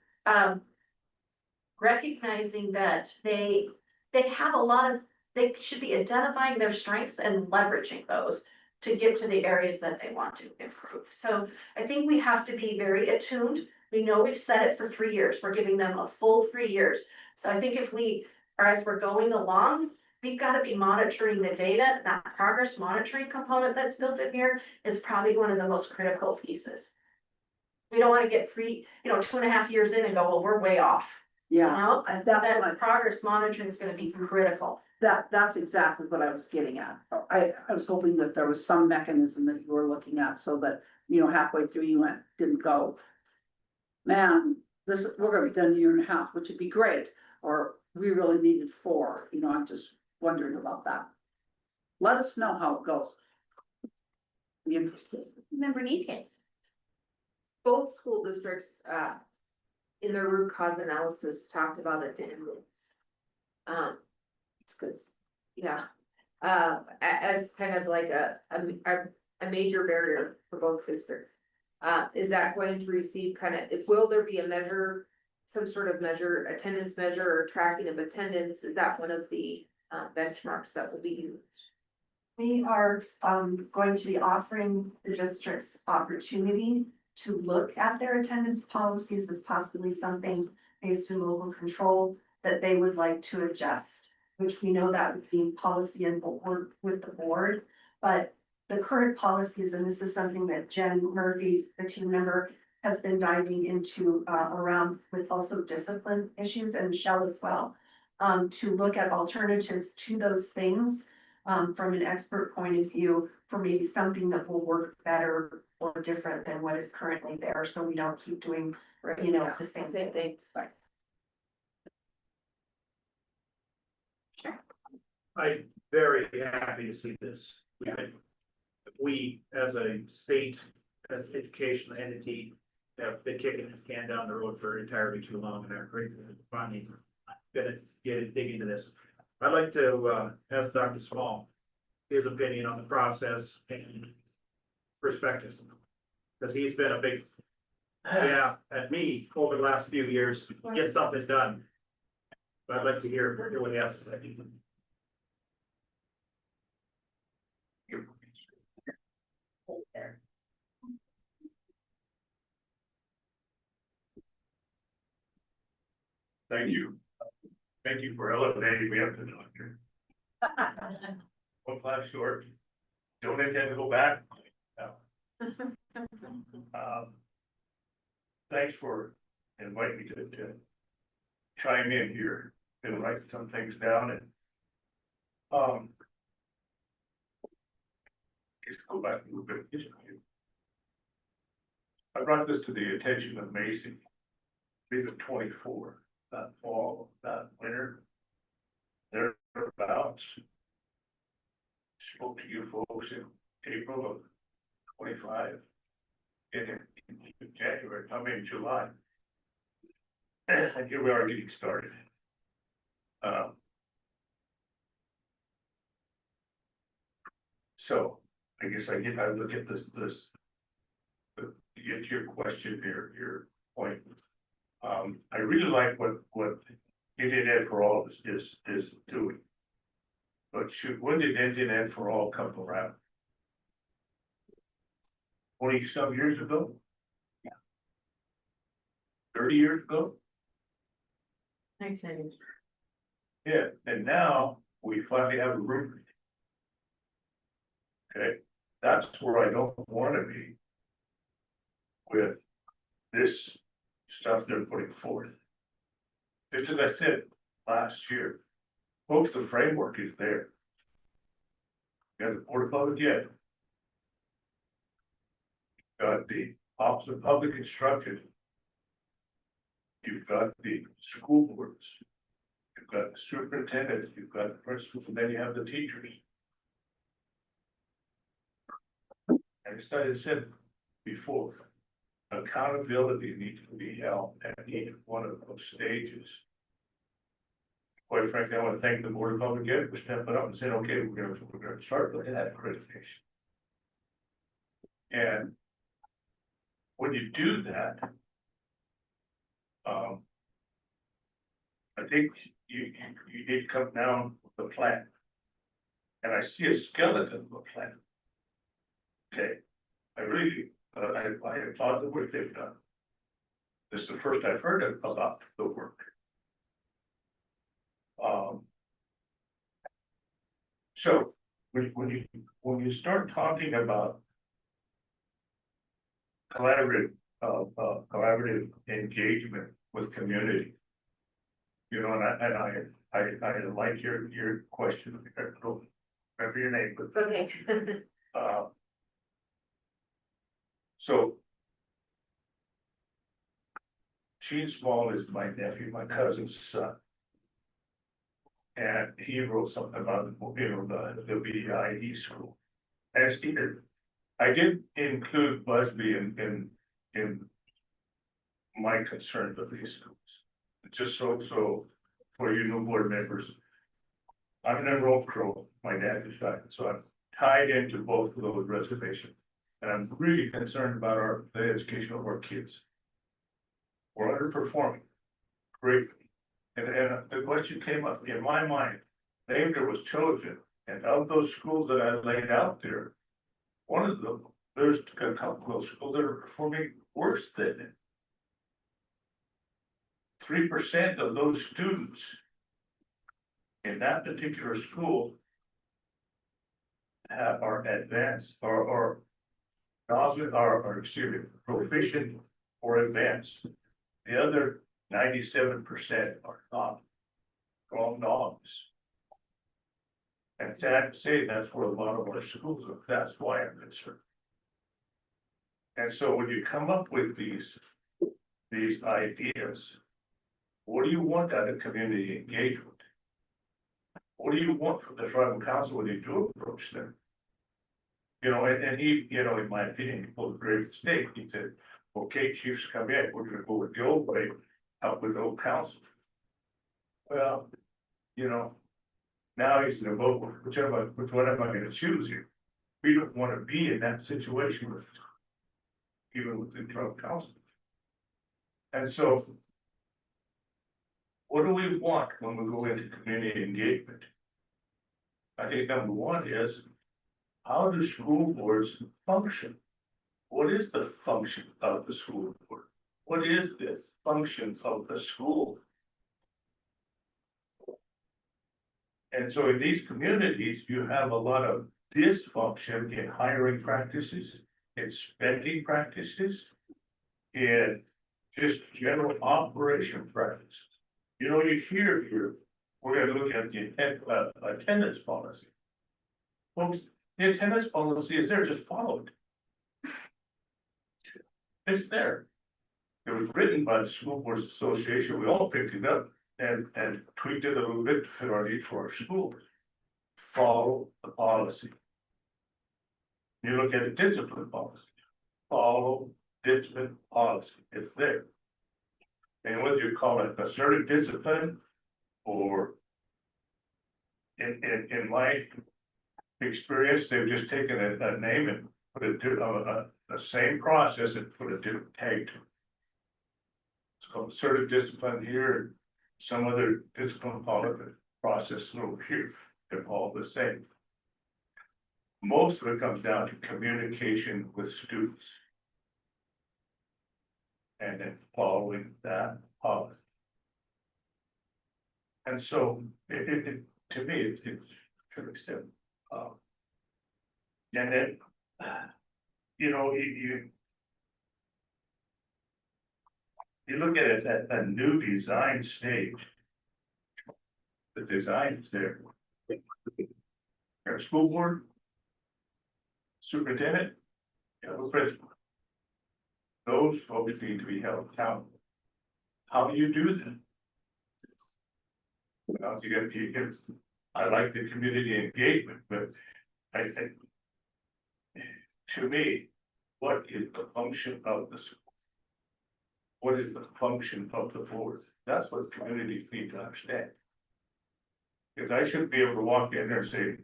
recognizing that they have a lot of, they should be identifying their strengths and leveraging those to get to the areas that they want to improve. So I think we have to be very attuned. We know we've set it for 3 years. We're giving them a full 3 years. So I think if we, or as we're going along, we've got to be monitoring the data. That progress monitoring component that's built in here is probably one of the most critical pieces. We don't want to get 2.5 years in and go, well, we're way off. Yeah, and that's That what progress monitoring is going to be critical. that's exactly what I was getting at. I was hoping that there was some mechanism that you were looking at, so that, halfway through you didn't go, man, we're gonna be done in 1.5 years, which would be great. Or we really needed 4, you know, I'm just wondering about that. Let us know how it goes. Be interested. Member Neeskens. Both school districts, in their root cause analysis talked about attendance. It's good. Yeah, as kind of like a major barrier for both districts. Is that going to receive will there be a measure, some sort of measure, attendance measure or tracking of attendance? Is that one of the benchmarks that will be used? We are going to be offering the district's opportunity to look at their attendance policies as possibly something based in local control that they would like to adjust, which we know that would be policy and work with the board. But the current policies, and this is something that Jen Murphy, the team member, has been diving into around with also discipline issues, and Michelle as well, to look at alternatives to those things from an expert point of view for maybe something that will work better or different than what is currently there, so we don't keep doing, you know, the same things. Right. I'm very happy to see this. We, as a state, as an educational entity, have been kicking this can down the road for entirely too long, and I'm grateful to finally gonna dig into this. I'd like to ask Dr. Small his opinion on the process and perspectives, because he's been a big at me over the last few years to get something done. But I'd like to hear what he has to say. Thank you. Thank you for elevating me up to doctor. One class short. Don't intend to go back. No. Thanks for inviting me to chime in here and write some things down and just go back a little bit. I brought this to the attention of Macy. Be the 24, that fall, that winter. Thereabouts. Spoke to you folks in April of 25. In January, I mean July. And here we are getting started. So I guess I look at this, to get to your question, your point. I really like what Indian Ed for All is doing. But when did Indian Ed for All come around? 20-some years ago? Yeah. 30 years ago? Yeah, and now we finally have a room. Okay, that's where I don't want to be with this stuff they're putting forth. Just as I said last year, folks, the framework is there. You got the Board of Public Ed. Got the Office of Public Instruction. You've got the school boards. You've got the superintendents, you've got the principals, and then you have the teachers. And as I said before, accountability needs to be held at each one of those stages. Quite frankly, I want to thank the Board of Public Ed for stepping up and saying, okay, we're gonna start looking at accreditation. And when you do that, I think you need to come down with a plan. And I see a skeleton of a plan. Okay, I really do. I applaud the work they've done. This is the first I've heard about the work. So when you start talking about collaborative engagement with community, you know, and I like your question. I don't remember your name, but Okay. So Gene Small is my nephew, my cousin's son. And he wrote something about, the VIE school. As either, I did include Busby in my concerns with these schools. Just so for you new board members. I'm an enrolled Crow, my dad is died, so I'm tied into both of those reservations. And I'm really concerned about the education of our kids. We're underperforming greatly. And the question came up in my mind, Xavier was chosen, and of those schools that I laid out there, one of them, there's a couple of schools that are performing worse than it. 3% of those students in that particular school are advanced or proficient or advanced. The other 97% are not, all novice. And sad to say, that's where a lot of our schools are, that's why I'm concerned. And so when you come up with these ideas, what do you want out of community engagement? What do you want from the tribal council when you do approach them? And he, in my opinion, he pulled a great mistake. He said, okay, chiefs come in, we're gonna go with the old way, out with the old council. Well, now he's gonna vote, which one am I gonna choose here? We don't wanna be in that situation with, even with the tribal council. And so, what do we want when we go into community engagement? I think number one is, how do school boards function? What is the function of the school board? What is this function of the school? And so in these communities, you have a lot of dysfunction in hiring practices, in spending practices, in just general operation practices. You hear here, we're gonna look at the attendance policy. Folks, the attendance policy is there, just follow it. It's there. It was written by the School Boards Association, we all picked it up and tweaked it a little bit to fit our need for our schools. Follow the policy. You look at the discipline policy, follow discipline policy, it's there. And whether you call it assertive discipline or in my experience, they've just taken a name and put it to the same process and put a different tag to it. It's called assertive discipline here, and some other discipline process over here. They're all the same. Most of it comes down to communication with students. And then following that policy. And so to me, it's pretty simple. And then, you look at it at a new design stage. The design is there. Our school board, superintendent, the principal. Those folks need to be held accountable. How do you do that? Well, I like the community engagement, but to me, what is the function of the school? What is the function of the board? That's what communities need to understand. Because I shouldn't be able to walk in there and say,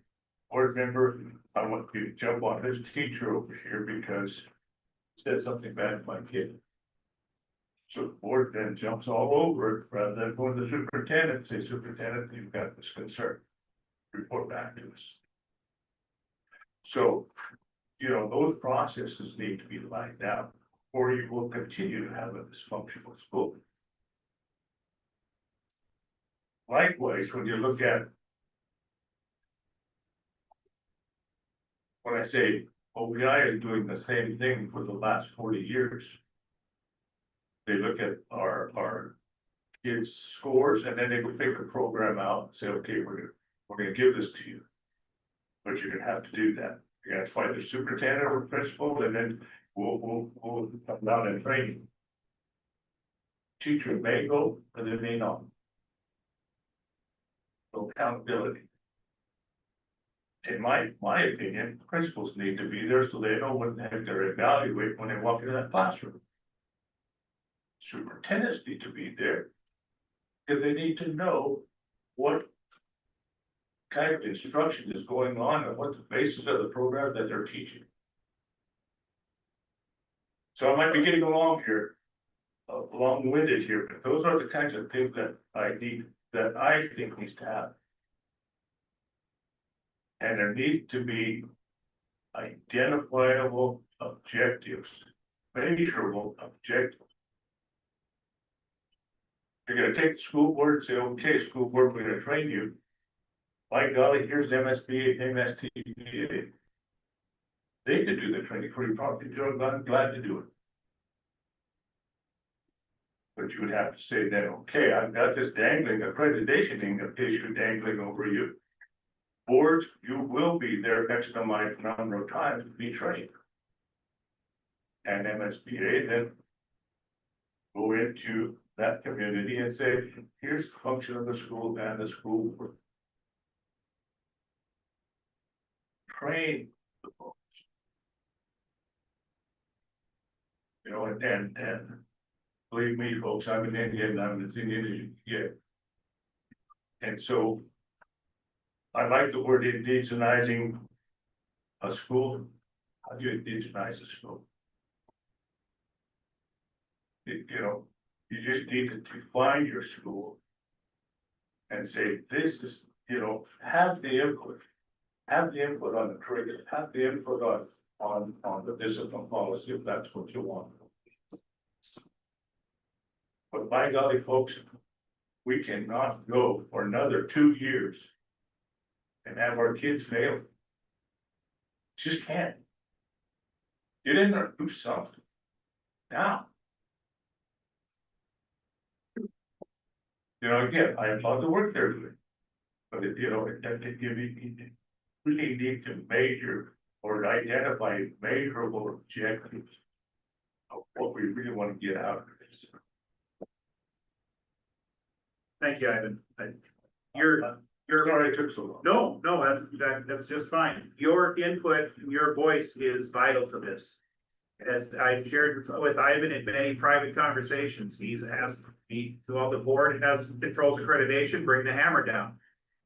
board member, I want you to jump on this teacher over here because said something bad to my kid. So the board then jumps all over it rather than going to the superintendent, say, superintendent, you've got this concern. Report back to us. So, those processes need to be lined out, or you will continue to have a dysfunctional school. Likewise, when you look at, when I say OBI is doing the same thing for the last 40 years. They look at our kids' scores and then they will figure a program out and say, okay, we're gonna give this to you. But you're gonna have to do that. You're gonna find the superintendent or principal, and then we'll come down and train you. Teacher may go, but they may not. accountability. In my opinion, principals need to be there so they know what the heck they're evaluating when they walk into that classroom. Superintendents need to be there. Because they need to know what kind of instruction is going on and what the basis of the program that they're teaching. So I might be getting along here, long-winded here, but those are the kinds of things that I think needs to happen. And there need to be identifiable objectives, measurable objectives. You're gonna take the school board and say, okay, school board, we're gonna train you. By golly, here's MSBA, MSTBA. They could do the training for you, probably, I'm glad to do it. But you would have to say then, okay, I've got this dangling accreditation issue dangling over you. Boards, you will be there X number of times to be trained. And MSBA then go into that community and say, here's the function of the school and the school board. Train the folks. You know, and believe me, folks, I'm an Indian, I'm as Indian as you can get. And so I like the word indigenizing a school. How do you indigenize a school? You know, you just need to define your school and say, this is, you know, have the input on the curriculum, have the input on the discipline policy, if that's what you want. But by golly, folks, we cannot go for another 2 years and have our kids fail. Just can't. Get in there, do something. Now. You know, again, I applaud the work they're doing. But it, you know, it really need to measure or identify measurable objectives of what we really want to get out of this. Thank you, Ivan. You're sorry it took so long. No, that's just fine. Your input, your voice is vital to this. As I've shared with Ivan in many private conversations, he's asked me to all the board has controls accreditation, bring the hammer down.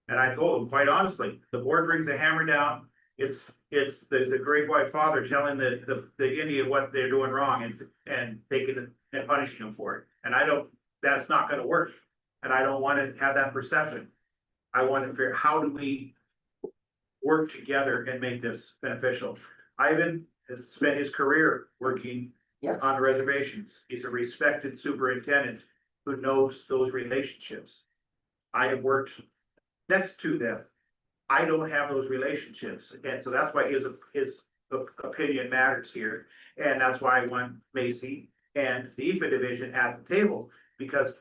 And I told him, quite honestly, the board brings the hammer down. It's the great white father telling the Indian what they're doing wrong and taking it and punishing them for it. And that's not gonna work. And I don't want to have that perception. I want to figure, how do we work together and make this beneficial? Ivan has spent his career working on the reservations. He's a respected superintendent who knows those relationships. I have worked next to them. I don't have those relationships. And so that's why his opinion matters here. And that's why I want Macy and the IFA division at the table, because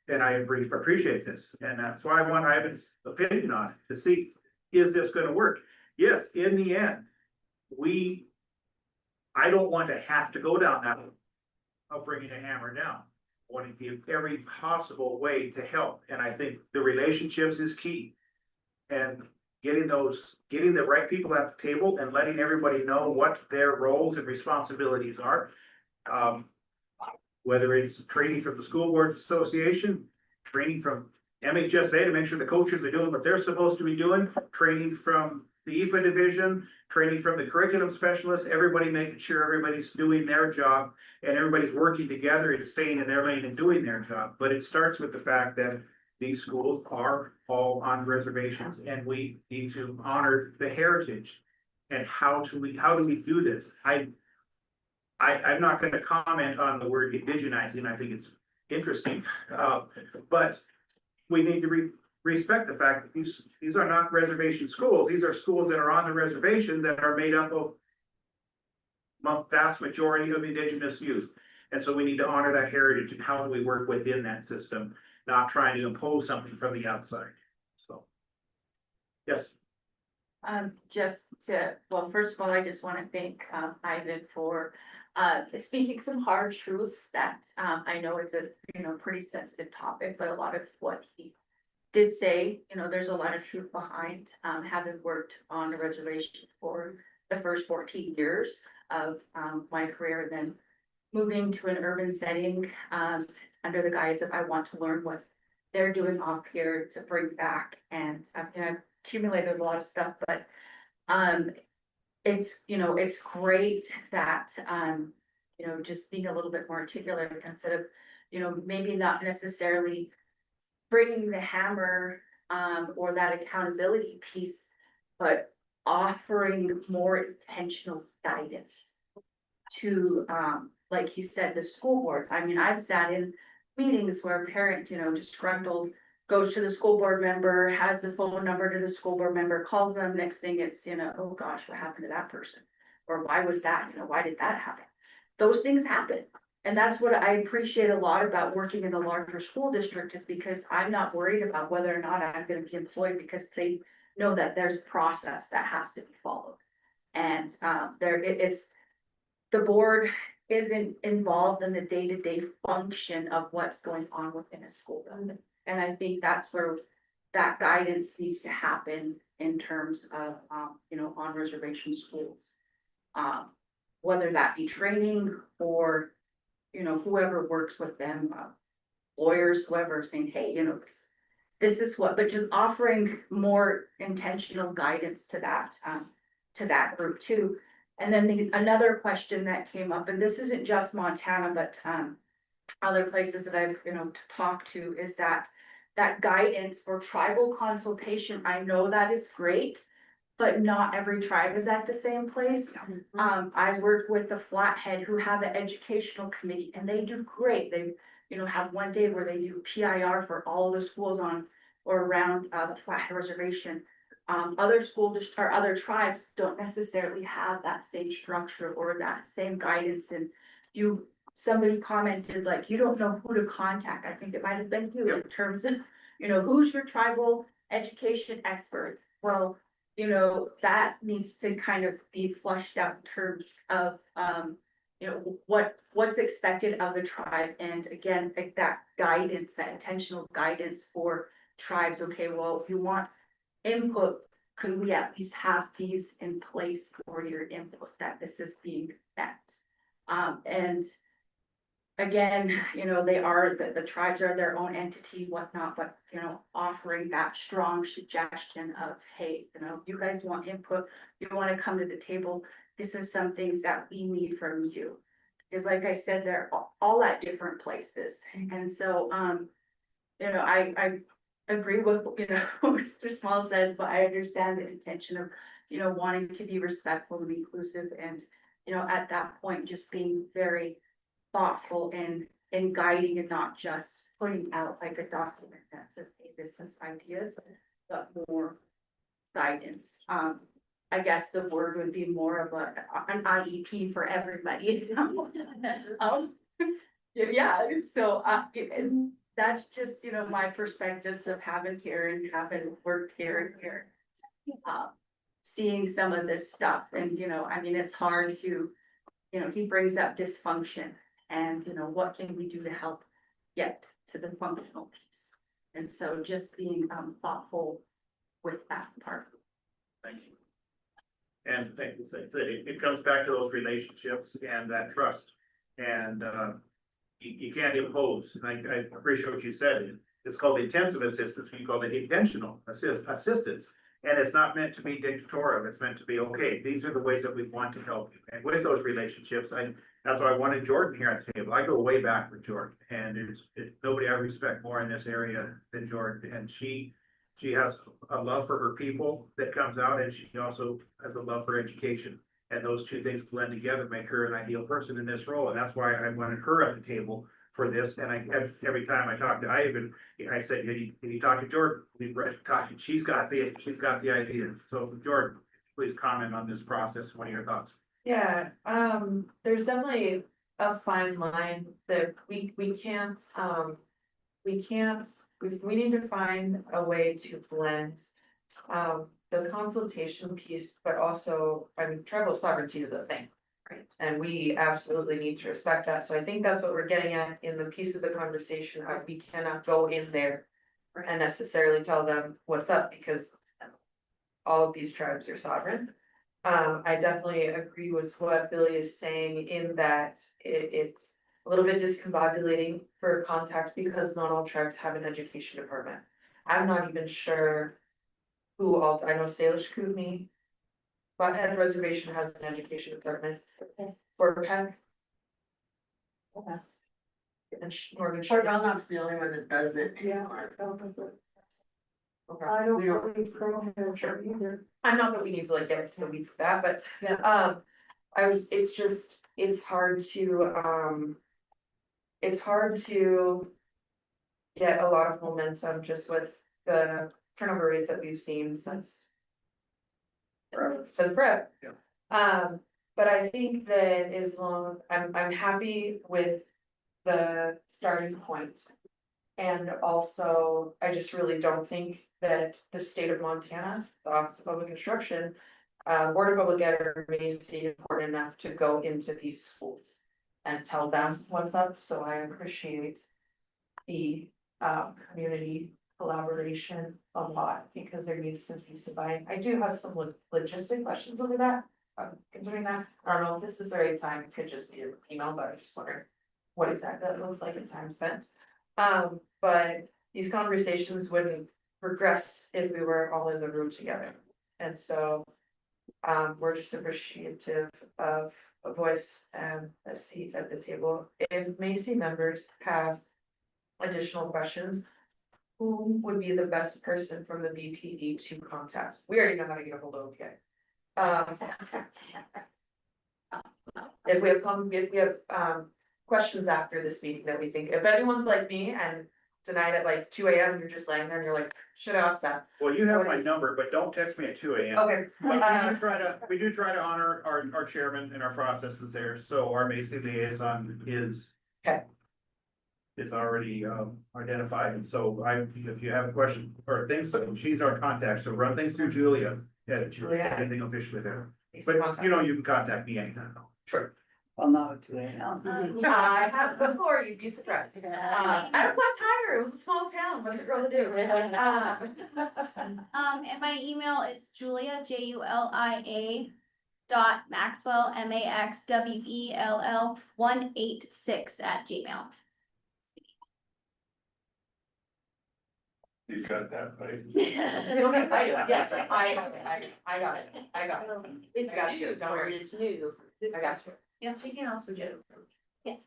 and I really appreciate this. And that's why I want Ivan's opinion on it, to see, is this gonna work? Yes, in the end, I don't want to have to go down that road of bringing a hammer down. I want to give every possible way to help. And I think the relationships is key. And getting the right people at the table and letting everybody know what their roles and responsibilities are. Whether it's training from the School Boards Association, training from MHSA to make sure the coaches are doing what they're supposed to be doing, training from the IFA division, training from the curriculum specialists, everybody making sure everybody's doing their job and everybody's working together and staying in their lane and doing their job. But it starts with the fact that these schools are all on reservations and we need to honor the heritage. And how do we do this? I'm not gonna comment on the word indigenizing. I think it's interesting. But we need to respect the fact that these are not reservation schools. These are schools that are on the reservation that are made up of vast majority of Indigenous youth. And so we need to honor that heritage. And how do we work within that system, not trying to impose something from the outside. So, yes. Well, first of all, I just want to thank Ivan for speaking some hard truths that I know it's a pretty sensitive topic, but a lot of what he did say, you know, there's a lot of truth behind, having worked on a reservation for the first 14 years of, my career, and then moving to an urban setting, under the guise of I want to learn what they're doing off here to bring back, and I've accumulated a lot of stuff, but, it's, you know, it's great that, you know, just being a little bit more articulate instead of, you know, maybe not necessarily bringing the hammer, or that accountability piece, but offering more intentional guidance to, like he said, the school boards. I mean, I've sat in meetings where a parent, you know, disgruntled, goes to the school board member, has the phone number to the school board member, calls them, next thing it's, you know, oh gosh, what happened to that person? Or why was that, you know, why did that happen? Those things happen. And that's what I appreciate a lot about working in a larger school district, is because I'm not worried about whether or not I'm gonna be employed, because they know that there's a process that has to be followed. And it's, the board isn't involved in the day-to-day function of what's going on within a school building. And I think that's where that guidance needs to happen in terms of, you know, on reservation schools. Whether that be training or, you know, whoever works with them, lawyers, whoever, saying, hey, you know, this is what, but just offering more intentional guidance to that group too. And then another question that came up, and this isn't just Montana, but, other places that I've, you know, talked to, is that guidance for tribal consultation. I know that is great, but not every tribe is at the same place. I've worked with the Flathead, who have an educational committee, and they do great. They, you know, have one day where they do PIR for all of the schools on or around, the Flathead Reservation. Other or other tribes don't necessarily have that same structure or that same guidance, and somebody commented, like, you don't know who to contact. I think it might have been you, in terms of, you know, who's your tribal education expert? Well, you know, that needs to kind of be flushed out in terms of, you know, what's expected of the tribe. And again, like that guidance, that intentional guidance for tribes. Okay, well, if you want input, could we at least have these in place for your input, that this is being met? And again, you know, the tribes are their own entity, whatnot, but, you know, offering that strong suggestion of, hey, you know, you guys want input, you want to come to the table, this is some things that we need from you. Because like I said, they're all at different places. And so, you know, I agree with, you know, what Mr. Small says, but I understand the intention of, you know, wanting to be respectful and inclusive, and, you know, at that point, just being very thoughtful and guiding, and not just putting out like a document that says, hey, this is ideas, but more guidance. I guess the word would be more of an IEP for everybody. Yeah, so, and that's just, you know, my perspectives of having here and having worked here and here. Seeing some of this stuff, and, you know, I mean, it's hard to, you know, he brings up dysfunction, and, you know, what can we do to help get to the functional piece? And so just being thoughtful with that part. Thank you. And thank you, it comes back to those relationships and that trust, and you can't impose. And I appreciate what you said. It's called intensive assistance, we call it intentional assistance. And it's not meant to be dictatorial, it's meant to be, okay, these are the ways that we want to help you. And with those relationships, that's why I wanted Jordan here at the table. I go way back with Jordan, and it's nobody I respect more in this area than Jordan. And she has a love for her people that comes out, and she also has a love for education. And those two things blend together, make her an ideal person in this role. And that's why I wanted her at the table for this. And every time I talked to Ivan, I said, can you talk to Jordan? She's got the idea. So Jordan, please comment on this process. What are your thoughts? Yeah, there's definitely a fine line that we can't, we need to find a way to blend the consultation piece, but also, I mean, tribal sovereignty is a thing. Right. And we absolutely need to respect that. So I think that's what we're getting at in the piece of the conversation of we cannot go in there and necessarily tell them what's up, because all of these tribes are sovereign. I definitely agree with what Billy is saying in that it's a little bit discombobulating for contact because not all tribes have an education department. I'm not even sure who all, I know Salish Kootenai, Flathead Reservation has an education department. Fort Peck. And Northern. Fort Belknap's the only one that does it. Yeah. I don't really program sure either. I'm not that we need to like get into the weeds of that, but it's hard to get a lot of momentum just with the turnover rates that we've seen since forever. But I think that as long, I'm happy with the starting point. And also, I just really don't think that the state of Montana, the Office of Public Instruction, Board of Public Ed may see important enough to go into these schools and tell them what's up, so I appreciate the community collaboration a lot, because there needs to be some buy-in. I do have some logistic questions over that, considering that, I don't know if this is the right time, it could just be an email, but I was just wondering what exactly that looks like in time spent. But these conversations wouldn't progress if we were all in the room together. And so, we're just appreciative of a voice and a seat at the table. If Macy members have additional questions, who would be the best person from the BPD to contact? We already know how to get a hold of, okay. If we have questions after this meeting that we think, if anyone's like me and tonight at like 2 AM, you're just laying there and you're like, should I ask that? Well, you have What my is- number, but don't text me at 2 AM. Okay. But we do try to honor our chairman and our processes there, so our Macy liaison is. Okay. Is already identified, and so if you have a question or things, she's our contact, so run things through Julia. Yeah, Julia. anything officially there, Please but contact. you know, you can contact me anytime. Sure. Well, not at 2 AM. I have before, you'd be surprised. I had a flat tire, it was a small town, what's a girl to do? And my email is Julia, Julia. .maxwell, MAXWELL 186 @gmail. You got that, right? Yes, I got it, It's I got new, you, don't Jordan, worry. it's new. I got you. Yeah, she can also get it. Yes.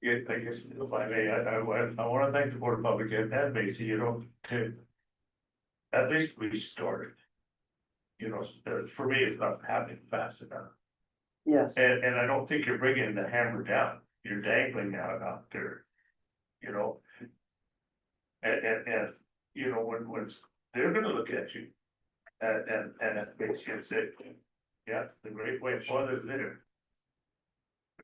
Yeah, I guess, if I may, I wanna thank the Board of Public Ed and Macy, you know, to. At least we started. You know, for me, it's not happening fast enough, Yes. and I don't think you're bringing the hammer down, you're dangling out there. You know. And, you know, when they're gonna look at you. And it makes you say, yeah, the great white father's there.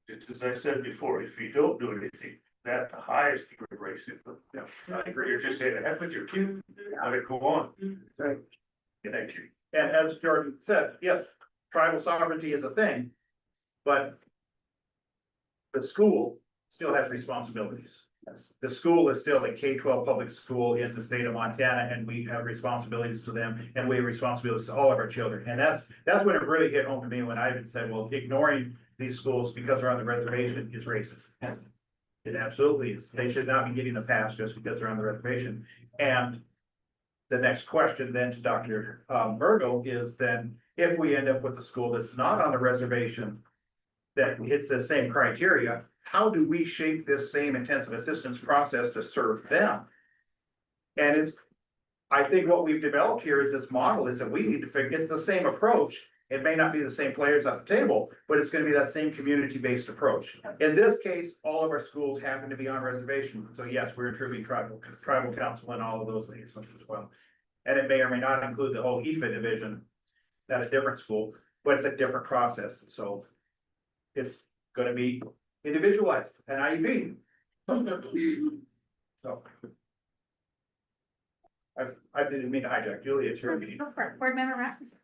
Just as I said before, if you don't do anything, that's the highest degree of racism. You're just saying, heck with your kid, let it go on. Right. Thank you. And as Jordan said, yes, tribal sovereignty is a thing, but. The school still has responsibilities. The school is still a K-12 public school in the state of Montana, and we have responsibilities to them, and we have responsibilities to all of our children. And that's when it really hit home to me, when I even said, well, ignoring these schools because they're on the reservation is racist. It absolutely is. They should not be getting a pass just because they're on the reservation. And the next question then to Dr. Virgo is then, if we end up with a school that's not on the reservation that hits the same criteria, how do we shape this same intensive assistance process to serve them? And I think what we've developed here is this model is that we need to figure, it's the same approach. It may not be the same players at the table, but it's gonna be that same community-based approach. In this case, all of our schools happen to be on reservation, so yes, we're attributing tribal council and all of those things as well. And it may or may not include the whole EFA division, that's a different school, but it's a different process, and so it's gonna be individualized, an IEP. So. I didn't mean to hijack Julia, it's your meeting. Go for it. Board Member Rasmussen.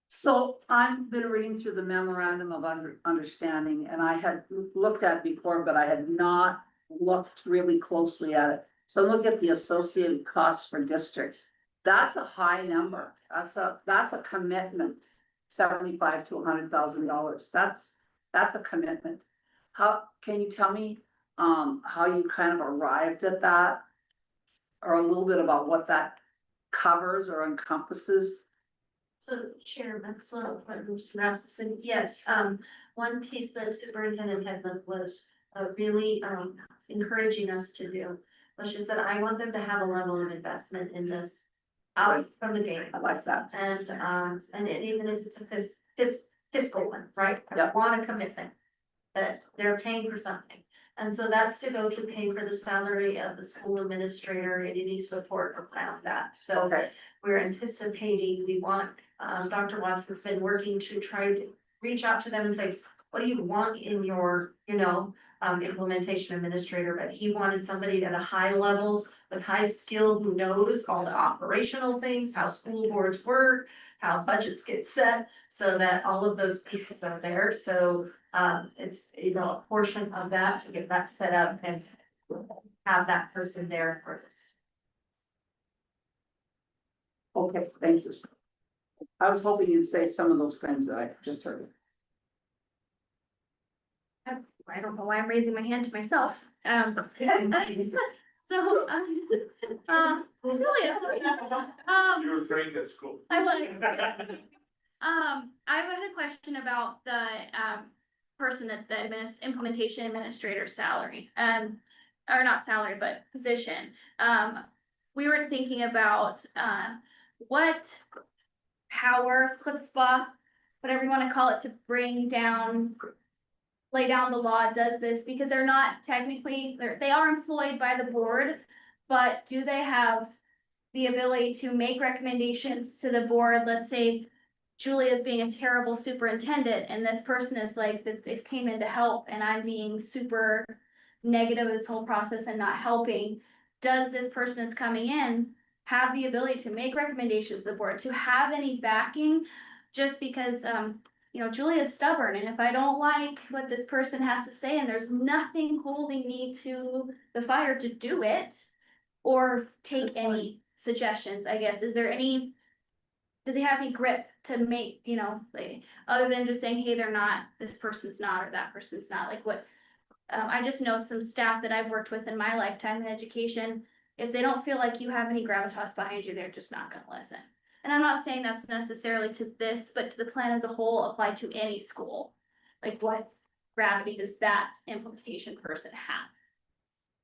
So I've been reading through the memorandum of understanding, and I had looked at it before, but I had not looked really closely at it. So look at the associated costs for districts. That's a high number. That's a commitment. $75,000 to $100,000. That's a commitment. How, can you tell me, how you kind of arrived at that? Or a little bit about what that covers or encompasses? So Chair Maxwell, Rasmussen, yes, one piece that Superintendent Headland was really encouraging us to do. Was she said, I want them to have a level of investment in this out from the gate. I like that. And even if it's a fiscal one, right? I want a commitment that they're paying for something. And so that's to go to pay for the salary of the school administrator and any support around that. So we're anticipating, we want, Dr. Watson's been working to try to reach out to them and say, what do you want in your, implementation administrator? But he wanted somebody at a high level, with high skill, who knows all the operational things, how school boards work, how budgets get set, so that all of those pieces are there. So it's, a portion of that to get that set up and have that person there for this. Okay, thank you. I was hoping you'd say some of those things that I just heard. I don't know why I'm raising my hand to myself. So, Julia, You were trained at school. I had a question about the person at the implementation administrator salary, or not salary, but position. We were thinking about what power, chutzpah, whatever you want to call it, to lay down the law does this, because they're not technically, they are employed by the board, but do they have the ability to make recommendations to the board? Let's say Julia's being a terrible superintendent and this person is like, that they came in to help and I'm being super negative of this whole process and not helping. Does this person that's coming in have the ability to make recommendations to the board, to have any backing? Just because, Julia's stubborn, and if I don't like what this person has to say and there's nothing holding me to the fire to do it or take any suggestions, I guess, does he have any grip to make, other than just saying, hey, they're not, this person's not, or that person's not, like what, I just know some staff that I've worked with in my lifetime in education, if they don't feel like you have any gravitas behind you, they're just not gonna listen. And I'm not saying that's necessarily to this, but to the plan as a whole, apply to any school. Like what gravity does that implementation person have?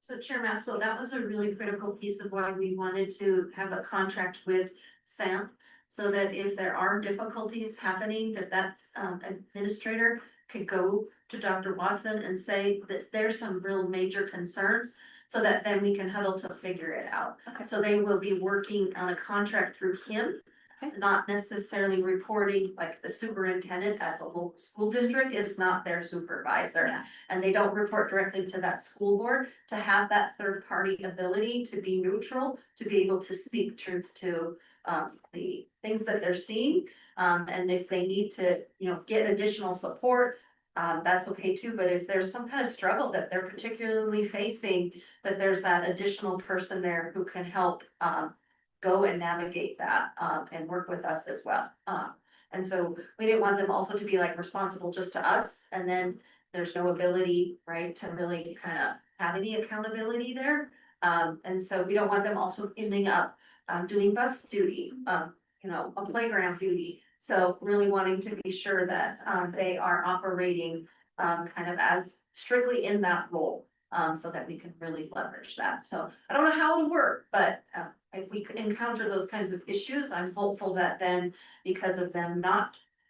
So Chair Maxwell, that was a really critical piece of why we wanted to have a contract with SAMP. So that if there are difficulties happening, that administrator could go to Dr. Watson and say that there's some real major concerns. So that then we can huddle to figure it out. Okay. So they will be working on a contract through him. Not necessarily reporting, like the superintendent at the local school district is not their supervisor. Yeah. And they don't report directly to that school board, to have that third party ability to be neutral, to be able to speak truth to the things that they're seeing. And if they need to, get additional support, that's okay too. But if there's some kind of struggle that they're particularly facing, that there's that additional person there who can help go and navigate that and work with us as well. And so we didn't want them also to be like responsible just to us, and then there's no ability, right, to really kind of have any accountability there. And so we don't want them also ending up doing bus duty, a playground duty. So really wanting to be sure that they are operating kind of as strictly in that role, so that we can really leverage that. So I don't know how it'll work, but if we encounter those kinds of issues, I'm hopeful that then, because of them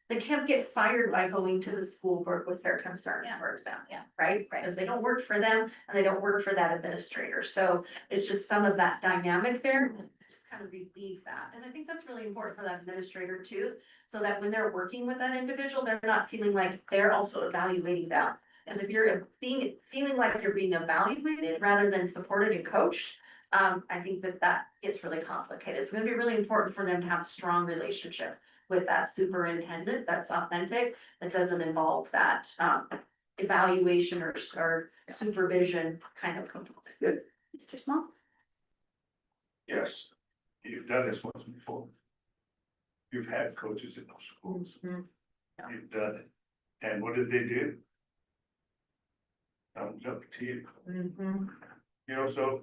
they can't get fired by going to the school board with their concerns, for example. Yeah. Right? Because they don't work for them and they don't work for that administrator. So it's just some of that dynamic there. Just kind of relieve that. And I think that's really important for that administrator too, so that when they're working with that individual, they're not feeling like they're also evaluating them. As if you're feeling like you're being evaluated rather than supported and coached, I think that gets really complicated. It's gonna be really important for them to have a strong relationship with that superintendent that's authentic, that doesn't involve that evaluation or supervision kind of component. Good. Mr. Small? Yes, you've done this once before. You've had coaches in those schools. You've done it. And what did they do? Thumbs up to you. You know, so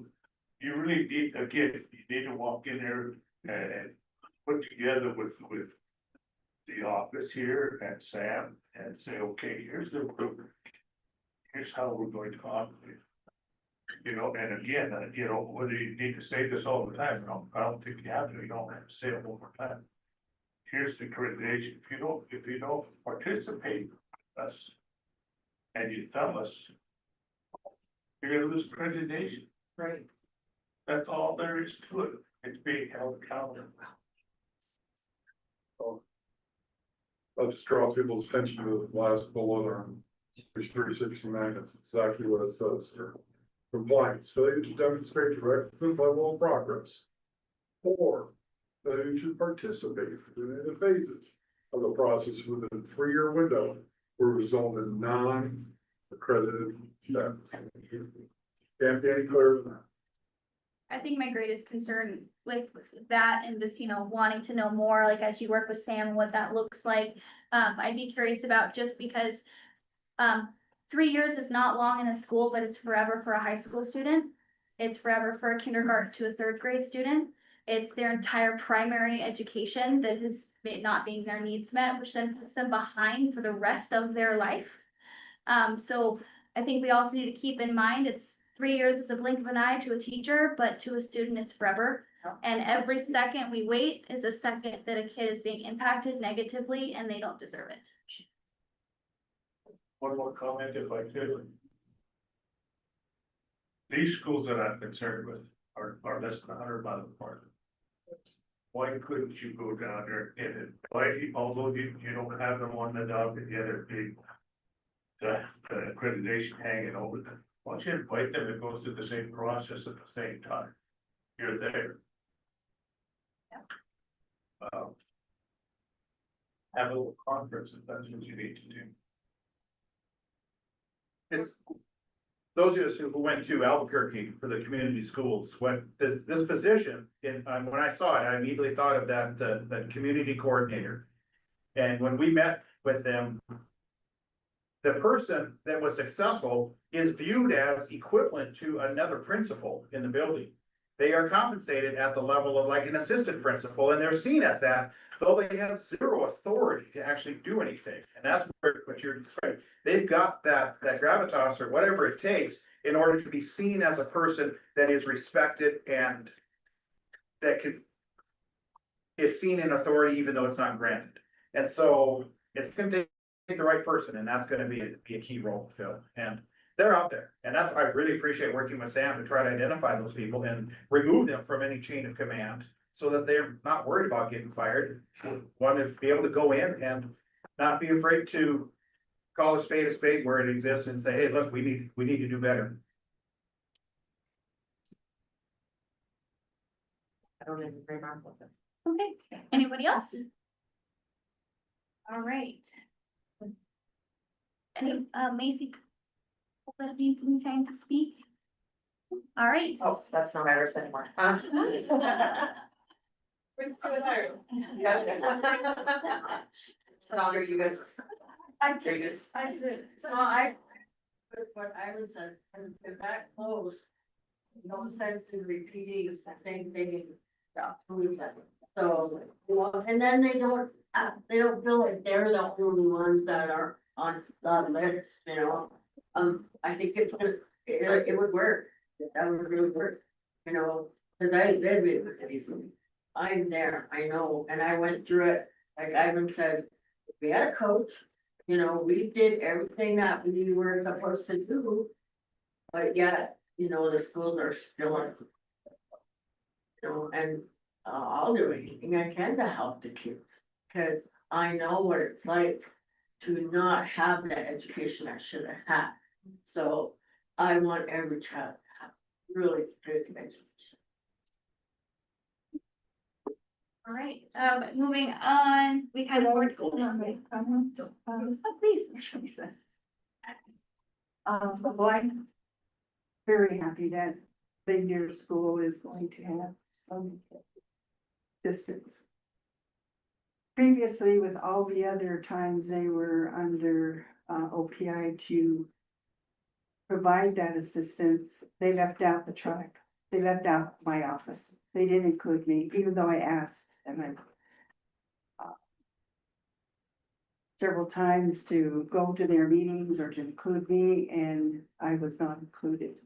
you really need, again, you need to walk in there and put together with the office here and Sam and say, okay, here's the program. Here's how we're going to operate. You know, and again, you know, whether you need to say this all the time, I don't think you have to, you don't have to say it one more time. Here's the accreditation, if you don't participate with us and you tell us, you're gonna lose accreditation. Right. That's all there is to it, it's being held accountable. I'll just draw people's attention to the last bullet on page 369, that's exactly what it says here. Compliance, failure to demonstrate direct level of progress. Or failure to participate in the phases of the process within a 3-year window will result in non-accredited status. Can't be any clearer than that. I think my greatest concern with that and just, you know, wanting to know more, like as you work with Sam, what that looks like. I'd be curious about just because 3 years is not long in a school, but it's forever for a high school student. It's forever for a kindergarten to a 3rd grade student. It's their entire primary education that is not being their needs met, which then puts them behind for the rest of their life. So I think we also need to keep in mind, it's 3 years is a blink of an eye to a teacher, but to a student, it's forever. And every second we wait is a second that a kid is being impacted negatively and they don't deserve it. One more comment if I could. These schools that I'm concerned with are less than 100 miles apart. Why couldn't you go down there and although you don't have them on the dog together, the accreditation hanging over them. Why don't you invite them to go through the same process at the same time? You're there. Have a little conference if that's what you need to do. It's, those of us who went to Albuquerque for the community schools, what this position, when I saw it, I immediately thought of the community coordinator. And when we met with them, the person that was successful is viewed as equivalent to another principal in the building. They are compensated at the level of like an assistant principal, and they're seen as that, though they have zero authority to actually do anything. And that's what you're describing. They've got that gravitas or whatever it takes in order to be seen as a person that is respected and that is seen in authority, even though it's not granted. And so it's going to take the right person, and that's going to be a key role to fill. And they're out there, and that's why I really appreciate working with Sam to try to identify those people and remove them from any chain of command so that they're not worried about getting fired. Want to be able to go in and not be afraid to call a spade where it exists and say, hey, look, we need to do better. I don't even remember what this. Okay, anybody else? All right. Any, Macy? That needs any time to speak? All right. Oh, that's not ours anymore. Longer you guys. I did. So what I was, if that close, no sense in repeating the same thing. So, well, and then they don't feel like they're the only ones that are on the list, you know? I think it would work, that would really work, you know, cause I live in it. I'm there, I know, and I went through it, like Ivan said, we had a coach, you know, we did everything that we were supposed to do. But yet, you know, the schools are still, you know, and I'll do anything I can to help the kids. Cause I know what it's like to not have that education I should have had. So I want every child to have really good education. All right, moving on, we kind of worked. Please. Well, I'm very happy that Big Deer School is going to have distance. Previously, with all the other times they were under OPI to provide that assistance, they left out the tribe. They left out my office. They didn't include me, even though I asked and I several times to go to their meetings or to include me, and I was not included.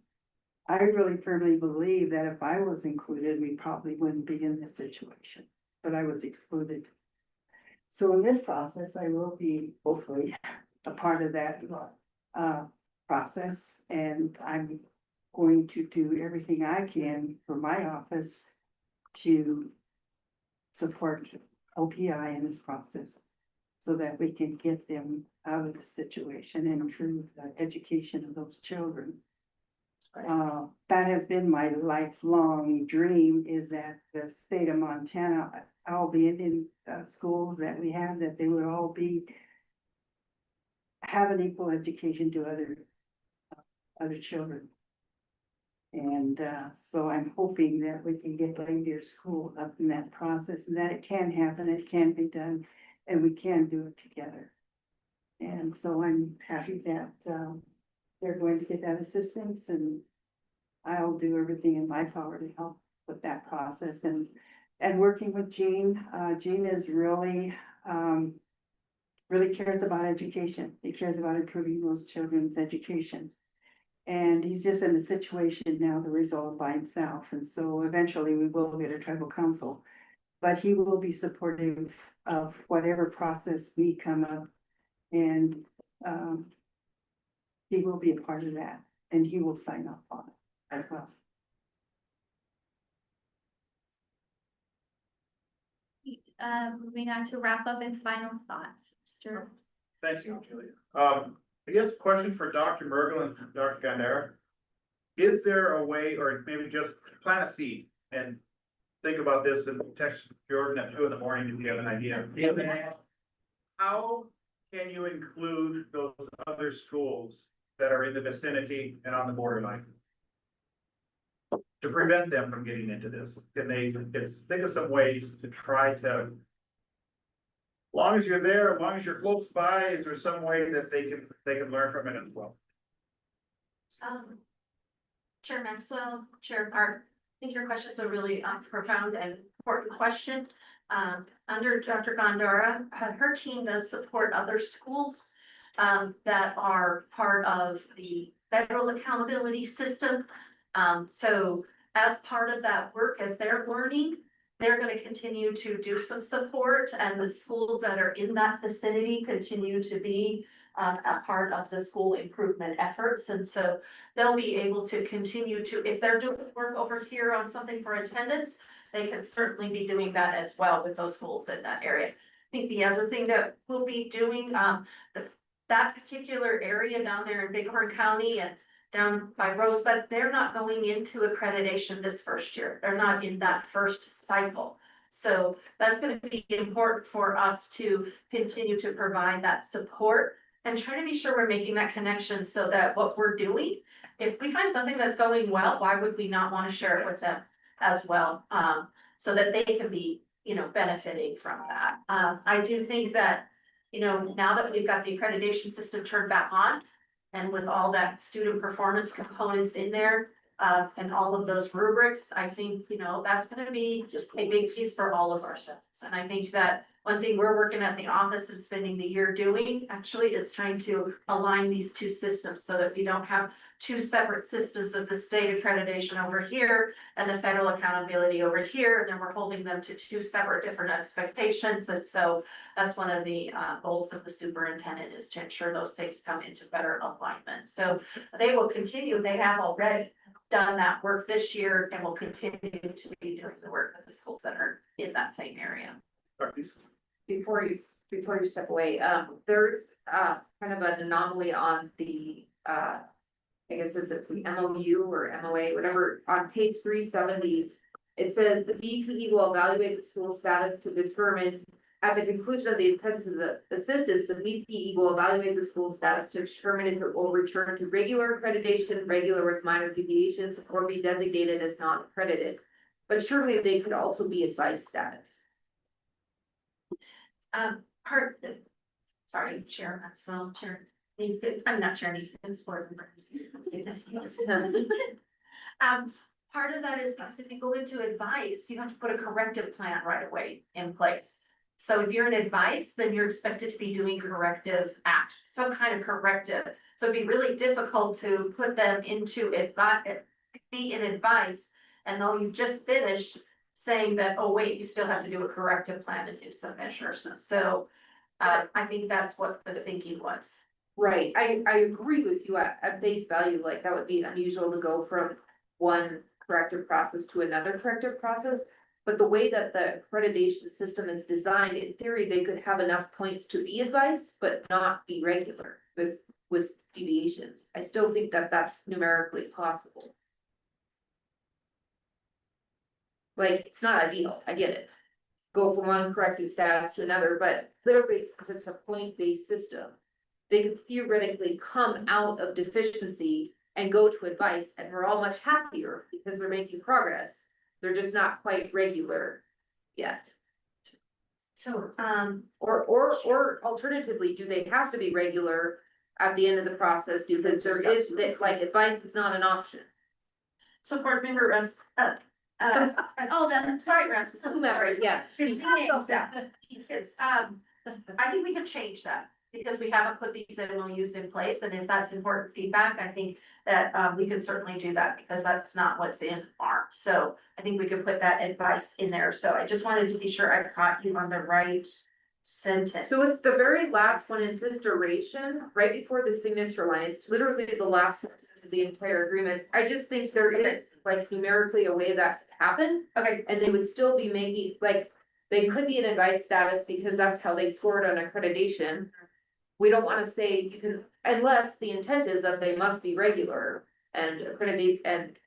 I really firmly believe that if I was included, we probably wouldn't be in this situation, but I was excluded. So in this process, I will be hopefully a part of that process, and I'm going to do everything I can for my office to support OPI in this process so that we can get them out of the situation and improve the education of those children. That has been my lifelong dream, is that the state of Montana, all the Indian schools that we have, that they would all have an equal education to other children. And so I'm hoping that we can get Reindeer School up in that process, and that it can happen, it can be done, and we can do it together. And so I'm happy that they're going to get that assistance, and I'll do everything in my power to help with that process. And working with Gene, Gene is really cares about education. He cares about improving those children's education. And he's just in a situation now to resolve by himself. And so eventually we will get a tribal council, but he will be supportive of whatever process we come up, and he will be a part of that, and he will sign off on it as well. Moving on to wrap up and final thoughts, Mr. Thank you, Julia. I guess question for Dr. Mergel and Dr. Gandara. Is there a way, or maybe just plant a seed and think about this and text Jordan at 2 in the morning if you have an idea? How can you include those other schools that are in the vicinity and on the borderline to prevent them from getting into this? Can they think of some ways to try to, as long as you're there, as long as you're close by, is there some way that they can learn from it as well? Chair Maxwell, Chair Park, I think your question's a really profound and important question. Under Dr. Gandara, her team does support other schools that are part of the federal accountability system. So as part of that work, as they're learning, they're going to continue to do some support, and the schools that are in that vicinity continue to be a part of the school improvement efforts. And so they'll be able to continue to, if they're doing work over here on something for attendance, they can certainly be doing that as well with those schools in that area. I think the other thing that we'll be doing, that particular area down there in Bighorn County and down by Rosebud, they're not going into accreditation this first year. They're not in that first cycle. So that's going to be important for us to continue to provide that support and try to be sure we're making that connection so that what we're doing, if we find something that's going well, why would we not want to share it with them as well? So that they can be, benefiting from that. I do think that, now that we've got the accreditation system turned back on, and with all that student performance components in there, and all of those rubrics, I think, that's gonna be just a big piece for all of our students. And I think that one thing we're working at the office and spending the year doing actually is trying to align these two systems so that we don't have two separate systems of the state accreditation over here and the federal accountability over here, and then we're holding them to two separate different expectations. And so that's one of the goals of the superintendent, is to ensure those things come into better alignment. So they will continue, they have already done that work this year and will continue to be doing the work with the schools that are in that same area. Before you step away, there's kind of an anomaly on the I guess is it the MOU or MOA, whatever, on page 370. It says the BPE will evaluate the school status to determine, at the conclusion of the intensive assistance, the BPE will evaluate the school status to determine if it will return to regular accreditation, regular with minor deviations, or be designated as not accredited. but surely they could also be advice status. Part, sorry, Chair Maxwell, Chair, I'm not Chair Neeson, board member. Part of that is because if you go into advice, you have to put a corrective plan right away in place. So if you're in advice, then you're expected to be doing corrective act, some kind of corrective. So it'd be really difficult to put them into be in advice. And though you've just finished saying that, oh, wait, you still have to do a corrective plan and do some measures. So I think that's what the thinking was. Right, I agree with you at face value, like that would be unusual to go from one corrective process to another corrective process. But the way that the accreditation system is designed, in theory, they could have enough points to be advice, but not be regular with deviations. I still think that that's numerically possible. Like, it's not ideal, I get it. Go from one corrective status to another, but clearly, since it's a point-based system, they could theoretically come out of deficiency and go to advice, and we're all much happier because they're making progress. They're just not quite regular yet. So, or alternatively, do they have to be regular at the end of the process? Because there is, that like, advice is not an option. So board member All done. sorry, Rasmus. Whomever, yes. It's, I think we can change that because we haven't put these MOUs in place, and if that's important feedback, I think that we can certainly do that because that's not what's in our. So I think we could put that advice in there. So I just wanted to be sure I caught you on the right sentence. So it's the very last one, it says duration, right before the signature line. It's literally the last sentence of the entire agreement. I just think there is like numerically a way that could happen. Okay. And they would still be making, like, they could be in advice status because that's how they scored on accreditation. We don't wanna say you can, unless the intent is that they must be regular and accredited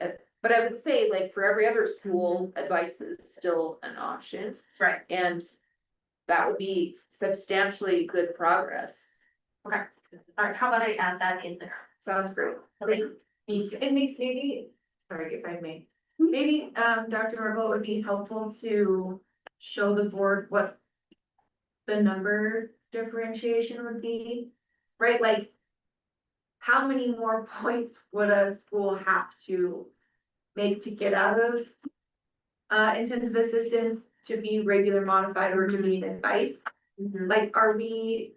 but I would say, like, for every other school, advice is still an option. Right. And that would be substantially good progress. Okay, all right, how about I add that in there? Sounds great. And maybe, sorry if I may, maybe, Dr. Marble, would be helpful to show the board what the number differentiation would be, right? Like, how many more points would a school have to make to get out of intensive assistance to be regular, modified, or to be advice? Like, are we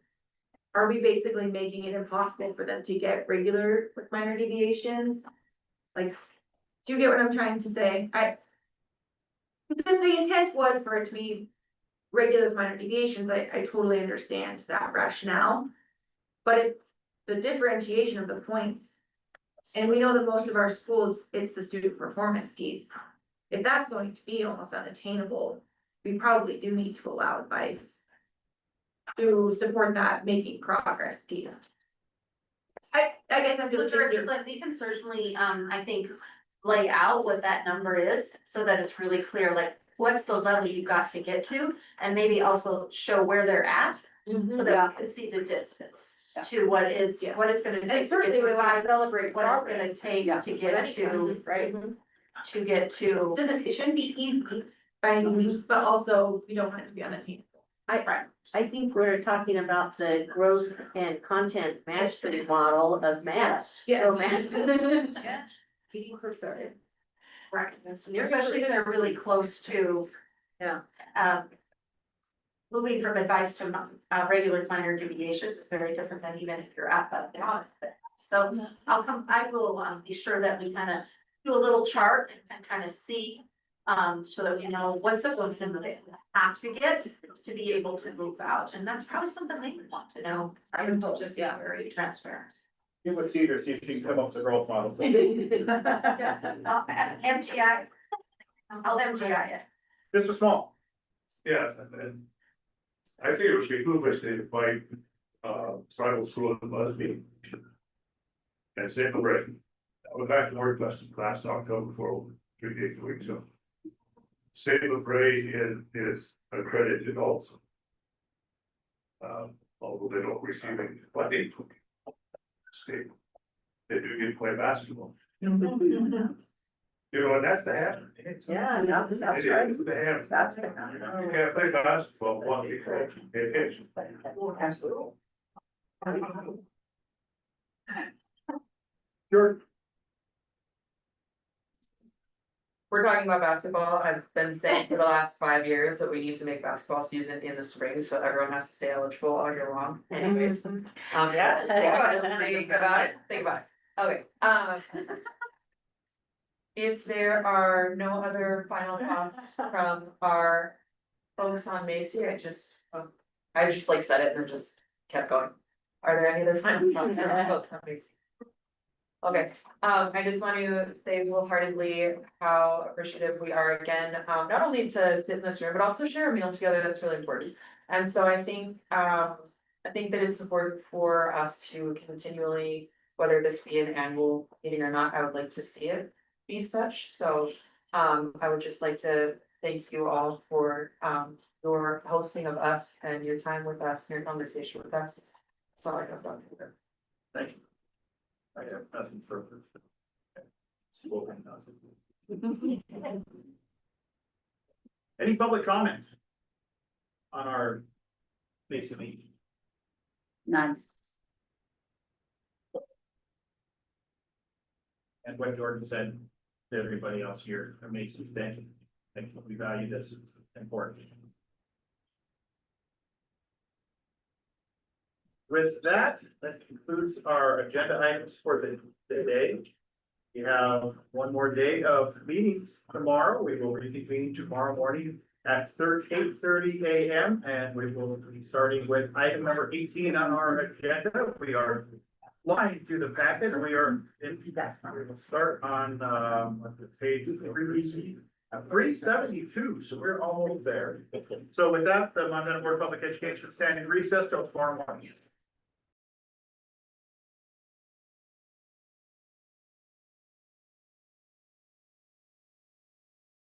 basically making it impossible for them to get regular with minor deviations? Like, do you get what I'm trying to say? Because the intent was for it to be regular with minor deviations, I totally understand that rationale. But if the differentiation of the points, and we know that most of our schools, it's the student performance piece. If that's going to be almost unattainable, we probably do need to allow advice to support that making progress piece. I guess I'm just thinking, Like, we can certainly, I think, lay out what that number is, so that it's really clear, like, what's the level you've got to get to, and maybe also show where they're at, so that we can see the distance to what is gonna take. And certainly we wanna celebrate What it's gonna take to get to, right? to get to. it shouldn't be easy by any means, but also we don't want it to be unattainable. I think we're talking about the growth and content mastery model of math. Yes. Yeah. 80%. Right, especially if they're really close to. Yeah. Moving from advice to regular minor deviations is very different than even if you're at the bottom. So I will be sure that we kind of do a little chart and kind of see. So that we know what's the ones that they have to get to be able to move out, and that's probably something they would want to know. I would just, very transparent. You would see her, see if she can come up with a growth model. MGI. I'll MGI it. Mr. Small. Yeah, and I think it would be foolish to invite, tribal school to Busby. And St. Bray. I went back to work last October for 3 days a week, so. St. Bray is accredited also. Although they don't receive any funding from the state. They do get to play basketball. You know, and that's the hammer. Yeah, that's It right. is the hammer. That's the. You can't play basketball, one, you can't pay attention. Absolutely. Sure. We're talking about basketball. I've been saying for the last 5 years that we need to make basketball season in the spring, so everyone has to stay eligible all year long anyways. Yeah, think about it, think about it. Okay, if there are no other final thoughts from our folks on Macy, I just like said it and then just kept going. Are there any other final thoughts from our folks on Macy? Okay, I just want to say wholeheartedly how appreciative we are again, not only to sit in this room, but also share a meal together, that's really important. And so I think that it's important for us to continually, whether this be an annual meeting or not, I would like to see it be such, so. I would just like to thank you all for, your hosting of us and your time with us, and your conversation with us. That's all I have done here. Thank you. I have nothing further. Spoken nothing. Any public comment? On our Mason meeting? Nice. And what Jordan said to everybody else here, amazing, thank you. Thank you, we value this, it's important. With that, that concludes our agenda items for the day. We have one more day of meetings tomorrow. We will reconvene tomorrow morning at 8:30 a.m. and we will be starting with item number 18 on our agenda. We are flying through the packet and we will start on page 372, so we're almost there. So with that, the Montana Board of Public Education standing recess till tomorrow morning.